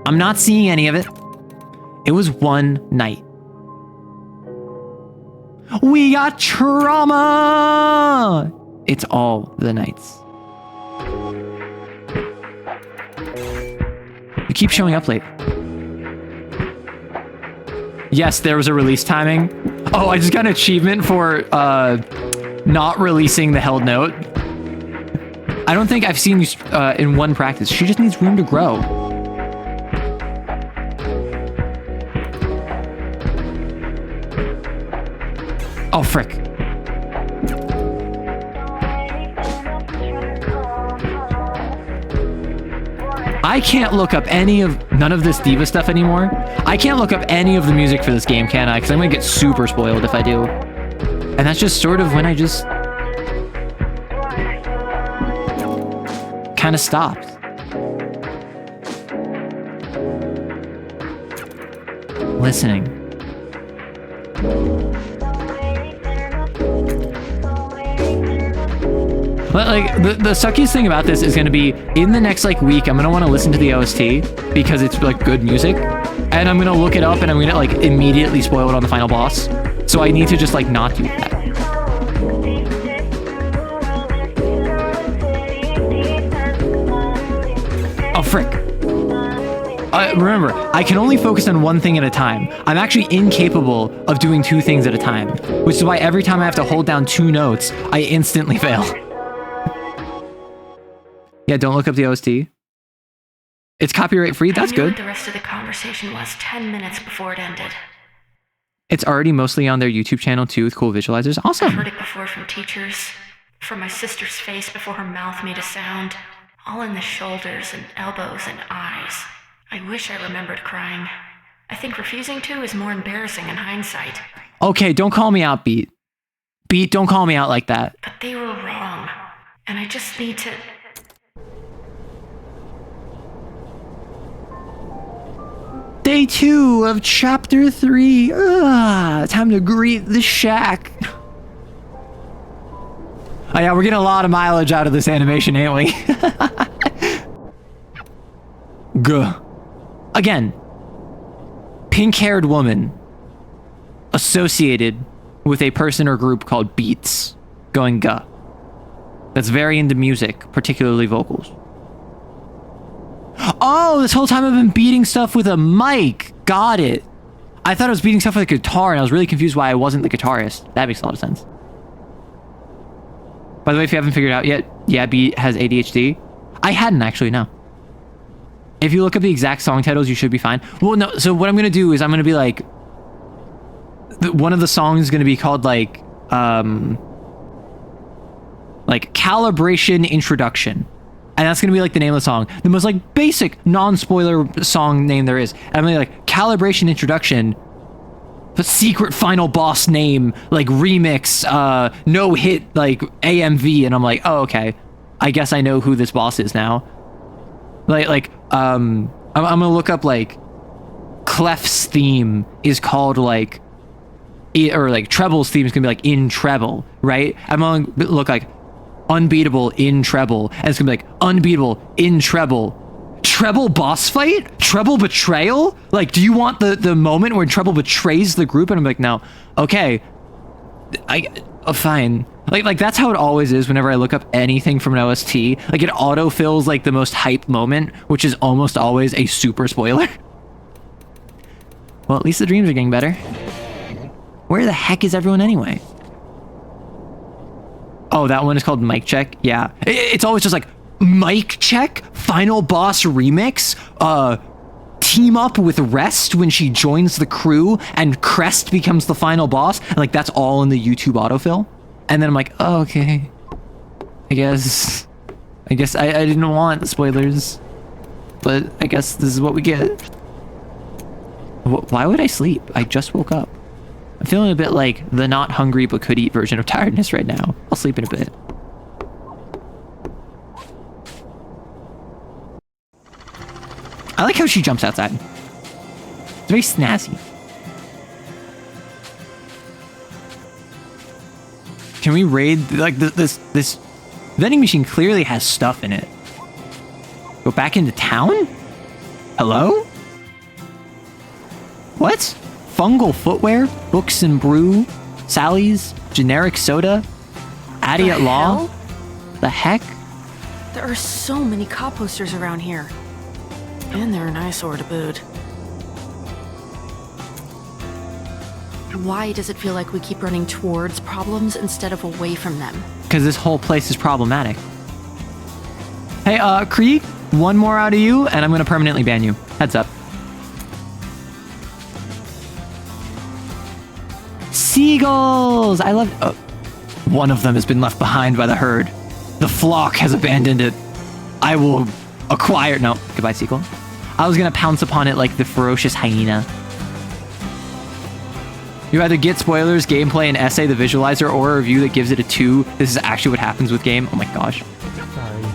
A: I'm not seeing any of it. It was one night. We got trauma! It's all the nights. You keep showing up late. Yes, there was a release timing. Oh, I just got an achievement for not releasing the held note. I don't think I've seen you in one practice. She just needs room to grow. Oh, frick. I can't look up none of this diva stuff anymore. I can't look up any of the music for this game, can I? Because I'm gonna get super spoiled if I do. And that's just sort of when I just kind of stopped. Listening. But like the suckiest thing about this is going to be in the next like week, I'm going to want to listen to the OST because it's like good music, and I'm going to look it up and I'm going to like immediately spoil it on the final boss. So I need to just like not do that. Oh, frick. Remember, I can only focus on one thing at a time. I'm actually incapable of doing two things at a time, which is why every time I have to hold down two notes, I instantly fail. Yeah, don't look up the OST. It's copyright free, that's good.
O: The rest of the conversation was 10 minutes before it ended.
A: It's already mostly on their YouTube channel too with cool visualizers. Awesome.
O: I've heard it before from teachers, from my sister's face before her mouth made a sound, all in the shoulders and elbows and eyes. I wish I remembered crying. I think refusing to is more embarrassing in hindsight.
A: Okay, don't call me out, Beat. Beat, don't call me out like that.
O: But they were wrong, and I just need to...
A: Day 2 of Chapter 3. Time to greet the shack. Oh yeah, we're getting a lot of mileage out of this animation, ain't we? Gah. Again, pink-haired woman associated with a person or group called Beats going gah. That's very into music, particularly vocals. Oh, this whole time I've been beating stuff with a mic. Got it. I thought I was beating stuff with a guitar, and I was really confused why I wasn't the guitarist. That makes a lot of sense. By the way, if you haven't figured it out yet, yeah, Beat has ADHD. I hadn't actually, no. If you look up the exact song titles, you should be fine. Well, no, so what I'm going to do is I'm going to be like... one of the songs is going to be called like Calibration Introduction. And that's going to be like the name of the song. The most like basic non-spoiler song name there is. And I'm going to be like Calibration Introduction, the secret final boss name, like remix, no hit, like AMV. And I'm like, oh, okay. I guess I know who this boss is now. I'm going to look up like Clef's theme is called like, or like Treble's theme is going to be like in treble, right? I'm going to look like Unbeatable in treble, and it's gonna be like Unbeatable in treble. Treble boss fight? Treble betrayal? Like, do you want the moment where Treble betrays the group? And I'm like, no. Okay. Fine. Like that's how it always is whenever I look up anything from an OST. Like, it auto-fills like the most hype moment, which is almost always a super spoiler. Well, at least the dreams are getting better. Where the heck is everyone anyway? Oh, that one is called Mic Check? Yeah. It's always just like, Mic Check? Final Boss Remix? Team up with Rest when she joins the crew and Crest becomes the final boss? And like, that's all in the YouTube autofill? And then I'm like, oh, okay. I guess I didn't want the spoilers. But I guess this is what we get. Why would I sleep? I just woke up. I'm feeling a bit like the not hungry but could eat version of tiredness right now. I'll sleep in a bit. I like how she jumps outside. It's very snazzy. Can we raid, like, this vending machine clearly has stuff in it. Go back into town? Hello? What? Fungal footwear, books and brew, Sally's, generic soda, Addy at law. The heck?
O: There are so many cop posters around here. And they're an eyesore to boot. Why does it feel like we keep running towards problems instead of away from them?
A: Because this whole place is problematic. Hey, Krieg, one more out of you, and I'm gonna permanently ban you. Heads up. seagulls! I love... Oh, one of them has been left behind by the herd. The flock has abandoned it. I will acquire... No, goodbye, seagull. I was gonna pounce upon it like the ferocious hyena. You either get spoilers, gameplay, an essay, the visualizer, or a review that gives it a 2. This is actually what happens with game. Oh my gosh.
G: Sorry.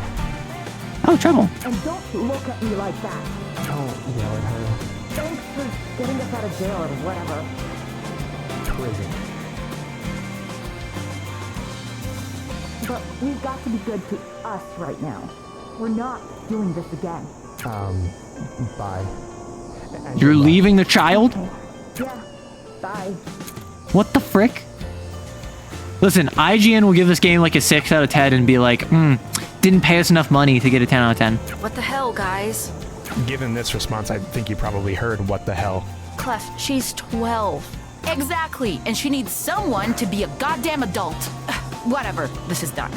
A: Oh, trouble.
R: And don't look at me like that.
G: Don't yell at her.
R: Thanks for getting us out of jail or whatever.
G: Prison.
R: But we've got to be good to us right now. We're not doing this again.
G: Bye.
A: You're leaving the child?
R: Yeah, bye.
A: What the frick? Listen, IGN will give this game like a 6 out of 10 and be like, didn't pay us enough money to get a 10 out of 10.
F: What the hell, guys?
Q: Given this response, I think you probably heard what the hell.
D: Clef, she's 12. Exactly, and she needs someone to be a goddamn adult. Whatever, this is done.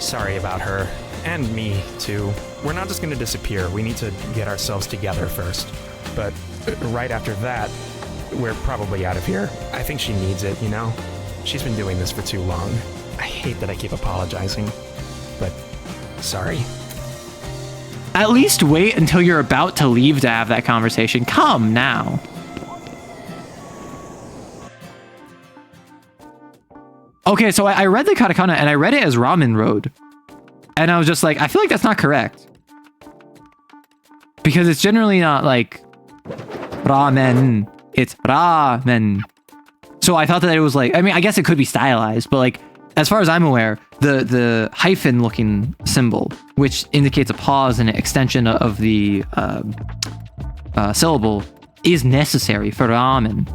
Q: Sorry about her. And me, too. We're not just gonna disappear. We need to get ourselves together first. But right after that, we're probably out of here. I think she needs it, you know? She's been doing this for too long. I hate that I keep apologizing. But, sorry.
A: At least wait until you're about to leave to have that conversation. Come now. Okay, so I read the katakana and I read it as Ramen Road. And I was just like, I feel like that's not correct. Because it's generally not like ramen. It's ramen. So I thought that it was like, I mean, I guess it could be stylized, but like, as far as I'm aware, the hyphen looking symbol, which indicates a pause and an extension of the syllable, is necessary for ramen.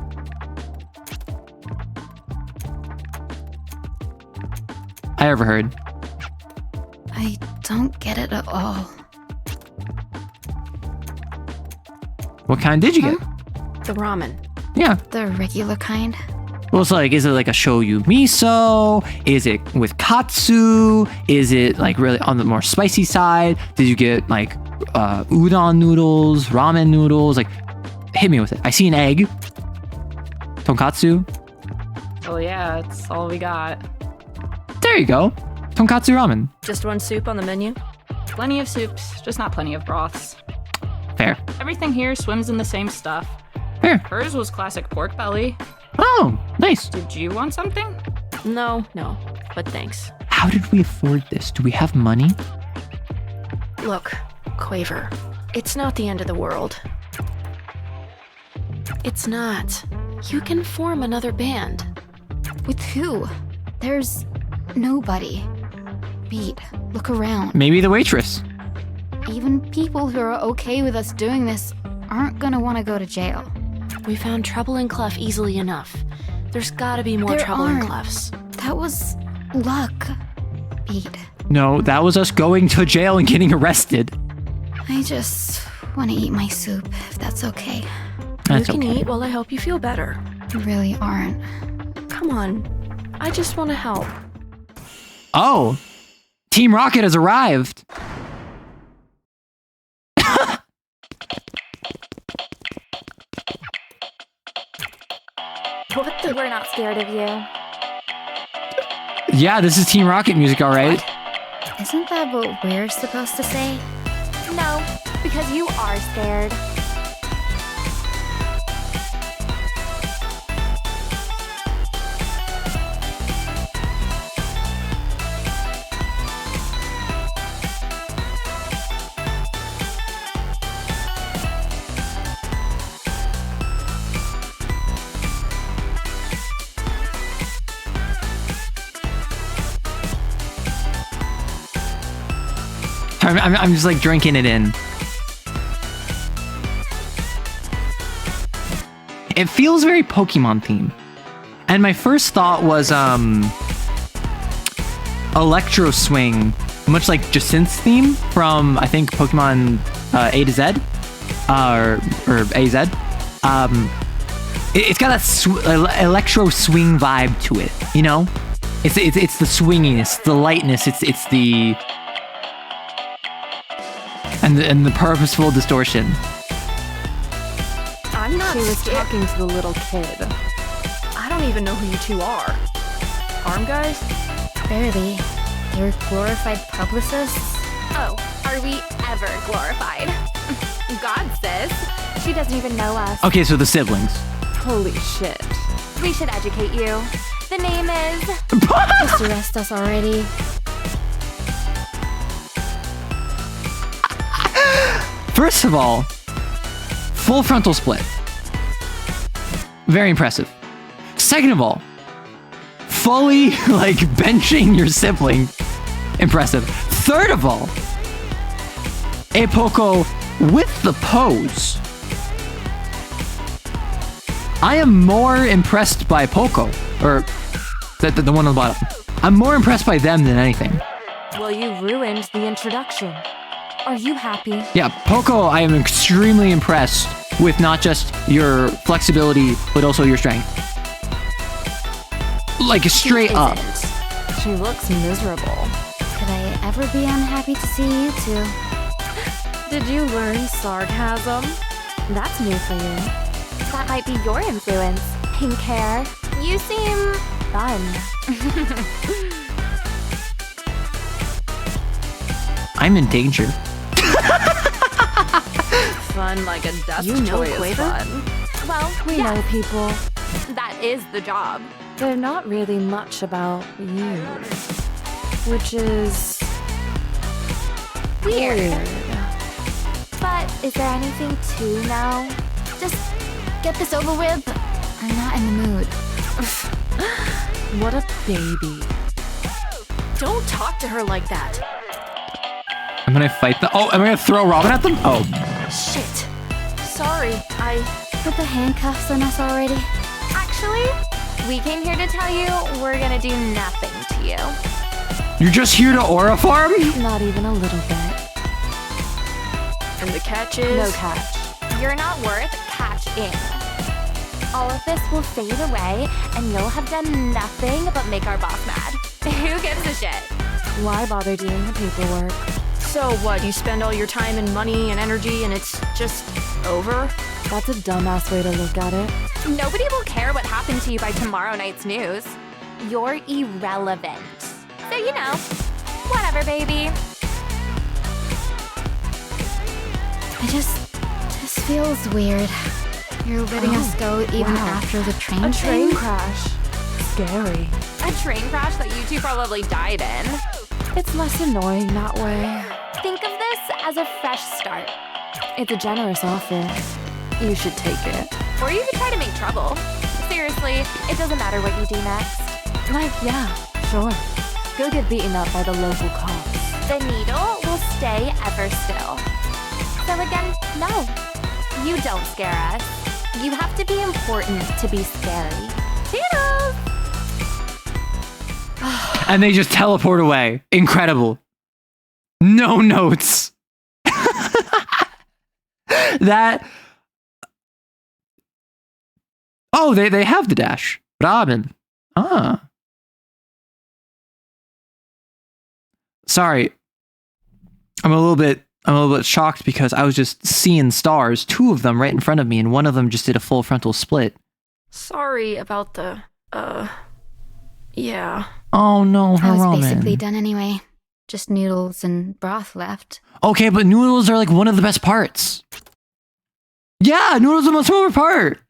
A: I ever heard.
E: I don't get it at all.
A: What kind did you get?
C: The ramen.
A: Yeah.
E: The regular kind?
A: Well, it's like, is it like a shoyu miso? Is it with katsu? Is it like really on the more spicy side? Did you get like udon noodles, ramen noodles? Like, hit me with it. I see an egg. Tonkatsu.
S: Well, yeah, it's all we got.
A: There you go. Tonkatsu ramen.
F: Just one soup on the menu?
S: Plenty of soups, just not plenty of broths.
A: Fair.
S: Everything here swims in the same stuff.
A: Fair.
S: Hers was classic pork belly.
A: Oh, nice.
S: Did you want something?
F: No, but thanks.
A: How did we afford this? Do we have money?
F: Look, Quaver, it's not the end of the world. It's not. You can form another band.
E: With who? There's nobody. Beat, look around.
A: Maybe the waitress.
E: Even people who are okay with us doing this aren't gonna want to go to jail.
F: We found trouble in Clef easily enough. There's gotta be more
E: There
F: trouble in
E: aren't.
F: Clefs.
E: That was luck. Beat.
A: No, that was us going to jail and getting arrested.
E: I just want to eat my soup, if that's okay.
A: That's
F: you can
A: okay.
F: eat while I help you feel better.
E: You really aren't.
F: Come on. I just want to help.
A: Oh, Team Rocket has arrived.
E: We're not scared of you.
A: Yeah, this is Team Rocket music, all right.
E: Isn't that what we're supposed to say?
T: No, because you are scared.
A: I'm just like drinking it in. It feels very Pokemon themed. And my first thought was Electro Swing, much like Jacint's theme from I think Pokemon A to Z or AZ. It's got a electro swing vibe to it, you know? It's the swinginess, the lightness, it's the and the purposeful distortion.
C: I'm not talking to the little kid.
F: I don't even know who you two are. Arm guys?
E: Barely. They're glorified publicists.
T: Oh, are we ever glorified? God, sis. She doesn't even know us.
A: Okay, so the siblings.
T: Holy shit. We should educate you. The name is...
E: Just arrest us already.
A: First of all, full frontal split. Very impressive. Second of all, fully like benching your sibling. Impressive. Third of all, a Poco with the pose. I am more impressed by Poco, or the one on the bottom. I'm more impressed by them than anything.
T: Well, you ruined the introduction. Are you happy?
A: Yeah, Poco, I am extremely impressed with not just your flexibility, but also your strength. Like straight up.
T: She looks miserable.
E: Could I ever be unhappy to see you two?
T: Did you learn sarcasm? That's new for you. That might be your influence, pink hair. You seem fun.
A: I'm in danger.
F: Fun like a dust
T: You know
F: toy is
T: Quaver?
F: fun.
T: Well,
D: We know people.
T: that is the job.
D: They're not really much about you. Which is...
T: Weird. But is there anything to know?
E: Just get this over with. I'm not in the mood.
D: What a baby.
F: Don't talk to her like that.
A: I'm gonna fight them. Oh, am I gonna throw Robin at them? Oh.
F: Shit. Sorry, I...
E: Put the handcuffs on us already.
T: Actually, we came here to tell you we're gonna do nothing to you.
A: You're just here to aura farm?
D: Not even a little bit.
F: And the catch is...
D: No catch.
T: You're not worth catching. All of this will fade away, and you'll have done nothing but make our boss mad. Who gives a shit?
D: Why bother doing the paperwork?
F: So what, you spend all your time and money and energy and it's just over?
D: That's a dumbass way to look at it.
T: Nobody will care what happened to you by tomorrow night's news. You're irrelevant. So, you know, whatever, baby.
E: This feels weird. You're letting us go even after the train
D: A train
E: thing?
D: crash. Scary.
T: A train crash that you two probably died in.
D: It's less annoying that way.
T: Think of this as a fresh start.
D: It's a generous offer. You should take it.
T: Or you could try to make trouble. Seriously, it doesn't matter what you do next.
D: Like, yeah, sure. Go get beaten up by the local cops.
T: The needle will stay ever still. So again, no. You don't scare us. You have to be important to be scary. Toodles!
A: And they just teleport away. Incredible. No notes. That... Oh, they have the dash. Robin. Ah. Sorry. I'm a little bit shocked because I was just seeing stars, two of them right in front of me, and one of them just did a full frontal split.
F: Sorry about the, yeah.
A: Oh no, her
E: I was
A: ramen.
E: basically done anyway. Just noodles and broth left.
A: Okay, but noodles are like one of the best parts. Yeah, noodles are the most favorite part.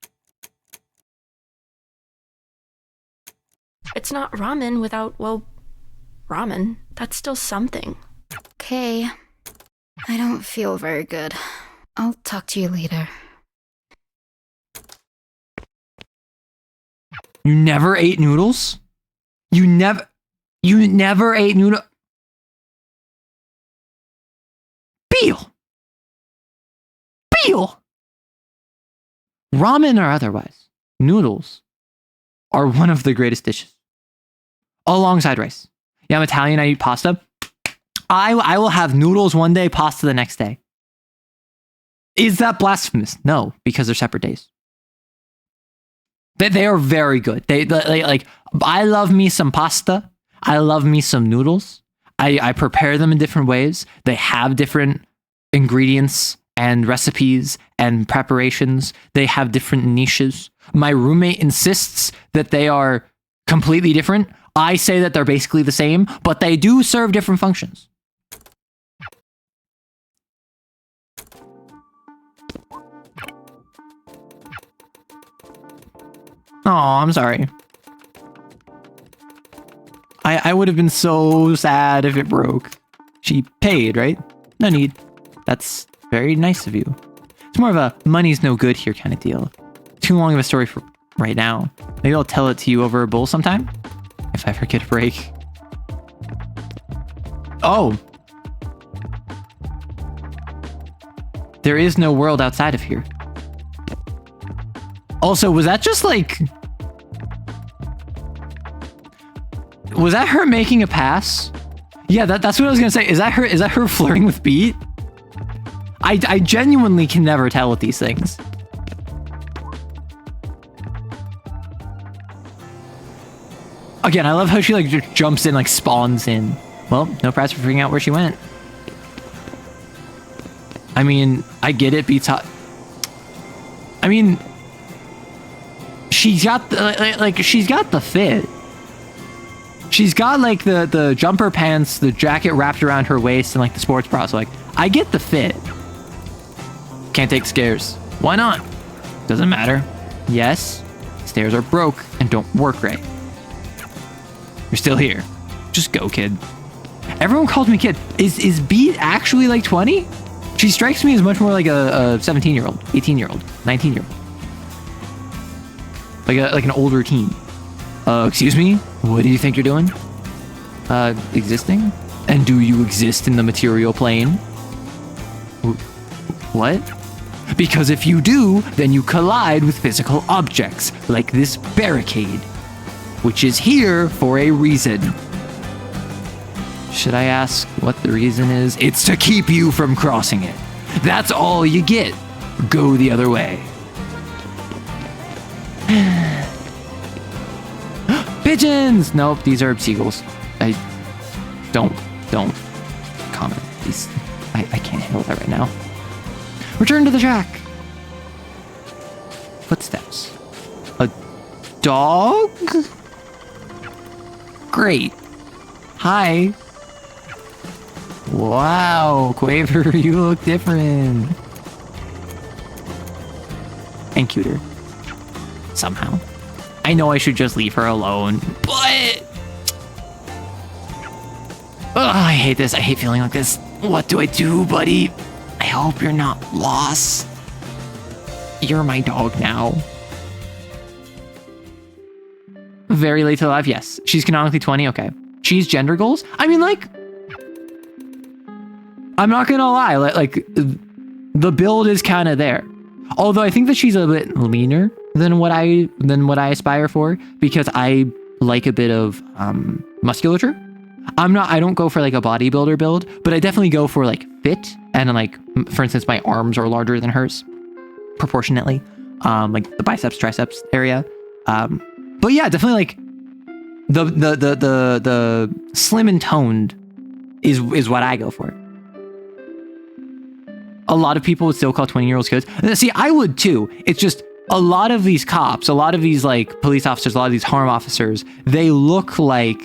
F: It's not ramen without, well, ramen. That's still something.
E: Okay. I don't feel very good. I'll talk to you later.
A: You never ate noodles? You never ate noodle. Beal. Ramen or otherwise, noodles are one of the greatest dishes. Alongside rice. Yeah, I'm Italian, I eat pasta. I will have noodles one day, pasta the next day. Is that blasphemous? No, because they're separate days. They are very good. They like, I love me some pasta. I love me some noodles. I prepare them in different ways. They have different ingredients and recipes and preparations. They have different niches. My roommate insists that they are completely different. I say that they're basically the same, but they do serve different functions. Oh, I'm sorry. I would have been so sad if it broke. She paid, right? No need. That's very nice of you. It's more of a money's no good here kind of deal. Too long of a story for right now. Maybe I'll tell it to you over a bowl sometime? If I forget to break. Oh! There is no world outside of here. Also, was that just like... Was that her making a pass? Yeah, that's what I was gonna say. Is that her flirting with Beat? I genuinely can never tell with these things. Again, I love how she like just jumps in, like spawns in. Well, no prize for figuring out where she went. I mean, I get it, Beat's hot. I mean, she's got the, she's got the fit. She's got like the jumper pants, the jacket wrapped around her waist, and like the sports bra. So like, I get the fit. Can't take scares. Why not? Doesn't matter. Yes, stairs are broke and don't work right. You're still here. Just go, kid. Everyone calls me kid. Is Beat actually like 20? She strikes me as much more like a 17-year-old, 18-year-old, 19-year-old. Like an older teen. Excuse me? What do you think you're doing? Existing? And do you exist in the material plane? What? Because if you do, then you collide with physical objects, like this barricade, which is here for a reason. Should I ask what the reason is? It's to keep you from crossing it. That's all you get. Go the other way. Pigeons! Nope, these are seagulls. I don't comment. These, I can't handle that right now. Return to the track. Footsteps. A dog? Great. Hi. Wow, Quaver, you look different. And cuter. Somehow. I know I should just leave her alone, but... Ugh, I hate this. I hate feeling like this. What do I do, buddy? I hope you're not lost. You're my dog now. Very late to life, yes. She's canonically 20, okay. She's gender goals? I mean, like... I'm not gonna lie, like the build is kind of there. Although I think that she's a bit leaner than what I aspire for, because I like a bit of musculature. I don't go for like a bodybuilder build, but I definitely go for like fit, and like for instance my arms are larger than hers proportionately, like the biceps triceps area. But yeah, definitely like the slim and toned is what I go for. A lot of people would still call 20-year-olds kids. See, I would too. It's just a lot of these cops, a lot of these like police officers, a lot of these harm officers, they look like,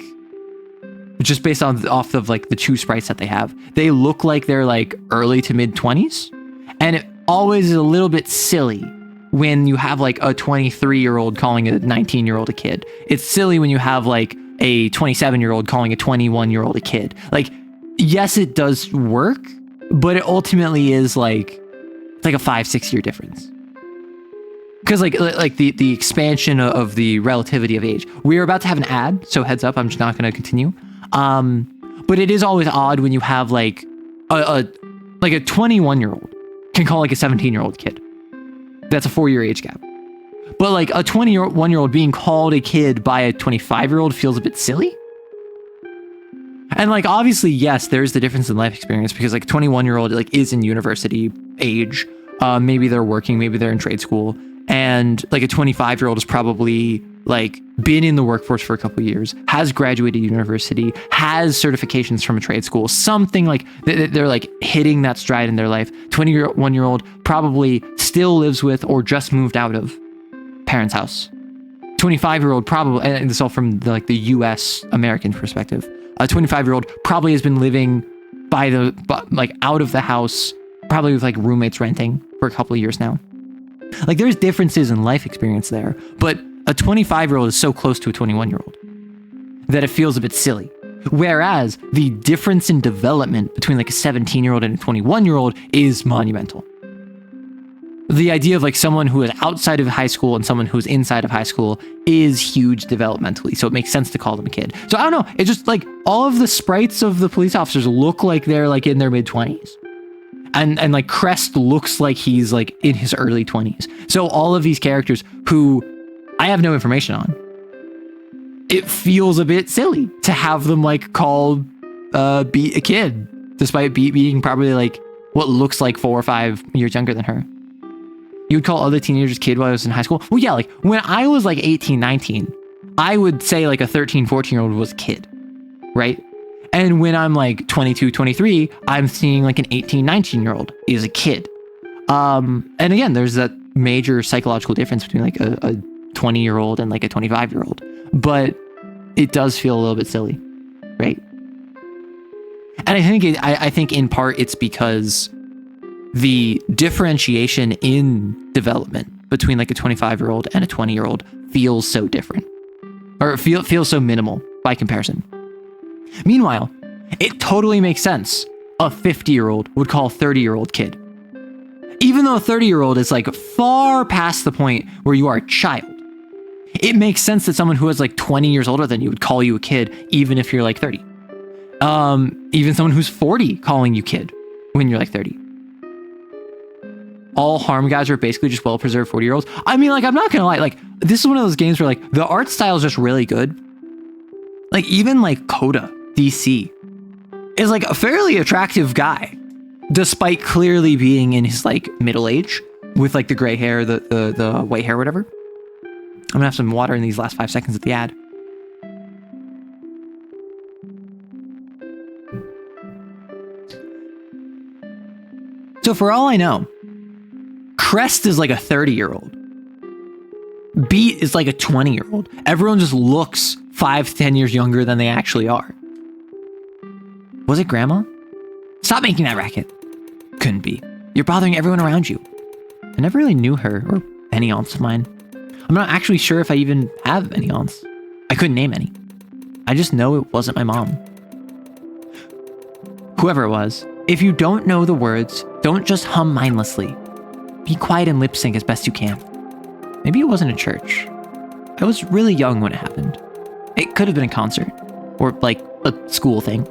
A: just based off of like the two sprites that they have, they look like they're like early to mid 20s. And it always is a little bit silly when you have like a 23-year-old calling a 19-year-old a kid. It's silly when you have like a 27-year-old calling a 21-year-old a kid. Like, yes, it does work, but it ultimately is like, it's like a 5-6 year difference. Because like the expansion of the relativity of age. We're about to have an ad, so heads up, I'm just not going to continue. But it is always odd when you have like a 21-year-old can call like a 17-year-old kid. That's a 4-year age gap. But like a 21-year-old being called a kid by a 25-year-old feels a bit silly. And like, obviously, yes, there's the difference in life experience, because like a 21-year-old like is in university age. Maybe they're working, maybe they're in trade school. and like a 25-year-old is probably like been in the workforce for a couple of years, has graduated university, has certifications from a trade school, something like they're like hitting that stride in their life. 21-year-old probably still lives with or just moved out of parents' house. 25-year-old probably, and this is all from the US American perspective. A 25-year-old probably has been living like out of the house, probably with like roommates renting for a couple of years now. Like there's differences in life experience there, but a 25-year-old is so close to a 21-year-old that it feels a bit silly. Whereas the difference in development between like a 17-year-old and a 21-year-old is monumental. The idea of like someone who is outside of high school and someone who's inside of high school is huge developmentally. So it makes sense to call them a kid. So I don't know. It's just like all of the sprites of the police officers look like they're like in their mid-20s. And like Crest looks like he's like in his early 20s. So all of these characters who I have no information on, it feels a bit silly to have them like called Beat a kid, despite Beat being probably like what looks like 4 or 5 years younger than her. You would call other teenagers kid while I was in high school? Well, yeah, like when I was like 18, 19, I would say like a 13, 14-year-old was a kid, right? And when I'm like 22, 23, I'm seeing like an 18, 19-year-old is a kid. And again, there's that major psychological difference between like a 20-year-old and like a 25-year-old. But it does feel a little bit silly, right? And I think in part it's because the differentiation in development between like a 25-year-old and a 20-year-old feels so different, or feels so minimal by comparison. Meanwhile, it totally makes sense a 50-year-old would call a 30-year-old kid. Even though a 30-year-old is like far past the point where you are a child, it makes sense that someone who is like 20 years older than you would call you a kid, even if you're like 30. Even someone who's 40 calling you kid when you're like 30. All harm guys are basically just well-preserved 40-year-olds. I mean, like, I'm not gonna lie, like, this is one of those games where like the art style is just really good. Like even like Coda DC is like a fairly attractive guy, despite clearly being in his like middle age with like the gray hair, the white hair, whatever. I'm gonna have some water in these last 5 seconds of the ad. So for all I know, Crest is like a 30-year-old. Beat is like a 20-year-old. Everyone just looks 5 to 10 years younger than they actually are. Was it Grandma? Stop making that racket. Couldn't be. You're bothering everyone around you. I never really knew her or any aunts of mine. I'm not actually sure if I even have any aunts. I couldn't name any. I just know it wasn't my mom. Whoever it was, if you don't know the words, don't just hum mindlessly. Be quiet and lip sync as best you can. Maybe it wasn't a church. I was really young when it happened. It could have been a concert, or like a school thing,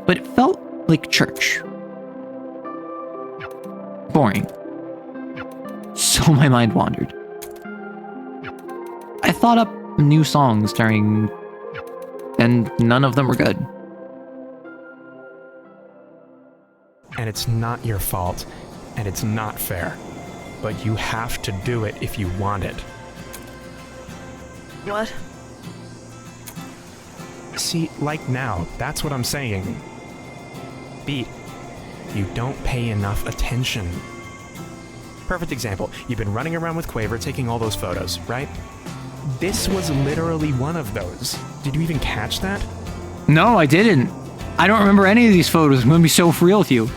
A: but it felt like church. Boring. So my mind wandered. I thought up new songs and none of them were good.
Q: And it's not your fault, and it's not fair. But you have to do it if you want it.
F: What?
Q: See, like now, that's what I'm saying. Beat, you don't pay enough attention. Perfect example. You've been running around with Quaver taking all those photos, right? This was literally one of those. Did you even catch that?
A: No, I didn't. I don't remember any of these photos. I'm gonna be so real with you.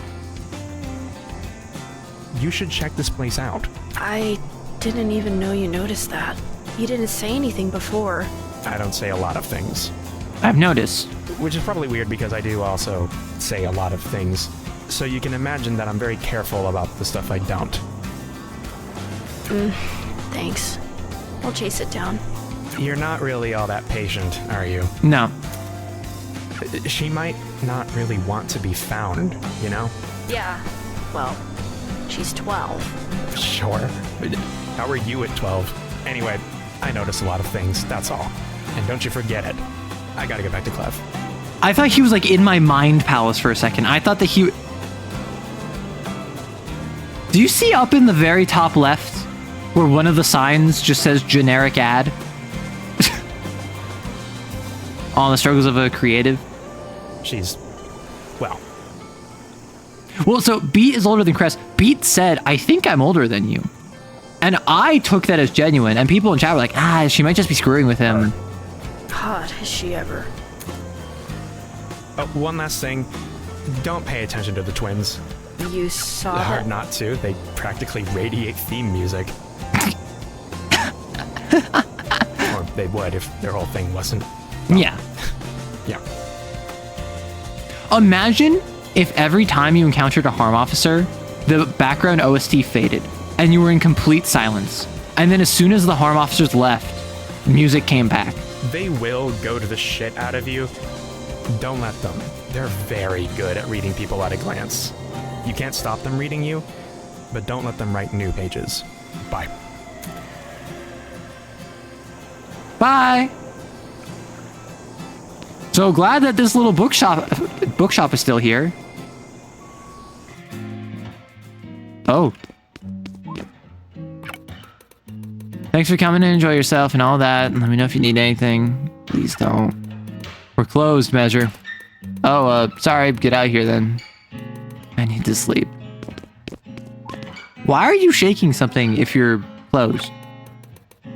Q: You should check this place out.
U: I didn't even know you noticed that. You didn't say anything before.
Q: I don't say a lot of things.
A: I've noticed.
Q: Which is probably weird because I do also say a lot of things. So you can imagine that I'm very careful about the stuff I don't.
U: Thanks. I'll chase it down.
Q: You're not really all that patient, are you?
A: No.
Q: She might not really want to be found, you know?
U: Yeah. Well, she's 12.
Q: Sure. But how were you at 12? Anyway, I notice a lot of things, that's all. And don't you forget it. I gotta get back to Clef.
A: I thought he was like in my mind palace for a second. I thought that he... Do you see up in the very top left where one of the signs just says generic ad on the struggles of a creative.
Q: She's, well,
A: so Beat is older than Crest. Beat said, I think I'm older than you. And I took that as genuine, and people in chat were like, she might just be screwing with him.
U: God, is she ever.
Q: Oh, one last thing. Don't pay attention to the twins.
U: You saw
Q: Hard
U: that?
Q: not to. They practically radiate theme music. Or they would if their whole thing wasn't. Well,
A: yeah.
Q: Yeah.
A: Imagine if every time you encountered a harm officer, the background OST faded, and you were in complete silence. And then as soon as the harm officers left, music came back.
Q: They will go to the shit out of you. Don't let them. They're very good at reading people at a glance. You can't stop them reading you, but don't let them write new pages. Bye.
A: Bye. So glad that this little bookshop is still here. Oh. Thanks for coming and enjoy yourself and all that. Let me know if you need anything. Please don't. We're closed, Measure. Oh, sorry. Get out of here then. I need to sleep. Why are you shaking something if you're closed?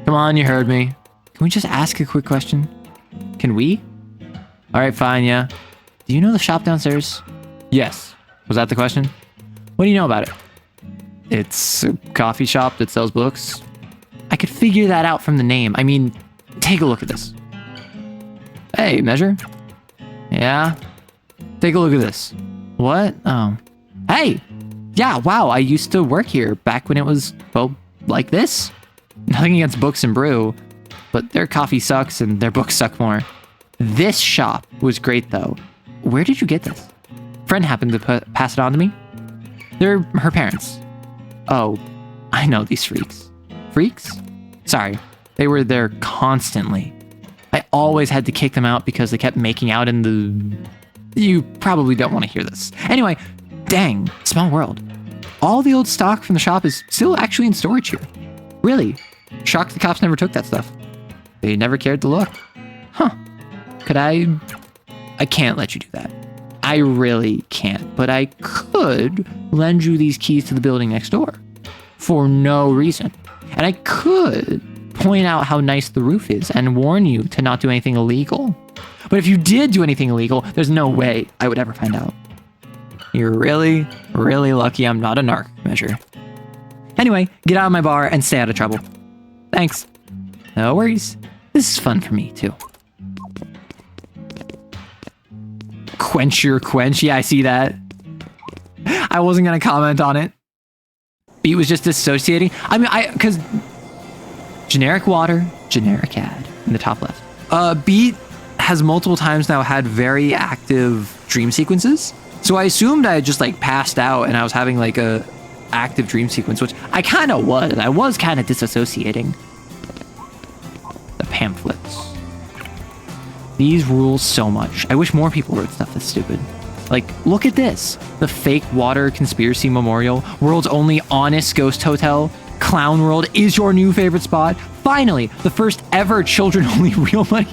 A: Come on, you heard me. Can we just ask a quick question? Can we? Alright, fine, yeah. Do you know the shop downstairs? Yes. Was that the question? What do you know about it? It's a coffee shop that sells books. I could figure that out from the name. I mean, take a look at this. Hey, Measure. Yeah? Take a look at this. What? Oh. Hey! Yeah, wow, I used to work here back when it was, well, like this. Nothing against Books and Brew, but their coffee sucks and their books suck more. This shop was great, though. Where did you get this? Friend happened to pass it on to me. They're her parents. Oh, I know these freaks. Freaks? Sorry, they were there constantly. I always had to kick them out because they kept making out in the... You probably don't want to hear this. Anyway, dang, small world. All the old stock from the shop is still actually in storage here. Really? Shocked the cops never took that stuff. They never cared to look. Huh. Could I can't let you do that. I really can't, but I could lend you these keys to the building next door. For no reason. And I could point out how nice the roof is and warn you to not do anything illegal. But if you did do anything illegal, there's no way I would ever find out. You're really, really lucky I'm not a narc, Measure. Anyway, get out of my bar and stay out of trouble. Thanks. No worries. This is fun for me, too. Quench your quench. Yeah, I see that. I wasn't going to comment on it. Beat was just dissociating. I mean, because generic water, generic ad in the top left. Beat has multiple times now had very active dream sequences. So I assumed I had just like passed out and I was having like a active dream sequence, which I kind of was. I was kind of disassociating. The pamphlets. These rule so much. I wish more people wrote stuff that's stupid. Like, look at this. The fake water conspiracy memorial. World's only honest ghost hotel. Clown World is your new favorite spot. Finally, the first ever children-only real money.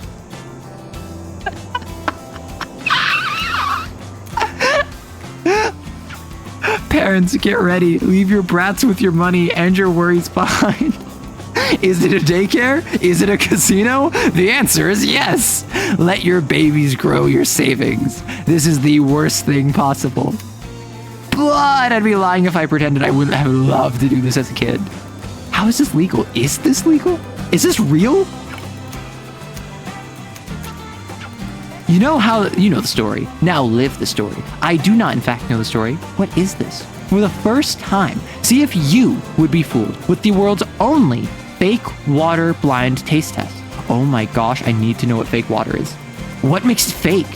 A: Parents, get ready. Leave your brats with your money and your worries behind. Is it a daycare? Is it a casino? The answer is yes. Let your babies grow your savings. This is the worst thing possible. But I'd be lying if I pretended I wouldn't have loved to do this as a kid. How is this legal? Is this legal? Is this real? You know the story. Now live the story. I do not, in fact, know the story. What is this? For the first time, see if you would be fooled with the world's only fake water blind taste test. Oh my gosh, I need to know what fake water is. What makes it fake?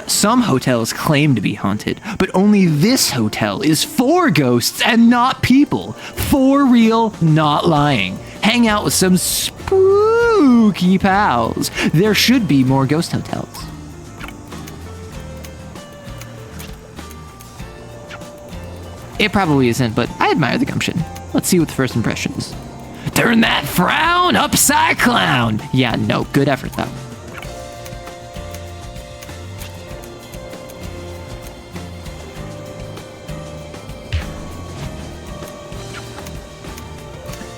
A: Some hotels claim to be haunted, but only this hotel is for ghosts and not people. For real, not lying. Hang out with some spooky pals. There should be more ghost hotels. It probably isn't, but I admire the gumption. Let's see what the first impression is. Turn that frown upside clown. Yeah, no, good effort though.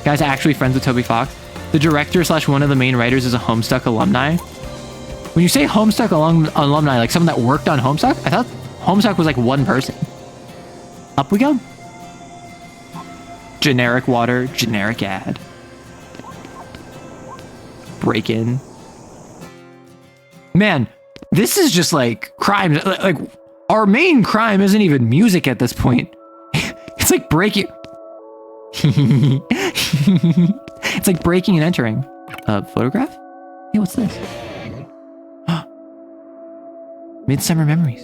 A: Guys, actually friends with Toby Fox. The director / one of the main writers is a Homestuck alumni. When you say Homestuck alumni, like someone that worked on Homestuck, I thought Homestuck was like one person. Up we go. Generic water, generic ad. Break in. Man, this is just like crime. Like our main crime isn't even music at this point. It's like breaking. It's like breaking and entering. A photograph? Hey, what's this? Midsummer Memories.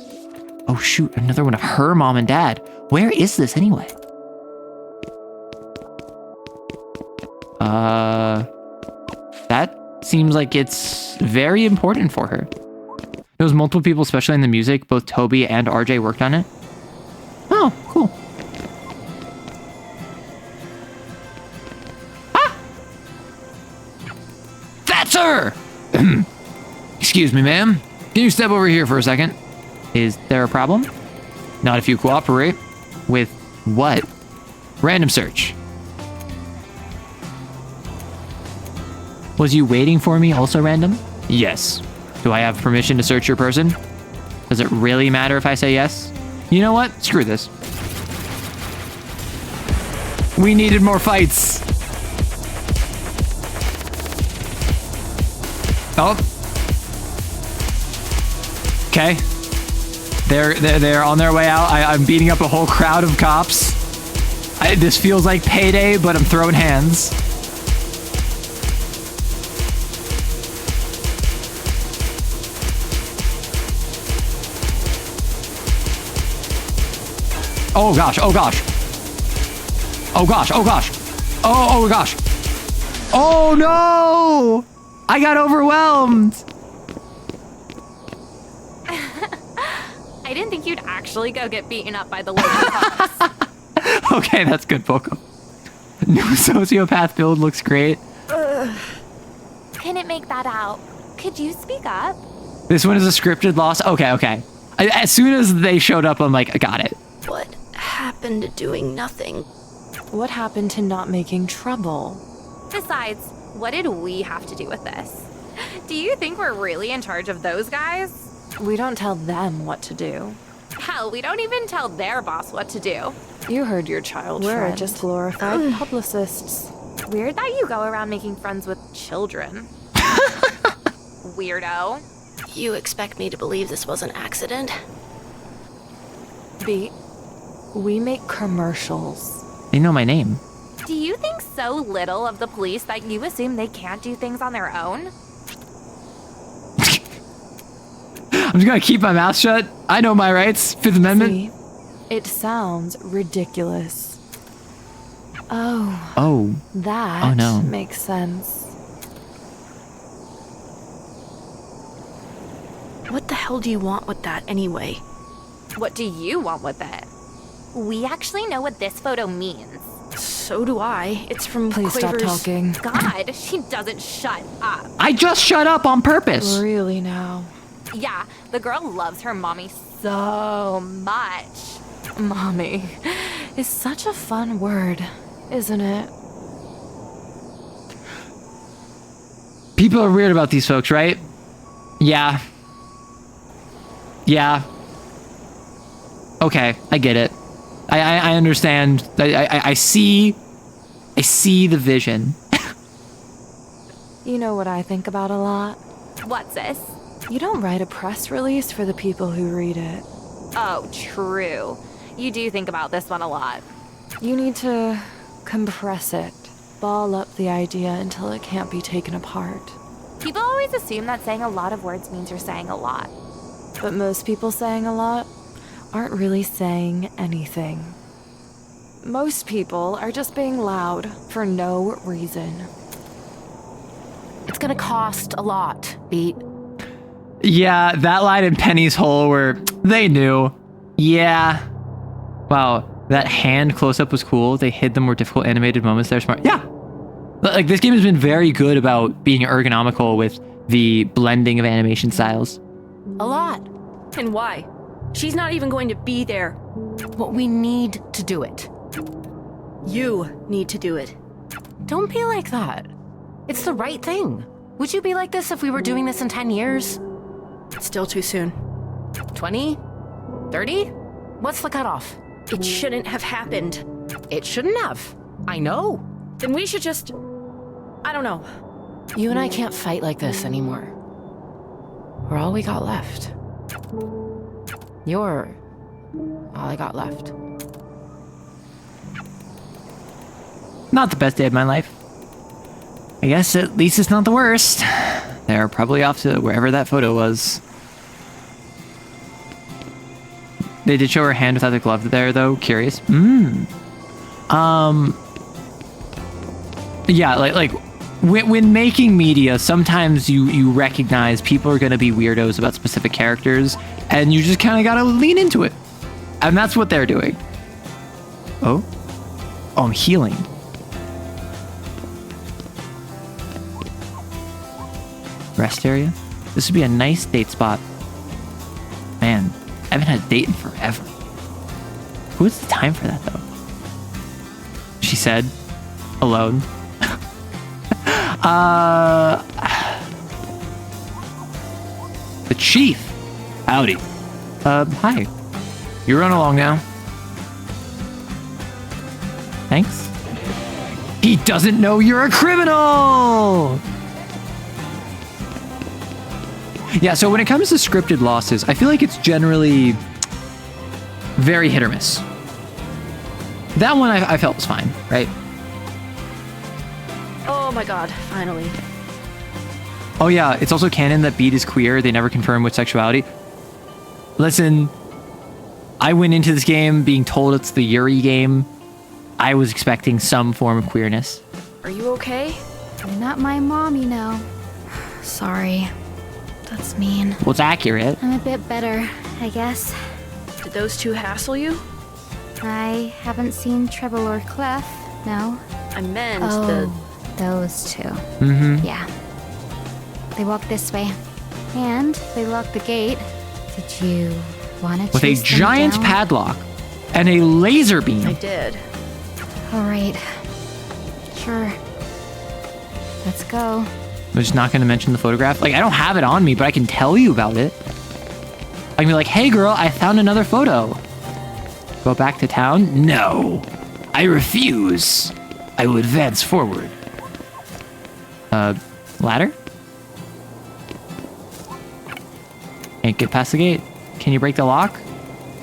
A: Oh shoot, another one of her mom and dad. Where is this anyway? That seems like it's very important for her. There was multiple people, especially in the music. Both Toby and RJ worked on it. Oh, cool. That's her! Excuse me, ma'am. Can you step over here for a second? Is there a problem? Not if you cooperate. With what? Random search. Was you waiting for me also random? Yes. Do I have permission to search your person? Does it really matter if I say yes? You know what? Screw this. We needed more fights. Oh. Okay. They're on their way out. I'm beating up a whole crowd of cops. This feels like Payday, but I'm throwing hands. Oh gosh, oh gosh. Oh gosh, oh gosh. Oh gosh. Oh no! I got overwhelmed!
T: I didn't think you'd actually go get beaten up by the local cops.
A: Okay, that's good, Poco. New sociopath build looks great.
T: Couldn't make that out. Could you speak up?
A: This one is a scripted loss? Okay. As soon as they showed up, I'm like, I got it.
U: What happened to doing nothing?
B: What happened to not making trouble?
T: Besides, what did we have to do with this? Do you think we're really in charge of those guys?
B: We don't tell them what to do.
T: Hell, we don't even tell their boss what to do.
B: You heard your child
T: We're
B: friend.
T: just
B: glorified publicists.
T: Weird that you go around making friends with children. Weirdo.
U: You expect me to believe this was an accident?
B: B, we make commercials.
A: They know my name.
T: Do you think so little of the police that you assume they can't do things on their own?
A: I'm just gonna keep my mouth shut. I know my rights. Fifth Amendment.
B: See, it sounds ridiculous. Oh.
A: Oh.
B: That
A: no.
B: makes sense.
U: What the hell do you want with that anyway?
T: What do you want with it? We actually know what this photo means.
U: So do I. It's from
B: Please stop
U: Quaver's...
B: talking.
T: God, she doesn't shut up.
A: I just shut up on purpose.
B: Really now?
T: Yeah, the girl loves her mommy so much.
B: Mommy is such a fun word, isn't it?
A: People are weird about these folks, right? Yeah. Yeah. Okay, I get it. I understand. I see the vision.
B: You know what I think about a lot?
T: What's this?
B: You don't write a press release for the people who read it.
T: Oh, true. You do think about this one a lot.
B: You need to compress it, ball up the idea until it can't be taken apart.
T: People always assume that saying a lot of words means you're saying a lot.
B: But most people saying a lot aren't really saying anything. Most people are just being loud for no reason.
F: It's gonna cost a lot, Beat.
A: Yeah, that line in Penny's Hole where they knew. Yeah. Wow. That hand close-up was cool. They hid the more difficult animated moments. They're smart. Yeah. Like, this game has been very good about being ergonomical with the blending of animation styles.
J: A lot. And why? She's not even going to be there. But we need to do it.
U: You need to do it.
J: Don't be like that. It's the right thing. Would you be like this if we were doing this in 10 years?
U: Still too soon.
J: 20? 30? What's the cutoff?
U: It shouldn't have happened.
J: It shouldn't have. I know.
U: Then we should just... I don't know.
J: You and I can't fight like this anymore. We're all we got left. You're all I got left.
A: Not the best day of my life. I guess at least it's not the worst. They're probably off to wherever that photo was. They did show her hand without the glove there, though. Curious. Yeah, like when making media, sometimes you recognize people are going to be weirdos about specific characters, and you just kind of got to lean into it. And that's what they're doing. Oh, I'm healing. Rest area? This would be a nice date spot. Man, I haven't had a date in forever. Who has the time for that, though? She said, alone. The chief. Howdy. Hi. You run along now. Thanks. He doesn't know you're a criminal! Yeah, so when it comes to scripted losses, I feel like it's generally very hit or miss. That one I felt was fine, right?
U: Oh my god, finally.
A: Oh yeah, it's also canon that Beat is queer. They never confirm with sexuality. Listen, I went into this game being told it's the Yuri game. I was expecting some form of queerness.
U: Are you okay?
E: You're not my mom, you know. Sorry. That's mean.
A: Well, it's accurate.
E: I'm a bit better, I guess.
U: Did those two hassle you?
E: I haven't seen Treble or Clef, no.
U: I meant
E: those two.
A: Mm-hmm.
E: Yeah. They walked this way. And they locked the gate. Did you want to
A: with a giant padlock and a laser beam.
U: I did.
E: All right. Sure. Let's go.
A: I'm just not going to mention the photograph. Like, I don't have it on me, but I can tell you about it. I can be like, hey girl, I found another photo. Go back to town? No. I refuse. I will advance forward. Ladder? Can't get past the gate. Can you break the lock?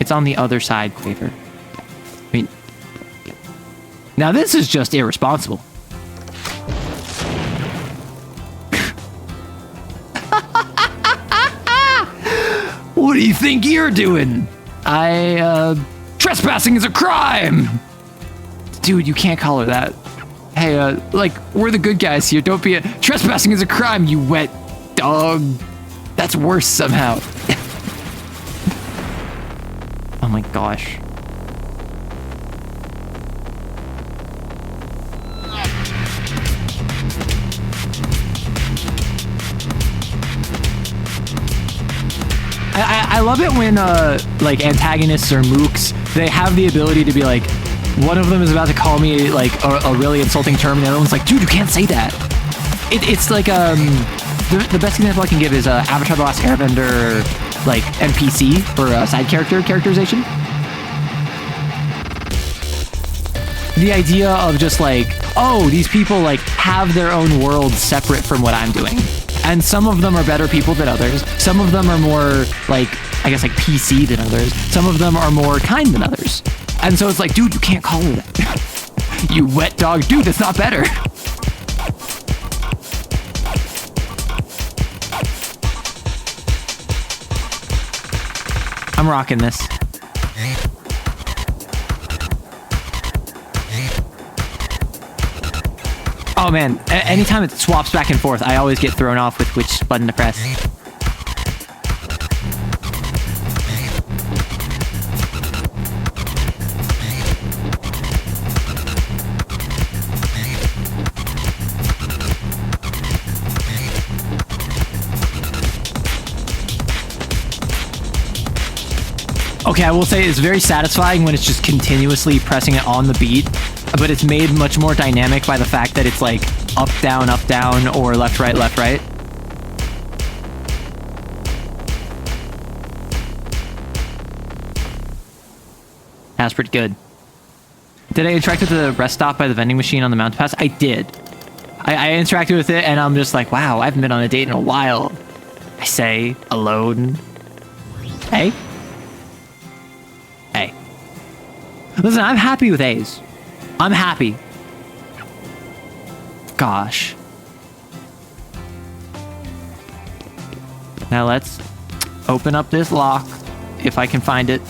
A: It's on the other side, Quaver. I mean... Now this is just irresponsible. What do you think you're doing? Trespassing is a crime! Dude, you can't call her that. Hey, like, we're the good guys here. Don't be trespassing is a crime, you wet dog. That's worse somehow. Oh my gosh. I love it when, like, antagonists or mooks, they have the ability to be like, one of them is about to call me, like, a really insulting term, and the other one's like, dude, you can't say that. It's like, the best example I can give is Avatar The Last Airbender, like, NPC, or side character characterization. The idea of just like, oh, these people, like, have their own world separate from what I'm doing. And some of them are better people than others. Some of them are more, like, I guess, like, PC than others. Some of them are more kind than others. And so it's like, dude, you can't call her that. You wet dog. Dude, that's not better. I'm rocking this. Oh man, anytime it swaps back and forth, I always get thrown off with which button to press. Okay, I will say it's very satisfying when it's just continuously pressing it on the beat, but it's made much more dynamic by the fact that it's like up, down, or left, right, left, right. That's pretty good. Did I interact with the rest stop by the vending machine on the mountain pass? I did. I interacted with it, and I'm just like, wow, I haven't been on a date in a while. I say, alone. Hey? Hey. Listen, I'm happy with A's. I'm happy. Gosh. Now let's open up this lock, if I can find it.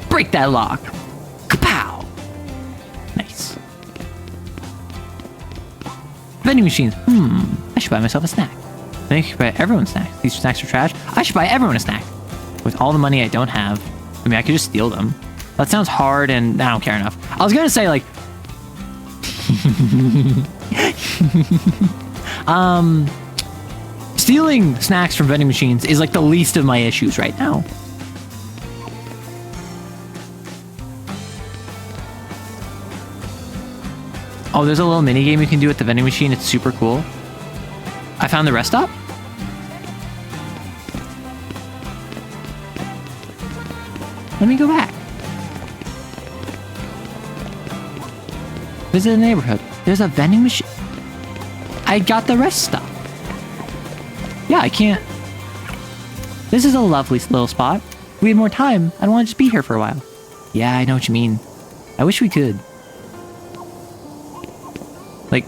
A: Break that lock. Kapow! Nice. Vending machines. I should buy myself a snack. I think I should buy everyone snacks. These snacks are trash. I should buy everyone a snack. With all the money I don't have, I mean, I could just steal them. That sounds hard, and I don't care enough. I was gonna say, like... stealing snacks from vending machines is, like, the least of my issues right now. Oh, there's a little mini game you can do at the vending machine. It's super cool. I found the rest stop. Let me go back. Visit the neighborhood. There's a vending machine. I got the rest stop. Yeah, I can't. This is a lovely little spot. If we had more time, I'd want to just be here for a while. Yeah, I know what you mean. I wish we could. Like,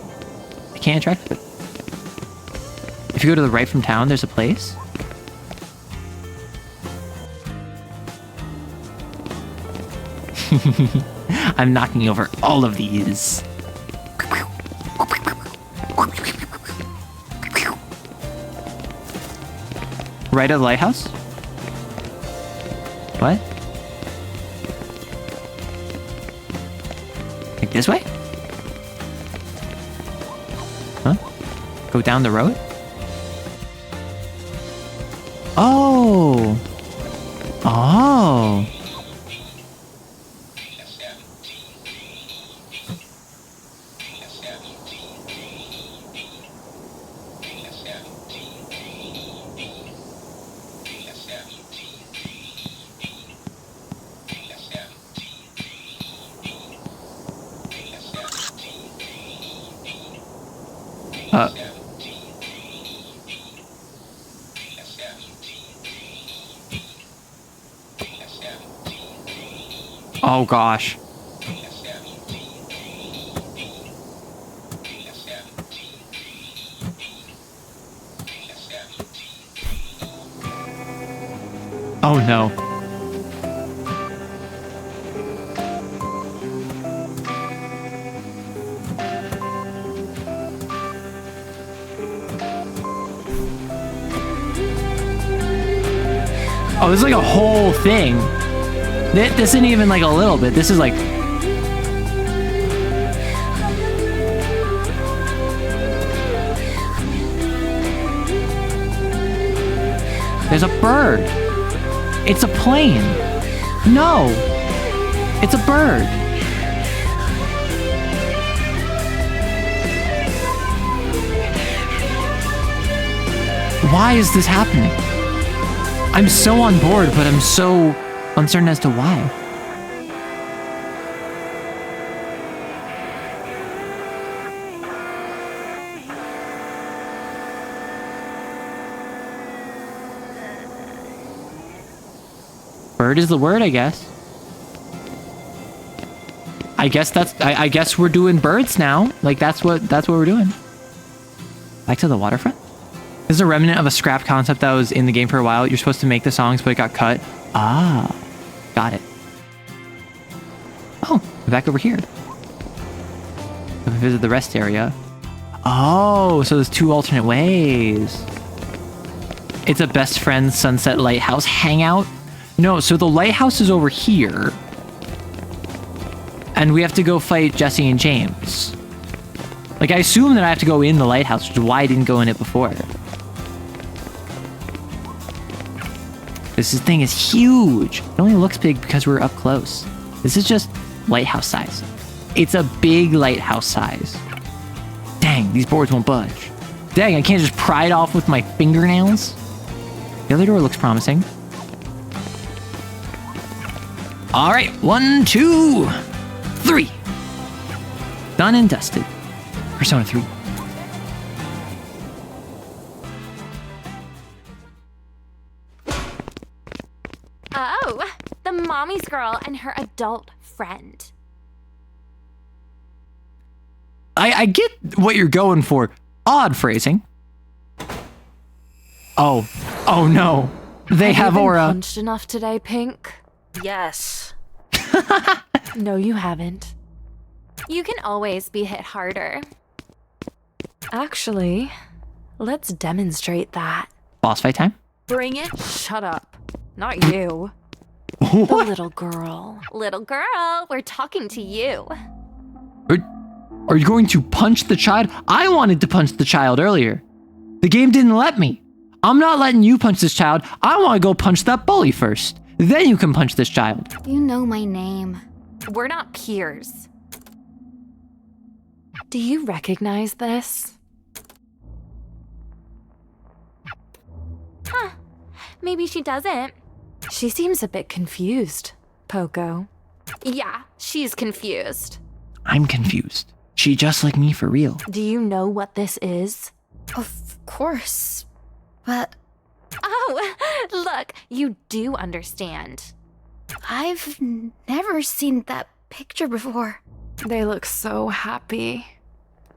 A: I can't interact with it. If you go to the right from town, there's a place. I'm knocking over all of these. Right of the lighthouse? What? Like this way? Huh? Go down the road? Oh! Oh! Oh gosh. Oh no. Oh, this is like a whole thing. This isn't even like a little bit. This is like... There's a bird. It's a plane. No. It's a bird. Why is this happening? I'm so on board, but I'm so uncertain as to why. Bird is the word, I guess. I guess we're doing birds now. Like that's what we're doing. Back to the waterfront. This is a remnant of a scrap concept that was in the game for a while. You're supposed to make the songs, but it got cut. Ah, got it. Oh, we're back over here. We visit the rest area. Oh, so there's two alternate ways. It's a best friend sunset lighthouse hangout. No, so the lighthouse is over here. And we have to go fight Jesse and James. Like, I assume that I have to go in the lighthouse, which is why I didn't go in it before. This thing is huge. It only looks big because we're up close. This is just lighthouse size. It's a big lighthouse size. Dang, these boards won't budge. Dang, I can't just pry it off with my fingernails. The other door looks promising. All right, 1, 2, 3. Done and dusted. Persona 3.
T: Oh, the mommy's girl and her adult friend.
A: I get what you're going for. Odd phrasing. Oh no. They have
B: you been
A: aura.
B: Punched enough today, Pink?
N: Yes.
B: No, you haven't.
T: You can always be hit harder.
B: Actually, let's demonstrate that.
A: Boss fight time?
B: Bring it. Shut up. Not you. The little girl.
T: Little girl, we're talking to you.
A: Are you going to punch the child? I wanted to punch the child earlier. The game didn't let me. I'm not letting you punch this child. I want to go punch that bully first. Then you can punch this child.
E: You know my name.
T: We're not peers.
B: Do you recognize this?
T: Huh. Maybe she doesn't.
B: She seems a bit confused, Poco.
T: Yeah, she's confused.
A: I'm confused. She just like me for real.
B: Do you know what this is?
E: Of course. But
T: Oh, look, you do understand.
E: I've never seen that picture before.
B: They look so happy,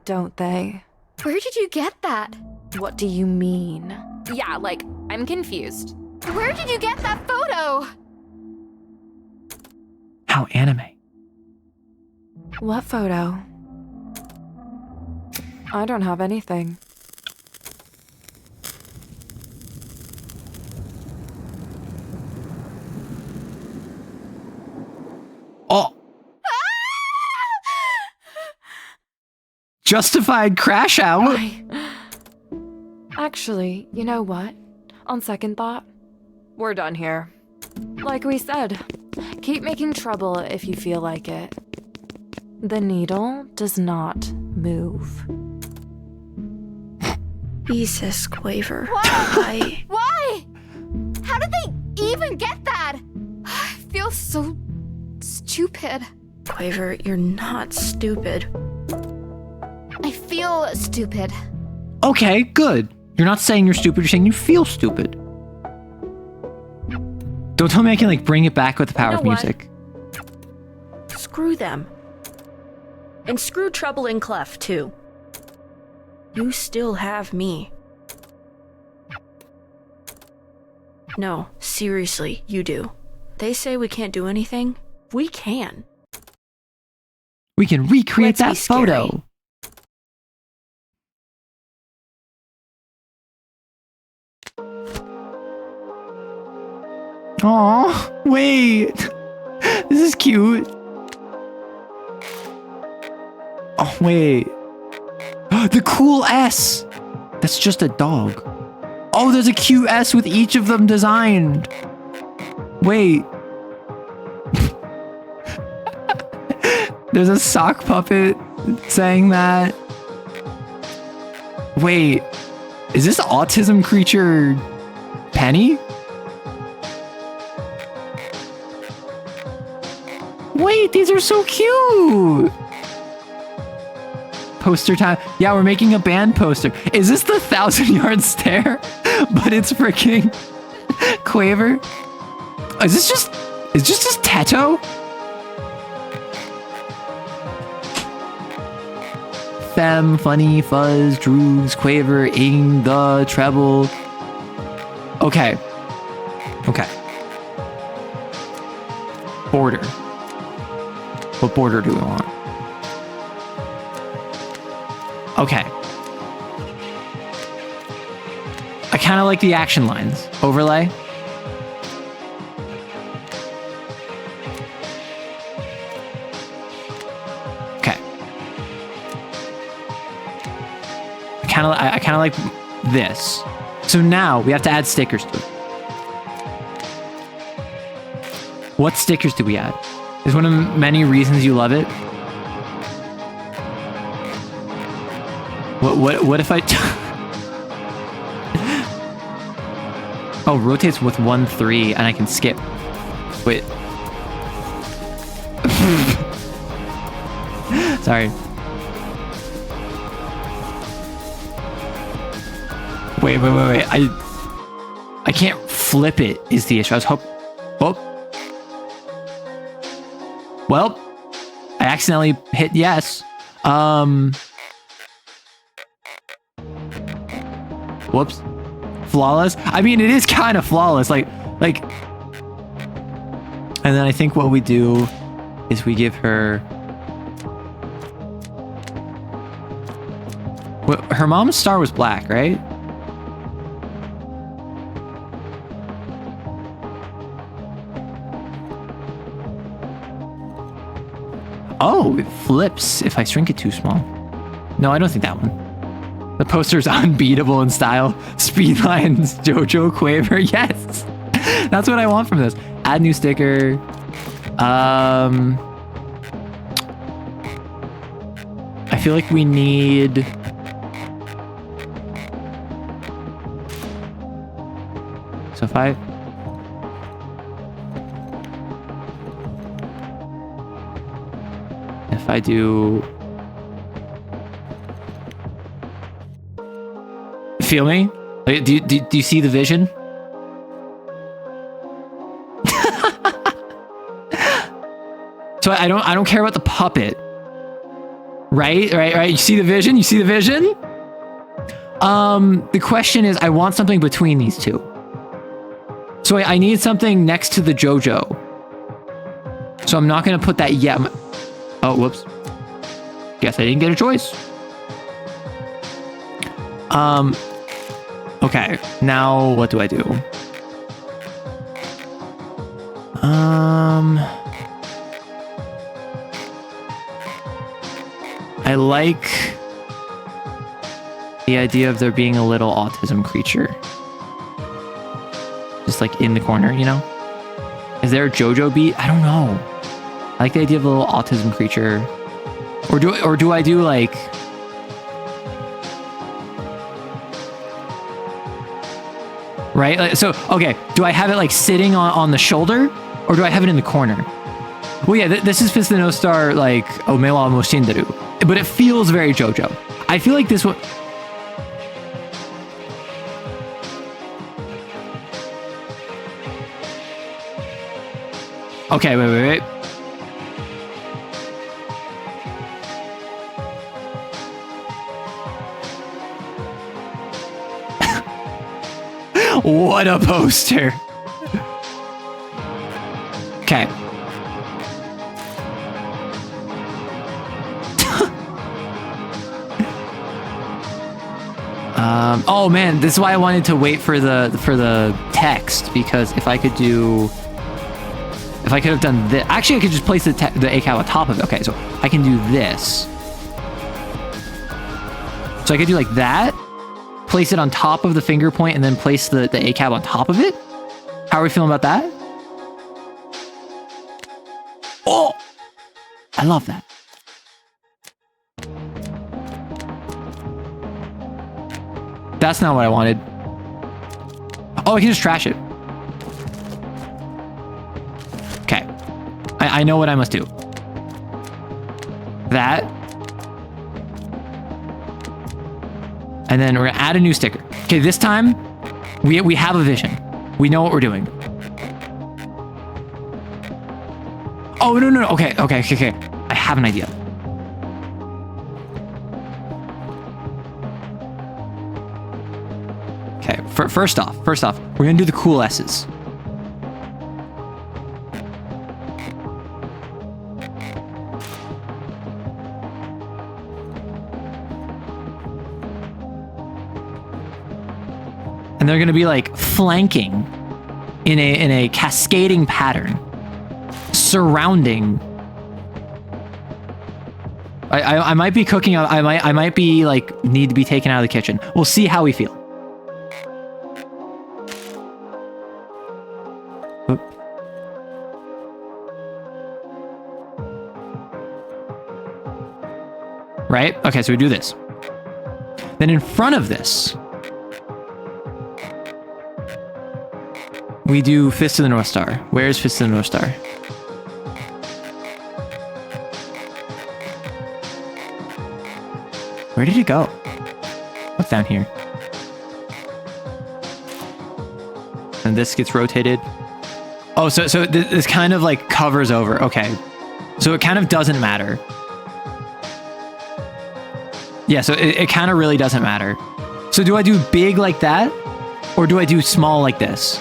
B: don't they?
E: Where did you get that?
B: What do you mean?
T: Yeah, like, I'm confused.
E: Where did you get that photo?
A: How anime.
B: What photo? I don't have anything.
A: Oh. Justified crash out.
B: Actually, you know what? On second thought, we're done here. Like we said, keep making trouble if you feel like it. The needle does not move.
U: Jesus, Quaver.
E: Why? Why? How did they even get that? I feel so stupid.
U: Quaver, you're not stupid.
E: I feel stupid.
A: Okay, good. You're not saying you're stupid, you're saying you feel stupid. Don't tell me I can like bring it back with the power of music.
N: Screw them. And screw Trouble and Clef, too. You still have me. No, seriously, you do. They say we can't do anything. We can.
A: We can recreate
N: Let's
A: that
N: be scary.
A: photo. Aw, wait. This is cute. Oh, wait. The cool S. That's just a dog. Oh, there's a cute S with each of them designed. Wait. There's a sock puppet saying that. Wait. Is this autism creature Penny? Wait, these are so cute. Poster time. Yeah, we're making a band poster. Is this the 1,000-yard stare? But it's freaking Quaver. Is this just Teto? Fem, Funny, Fuzz, Droogs, Quaver, Ing, the treble. Okay. Border. What border do we want? Okay. I kind of like the action lines. Overlay. Okay. I kind of like this. So now we have to add stickers to it. What stickers do we add? Is one of many reasons you love it? What if I... Oh, rotates with 1-3 and I can skip. Wait. Sorry. Wait. I can't flip it is the issue. I was Oh. Well, I accidentally hit yes. Whoops. Flawless? I mean, it is kind of flawless. Like... And then I think what we do is we give her... Well, her mom's star was black, right? Oh, it flips if I shrink it too small. No, I don't think that one. The poster's unbeatable in style. Speedlines, JoJo, Quaver. Yes! That's what I want from this. Add new sticker. I feel like we need... So if I do... Feel me? Like, do you see the vision? So I don't care about the puppet. Right? You see the vision? You see the vision? The question is, I want something between these two. So I need something next to the JoJo. So I'm not gonna put that yet. Oh, whoops. Guess I didn't get a choice. Okay, now what do I do? I like the idea of there being a little autism creature. Just like in the corner, you know? Is there a JoJo beat? I don't know. I like the idea of a little autism creature. Or do I do like... Right? Like, so, okay. Do I have it like sitting on the shoulder? Or do I have it in the corner? Well, yeah, this is Fist no Star, like, Omewa mo Shinderu. But it feels very JoJo. I feel like this one... Okay, wait. What a poster. Okay. Oh man, this is why I wanted to wait for the text, because if I could have done this, actually I could just place the ACAB on top of it. Okay, so I can do this. So I could do like that, place it on top of the finger point, and then place the ACAB on top of it. How are we feeling about that? Oh, I love that. That's not what I wanted. Oh, I can just trash it. Okay. I know what I must do. That. And then we're gonna add a new sticker. Okay, this time, we have a vision. We know what we're doing. Oh, no. Okay. I have an idea. Okay, first off, we're gonna do the cool S's. And they're gonna be like flanking in a cascading pattern, surrounding. I might be cooking. I might be like need to be taken out of the kitchen. We'll see how we feel. right? Okay, so we do this. Then in front of this, we do Fist of the North Star. Where's Fist of the North Star? Where did it go? What's down here? And this gets rotated. Oh, so this kind of like covers over. Okay. So it kind of doesn't matter. Yeah, so it kind of really doesn't matter. So do I do big like that? Or do I do small like this?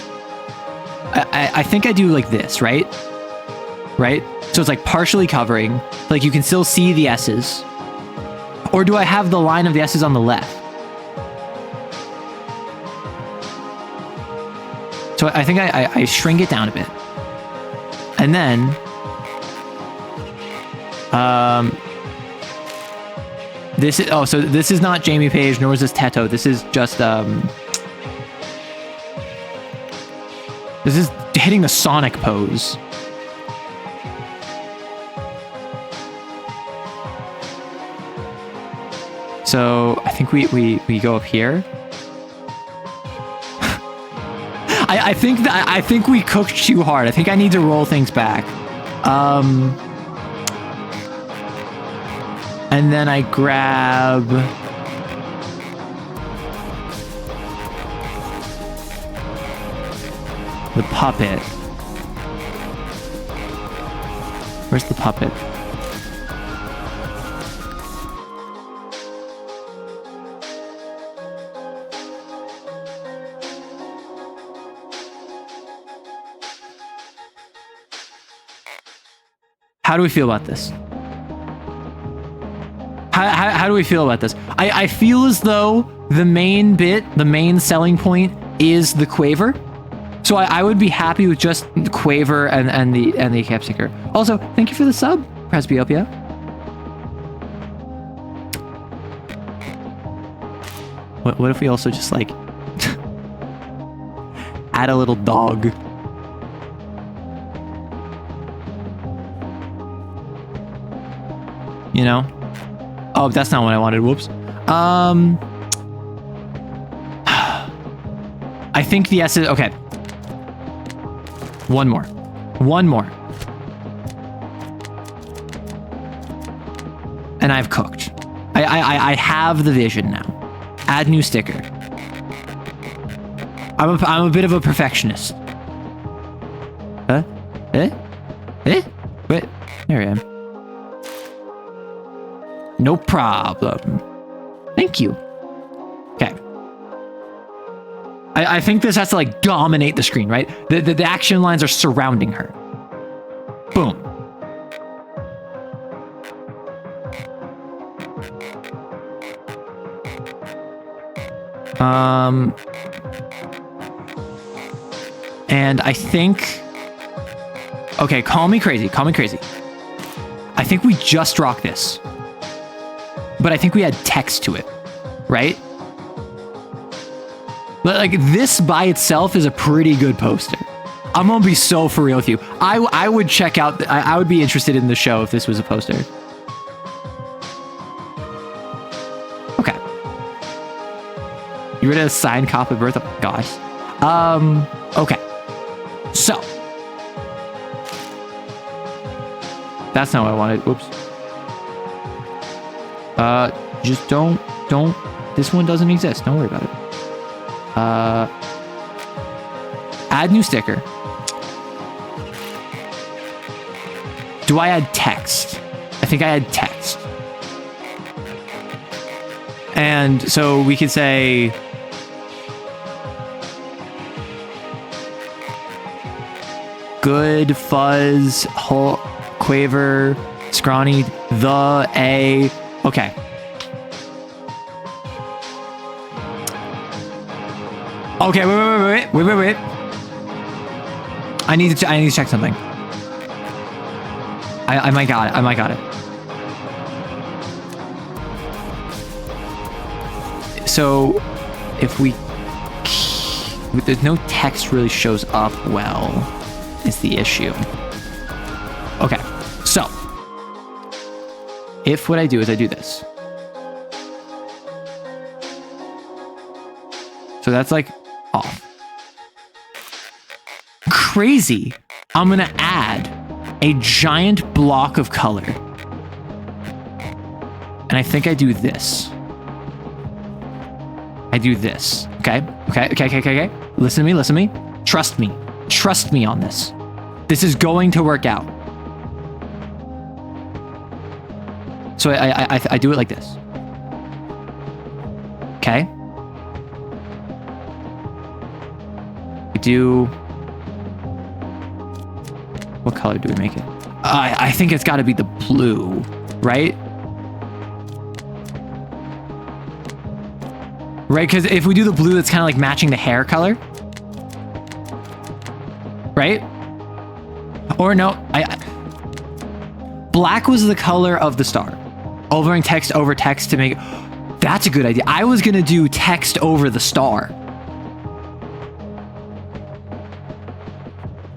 A: I think I do like this, right? Right? So it's like partially covering. Like you can still see the S's. Or do I have the line of the S's on the left? So I think I shrink it down a bit. And then... this is... Oh, so this is not Jamie Page, nor is this Teto. This is just... This is hitting the Sonic pose. So I think we go up here. I think we cooked too hard. I think I need to roll things back. And then I grab the puppet. Where's the puppet? How do we feel about this? How do we feel about this? I feel as though the main bit, the main selling point is the quaver. So I would be happy with just the quaver and the cap sticker. Also, thank you for the sub, Presbyopia. What if we also just like add a little dog? You know? Oh, that's not what I wanted. Whoops. I think the S is... Okay. One more. And I've cooked. I have the vision now. Add new sticker. I'm a bit of a perfectionist. Huh? Wait. There I am. No problem. Thank you. Okay. I think this has to like dominate the screen, right? The action lines are surrounding her. Boom. And I think... Okay, call me crazy. I think we just rock this. But I think we add text to it, right? But like this by itself is a pretty good poster. I'm gonna be so for real with you. I would check out, I would be interested in the show if this was a poster. Okay. You ready to sign copy of birth? Oh, gosh. Okay. So. That's not what I wanted. Whoops. Just don't, this one doesn't exist. Don't worry about it. Add new sticker. Do I add text? I think I add text. And so we could say, good, fuzz, quaver, scrawny, the, a, okay. Okay, wait. I need to check something. I might got it. So, if we... There's no text really shows up well, is the issue. Okay, so. If what I do is I do this. that's like off. Crazy. I'm gonna add a giant block of color. And I think I do this. I do this. Okay. Listen to me. Trust me. Trust me on this. This is going to work out. So I do it like this. Okay. We do. What color do we make it? I think it's got to be the blue, right? Right, because if we do the blue, it's kind of like matching the hair color. Right? Or no, black was the color of the star. Overlaying text over text to make it... That's a good idea. I was going to do text over the star.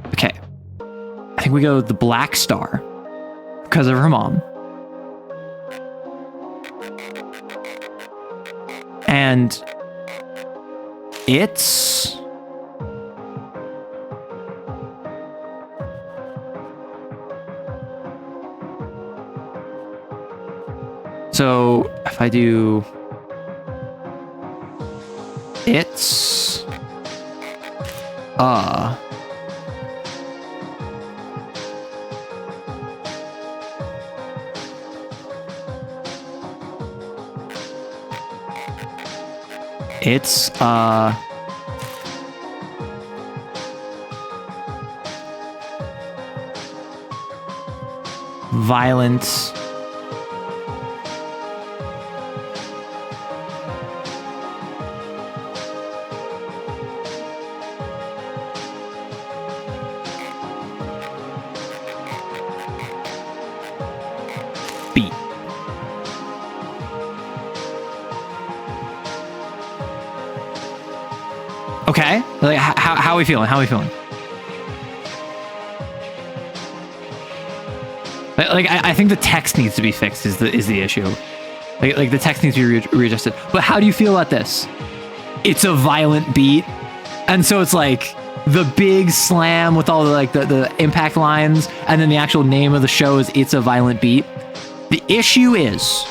A: Okay. I think we go the black star because of her mom. And it's... So if I do... It's... It's, violent. Beat. Okay, like how are we feeling? How are we feeling? Like I think the text needs to be fixed is the issue. Like the text needs to be readjusted. But how do you feel about this? It's a violent beat, and so it's like the big slam with all the impact lines, and then the actual name of the show is It's a Violent Beat. The issue is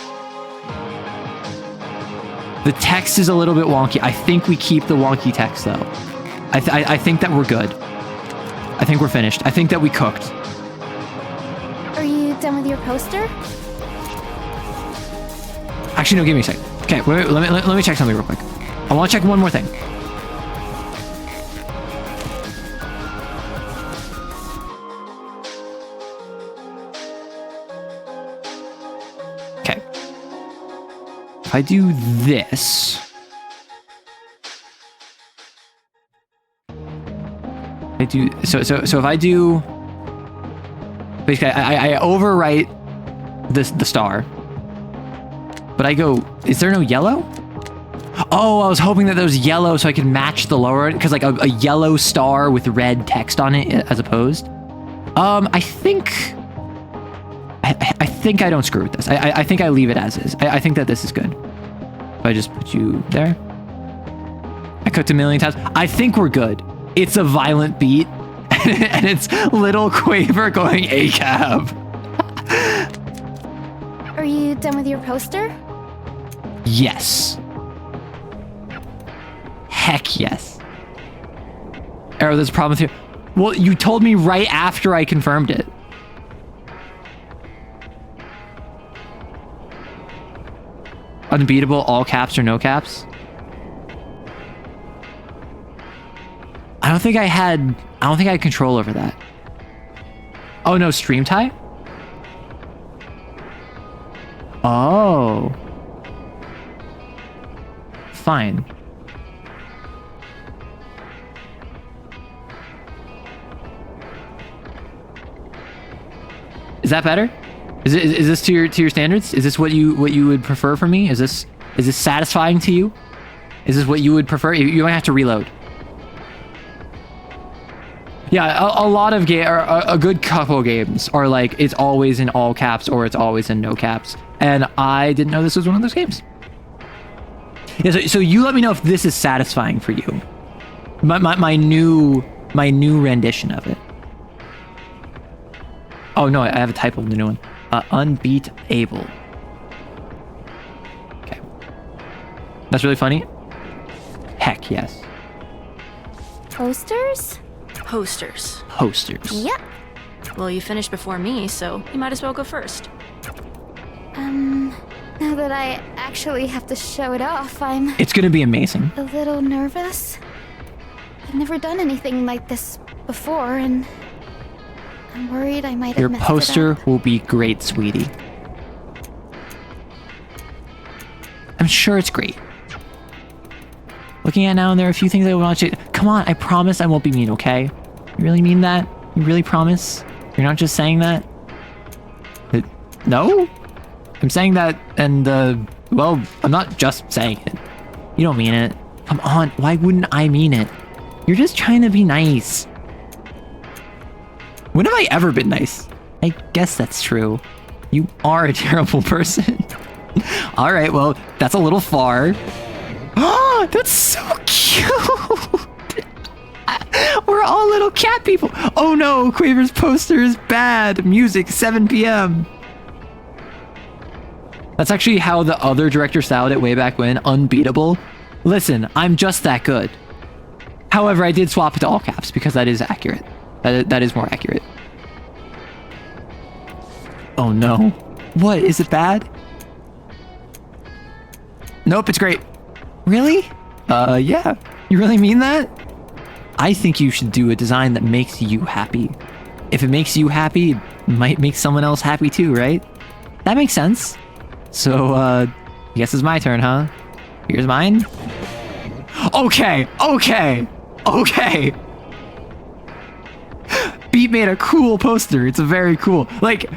A: the text is a little bit wonky. I think we keep the wonky text, though. I think that we're good. I think we're finished. I think that we cooked.
E: Are you done with your poster?
A: Actually, no, give me a second. Okay, wait, let me check something real quick. I want to check one more thing. Okay. If I do this... So if I do... Basically, I overwrite the star. But I go... Is there no yellow? Oh, I was hoping that there was yellow so I could match the lower... Because like a yellow star with red text on it as opposed. I think... I think I don't screw with this. I think I leave it as is. I think that this is good. If I just put you there. I cooked a million times. I think we're good. It's a violent beat. And it's Little Quaver going ACAB.
E: Are you done with your poster?
A: Yes. Heck yes. Arrow, there's a problem with you. Well, you told me right after I confirmed it. Unbeatable, all caps or no caps? I don't think I had control over that. Oh no, stream tie? Oh. Fine. Is that better? Is this to your standards? Is this what you would prefer from me? Is this satisfying to you? Is this what you would prefer? You might have to reload. Yeah, a lot of a good couple of games are like it's always in all caps or it's always in no caps, and I didn't know this was one of those games. Yeah, so you let me know if this is satisfying for you. My new rendition of it. Oh no, I have a typo in the new one. Unbeatable. Okay. That's really funny? Heck yes.
T: Posters?
S: Posters.
A: Posters.
T: Yep.
S: Well, you finished before me, so you might as well go first.
E: Now that I actually have to show it off, I'm
A: It's gonna be amazing.
E: a little nervous. I've never done anything like this before, and I'm worried I might have
A: Your
E: messed
A: poster
E: it up.
A: will be great, sweetie. I'm sure it's great. Looking at it now, and there are a few things I want you. Come on, I promise I won't be mean, okay? You really mean that? You really promise? You're not just saying that? No? I'm saying that, and, well, I'm not just saying it. You don't mean it. Come on, why wouldn't I mean it? You're just trying to be nice. When have I ever been nice? I guess that's true. You are a terrible person. All right, well, that's a little far. Oh, that's so cute. We're all little cat people. Oh no, Quaver's poster is bad. Music, 7 p.m. That's actually how the other director styled it way back when, Unbeatable. Listen, I'm just that good. However, I did swap it to all caps because that is accurate. That is more accurate. Oh no. What, is it bad? Nope, it's great. Really? Yeah. You really mean that? I think you should do a design that makes you happy. If it makes you happy, it might make someone else happy too, right? That makes sense. So, I guess it's my turn, huh? Here's mine. Okay. Beat made a cool poster. It's a very cool. Like,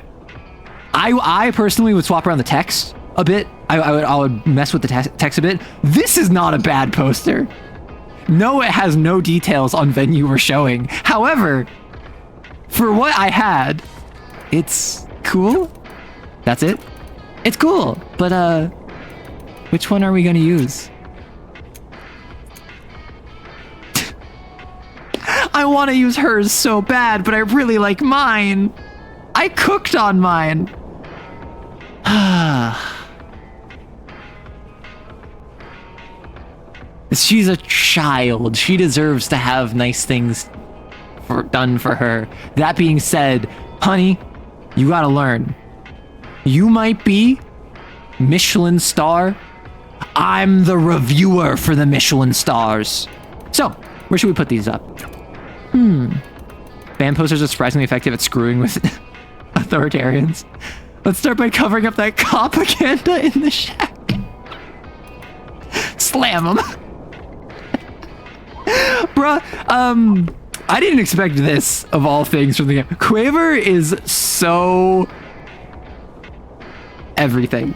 A: I personally would swap around the text a bit. I would mess with the text a bit. This is not a bad poster. No, it has no details on venue we're showing. However, for what I had, it's cool. That's it. It's cool, but which one are we gonna use? I want to use hers so bad, but I really like mine. I cooked on mine. She's a child. She deserves to have nice things done for her. That being said, honey, you gotta learn. You might be Michelin star. I'm the reviewer for the Michelin stars. So, where should we put these up? Fan posters are surprisingly effective at screwing with authoritarians. Let's start by covering up that propaganda in the shack. Slam them. Bruh, I didn't expect this, of all things, from the game. Quaver is so everything.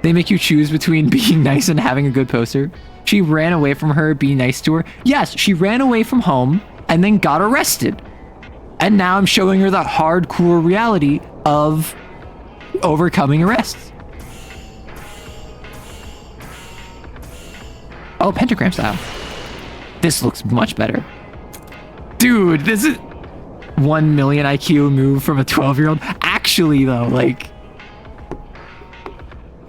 A: They make you choose between being nice and having a good poster. She ran away from her, be nice to her. Yes, she ran away from home and then got arrested. And now I'm showing her the hardcore reality of overcoming arrests. Oh, pentagram style. This looks much better. Dude, this is 1 million IQ move from a 12-year-old. Actually, though, like,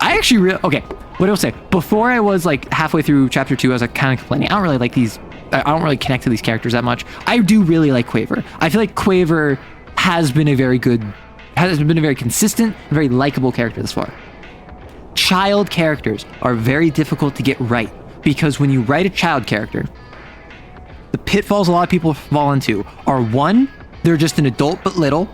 A: I actually okay, what do I say? Before I was like halfway through chapter 2, I was like kind of complaining. I don't really like these. I don't really connect to these characters that much. I do really like Quaver. I feel like Quaver has been a very consistent, very likable character thus far. Child characters are very difficult to get right because when you write a child character, the pitfalls a lot of people fall into are, one, they're just an adult but little,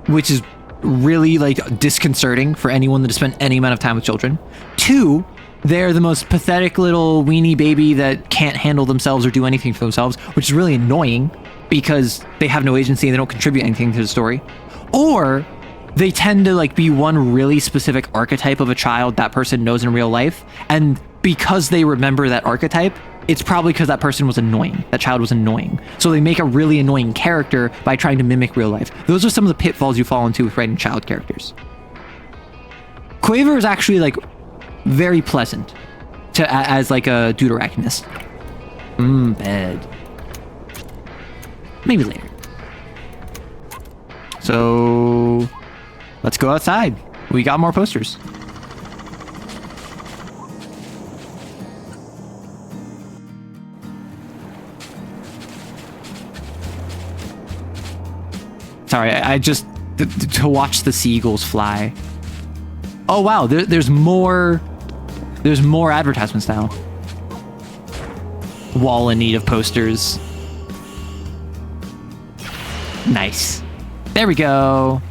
A: which is really like disconcerting for anyone that has spent any amount of time with children. 2, they're the most pathetic little weenie baby that can't handle themselves or do anything for themselves, which is really annoying because they have no agency and they don't contribute anything to the story. Or they tend to like be one really specific archetype of a child that person knows in real life, and because they remember that archetype, it's probably because that person was annoying. That child was annoying. So they make a really annoying character by trying to mimic real life. Those are some of the pitfalls you fall into with writing child characters. Quaver is actually like very pleasant as like a deuterachnist. Bed. Maybe later. So let's go outside. We got more posters. Sorry, I just to watch the seagulls fly. Oh wow, there's more advertisements now. Wall in need of posters. Nice. There we go.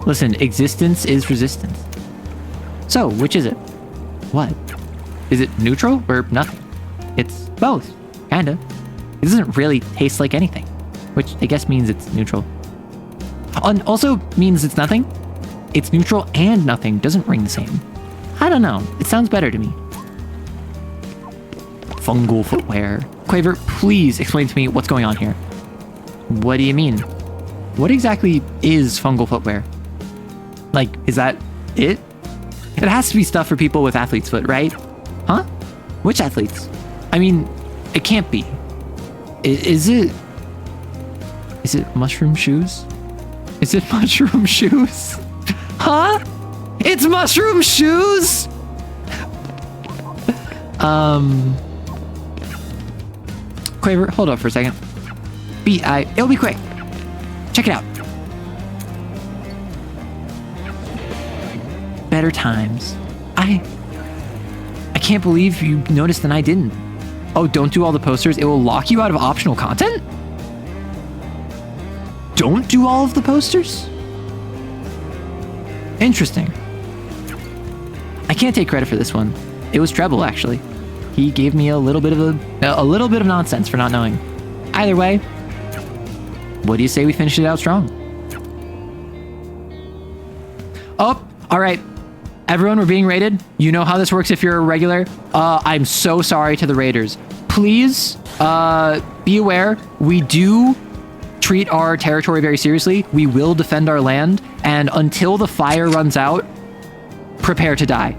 A: Listen, existence is resistance. So, which is it? What? Is it neutral or nothing? It's both, kinda. It doesn't really taste like anything, which I guess means it's neutral. And also means it's nothing. It's neutral and nothing doesn't ring the same. I don't know. It sounds better to me. Fungal footwear. Quaver, please explain to me what's going on here. What do you mean? What exactly is fungal footwear? Like, is that it? It has to be stuff for people with athlete's foot, right? Huh? Which athletes? I mean, it can't be. Is it mushroom shoes? Is it mushroom shoes? Huh? It's mushroom shoes? Quaver, hold up for a second. It'll be quick. Check it out. Better times. I can't believe you noticed and I didn't. Oh, don't do all the posters. It will lock you out of optional content? Don't do all of the posters? Interesting. I can't take credit for this one. It was Treble, actually. He gave me a little bit of nonsense for not knowing. Either way, what do you say we finish it out strong? Oh, all right. Everyone, we're being raided. You know how this works if you're a regular. I'm so sorry to the raiders. Please be aware, we do treat our territory very seriously. We will defend our land, and until the fire runs out, prepare to die.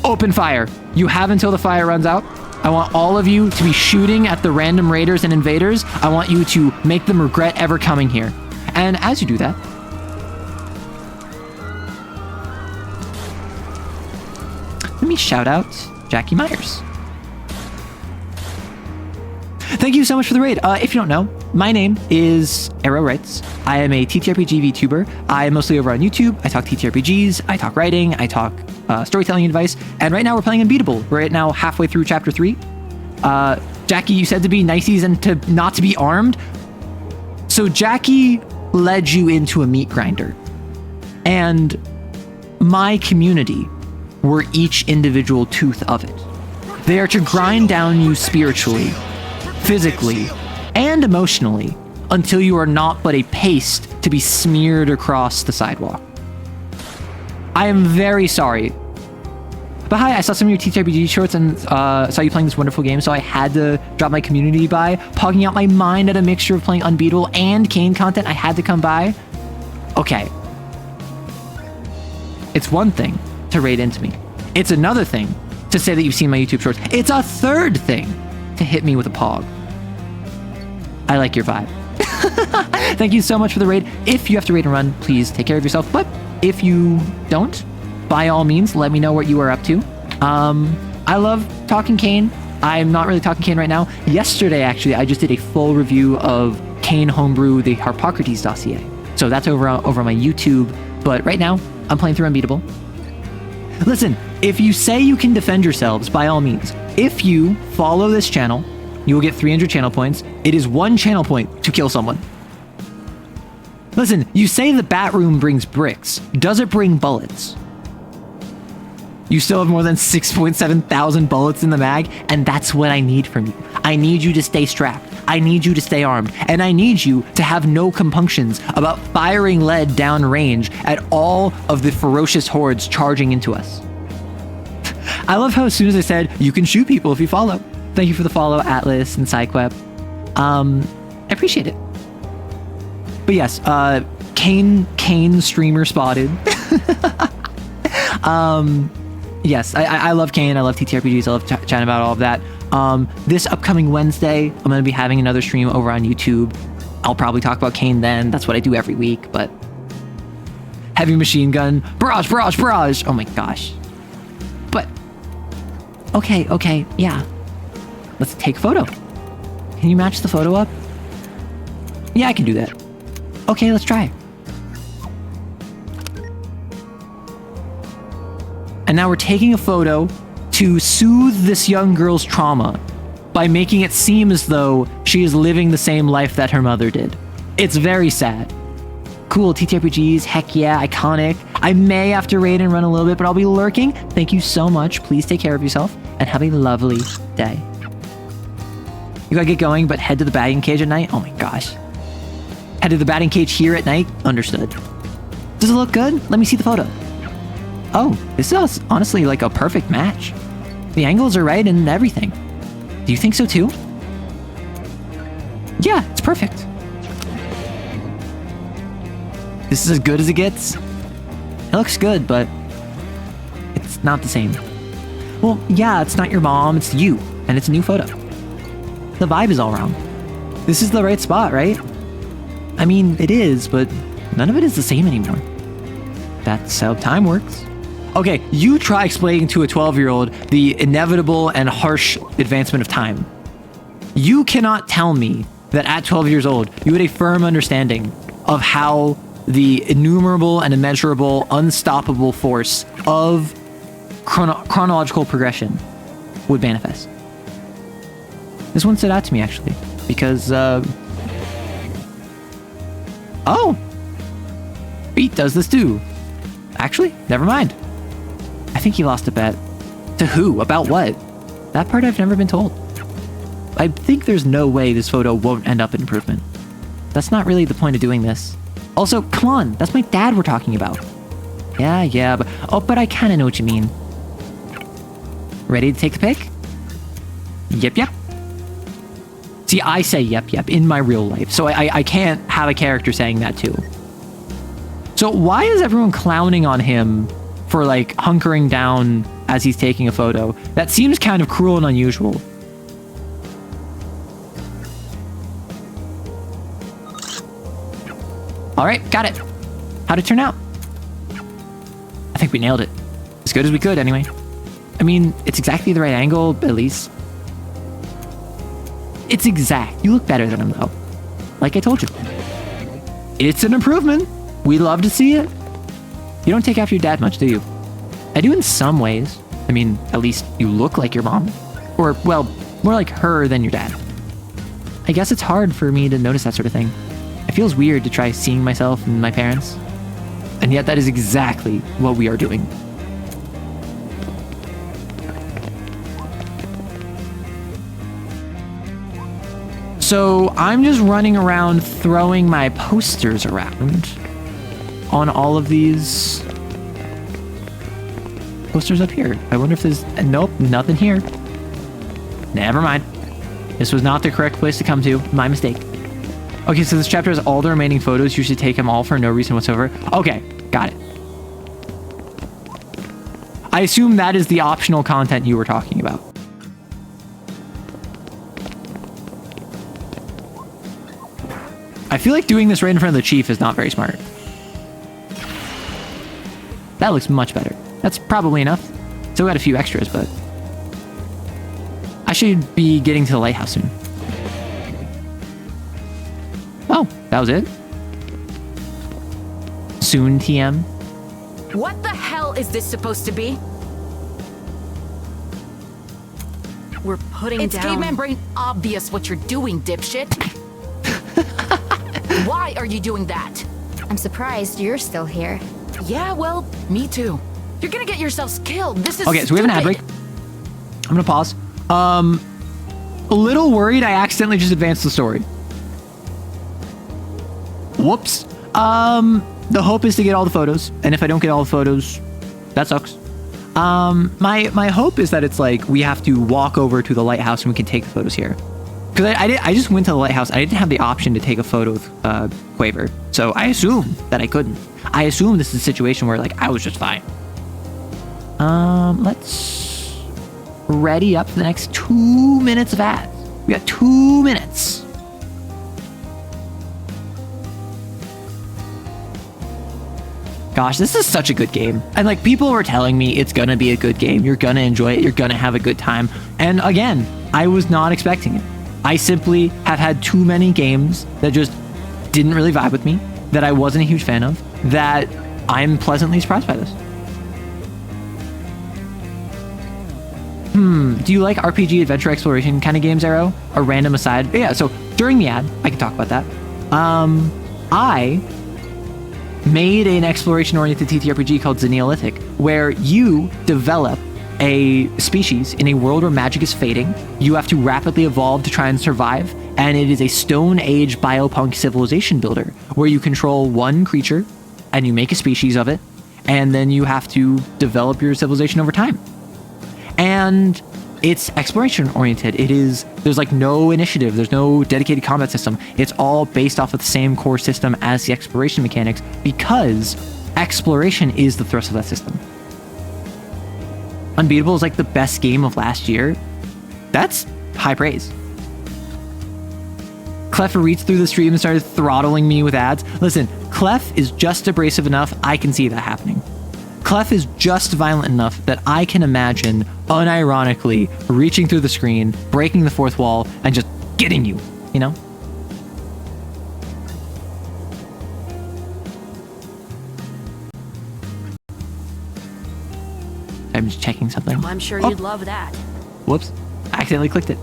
A: Open fire. You have until the fire runs out. I want all of you to be shooting at the random raiders and invaders. I want you to make them regret ever coming here. And as you do that, let me shout out Jackie Myers. Thank you so much for the raid. If you don't know, my name is Arrow Writes. I am a TTRPG VTuber. I am mostly over on YouTube. I talk TTRPGs, I talk writing, I talk storytelling advice, and right now we're playing Unbeatable. We're right now halfway through chapter 3. Jackie, you said to be niceys and to not to be armed. So Jackie led you into a meat grinder. And my community were each individual tooth of it. They are to grind down you spiritually, physically, and emotionally until you are not but a paste to be smeared across the sidewalk. I am very sorry. But hi, I saw some of your TTRPG shorts and saw you playing this wonderful game, so I had to drop my community by, pogging out my mind at a mixture of playing Unbeatable and Kane content. I had to come by. Okay. It's one thing to raid into me. It's another thing to say that you've seen my YouTube shorts. It's a third thing to hit me with a pog. I like your vibe. Thank you so much for the raid. If you have to raid and run, please take care of yourself. But if you don't, by all means, let me know what you are up to. I love talking Kane. I'm not really talking Kane right now. Yesterday, actually, I just did a full review of Kane Homebrew, the Harpocrates dossier. So that's over on my YouTube. But right now, I'm playing through Unbeatable. Listen, if you say you can defend yourselves, by all means, if you follow this channel, you will get 300 channel points. It is 1 channel point to kill someone. Listen, you say the bat room brings bricks. Does it bring bullets? You still have more than 6.7 thousand bullets in the mag, and that's what I need from you. I need you to stay strapped. I need you to stay armed. And I need you to have no compunctions about firing lead down range at all of the ferocious hordes charging into us. I love how as soon as I said, you can shoot people if you follow. Thank you for the follow, Atlas and Psyquep. I appreciate it. But yes, Kane streamer spotted. Yes, I love Kane. I love TTRPGs. I love chatting about all of that. This upcoming Wednesday, I'm going to be having another stream over on YouTube. I'll probably talk about Kane then. That's what I do every week, but... Heavy machine gun. Barrage, barrage, barrage! Oh my gosh. But... Okay, yeah. Let's take a photo. Can you match the photo up? Yeah, I can do that. Okay, let's try. And now we're taking a photo to soothe this young girl's trauma by making it seem as though she is living the same life that her mother did. It's very sad. Cool, TTRPGs, heck yeah, iconic. I may have to raid and run a little bit, but I'll be lurking. Thank you so much. Please take care of yourself and have a lovely day. You gotta get going, but head to the batting cage at night? Oh my gosh. Head to the batting cage here at night? Understood. Does it look good? Let me see the photo. Oh, this is honestly like a perfect match. The angles are right and everything. Do you think so too? Yeah, it's perfect. This is as good as it gets. It looks good, but it's not the same. Well, yeah, it's not your mom, it's you, and it's a new photo. The vibe is all wrong. This is the right spot, right? I mean, it is, but none of it is the same anymore. That's how time works. Okay, you try explaining to a 12-year-old the inevitable and harsh advancement of time. You cannot tell me that at 12 years old, you had a firm understanding of how the innumerable and immeasurable, unstoppable force of chronological progression would manifest. This one stood out to me, actually, because, oh! Beat does this too. Actually, never mind. I think he lost a bet. To who? About what? That part I've never been told. I think there's no way this photo won't end up in improvement. That's not really the point of doing this. Also, come on, that's my dad we're talking about. Yeah, but I kind of know what you mean. Ready to take the pic? Yep. See, I say yep in my real life, so I can't have a character saying that too. So why is everyone clowning on him for like hunkering down as he's taking a photo? That seems kind of cruel and unusual. All right, got it. How'd it turn out? I think we nailed it. As good as we could, anyway. I mean, it's exactly the right angle, at least. It's exact. You look better than him, though. Like I told you. It's an improvement. We love to see it. You don't take after your dad much, do you? I do in some ways. I mean, at least you look like your mom. Or, well, more like her than your dad. I guess it's hard for me to notice that sort of thing. It feels weird to try seeing myself and my parents. And yet that is exactly what we are doing. So I'm just running around throwing my posters around on all of these posters up here. I wonder if there's... Nope, nothing here. Never mind. This was not the correct place to come to. My mistake. Okay, so this chapter has all the remaining photos. You should take them all for no reason whatsoever. Okay, got it. I assume that is the optional content you were talking about. I feel like doing this right in front of the chief is not very smart. That looks much better. That's probably enough. Still got a few extras, but... I should be getting to the lighthouse soon. Oh, that was it? Soon, TM.
F: What the hell is this supposed to be?
D: We're putting
F: It's
D: down...
F: caveman brain obvious what you're doing, dipshit. Why are you doing that?
E: I'm surprised you're still here.
F: Yeah, well, me too. You're gonna get yourselves killed. This is
A: Okay, so we have an ad break. I'm gonna pause. A little worried I accidentally just advanced the story. Whoops. The hope is to get all the photos, and if I don't get all the photos, that sucks. My hope is that it's like we have to walk over to the lighthouse and we can take the photos here. Because I just went to the lighthouse. I didn't have the option to take a photo with Quaver, so I assumed that I couldn't. I assumed this is a situation where like I was just fine. Let's ready up for the next 2 minutes of ads. We got 2 minutes. Gosh, this is such a good game. And like, people were telling me it's gonna be a good game. You're gonna enjoy it. You're gonna have a good time. And again, I was not expecting it. I simply have had too many games that just didn't really vibe with me, that I wasn't a huge fan of, that I'm pleasantly surprised by this. Do you like RPG, adventure, exploration kind of games, Arrow? A random aside. Yeah, so during the ad, I can talk about that. I made an exploration-oriented TTRPG called The Neolithic, where you develop a species in a world where magic is fading. You have to rapidly evolve to try and survive, and it is a Stone Age biopunk civilization builder, where you control one creature, and you make a species of it, and then you have to develop your civilization over time. And it's exploration oriented. There's like no initiative. There's no dedicated combat system. It's all based off of the same core system as the exploration mechanics, because exploration is the thrust of that system. Unbeatable is like the best game of last year. That's high praise. Clef reached through the stream and started throttling me with ads. Listen, Clef is just abrasive enough. I can see that happening. Clef is just violent enough that I can imagine, unironically, reaching through the screen, breaking the fourth wall, and just getting you, you know? I'm just checking something.
S: I'm sure you'd love that.
A: Whoops. Accidentally clicked it.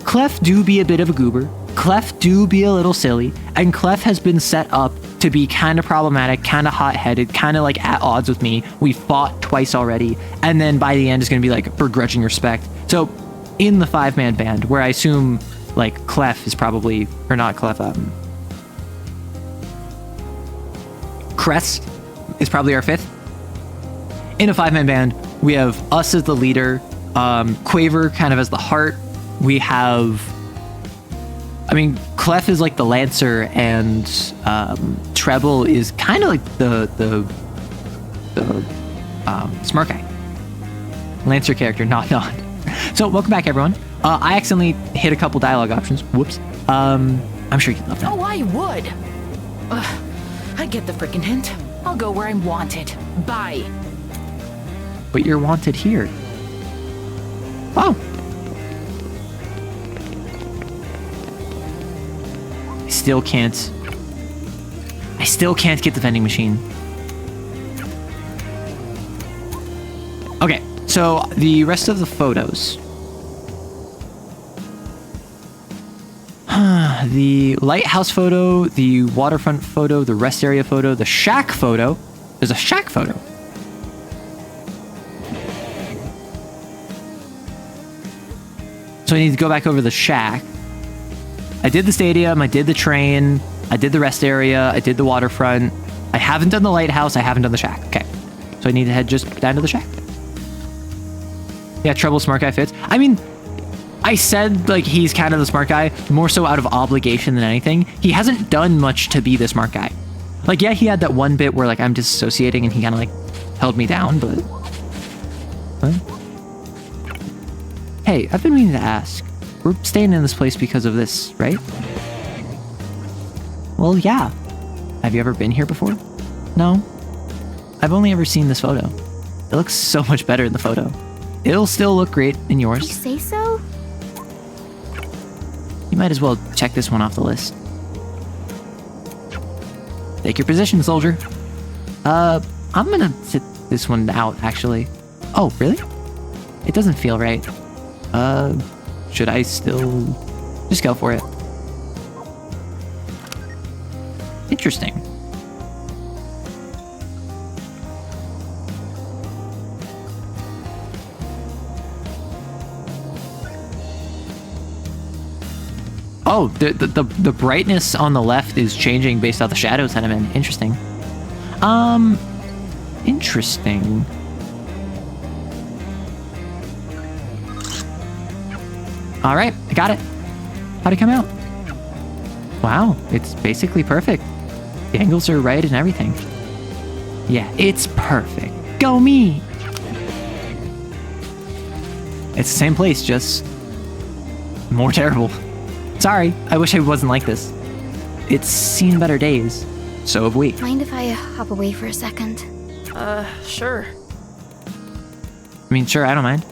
A: Clef do be a bit of a goober. Clef do be a little silly. And Clef has been set up to be kind of problematic, kind of hot-headed, kind of like at odds with me. We fought twice already. And then by the end, it's going to be like begrudging respect. So in the 5-man band, where I assume like Clef is probably, or not Clef, Crest is probably our 5th. In a 5-man band, we have us as the leader, Quaver kind of as the heart. We have, Clef is like the Lancer, and Treble is kind of like the smart guy. Lancer character, not. So welcome back, everyone. I accidentally hit a couple dialogue options. Whoops. I'm sure you'd love that.
F: Oh, I would. I get the freaking hint. I'll go where I'm wanted. Bye.
A: But you're wanted here. Oh. I still can't get the vending machine. Okay, so the rest of the photos. The lighthouse photo, the waterfront photo, the rest area photo, the shack photo. There's a shack photo. So I need to go back over the shack. I did the stadium, I did the train, I did the rest area, I did the waterfront. I haven't done the lighthouse, I haven't done the shack. Okay. So I need to head just down to the shack. Yeah, Treble smart guy fits. I said like he's kind of the smart guy, more so out of obligation than anything. He hasn't done much to be the smart guy. Like, yeah, he had that one bit where like I'm disassociating and he kind of like held me down, but... Huh? Hey, I've been meaning to ask. We're staying in this place because of this, right? Well, yeah. Have you ever been here before? No. I've only ever seen this photo. It looks so much better in the photo. It'll still look great in yours.
E: You say so?
A: You might as well check this one off the list. Take your position, soldier. I'm gonna sit this one out, actually. Oh, really? It doesn't feel right. Should I still just go for it? Interesting. Oh, the brightness on the left is changing based off the shadows that I'm in. Interesting. Interesting. All right, I got it. How'd it come out? Wow, it's basically perfect. The angles are right and everything. Yeah, it's perfect. Go me! It's the same place, just more terrible. Sorry, I wish I wasn't like this. It's seen better days. So have we.
E: Mind if I hop away for a second?
U: Sure.
A: I mean, sure, I don't mind.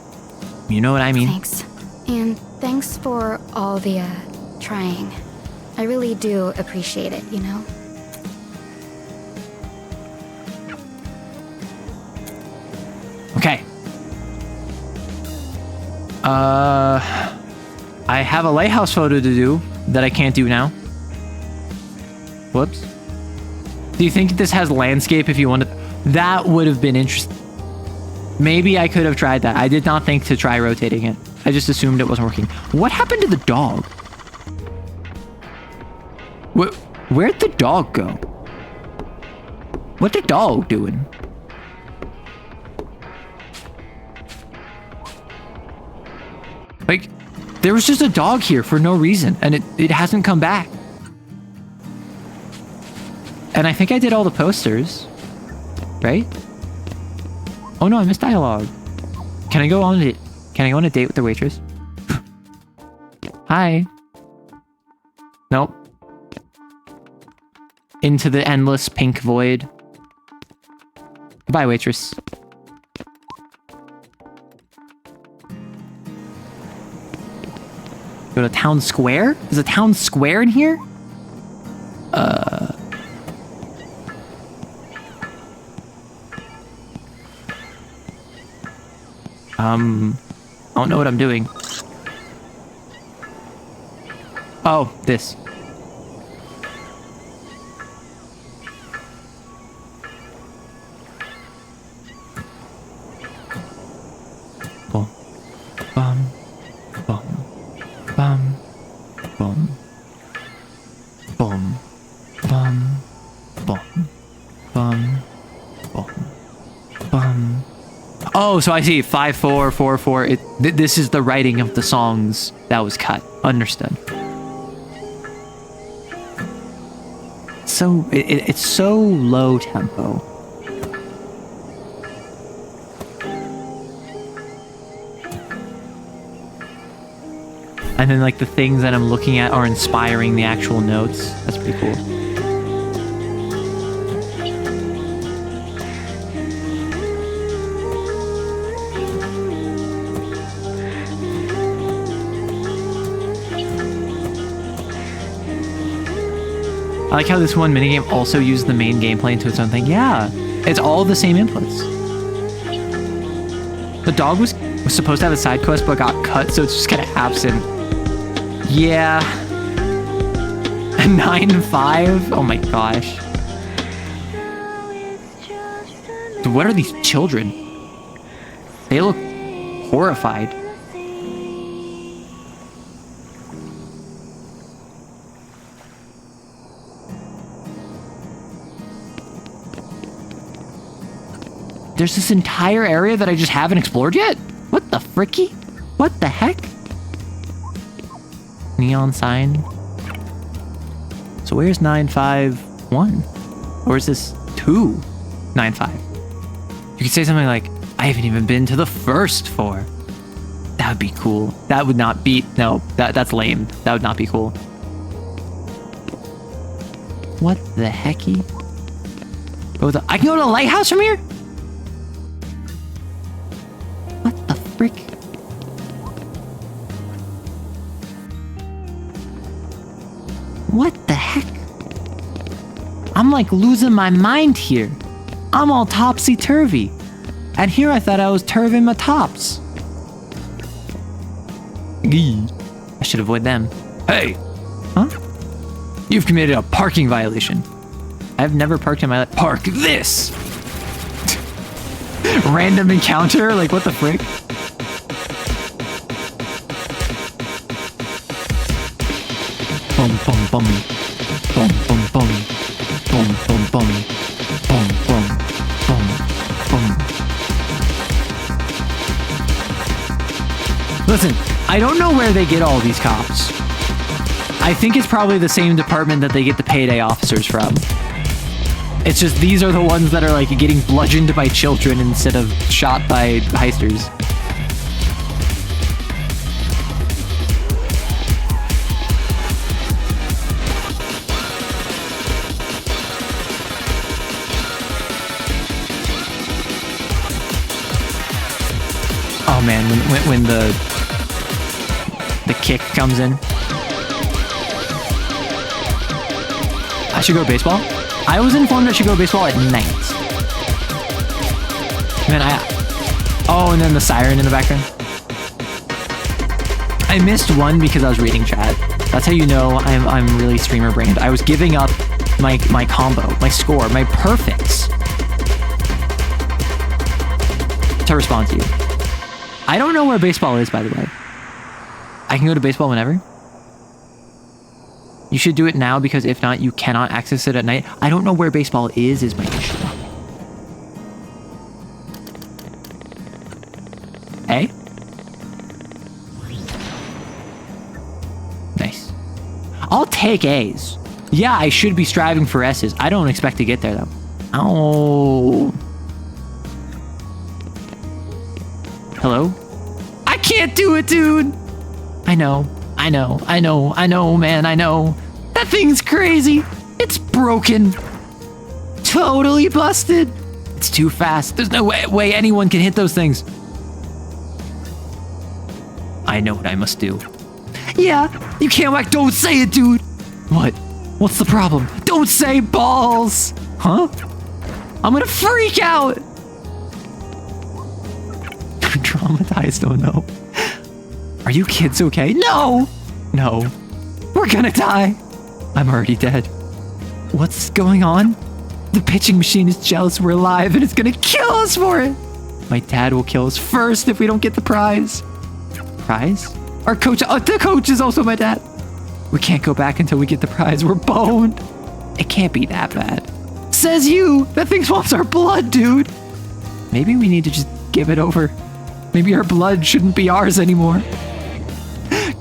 A: You know what I mean.
E: Thanks. And thanks for all the, trying. I really do appreciate it, you know?
A: Okay. I have a lighthouse photo to do that I can't do now. Whoops. Do you think this has landscape if you wanted? That would have been interesting. Maybe I could have tried that. I did not think to try rotating it. I just assumed it wasn't working. What happened to the dog? Where'd the dog go? What the dog doing? Like, there was just a dog here for no reason, and it hasn't come back. And I think I did all the posters, right? Oh no, I missed dialogue. Can I go on a date with the waitress? Hi. Nope. Into the endless pink void. Goodbye, waitress. Go to town square? Is a town square in here? I don't know what I'm doing. Oh, this. Boom. Bum. Bum. Bum. Bum. Bum. Bum. Bum. Bum. Bum. Bum. Oh, so I see 5 4 4 4. This is the writing of the songs that was cut. Understood. So it's so low tempo. And then like the things that I'm looking at are inspiring the actual notes. That's pretty cool. I like how this one minigame also used the main gameplay into its own thing. Yeah, it's all the same inputs. The dog was supposed to have a side quest but got cut, so it's just kind of absent. Yeah. 9-5? Oh my gosh. What are these children? They look horrified. There's this entire area that I just haven't explored yet? What the fricky? What the heck? Neon sign. So where's 951? Or is this 295? You could say something like, I haven't even been to the first 4. That would be cool. That would not be, no, that's lame. That would not be cool. What the hecky? I can go to the lighthouse from here? What the frick? What the heck? I'm like losing my mind here. I'm all topsy-turvy. And here I thought I was turving my tops. Gee. I should avoid them. Hey! Huh? You've committed a parking violation. I've never parked in my life. Park this! Random encounter? Like, what the frick? Bum bum bum. Bum bum bum. Bum bum bum. Bum bum bum bum. Listen, I don't know where they get all these cops. I think it's probably the same department that they get the payday officers from. It's just these are the ones that are like getting bludgeoned by children instead of shot by heisters. when the kick comes in. I should go baseball? I was informed I should go baseball at night. Man, oh, and then the siren in the background. I missed one because I was reading chat. That's how you know I'm really streamer brained. I was giving up my combo, my score, my perfects to respond to you. I don't know where baseball is, by the way. I can go to baseball whenever. You should do it now because if not, you cannot access it at night. I don't know where baseball is my issue. A? Nice. I'll take A's. Yeah, I should be striving for S's. I don't expect to get there, though. Oh. Hello? I can't do it, dude! I know, man, I know. That thing's crazy. It's broken. Totally busted. It's too fast. There's no way anyone can hit those things. I know what I must do. Yeah, you can't whack. Don't say it, dude. What? What's the problem? Don't say balls. Huh? I'm gonna freak out. Traumatized, oh no. Are you kids okay? No! No. We're gonna die. I'm already dead. What's going on? The pitching machine is jealous we're alive and it's gonna kill us for it. My dad will kill us first if we don't get the prize. Prize? Our coach, the coach is also my dad. We can't go back until we get the prize. We're boned. It can't be that bad. Says you. That thing wants our blood, dude. Maybe we need to just give it over. Maybe our blood shouldn't be ours anymore.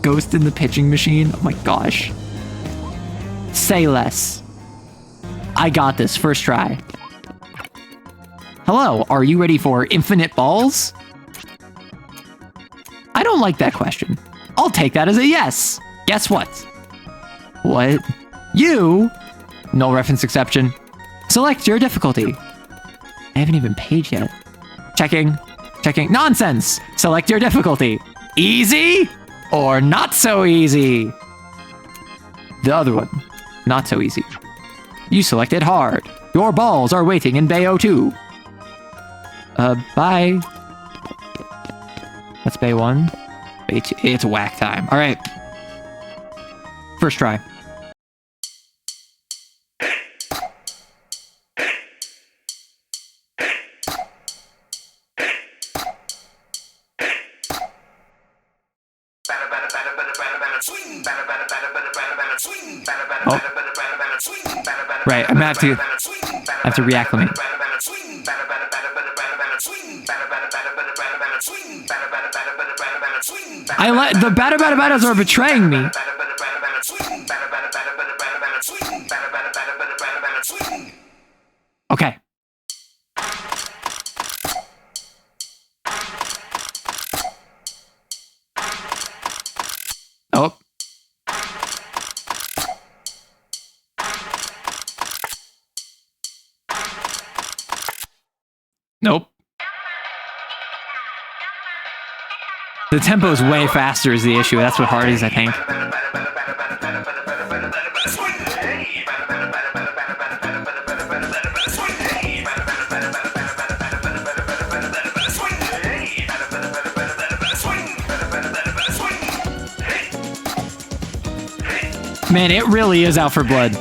A: Ghost in the pitching machine. Oh my gosh. Say less. I got this. First try. Hello, are you ready for infinite balls? I don't like that question. I'll take that as a yes. Guess what? What? You? Null reference exception. Select your difficulty. I haven't even paid yet. Checking. Checking. Nonsense! Select your difficulty. Easy or not so easy? The other one. Not so easy. You selected hard. Your balls are waiting in Bay 02. Bye. That's Bay 1. Bay 2. It's whack time. Alright. First try. Oh. Right, I'm gonna have to reacclimate. The batters are betraying me. Okay. Oh. Nope. The tempo is way faster is the issue. That's what hard is, I think. Man, it really is out for blood.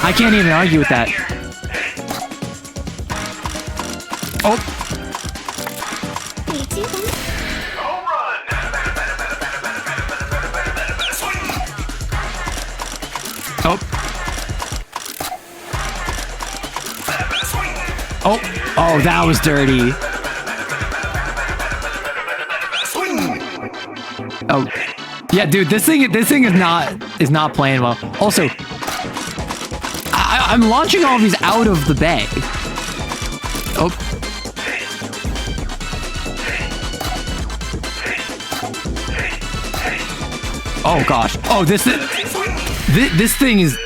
A: I can't even argue with that. Oh. Oh. Oh. Oh, that was dirty. Oh. Yeah, dude, this thing is not playing well. Also, I'm launching all of these out of the bay. Oh. Oh gosh. Oh, this thing is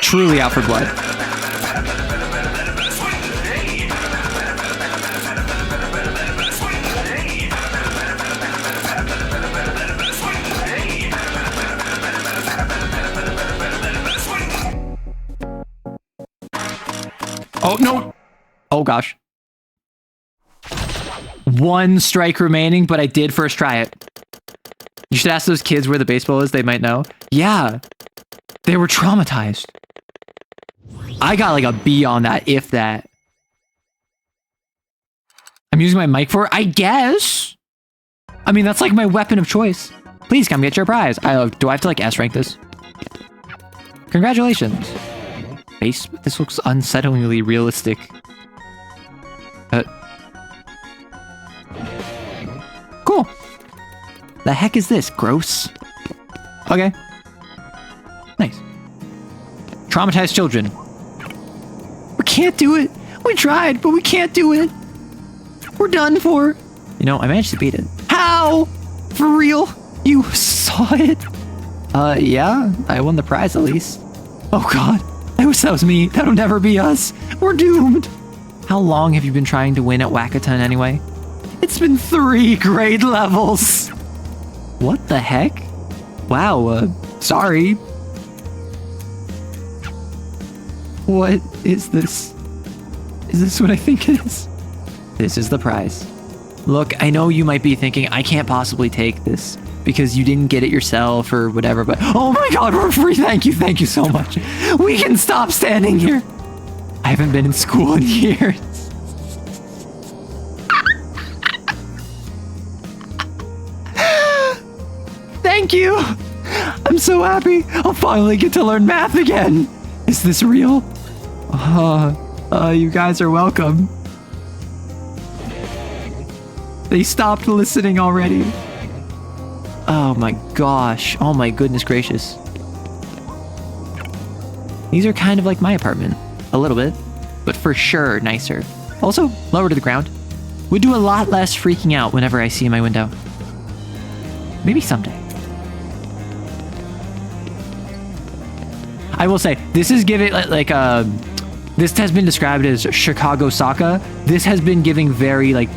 A: truly out for blood. Oh, no. Oh, gosh. 1 strike remaining, but I did first try it. You should ask those kids where the baseball is. They might know. Yeah. They were traumatized. I got like a B on that, if that. I'm using my mic for it, I guess. I mean, that's like my weapon of choice. Please come get your prize. Do I have to like S rank this? Congratulations. This looks unsettlingly realistic. Cool. The heck is this? Gross. Okay. Nice. Traumatized children. We can't do it. We tried, but we can't do it. We're done for. You know, I managed to beat it. How? For real? You saw it? Yeah. I won the prize at least. Oh god. I wish that was me. That'll never be us. We're doomed. How long have you been trying to win at Whackaton anyway? It's been 3 grade levels. What the heck? Wow, sorry. What is this? Is this what I think it is? This is the prize. Look, I know you might be thinking, I can't possibly take this because you didn't get it yourself or whatever, but oh my god, we're free. Thank you so much. We can stop standing here. I haven't been in school in years. Thank you. I'm so happy. I'll finally get to learn math again. Is this real? You guys are welcome. They stopped listening already. Oh my gosh. Oh my goodness gracious. These are kind of like my apartment. A little bit. But for sure nicer. Also, lower to the ground. Would do a lot less freaking out whenever I see my window. Maybe someday. I will say, this is giving, this has been described as Chicago Sokka. This has been giving very, like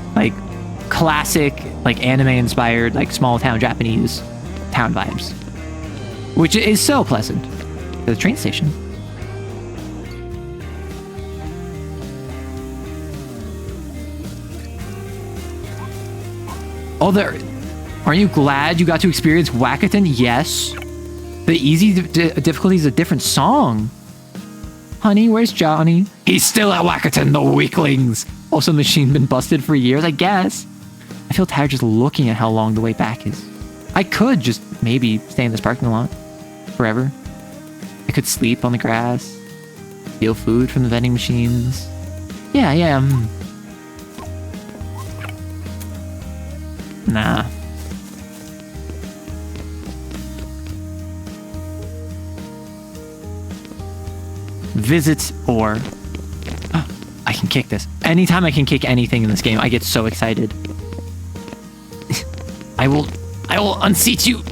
A: classic, like, anime-inspired, like, small-town Japanese town vibes. Which is so pleasant. The train station. Oh, aren't you glad you got to experience Whackaton? Yes. The easy difficulty is a different song. Honey, where's Johnny? He's still at Whackaton, the weaklings. Also, machine been busted for years, I guess. I feel tired just looking at how long the way back is. I could just maybe stay in this parking lot forever. I could sleep on the grass, steal food from the vending machines. Yeah. Nah. Visit or... Oh, I can kick this. Anytime I can kick anything in this game, I get so excited. I will unseat you.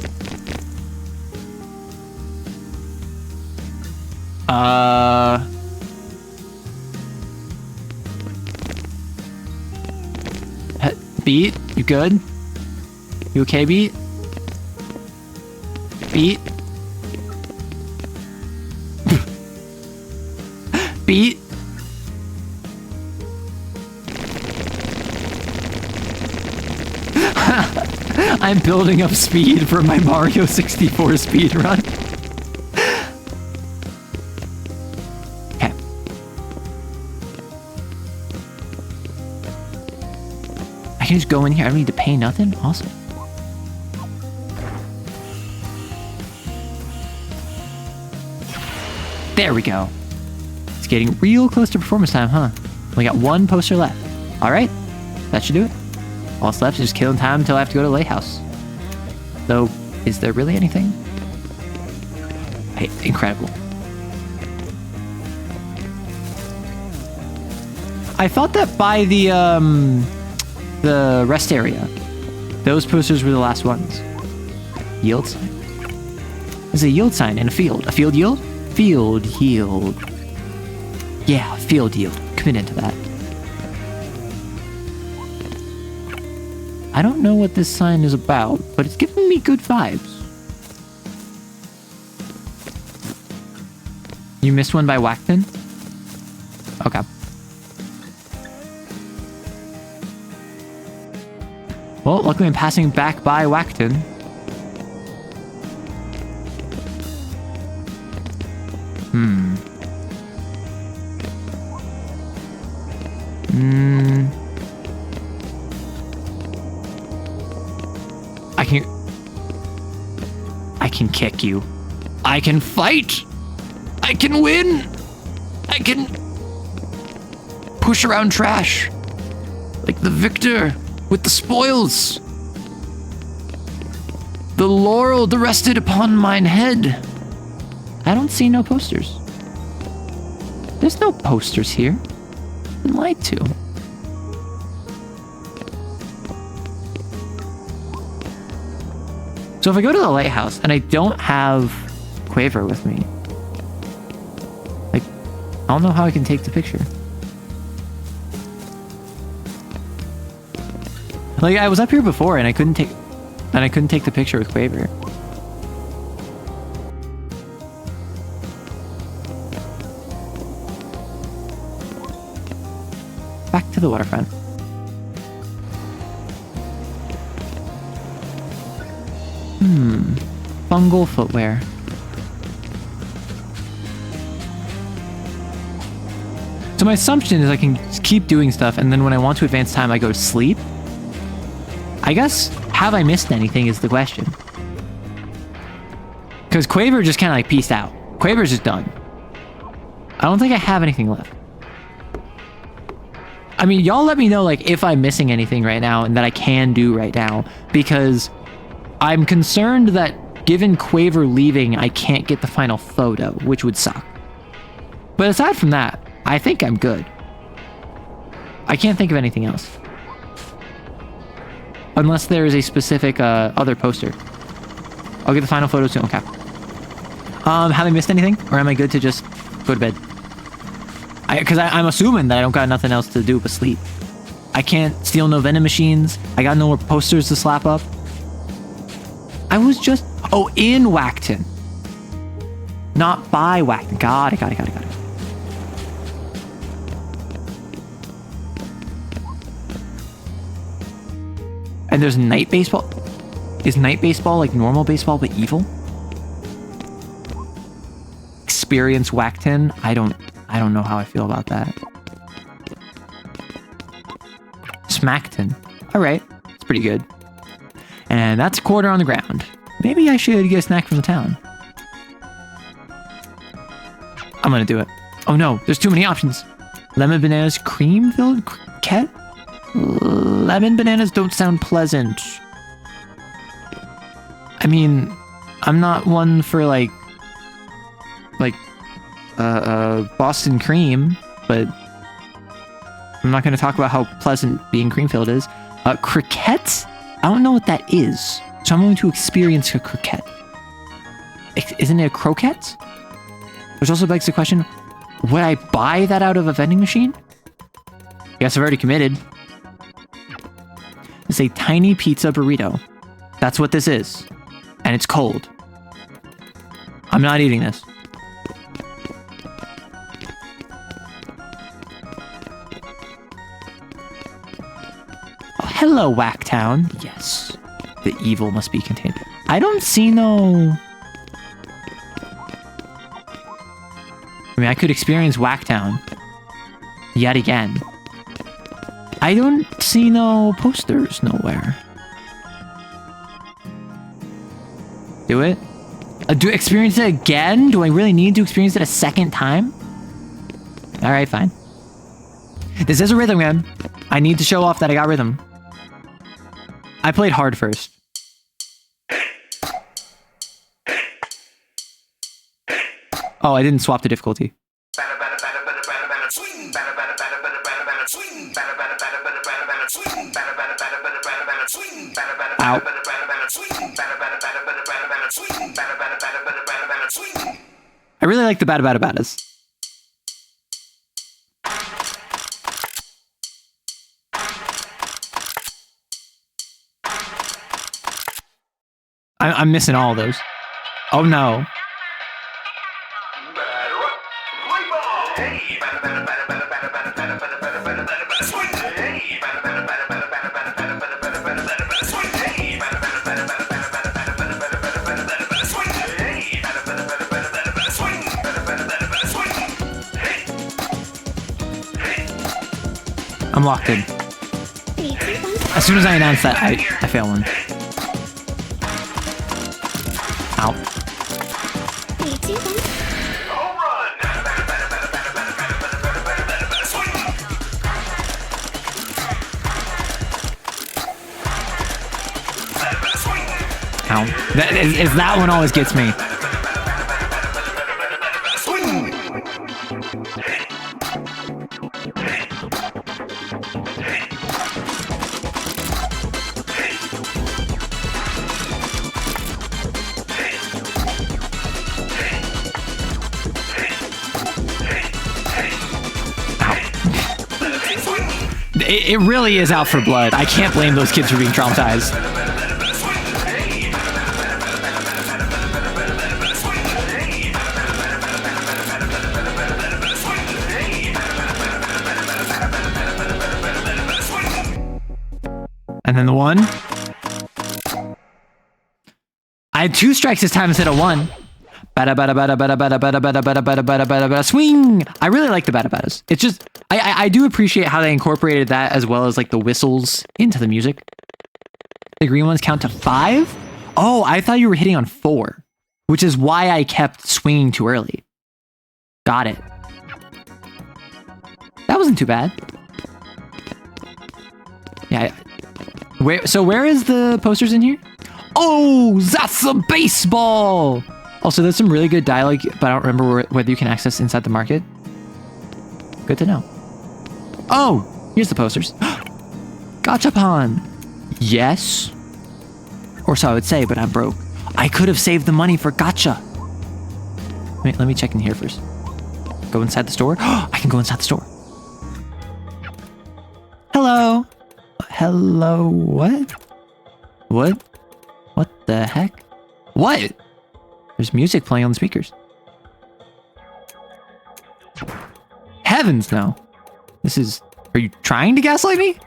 A: Beat? You good? You okay, Beat? Beat? Beat? I'm building up speed for my Mario 64 speed run. Okay. I can just go in here. I don't need to pay nothing. Awesome. There we go. It's getting real close to performance time, huh? We got 1 poster left. All right, that should do it. All that's left is just killing time until I have to go to the lighthouse. Though, is there really anything? Hey, incredible. I thought that by the rest area, those posters were the last ones. Yield sign. There's a yield sign in a field. A field yield? Field yield. Yeah, field yield. Commit into that. I don't know what this sign is about, but it's giving me good vibes. You missed one by Whackton? Okay. Well, luckily I'm passing back by Whackton. I can kick you. I can fight. I can win. I can push around trash like the victor with the spoils. The laurel rested upon mine head. I don't see no posters. There's no posters here. I've been lied to. So if I go to the lighthouse and I don't have Quaver with me, like, I don't know how I can take the picture. Like, I was up here before and I couldn't take the picture with Quaver. Back to the waterfront. Fungal footwear. So my assumption is I can keep doing stuff, and then when I want to advance time, I go to sleep. I guess, have I missed anything is the question. Because Quaver just kind of like peaced out. Quaver's just done. I don't think I have anything left. I mean, y'all let me know like if I'm missing anything right now and that I can do right now, because I'm concerned that given Quaver leaving, I can't get the final photo, which would suck. But aside from that, I think I'm good. I can't think of anything else. Unless there is a specific other poster. I'll get the final photo soon. Okay. Have I missed anything? Or am I good to just go to bed? Because I'm assuming that I don't got nothing else to do but sleep. I can't steal no vending machines. I got no more posters to slap up. I was just... Oh, in Whackton. Not by Whackton. Got it. And there's night baseball. Is night baseball like normal baseball but evil? Experience Whackton? I don't know how I feel about that. Smackton. Alright. It's pretty good. And that's a quarter on the ground. Maybe I should get a snack from the town. I'm gonna do it. Oh no, there's too many options. Lemon bananas, cream filled cat? Lemon bananas don't sound pleasant. I mean, I'm not one for like Boston cream, but I'm not gonna talk about how pleasant being cream filled is. Croquettes? I don't know what that is, so I'm going to experience a croquette. Isn't it a croquette? Which also begs the question, would I buy that out of a vending machine? I guess I've already committed. It's a tiny pizza burrito. That's what this is. And it's cold. I'm not eating this. Hello, Whacktown. Yes. The evil must be contained. I don't see no... I mean, I could experience Whacktown. Yet again. I don't see no posters nowhere. Do it? Do experience it again? Do I really need to experience it a second time? Alright, fine. This is a rhythm game. I need to show off that I got rhythm. I played hard first. Oh, I didn't swap the difficulty. Ow. I really like the bada. I'm missing all of those. Oh no. I'm locked in. As soon as I announce that, I fail one. Ow. Ow. That one always gets me. It really is out for blood. I can't blame those kids for being traumatized. And then the one. I had 2 strikes this time instead of 1. Bada bada bada bada bada bada bada bada bada bada bada bada swing. I really like the bada badas. It's just I do appreciate how they incorporated that as well as like the whistles into the music. The green ones count to 5? Oh, I thought you were hitting on 4, which is why I kept swinging too early. Got it. That wasn't too bad. Yeah. Where is the posters in here? Oh, that's a baseball. Also, there's some really good dialogue, but I don't remember whether you can access inside the market. Good to know. Oh, here's the posters. Gachapon. Yes. Or so I would say, but I'm broke. I could have saved the money for gacha. Wait, let me check in here first. Go inside the store. I can go inside the store. Hello. Hello, what? What? What the heck? What? There's music playing on the speakers. Heavens no. This is... Are you trying to gaslight me?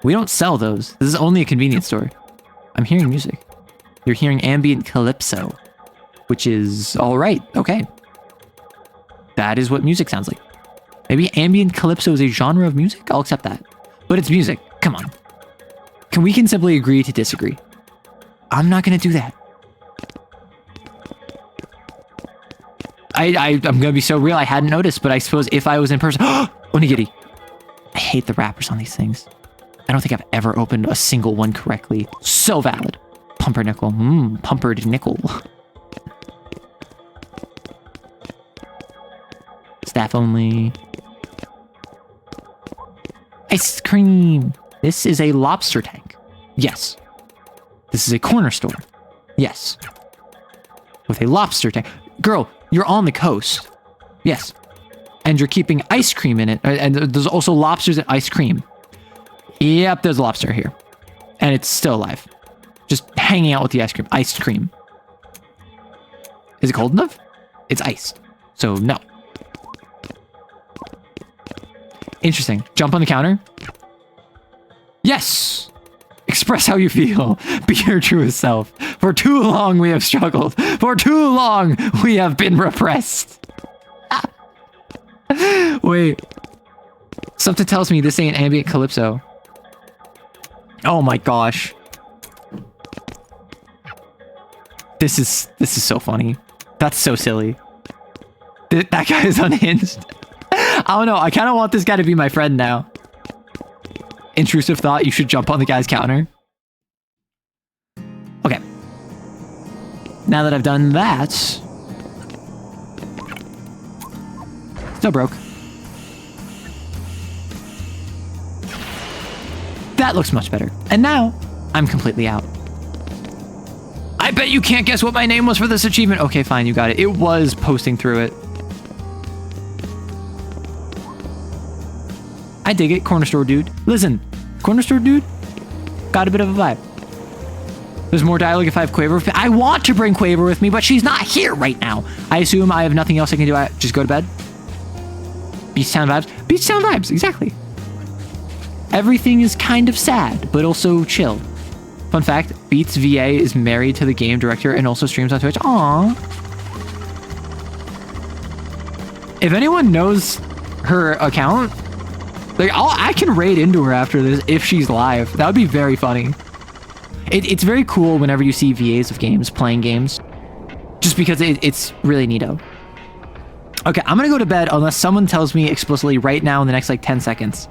A: We don't sell those. This is only a convenience store. I'm hearing music. You're hearing ambient calypso. Which is... alright, okay. That is what music sounds like. Maybe ambient calypso is a genre of music? I'll accept that. But it's music. Come on. We can simply agree to disagree. I'm not gonna do that. I'm gonna be so real, I hadn't noticed, but I suppose if I was in person... Onigiri! I hate the wrappers on these things. I don't think I've ever opened a single one correctly. So valid. Pumpernickel. Pumpered nickel. Staff only. Ice cream! This is a lobster tank. Yes. This is a corner store. Yes. With a lobster tank. Girl, you're on the coast. Yes. And you're keeping ice cream in it. And there's also lobsters and ice cream. Yep, there's a lobster here. And it's still alive. Just hanging out with the ice cream. Iced cream. Is it cold enough? It's iced. So, no. Interesting. Jump on the counter. Yes! Express how you feel. Be your truest self. For too long we have struggled. For too long we have been repressed. Wait. Something tells me this ain't ambient calypso. Oh my gosh. This is so funny. That's so silly. That guy is unhinged. I don't know. I kind of want this guy to be my friend now. Intrusive thought, you should jump on the guy's counter. Okay. Now that I've done that... Still broke. That looks much better. And now, I'm completely out. I bet you can't guess what my name was for this achievement. Okay, fine, you got it. It was posting through it. I dig it, corner store dude. Listen, corner store dude, got a bit of a vibe. There's more dialogue if I have Quaver with me. I want to bring Quaver with me, but she's not here right now. I assume I have nothing else I can do. I just go to bed. Beach Town vibes. Beach Town vibes, exactly. Everything is kind of sad, but also chill. Fun fact, Beats VA is married to the game director and also streams on Twitch. Aww. If anyone knows her account, Like, I can raid into her after this if she's live. That would be very funny. It's very cool whenever you see VAs of games playing games, just because it's really neato. Okay, I'm gonna go to bed unless someone tells me explicitly right now in the next like 10 seconds.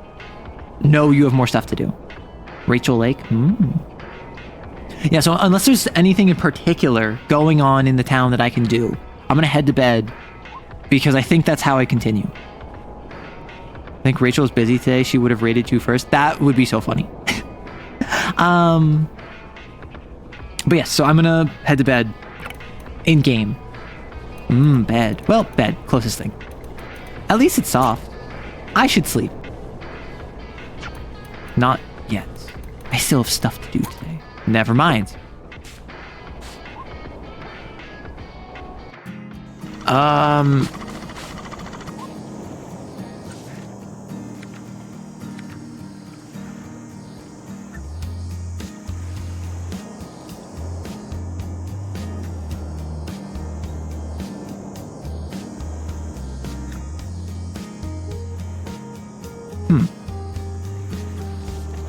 A: No, you have more stuff to do. Rachel Lake? Yeah, so unless there's anything in particular going on in the town that I can do, I'm gonna head to bed because I think that's how I continue. I think Rachel's busy today. She would have rated you first. That would be so funny. But yes, so I'm gonna head to bed in game. Bed. Well, bed. Closest thing. At least it's soft. I should sleep. Not yet. I still have stuff to do today. Never mind.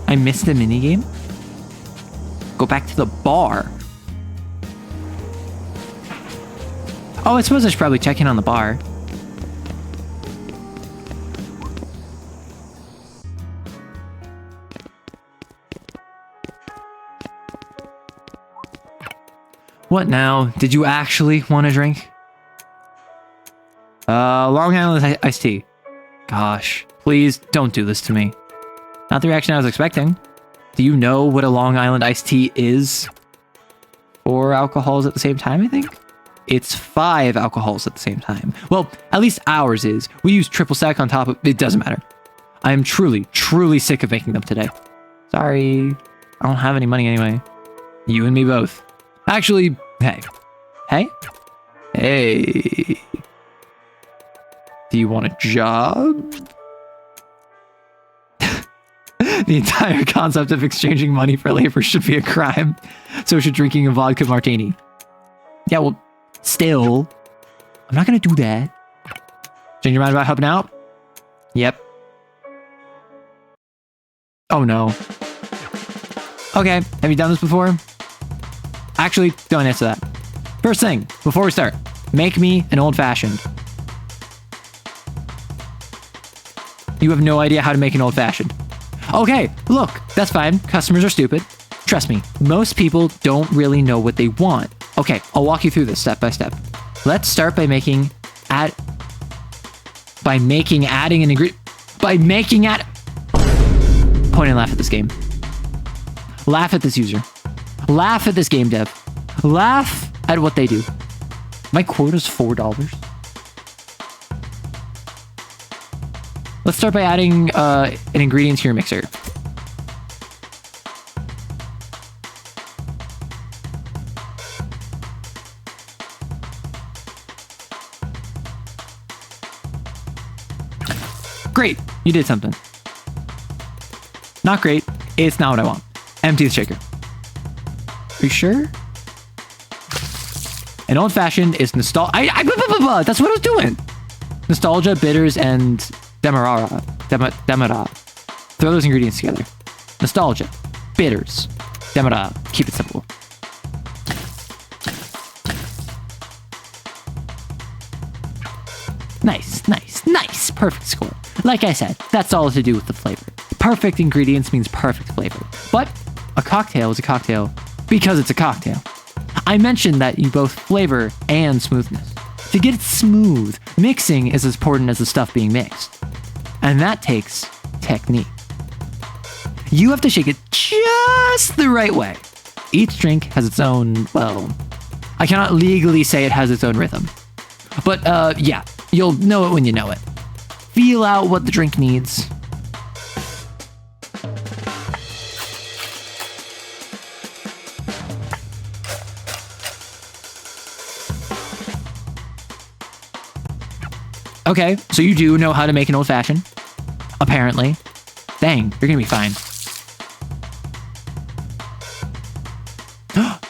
A: I missed a minigame? Go back to the bar. Oh, I suppose I should probably check in on the bar. What now? Did you actually want a drink? Long Island iced tea. Gosh, please don't do this to me. Not the reaction I was expecting. Do you know what a Long Island iced tea is? 4 alcohols at the same time, I think? It's 5 alcohols at the same time. Well, at least ours is. We use triple sec on top of... It doesn't matter. I am truly, truly sick of making them today. Sorry. I don't have any money anyway. You and me both. Actually, hey. Hey? Hey. Do you want a job? The entire concept of exchanging money for labor should be a crime. So should drinking a vodka martini. Yeah, well, still, I'm not gonna do that. Change your mind about helping out? Yep. Oh no. Okay, have you done this before? Actually, don't answer that. First thing, before we start, make me an old-fashioned. You have no idea how to make an old-fashioned. Okay, look, that's fine. Customers are stupid. Trust me, most people don't really know what they want. Okay, I'll walk you through this step by step. Let's start by making adding an ingredient. Point and laugh at this game. Laugh at this user. Laugh at this game dev. Laugh at what they do. My quota's $4. Let's start by adding an ingredient to your mixer. Great, you did something. Not great, it's not what I want. Empty the shaker. Are you sure? An old-fashioned is nostalgia. That's what I was doing. Nostalgia, bitters, and demerara. Throw those ingredients together. Nostalgia, bitters, demerara. Keep it simple. Nice, nice, nice. Perfect score. Like I said, that's all to do with the flavor. Perfect ingredients means perfect flavor. But a cocktail is a cocktail because it's a cocktail. I mentioned that you both flavor and smoothness. To get it smooth, mixing is as important as the stuff being mixed. And that takes technique. You have to shake it just the right way. Each drink has its own, well, I cannot legally say it has its own rhythm. But yeah, you'll know it when you know it. Feel out what the drink needs. Okay, so you do know how to make an old-fashioned. Apparently. Dang, you're gonna be fine.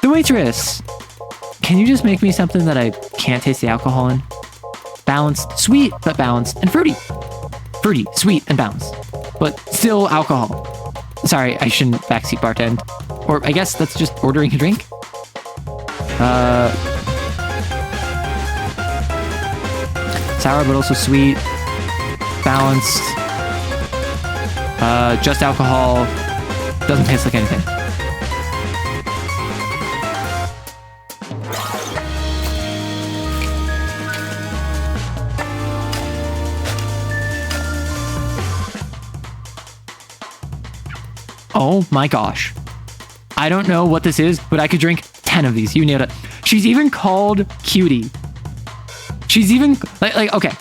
A: The waitress! Can you just make me something that I can't taste the alcohol in? Balanced, sweet, but balanced, and fruity. Fruity, sweet, and balanced. but still alcohol. Sorry, I shouldn't backseat bartend. Or I guess that's just ordering a drink. Sour but also sweet. Balanced. Just alcohol. Doesn't taste like anything. Oh my gosh. I don't know what this is, but I could drink 10 of these. You nailed it. She's even called Cutie. She's even, like okay.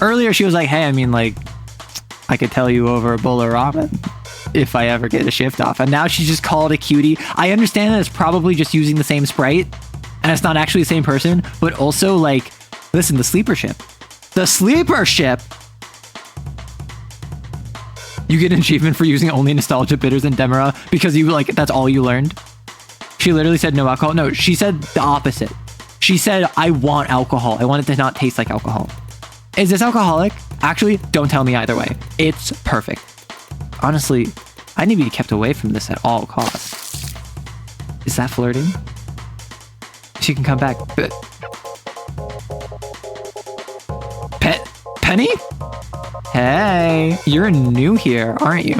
A: Earlier she was like, hey, I mean, like, I could tell you over a bowl of ramen if I ever get a shift off. And now she's just called a Cutie. I understand that it's probably just using the same sprite, and it's not actually the same person, but also, like, listen, the sleeper ship. The sleeper ship! You get an achievement for using only nostalgia bitters and Demera because you, like, that's all you learned. She literally said no alcohol. No, she said the opposite. She said, I want alcohol. I want it to not taste like alcohol. Is this alcoholic? Actually, don't tell me either way. It's perfect. Honestly, I need to be kept away from this at all costs. Is that flirting? She can come back. Penny? Hey, you're new here, aren't you?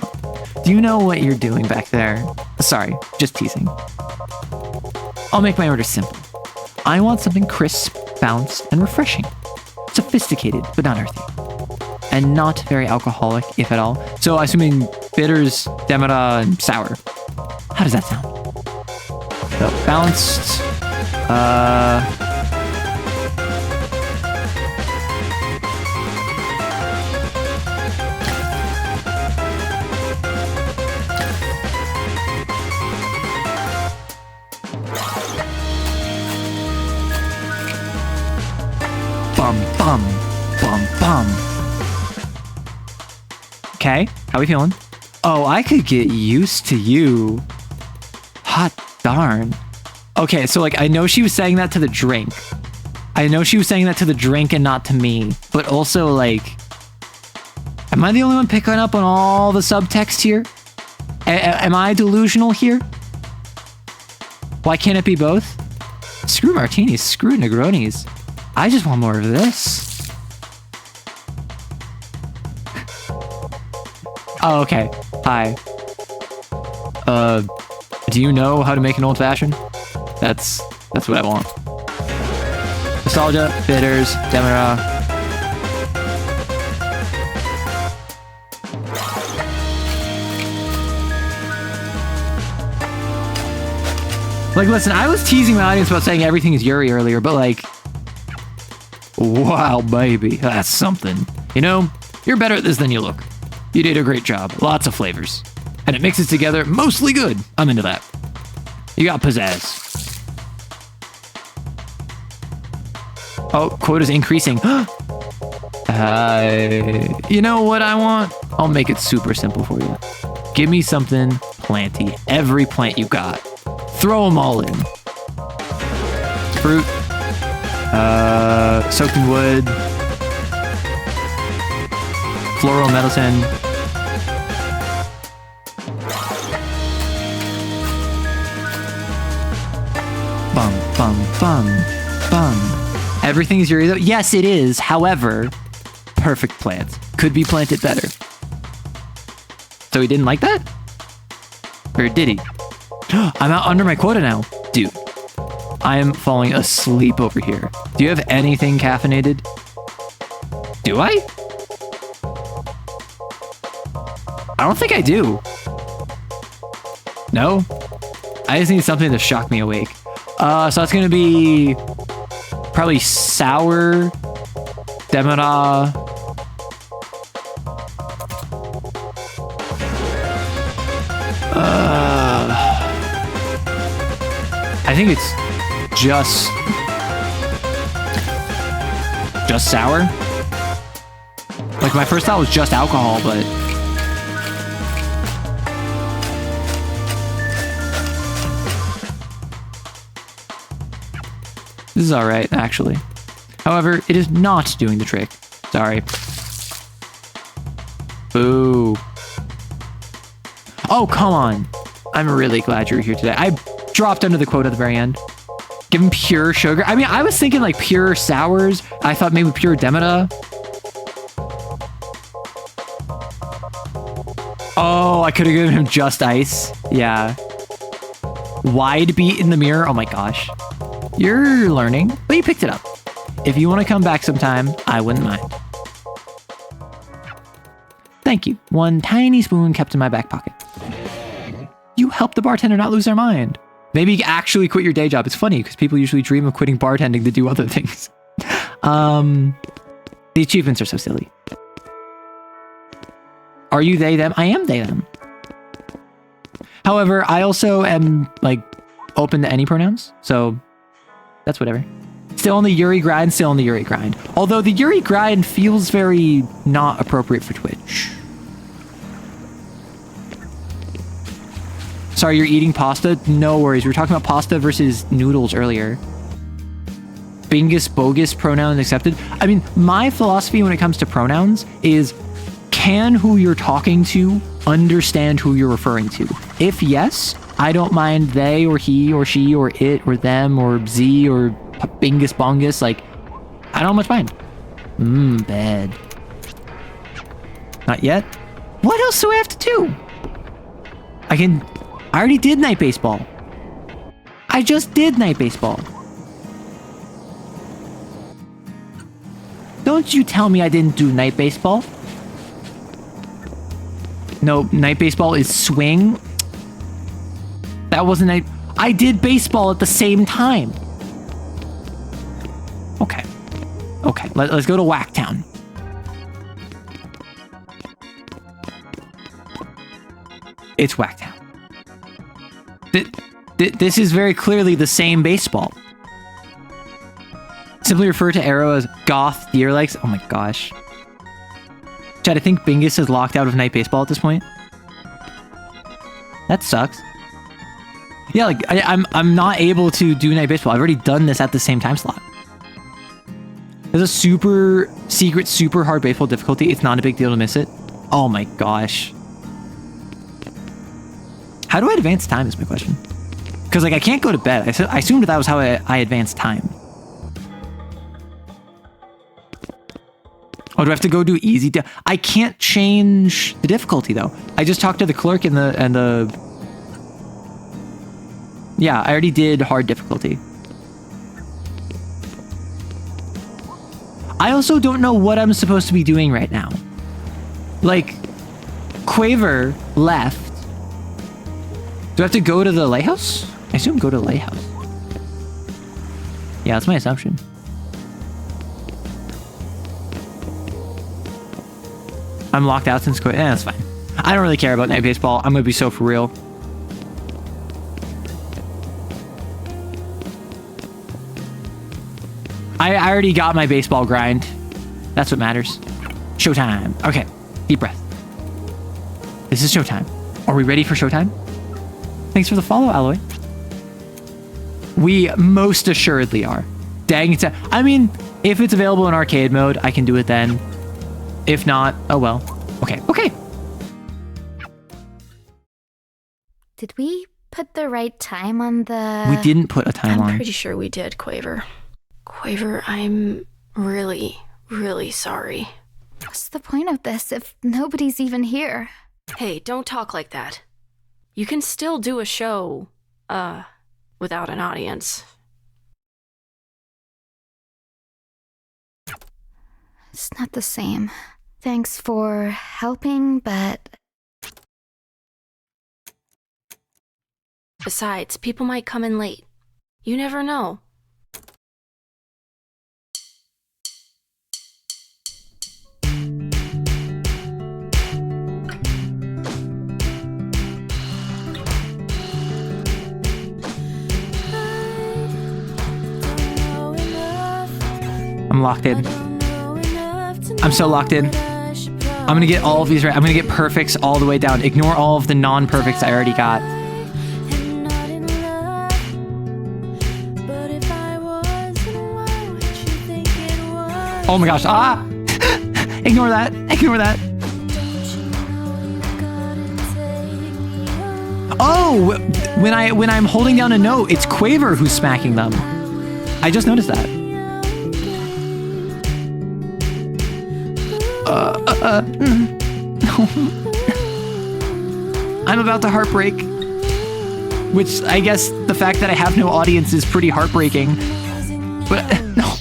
A: Do you know what you're doing back there? Sorry, just teasing. I'll make my order simple. I want something crisp, balanced, and refreshing. Sophisticated, but not earthy. And not very alcoholic, if at all. So assuming bitters, Demera, and sour. How does that sound? So balanced, bum, bum, bum, bum. Okay, how we feeling? Oh, I could get used to you. Hot darn. Okay, so like, I know she was saying that to the drink. I know she was saying that to the drink and not to me. But also, like, am I the only one picking up on all the subtext here? Am I delusional here? Why can't it be both? Screw martinis, screw Negronis. I just want more of this. Oh, okay. Hi. Do you know how to make an old fashioned? That's what I want. Nostalgia, bitters, Demera. Like, listen, I was teasing my audience about saying everything is Yuri earlier, but like, wow, baby, that's something. You know, you're better at this than you look. You did a great job. Lots of flavors. And it mixes together mostly good. I'm into that. You got pizzazz. Oh, quota's increasing. You know what I want? I'll make it super simple for you. Give me something planty. Every plant you got. Throw them all in. Fruit. Soaked in wood. Floral medicine. Bum, bum, bum, bum. Everything is Yuri though? Yes, it is. However, perfect plants. Could be planted better. So he didn't like that? Or did he? I'm out under my quota now. Dude, I am falling asleep over here. Do you have anything caffeinated? Do I? I don't think I do. No? I just need something to shock me awake. So that's gonna be probably sour, Demera. I think it's just sour. Like, my first thought was just alcohol, but this is alright, actually. However, it is not doing the trick. Sorry. Boo. Oh, come on. I'm really glad you're here today. I dropped under the quote at the very end. Give him pure sugar. I mean, I was thinking like pure sours. I thought maybe pure Demita. Oh, I could have given him just ice. Yeah. Wide beat in the mirror. Oh my gosh. You're learning, but you picked it up. If you want to come back sometime, I wouldn't mind. Thank you. One tiny spoon kept in my back pocket. You helped the bartender not lose their mind. Maybe actually quit your day job. It's funny because people usually dream of quitting bartending to do other things. The achievements are so silly. Are you they, them? I am they, them. However, I also am like open to any pronouns. So that's whatever. Still on the Yuri grind, still on the Yuri grind. Although the Yuri grind feels very not appropriate for Twitch. Sorry, you're eating pasta? No worries. We were talking about pasta versus noodles earlier. Bingus, bogus, pronoun accepted. I mean, my philosophy when it comes to pronouns is, can who you're talking to understand who you're referring to? If yes, I don't mind they or he or she or it or them or z or bingus bongus. Like, I don't much mind. Bad. Not yet. What else do I have to do? I already did night baseball. I just did night baseball. Don't you tell me I didn't do night baseball. No, night baseball is swing. That wasn't night. I did baseball at the same time. Okay. Okay, let's go to Whacktown. It's Whacktown. This is very clearly the same baseball. Simply refer to Arrow as goth deer legs. Oh my gosh. Chad, I think Bingus is locked out of night baseball at this point. That sucks. Yeah, like I'm not able to do night baseball. I've already done this at the same time slot. There's a super secret, super hard baseball difficulty. It's not a big deal to miss it. Oh my gosh. How do I advance time is my question. Because like I can't go to bed. I assumed that was how I advanced time. Oh, do I have to go do easy? I can't change the difficulty though. I just talked to the clerk and the. Yeah, I already did hard difficulty. I also don't know what I'm supposed to be doing right now. Like, Quaver left. Do I have to go to the lighthouse? I assume go to the lighthouse. Yeah, that's my assumption. I'm locked out since Quaver. That's fine. I don't really care about night baseball. I'm gonna be so for real. I already got my baseball grind. That's what matters. Showtime. Okay, deep breath. This is showtime. Are we ready for showtime? Thanks for the follow, Alloy. We most assuredly are. Dang it. I mean, if it's available in arcade mode, I can do it then. If not, oh well. Okay, okay.
E: Did we put the right time on the...
A: We didn't put a time on.
U: I'm pretty sure we did, Quaver. Quaver, I'm really, really sorry.
E: What's the point of this if nobody's even here?
U: Hey, don't talk like that. You can still do a show, without an audience.
E: It's not the same. Thanks for helping, but...
U: Besides, people might come in late. You never know.
A: I'm locked in. I'm so locked in. I'm gonna get all of these right. I'm gonna get perfects all the way down. Ignore all of the non-perfects I already got. Oh my gosh. Ah! Ignore that. Ignore that. Oh, when I'm holding down a note, it's Quaver who's smacking them. I just noticed that. I'm about to heartbreak. Which, I guess, the fact that I have no audience is pretty heartbreaking. But, no.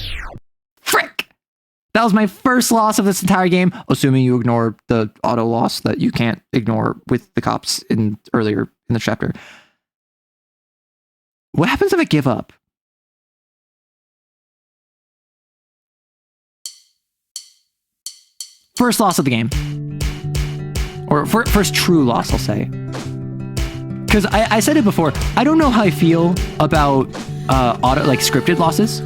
A: Frick! That was my first loss of this entire game, assuming you ignore the auto loss that you can't ignore with the cops earlier in the chapter. What happens if I give up? First loss of the game. Or first true loss, I'll say. Because I said it before, I don't know how I feel about scripted losses.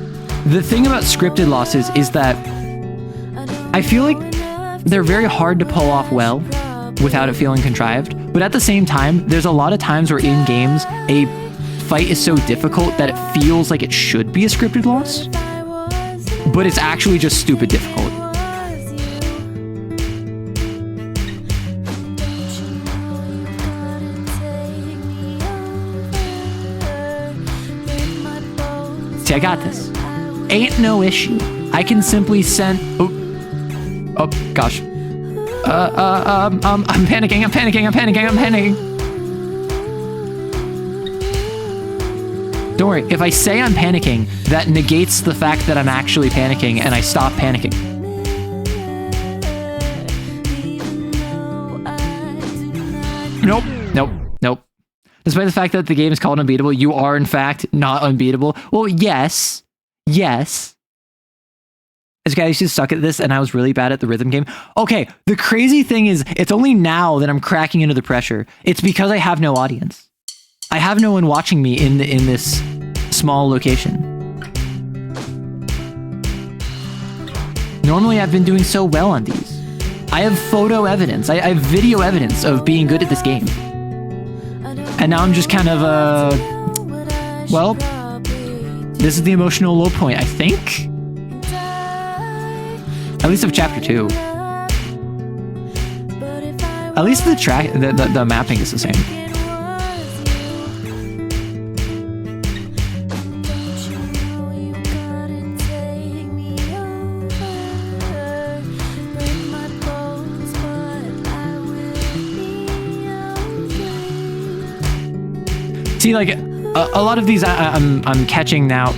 A: The thing about scripted losses is that I feel like they're very hard to pull off well without it feeling contrived. But at the same time, there's a lot of times where in games, a fight is so difficult that it feels like it should be a scripted loss. But it's actually just stupid difficult. See, I got this. Ain't no issue. I can simply send... Oh, gosh. I'm panicking. Don't worry. If I say I'm panicking, that negates the fact that I'm actually panicking, and I stop panicking. Nope. Despite the fact that the game is called Unbeatable, you are, in fact, not unbeatable. Well, yes. This guy used to suck at this, and I was really bad at the rhythm game. Okay, the crazy thing is, it's only now that I'm cracking into the pressure. It's because I have no audience. I have no one watching me in this small location. Normally, I've been doing so well on these. I have photo evidence. I have video evidence of being good at this game. And now I'm just kind of, well, this is the emotional low point, I think? At least of chapter 2. At least the mapping is the same. See, like, a lot of these I'm catching now.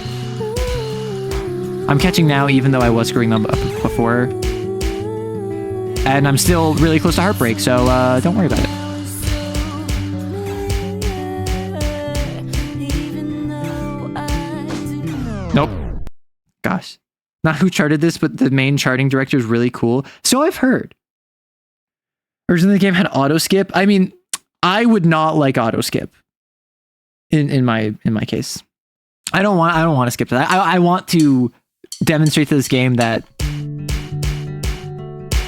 A: I'm catching now, even though I was screwing them up before. And I'm still really close to heartbreak, so don't worry about it. Nope. Gosh. Not who charted this, but the main charting director is really cool. So I've heard. Originally, the game had auto skip. I mean, I would not like auto skip. In my case, I don't want to skip to that. I want to demonstrate to this game that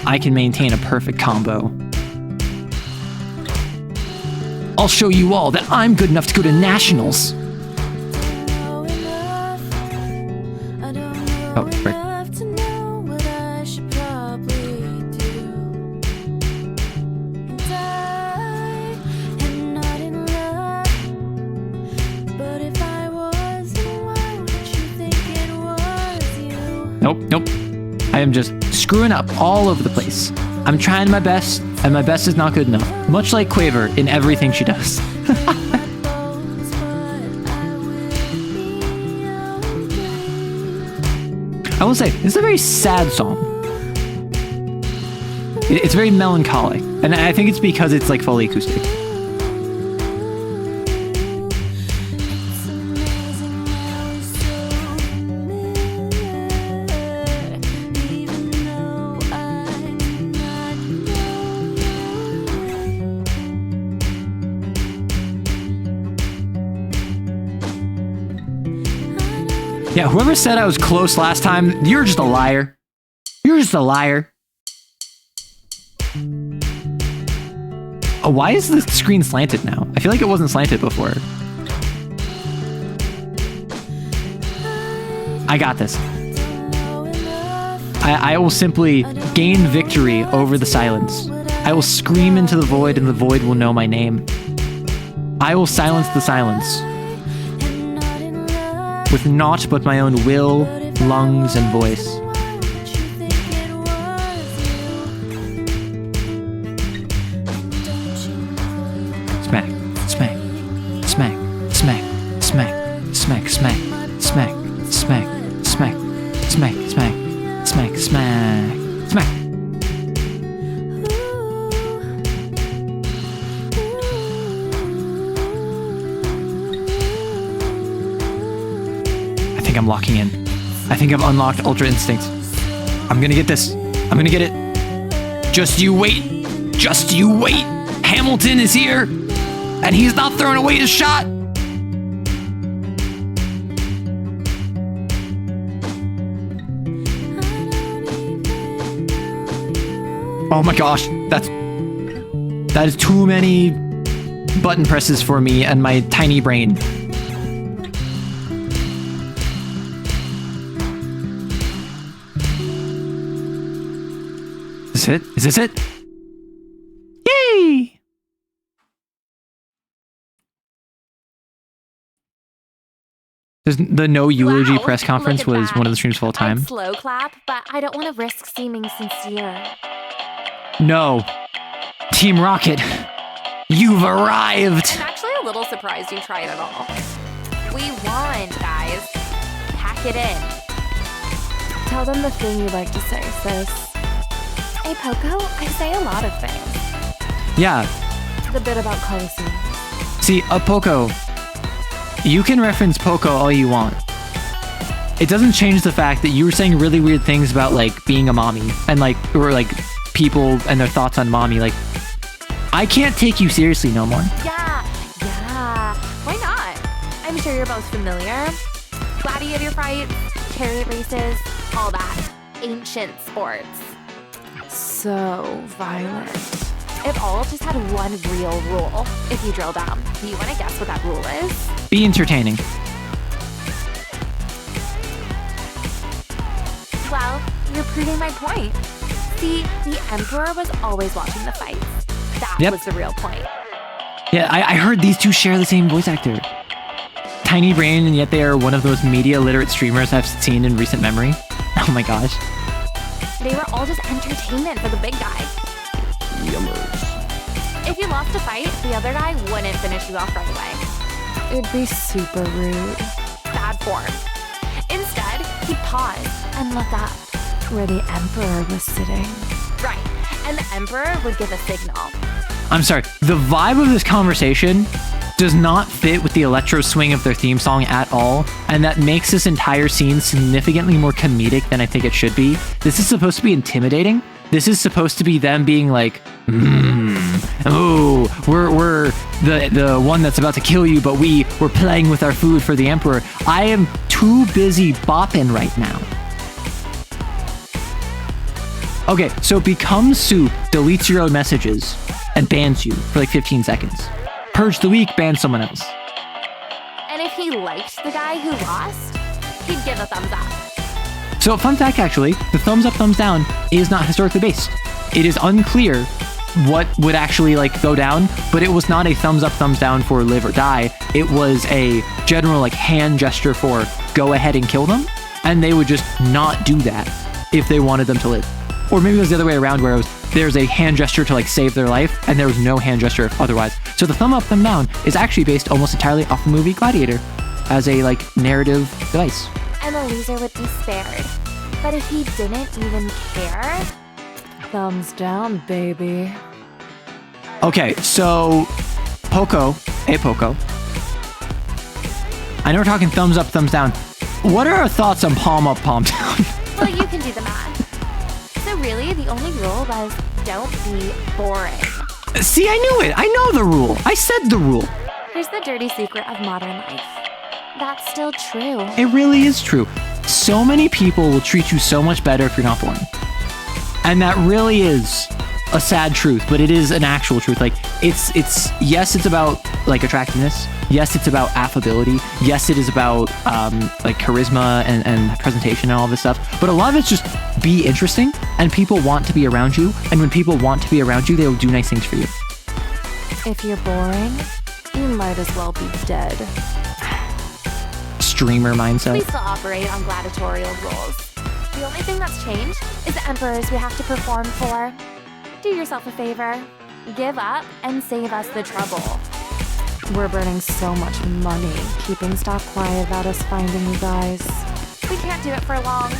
A: I can maintain a perfect combo. I'll show you all that I'm good enough to go to nationals. Oh, right. Nope. I am just screwing up all over the place. I'm trying my best, and my best is not good enough. Much like Quaver in everything she does. I will say, this is a very sad song. It's very melancholic, and I think it's because it's like fully acoustic. Yeah, whoever said I was close last time, you're just a liar. You're just a liar. Oh, why is the screen slanted now? I feel like it wasn't slanted before. I got this. I will simply gain victory over the silence. I will scream into the void and the void will know my name. I will silence the silence. With naught but my own will, lungs, and voice. Smack, smack, smack, smack, smack, smack, smack, smack, smack, smack, smack, smack, smack, smack, smack. I think I'm locking in. I think I've unlocked Ultra Instinct. I'm gonna get this. I'm gonna get it. Just you wait. Just you wait. Hamilton is here, and he's not throwing away his shot. Oh my gosh, that is too many button presses for me and my tiny brain. Is this it? Is this it? Yay! The no eulogy press conference was one of the streams of all time.
T: I'd slow clap, but I don't want to risk seeming sincere.
A: No. Team Rocket, you've arrived.
T: I'm actually a little surprised you tried it all. We won, guys. Pack it in.
B: Tell them the thing you like to say, sis.
T: Hey, Poco, I say a lot of things.
A: Yeah.
B: The bit about Carlson.
A: See, Poco, you can reference Poco all you want. It doesn't change the fact that you were saying really weird things about, like, being a mommy and, like, or, like, people and their thoughts on mommy. Like, I can't take you seriously no more.
T: Yeah. Why not? I'm sure you're both familiar. Gladiator fights, chariot races, all that. Ancient sports.
B: So violent.
T: It all just had one real rule. If you drill down, do you want to guess what that rule is?
A: Be entertaining.
T: Well, you're proving my point. See, the Emperor was always watching the fights. That was the real point.
A: Yeah, I heard these two share the same voice actor. Tiny brain, and yet they are one of those media literate streamers I've seen in recent memory. Oh my gosh.
T: They were all just entertainment for the big guy.
A: Yummers.
T: If you lost a fight, the other guy wouldn't finish you off right away.
B: It'd be super rude.
T: Bad form. Instead, he'd pause and look up.
B: Where the Emperor was sitting.
T: Right, and the Emperor would give a signal.
A: I'm sorry, the vibe of this conversation does not fit with the electro swing of their theme song at all, and that makes this entire scene significantly more comedic than I think it should be. This is supposed to be intimidating. This is supposed to be them being like, oh, we're the one that's about to kill you, but we're playing with our food for the Emperor. I am too busy bopping right now. Okay, so Become Soup deletes your own messages and bans you for like 15 seconds. Purge the Week bans someone else.
T: And if he liked the guy who lost, he'd give a thumbs up.
A: So fun fact actually, the thumbs up, thumbs down is not historically based. It is unclear what would actually like go down, but it was not a thumbs up, thumbs down for live or die. It was a general like hand gesture for go ahead and kill them, and they would just not do that if they wanted them to live. Or maybe it was the other way around where it was there's a hand gesture to like save their life and there was no hand gesture otherwise. So the thumb up, thumb down is actually based almost entirely off the movie Gladiator as a like narrative device.
T: And the loser would be spared. But if he didn't even care,
B: thumbs down, baby.
A: Okay, so Poco, hey Poco. I know we're talking thumbs up, thumbs down. What are our thoughts on palm up, palm down?
T: Well, you can do the math. So really, the only rule was don't be boring.
A: See, I knew it. I know the rule. I said the rule.
T: Here's the dirty secret of modern life. That's still true.
A: It really is true. So many people will treat you so much better if you're not boring. And that really is a sad truth, but it is an actual truth. Like it's yes, it's about like attractiveness. Yes, it's about affability. Yes, it is about like charisma and presentation and all this stuff. But a lot of it's just be interesting, and people want to be around you. And when people want to be around you, they will do nice things for you.
B: If you're boring, you might as well be dead.
A: Streamer mindset.
T: We still operate on gladiatorial rules. The only thing that's changed is the emperors we have to perform for. Do yourself a favor. Give up and save us the trouble.
B: We're burning so much money keeping stuff quiet about us finding you guys.
T: We can't do it for long.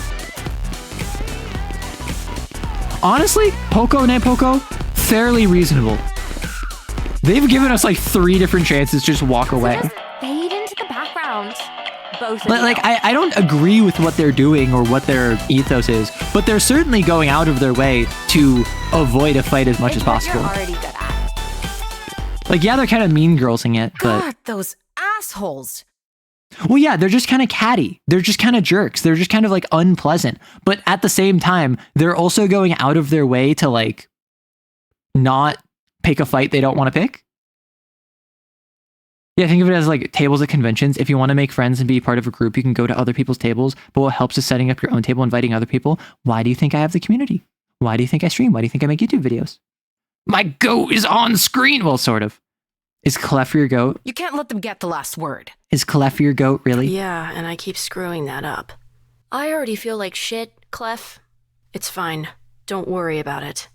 A: Honestly, Poco and Aunt Poco, fairly reasonable. They've given us like 3 different chances to just walk away.
T: Just fade into the background. Both of
A: But
T: you.
A: like, I don't agree with what they're doing or what their ethos is, but they're certainly going out of their way to avoid a fight as much as possible.
T: You're already good at.
A: Like, yeah, they're kind of mean girlsing it, but...
J: God, those assholes.
A: Well, yeah, they're just kind of catty. They're just kind of jerks. They're just kind of like unpleasant. But at the same time, they're also going out of their way to like not pick a fight they don't want to pick. Yeah, think of it as like tables at conventions. If you want to make friends and be part of a group, you can go to other people's tables. But what helps is setting up your own table, inviting other people. Why do you think I have the community? Why do you think I stream? Why do you think I make YouTube videos? My goat is on screen. Well, sort of. Is Clef your goat?
J: You can't let them get the last word.
A: Is Clef your goat, really?
U: Yeah, and I keep screwing that up. I already feel like shit, Clef. It's fine. Don't worry about it.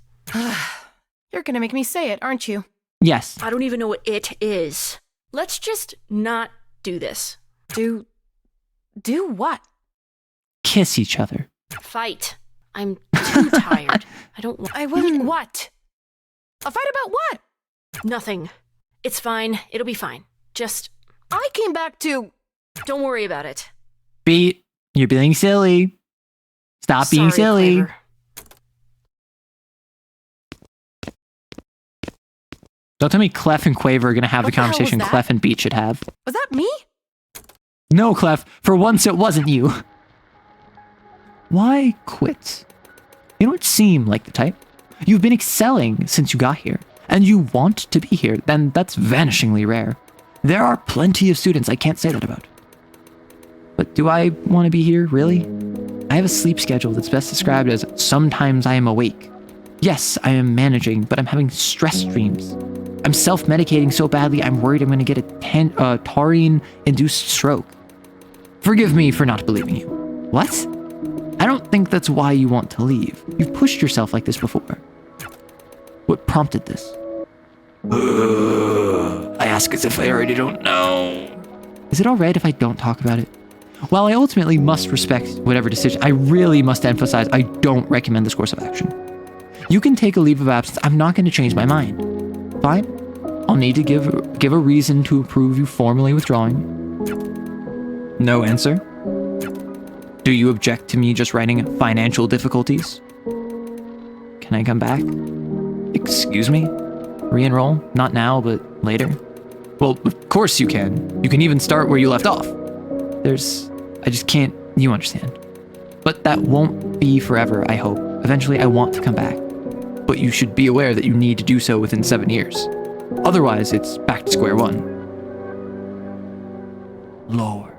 J: You're gonna make me say it, aren't you?
A: Yes.
U: I don't even know what it is. Let's just not do this.
J: Do what?
A: Kiss each other.
U: Fight. I'm too tired. I don't want...
J: I will... What? A fight about what?
U: Nothing. It's fine. It'll be fine. Just...
J: I came back to...
U: Don't worry about it.
A: Beat, you're being silly. Stop being silly.
U: Quaver.
A: Don't tell me Clef and Quaver are going to have
J: What
A: the
J: the hell was
A: conversation
J: that?
A: Clef and Beat should have.
J: Was that me?
A: No, Clef. For once, it wasn't you. Why quit? You don't seem like the type. You've been excelling since you got here, and you want to be here, then that's vanishingly rare. There are plenty of students I can't say that about. But do I want to be here, really? I have a sleep schedule that's best described as sometimes I am awake. Yes, I am managing, but I'm having stress dreams. I'm self-medicating so badly I'm worried I'm going to get a taurine-induced stroke. Forgive me for not believing you. What? I don't think that's why you want to leave. You've pushed yourself like this before. What prompted this? I ask as if I already don't know. Is it alright if I don't talk about it? While I ultimately must respect whatever decision, I really must emphasize I don't recommend this course of action. You can take a leave of absence. I'm not going to change my mind. Fine. I'll need to give a reason to approve you formally withdrawing. No answer. Do you object to me just writing financial difficulties? Can I come back? Excuse me? Re-enroll? Not now, but later? Well, of course you can. You can even start where you left off. I just can't, you understand. But that won't be forever, I hope. Eventually I want to come back. But you should be aware that you need to do so within 7 years. Otherwise, it's back to square one. Lore.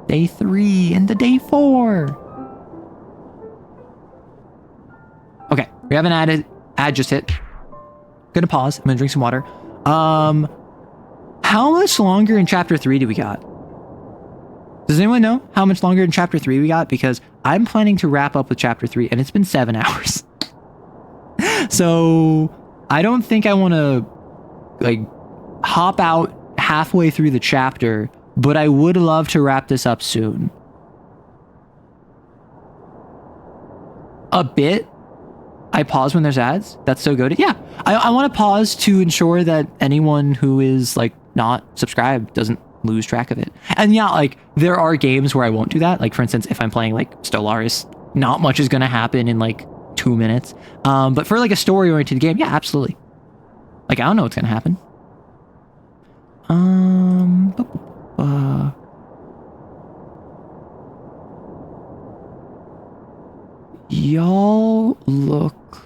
A: Day 3 into day 4. Okay, we have an ad just hit. Gonna pause. I'm gonna drink some water. How much longer in chapter 3 do we got? Does anyone know how much longer in chapter 3 we got? Because I'm planning to wrap up with chapter 3 and it's been 7 hours. So I don't think I want to like hop out halfway through the chapter, but I would love to wrap this up soon. A bit. I pause when there's ads. That's so good. Yeah, I want to pause to ensure that anyone who is like not subscribed doesn't lose track of it. And yeah, like there are games where I won't do that. Like for instance, if I'm playing like Stellaris, not much is going to happen in like 2 minutes. But for like a story-oriented game, yeah, absolutely. Like I don't know what's going to happen. Y'all look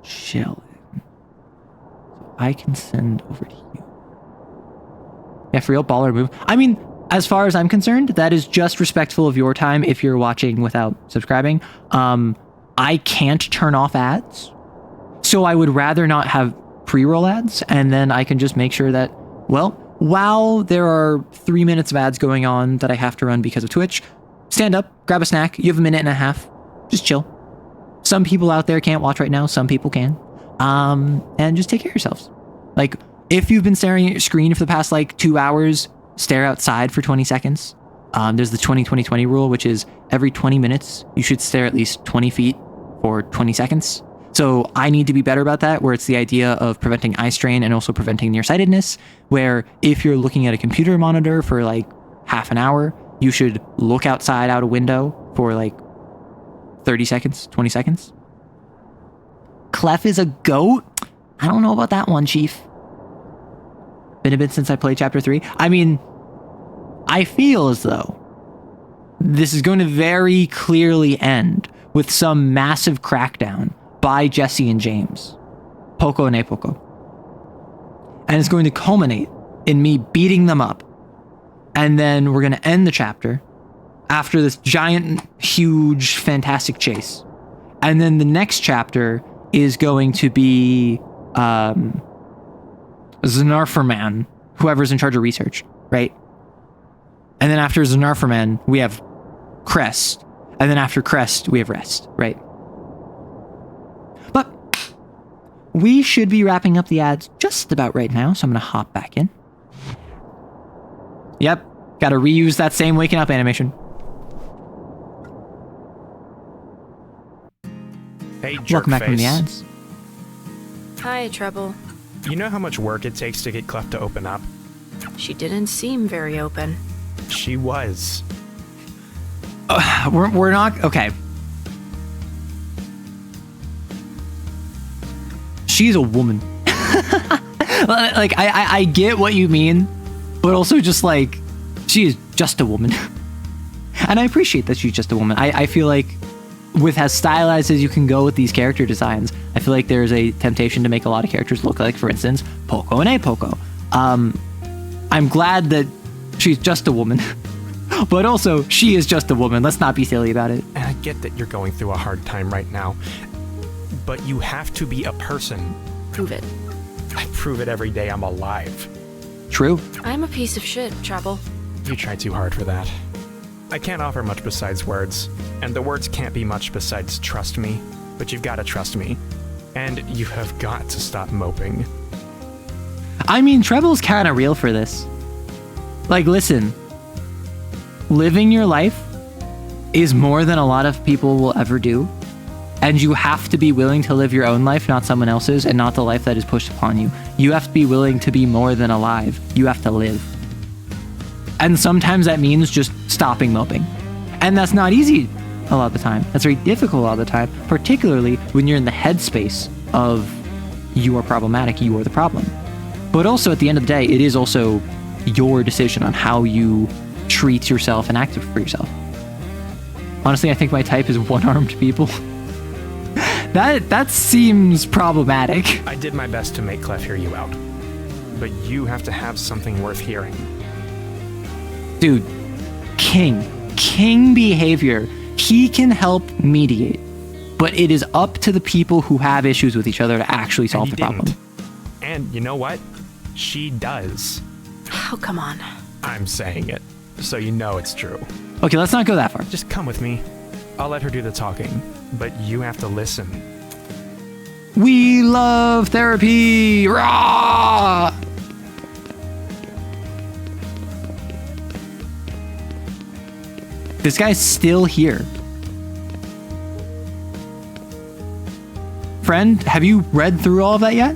A: chilling. So I can send over to you. Yeah, for real, baller move. I mean, as far as I'm concerned, that is just respectful of your time if you're watching without subscribing. I can't turn off ads. So I would rather not have pre-roll ads, and then I can just make sure that, well, while there are 3 minutes of ads going on that I have to run because of Twitch, stand up, grab a snack. You have a minute and a half. Just chill. Some people out there can't watch right now. Some people can. And just take care of yourselves. Like, if you've been staring at your screen for the past, 2 hours, stare outside for 20 seconds. There's the 20-20-20 rule, which is every 20 minutes, you should stare at least 20 feet for 20 seconds. So I need to be better about that, where it's the idea of preventing eye strain and also preventing nearsightedness, where if you're looking at a computer monitor for half an hour, you should look outside out a window for 30 seconds, 20 seconds. Clef is a goat? I don't know about that one, Chief. Been a bit since I played Chapter 3. I mean, I feel as though this is going to very clearly end with some massive crackdown by Jesse and James. Poco and Poco. And it's going to culminate in me beating them up. And then we're going to end the chapter after this giant, huge, fantastic chase. And then the next chapter is going to be Zanarferman, whoever's in charge of research, right? And then after Zanarferman, we have Crest. And then after Crest, we have Rest, right? But we should be wrapping up the ads just about right now, so I'm going to hop back in. Yep, got to reuse that same waking up animation.
Q: Hey, jerk
A: Welcome back from the
Q: face.
A: ads.
U: Hi, Treble.
Q: You know how much work it takes to get Clef to open up?
U: She didn't seem very open.
Q: She was.
A: We're not... Okay. She's a woman. I get what you mean, but also just she is just a woman. And I appreciate that she's just a woman. I feel like with as stylized as you can go with these character designs, I feel like there's a temptation to make a lot of characters look like, for instance, Poco and Poco. I'm glad that she's just a woman, but also she is just a woman. Let's not be silly about it.
Q: And I get that you're going through a hard time right now, but you have to be a person.
U: Prove it.
Q: I prove it every day I'm alive.
A: True.
U: I'm a piece of shit, Treble.
Q: You try too hard for that. I can't offer much besides words, and the words can't be much besides trust me, but you've got to trust me. And you have got to stop moping.
A: I mean, Treble's kind of real for this. Listen, living your life is more than a lot of people will ever do. And you have to be willing to live your own life, not someone else's, and not the life that is pushed upon you. You have to be willing to be more than alive. You have to live. And sometimes that means just stopping moping. And that's not easy a lot of the time. That's very difficult a lot of the time, particularly when you're in the headspace of you are problematic, you are the problem. But also at the end of the day, it is also your decision on how you treat yourself and act for yourself. Honestly, I think my type is one-armed people. That seems problematic.
Q: I did my best to make Clef hear you out, but you have to have something worth hearing.
A: Dude, King behavior. He can help mediate, but it is up to the people who have issues with each other to actually solve the problem.
Q: And you know what? She does.
U: Oh, come on.
Q: I'm saying it, so you know it's true.
A: Okay, let's not go that far.
Q: Just come with me. I'll let her do the talking, but you have to listen.
A: We love therapy! Rah! This guy's still here. Friend, have you read through all of that yet?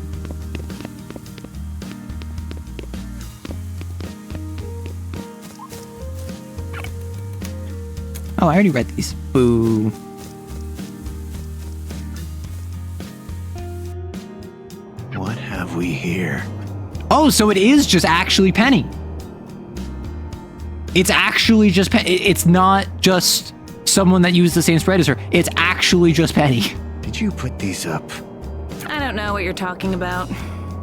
A: Oh, I already read these. Boo.
L: What have we here?
A: Oh, so it is just actually Penny. It's actually just Penny. It's not just someone that used the same spread as her. It's actually just Penny.
L: Did you put these up?
D: I don't know what you're talking about.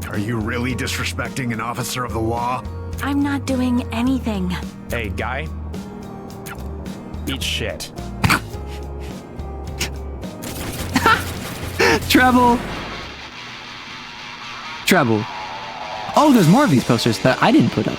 L: Are you really disrespecting an officer of the law?
D: I'm not doing anything.
Q: Hey, guy. Eat shit.
A: Treble. Oh, there's more of these posters that I didn't put up.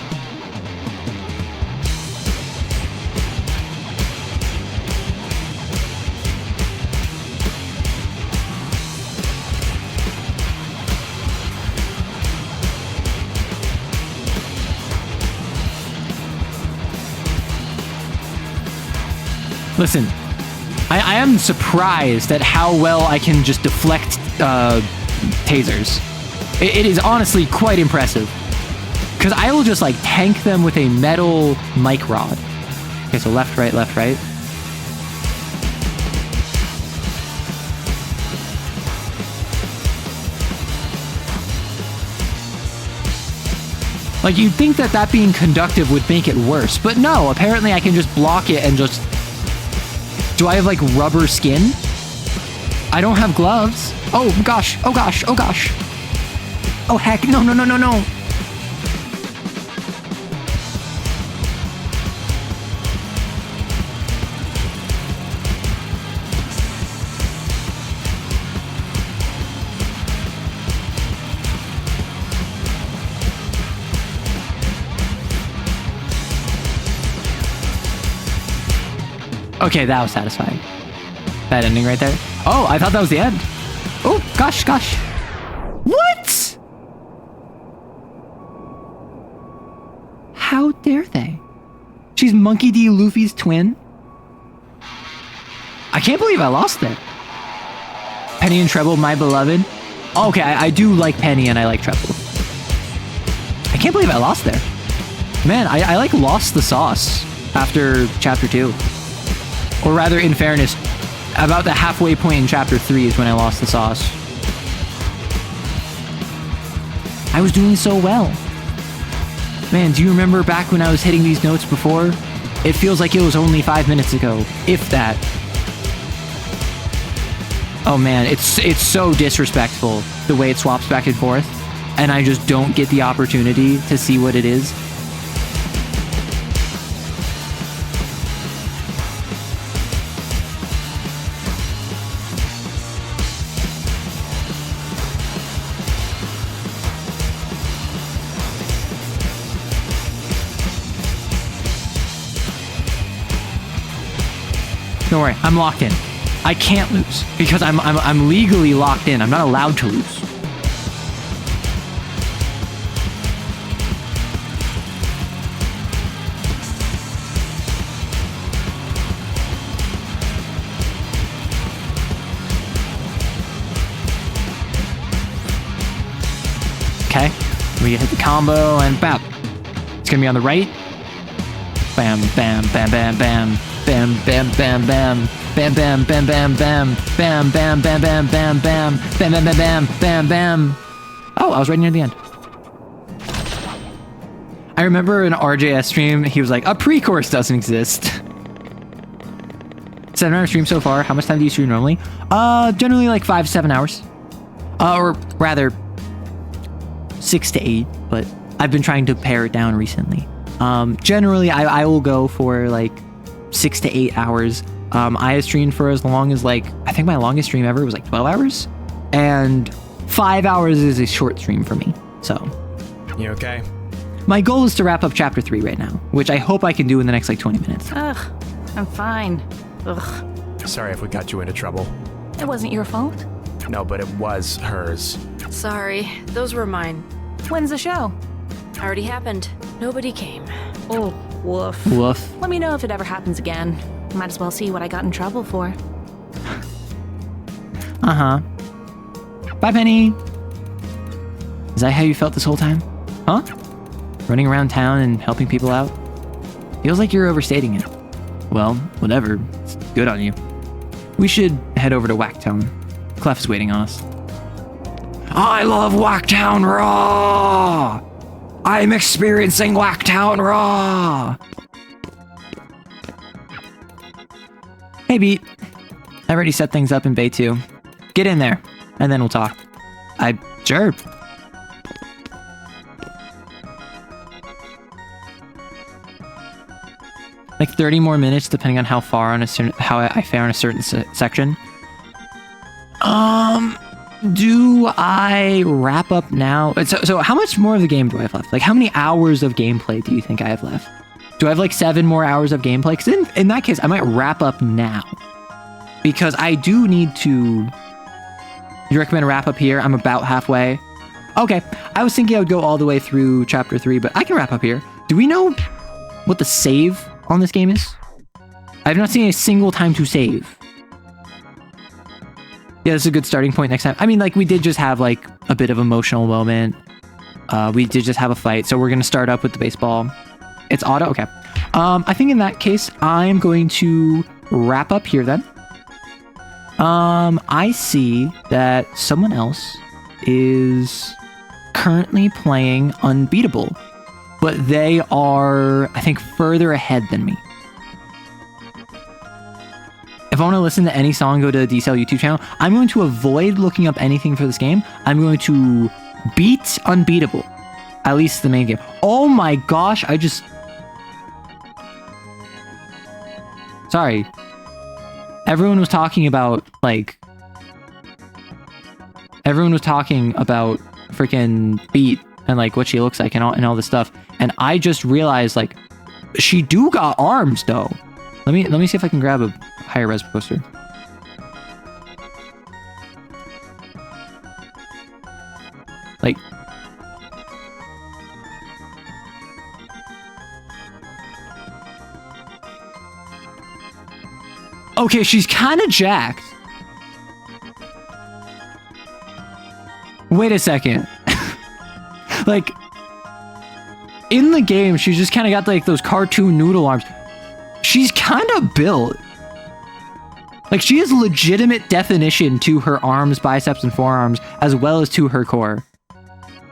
A: Listen, I am surprised at how well I can just deflect tasers. It is honestly quite impressive. Because I will just like tank them with a metal mic rod. Okay, so left, right, left, right. Like, you'd think that that being conductive would make it worse, but no, apparently I can just block it and just... Do I have, like, rubber skin? I don't have gloves. Oh, gosh. Oh, gosh. Oh, gosh. Oh, heck. No, no, no, no, no. Okay, that was satisfying. That ending right there. Oh, I thought that was the end. Oh, gosh, gosh. What? How dare they? She's Monkey D. Luffy's twin? I can't believe I lost it. Penny and Treble, my beloved. Okay, I do like Penny and I like Treble. I can't believe I lost there. Man, I like lost the sauce after chapter 2. Or rather, in fairness, about the halfway point in chapter 3 is when I lost the sauce. I was doing so well. Man, do you remember back when I was hitting these notes before? It feels like it was only 5 minutes ago, if that. Oh man, it's so disrespectful the way it swaps back and forth, and I just don't get the opportunity to see what it is. Don't worry, I'm locked in. I can't lose because I'm legally locked in. I'm not allowed to lose. Okay, we hit the combo and bam. It's gonna be on the right. Bam, bam, bam, bam, bam. Bam, bam, bam, bam. Bam, bam, bam, bam, bam. Bam, bam, bam, bam, bam, bam. Bam, bam, bam, bam, bam, bam. Oh, I was right near the end. I remember in RJS stream, he was like, a pre-course doesn't exist. 7-hour stream so far. How much time do you stream normally? Generally like 5 to 7 hours. Or rather, 6 to 8, but I've been trying to pare it down recently. Generally, I will go for like 6 to 8 hours. I have streamed for as long as like, I think my longest stream ever was like 12 hours. And 5 hours is a short stream for me, so.
Q: You okay?
A: My goal is to wrap up chapter 3 right now, which I hope I can do in the next like 20 minutes.
D: Ugh, I'm fine. Ugh.
Q: Sorry if we got you into trouble.
D: It wasn't your fault.
Q: No, but it was hers.
U: Sorry, those were mine.
D: When's the show?
U: Already happened. Nobody came.
D: Oh, woof.
A: Woof.
D: Let me know if it ever happens again. Might as well see what I got in trouble for.
A: Uh-huh. Bye, Penny. Is that how you felt this whole time? Huh? Running around town and helping people out? Feels like you're overstating it. Well, whatever. It's good on you. We should head over to Whacktown. Clef is waiting on us. I love Whacktown Raw! I'm experiencing Whacktown Raw! Hey, Beat. I already set things up in Bay 2. Get in there, and then we'll talk. Sure. Like 30 more minutes, depending on how far on how I fare on a certain section. Do I wrap up now? So how much more of the game do I have left? Like, how many hours of gameplay do you think I have left? Do I have like 7 more hours of gameplay? Because in that case, I might wrap up now. Because I do need to... You recommend a wrap up here? I'm about halfway. Okay, I was thinking I would go all the way through chapter 3, but I can wrap up here. Do we know what the save on this game is? I have not seen a single time to save. Yeah, this is a good starting point next time. I mean, like, we did just have, like, a bit of emotional moment. We did just have a fight, so we're going to start up with the baseball. It's auto? Okay. I think in that case, I'm going to wrap up here then. I see that someone else is currently playing Unbeatable, but they are, I think, further ahead than me. If I want to listen to any song, go to the DCL YouTube channel. I'm going to avoid looking up anything for this game. I'm going to beat Unbeatable. At least the main game. Oh my gosh, I just... Sorry. Everyone was talking about, like... Everyone was talking about freaking Beat and, like, what she looks like and all this stuff. And I just realized, like, she do got arms, though. Let me see if I can grab a higher res poster. Like... Okay, she's kind of jacked. Wait a second. Like, in the game, she's just kind of got, like, those cartoon noodle arms. She's kind of built. Like, she has legitimate definition to her arms, biceps, and forearms, as well as to her core.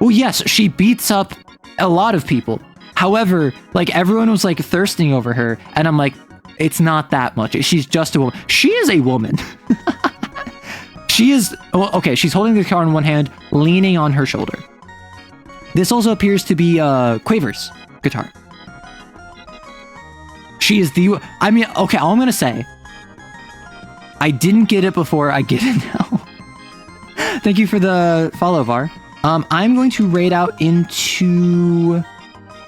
A: Well, yes, she beats up a lot of people. However, like, everyone was, like, thirsting over her, and I'm like, it's not that much. She's just a woman. She is a woman. She is... Well, okay, she's holding the guitar in one hand, leaning on her shoulder. This also appears to be Quaver's guitar. She is the... I mean, okay, all I'm going to say... I didn't get it before, I get it now. Thank you for the follow, Var. I'm going to raid out into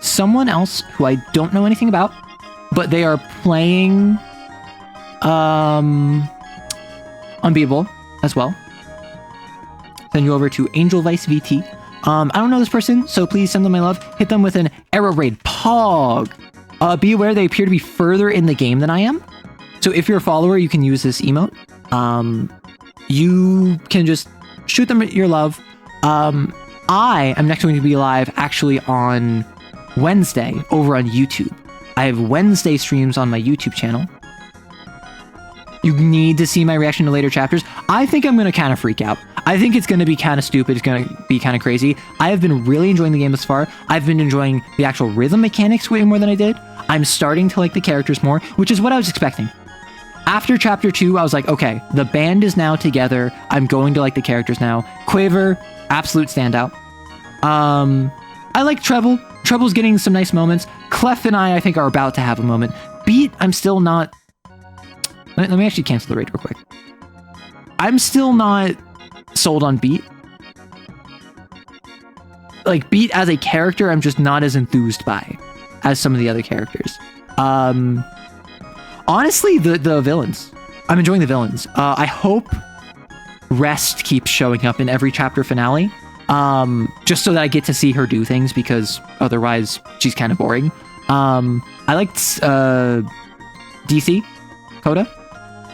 A: someone else who I don't know anything about, but they are playing Unbeatable as well. Send you over to Angel Vice VT. I don't know this person, so please send them my love. Hit them with an arrow raid. Pog! Be aware they appear to be further in the game than I am. So if you're a follower, you can use this emote. You can just shoot them your love. I am next going to be live actually on Wednesday over on YouTube. I have Wednesday streams on my YouTube channel. You need to see my reaction to later chapters. I think I'm going to kind of freak out. I think it's going to be kind of stupid. It's going to be kind of crazy. I have been really enjoying the game thus far. I've been enjoying the actual rhythm mechanics way more than I did. I'm starting to like the characters more, which is what I was expecting. After chapter 2, I was like, okay, the band is now together. I'm going to like the characters now. Quaver, absolute standout. I like Treble. Treble's getting some nice moments. Clef and I think, are about to have a moment. Beat, I'm still not... Let me actually cancel the raid real quick. I'm still not sold on Beat. Like, Beat as a character, I'm just not as enthused by as some of the other characters. Honestly, the villains. I'm enjoying the villains. I hope Rest keeps showing up in every chapter finale. Just so that I get to see her do things, because otherwise she's kind of boring. I liked DC Coda.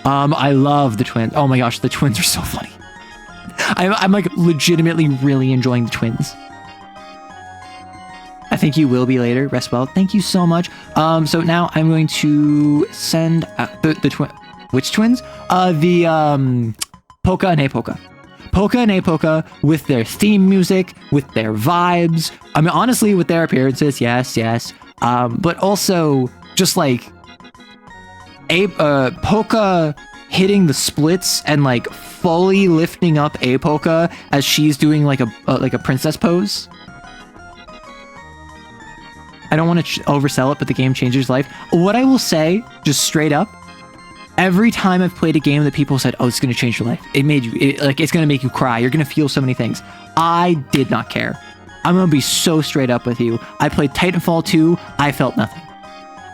A: I love the twins. Oh my gosh, the twins are so funny. I'm like legitimately really enjoying the twins. I think you will be later. Rest well. Thank you so much. So now I'm going to send the twin. Which twins? The Polka and Apoka. Polka and Apoka with their theme music, with their vibes. I mean, honestly, with their appearances, yes. But also just like Polka hitting the splits and like fully lifting up Apoka as she's doing like a princess pose. I don't want to oversell it, but the game changes life. What I will say, just straight up, Every time I've played a game that people said, oh, it's going to change your life. It's going to make you cry. You're going to feel so many things. I did not care. I'm going to be so straight up with you. I played Titanfall 2. I felt nothing.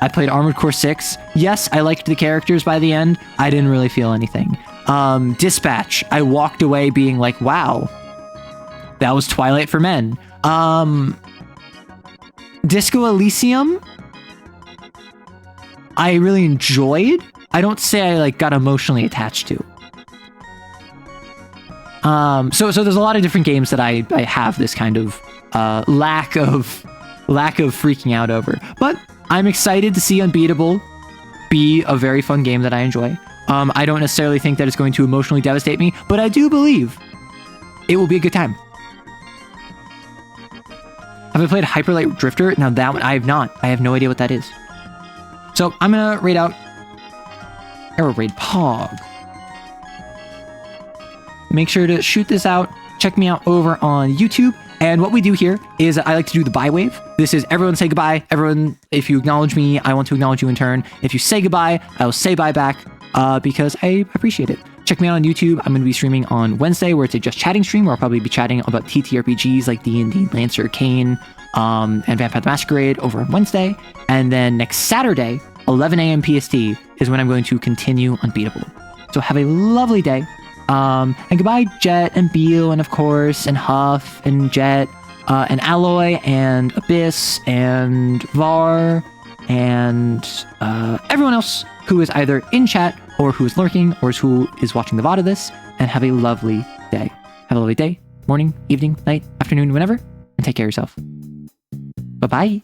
A: I played Armored Core 6. Yes, I liked the characters by the end. I didn't really feel anything. Dispatch. I walked away being like, wow, that was Twilight for men. Disco Elysium, I really enjoyed. I don't say I like got emotionally attached to. So there's a lot of different games that I have this kind of lack of freaking out over. But I'm excited to see Unbeatable be a very fun game that I enjoy. I don't necessarily think that it's going to emotionally devastate me, but I do believe it will be a good time. Have I played Hyper Light Drifter? Now that one I have not. I have no idea what that is. So I'm gonna rate out Arrow Raid Pog. Make sure to shoot this out. Check me out over on YouTube. And what we do here is I like to do the bye wave. This is everyone say goodbye. Everyone, if you acknowledge me, I want to acknowledge you in turn. If you say goodbye, I will say bye back because I appreciate it. Check me out on YouTube. I'm going to be streaming on Wednesday where it's a just chatting stream where I'll probably be chatting about TTRPGs like D&D, Lancer, Kane, and Vampire the Masquerade over on Wednesday. And then next Saturday, 11 a.m. PST is when I'm going to continue Unbeatable. So have a lovely day. And goodbye, Jet and Beal, and of course, and Huff, and Jet, and Alloy, and Abyss, and Var, and everyone else who is either in chat, or who is lurking, or who is watching the VOD of this, and have a lovely day. Have a lovely day, morning, evening, night, afternoon, whenever, and take care of yourself. Bye-bye.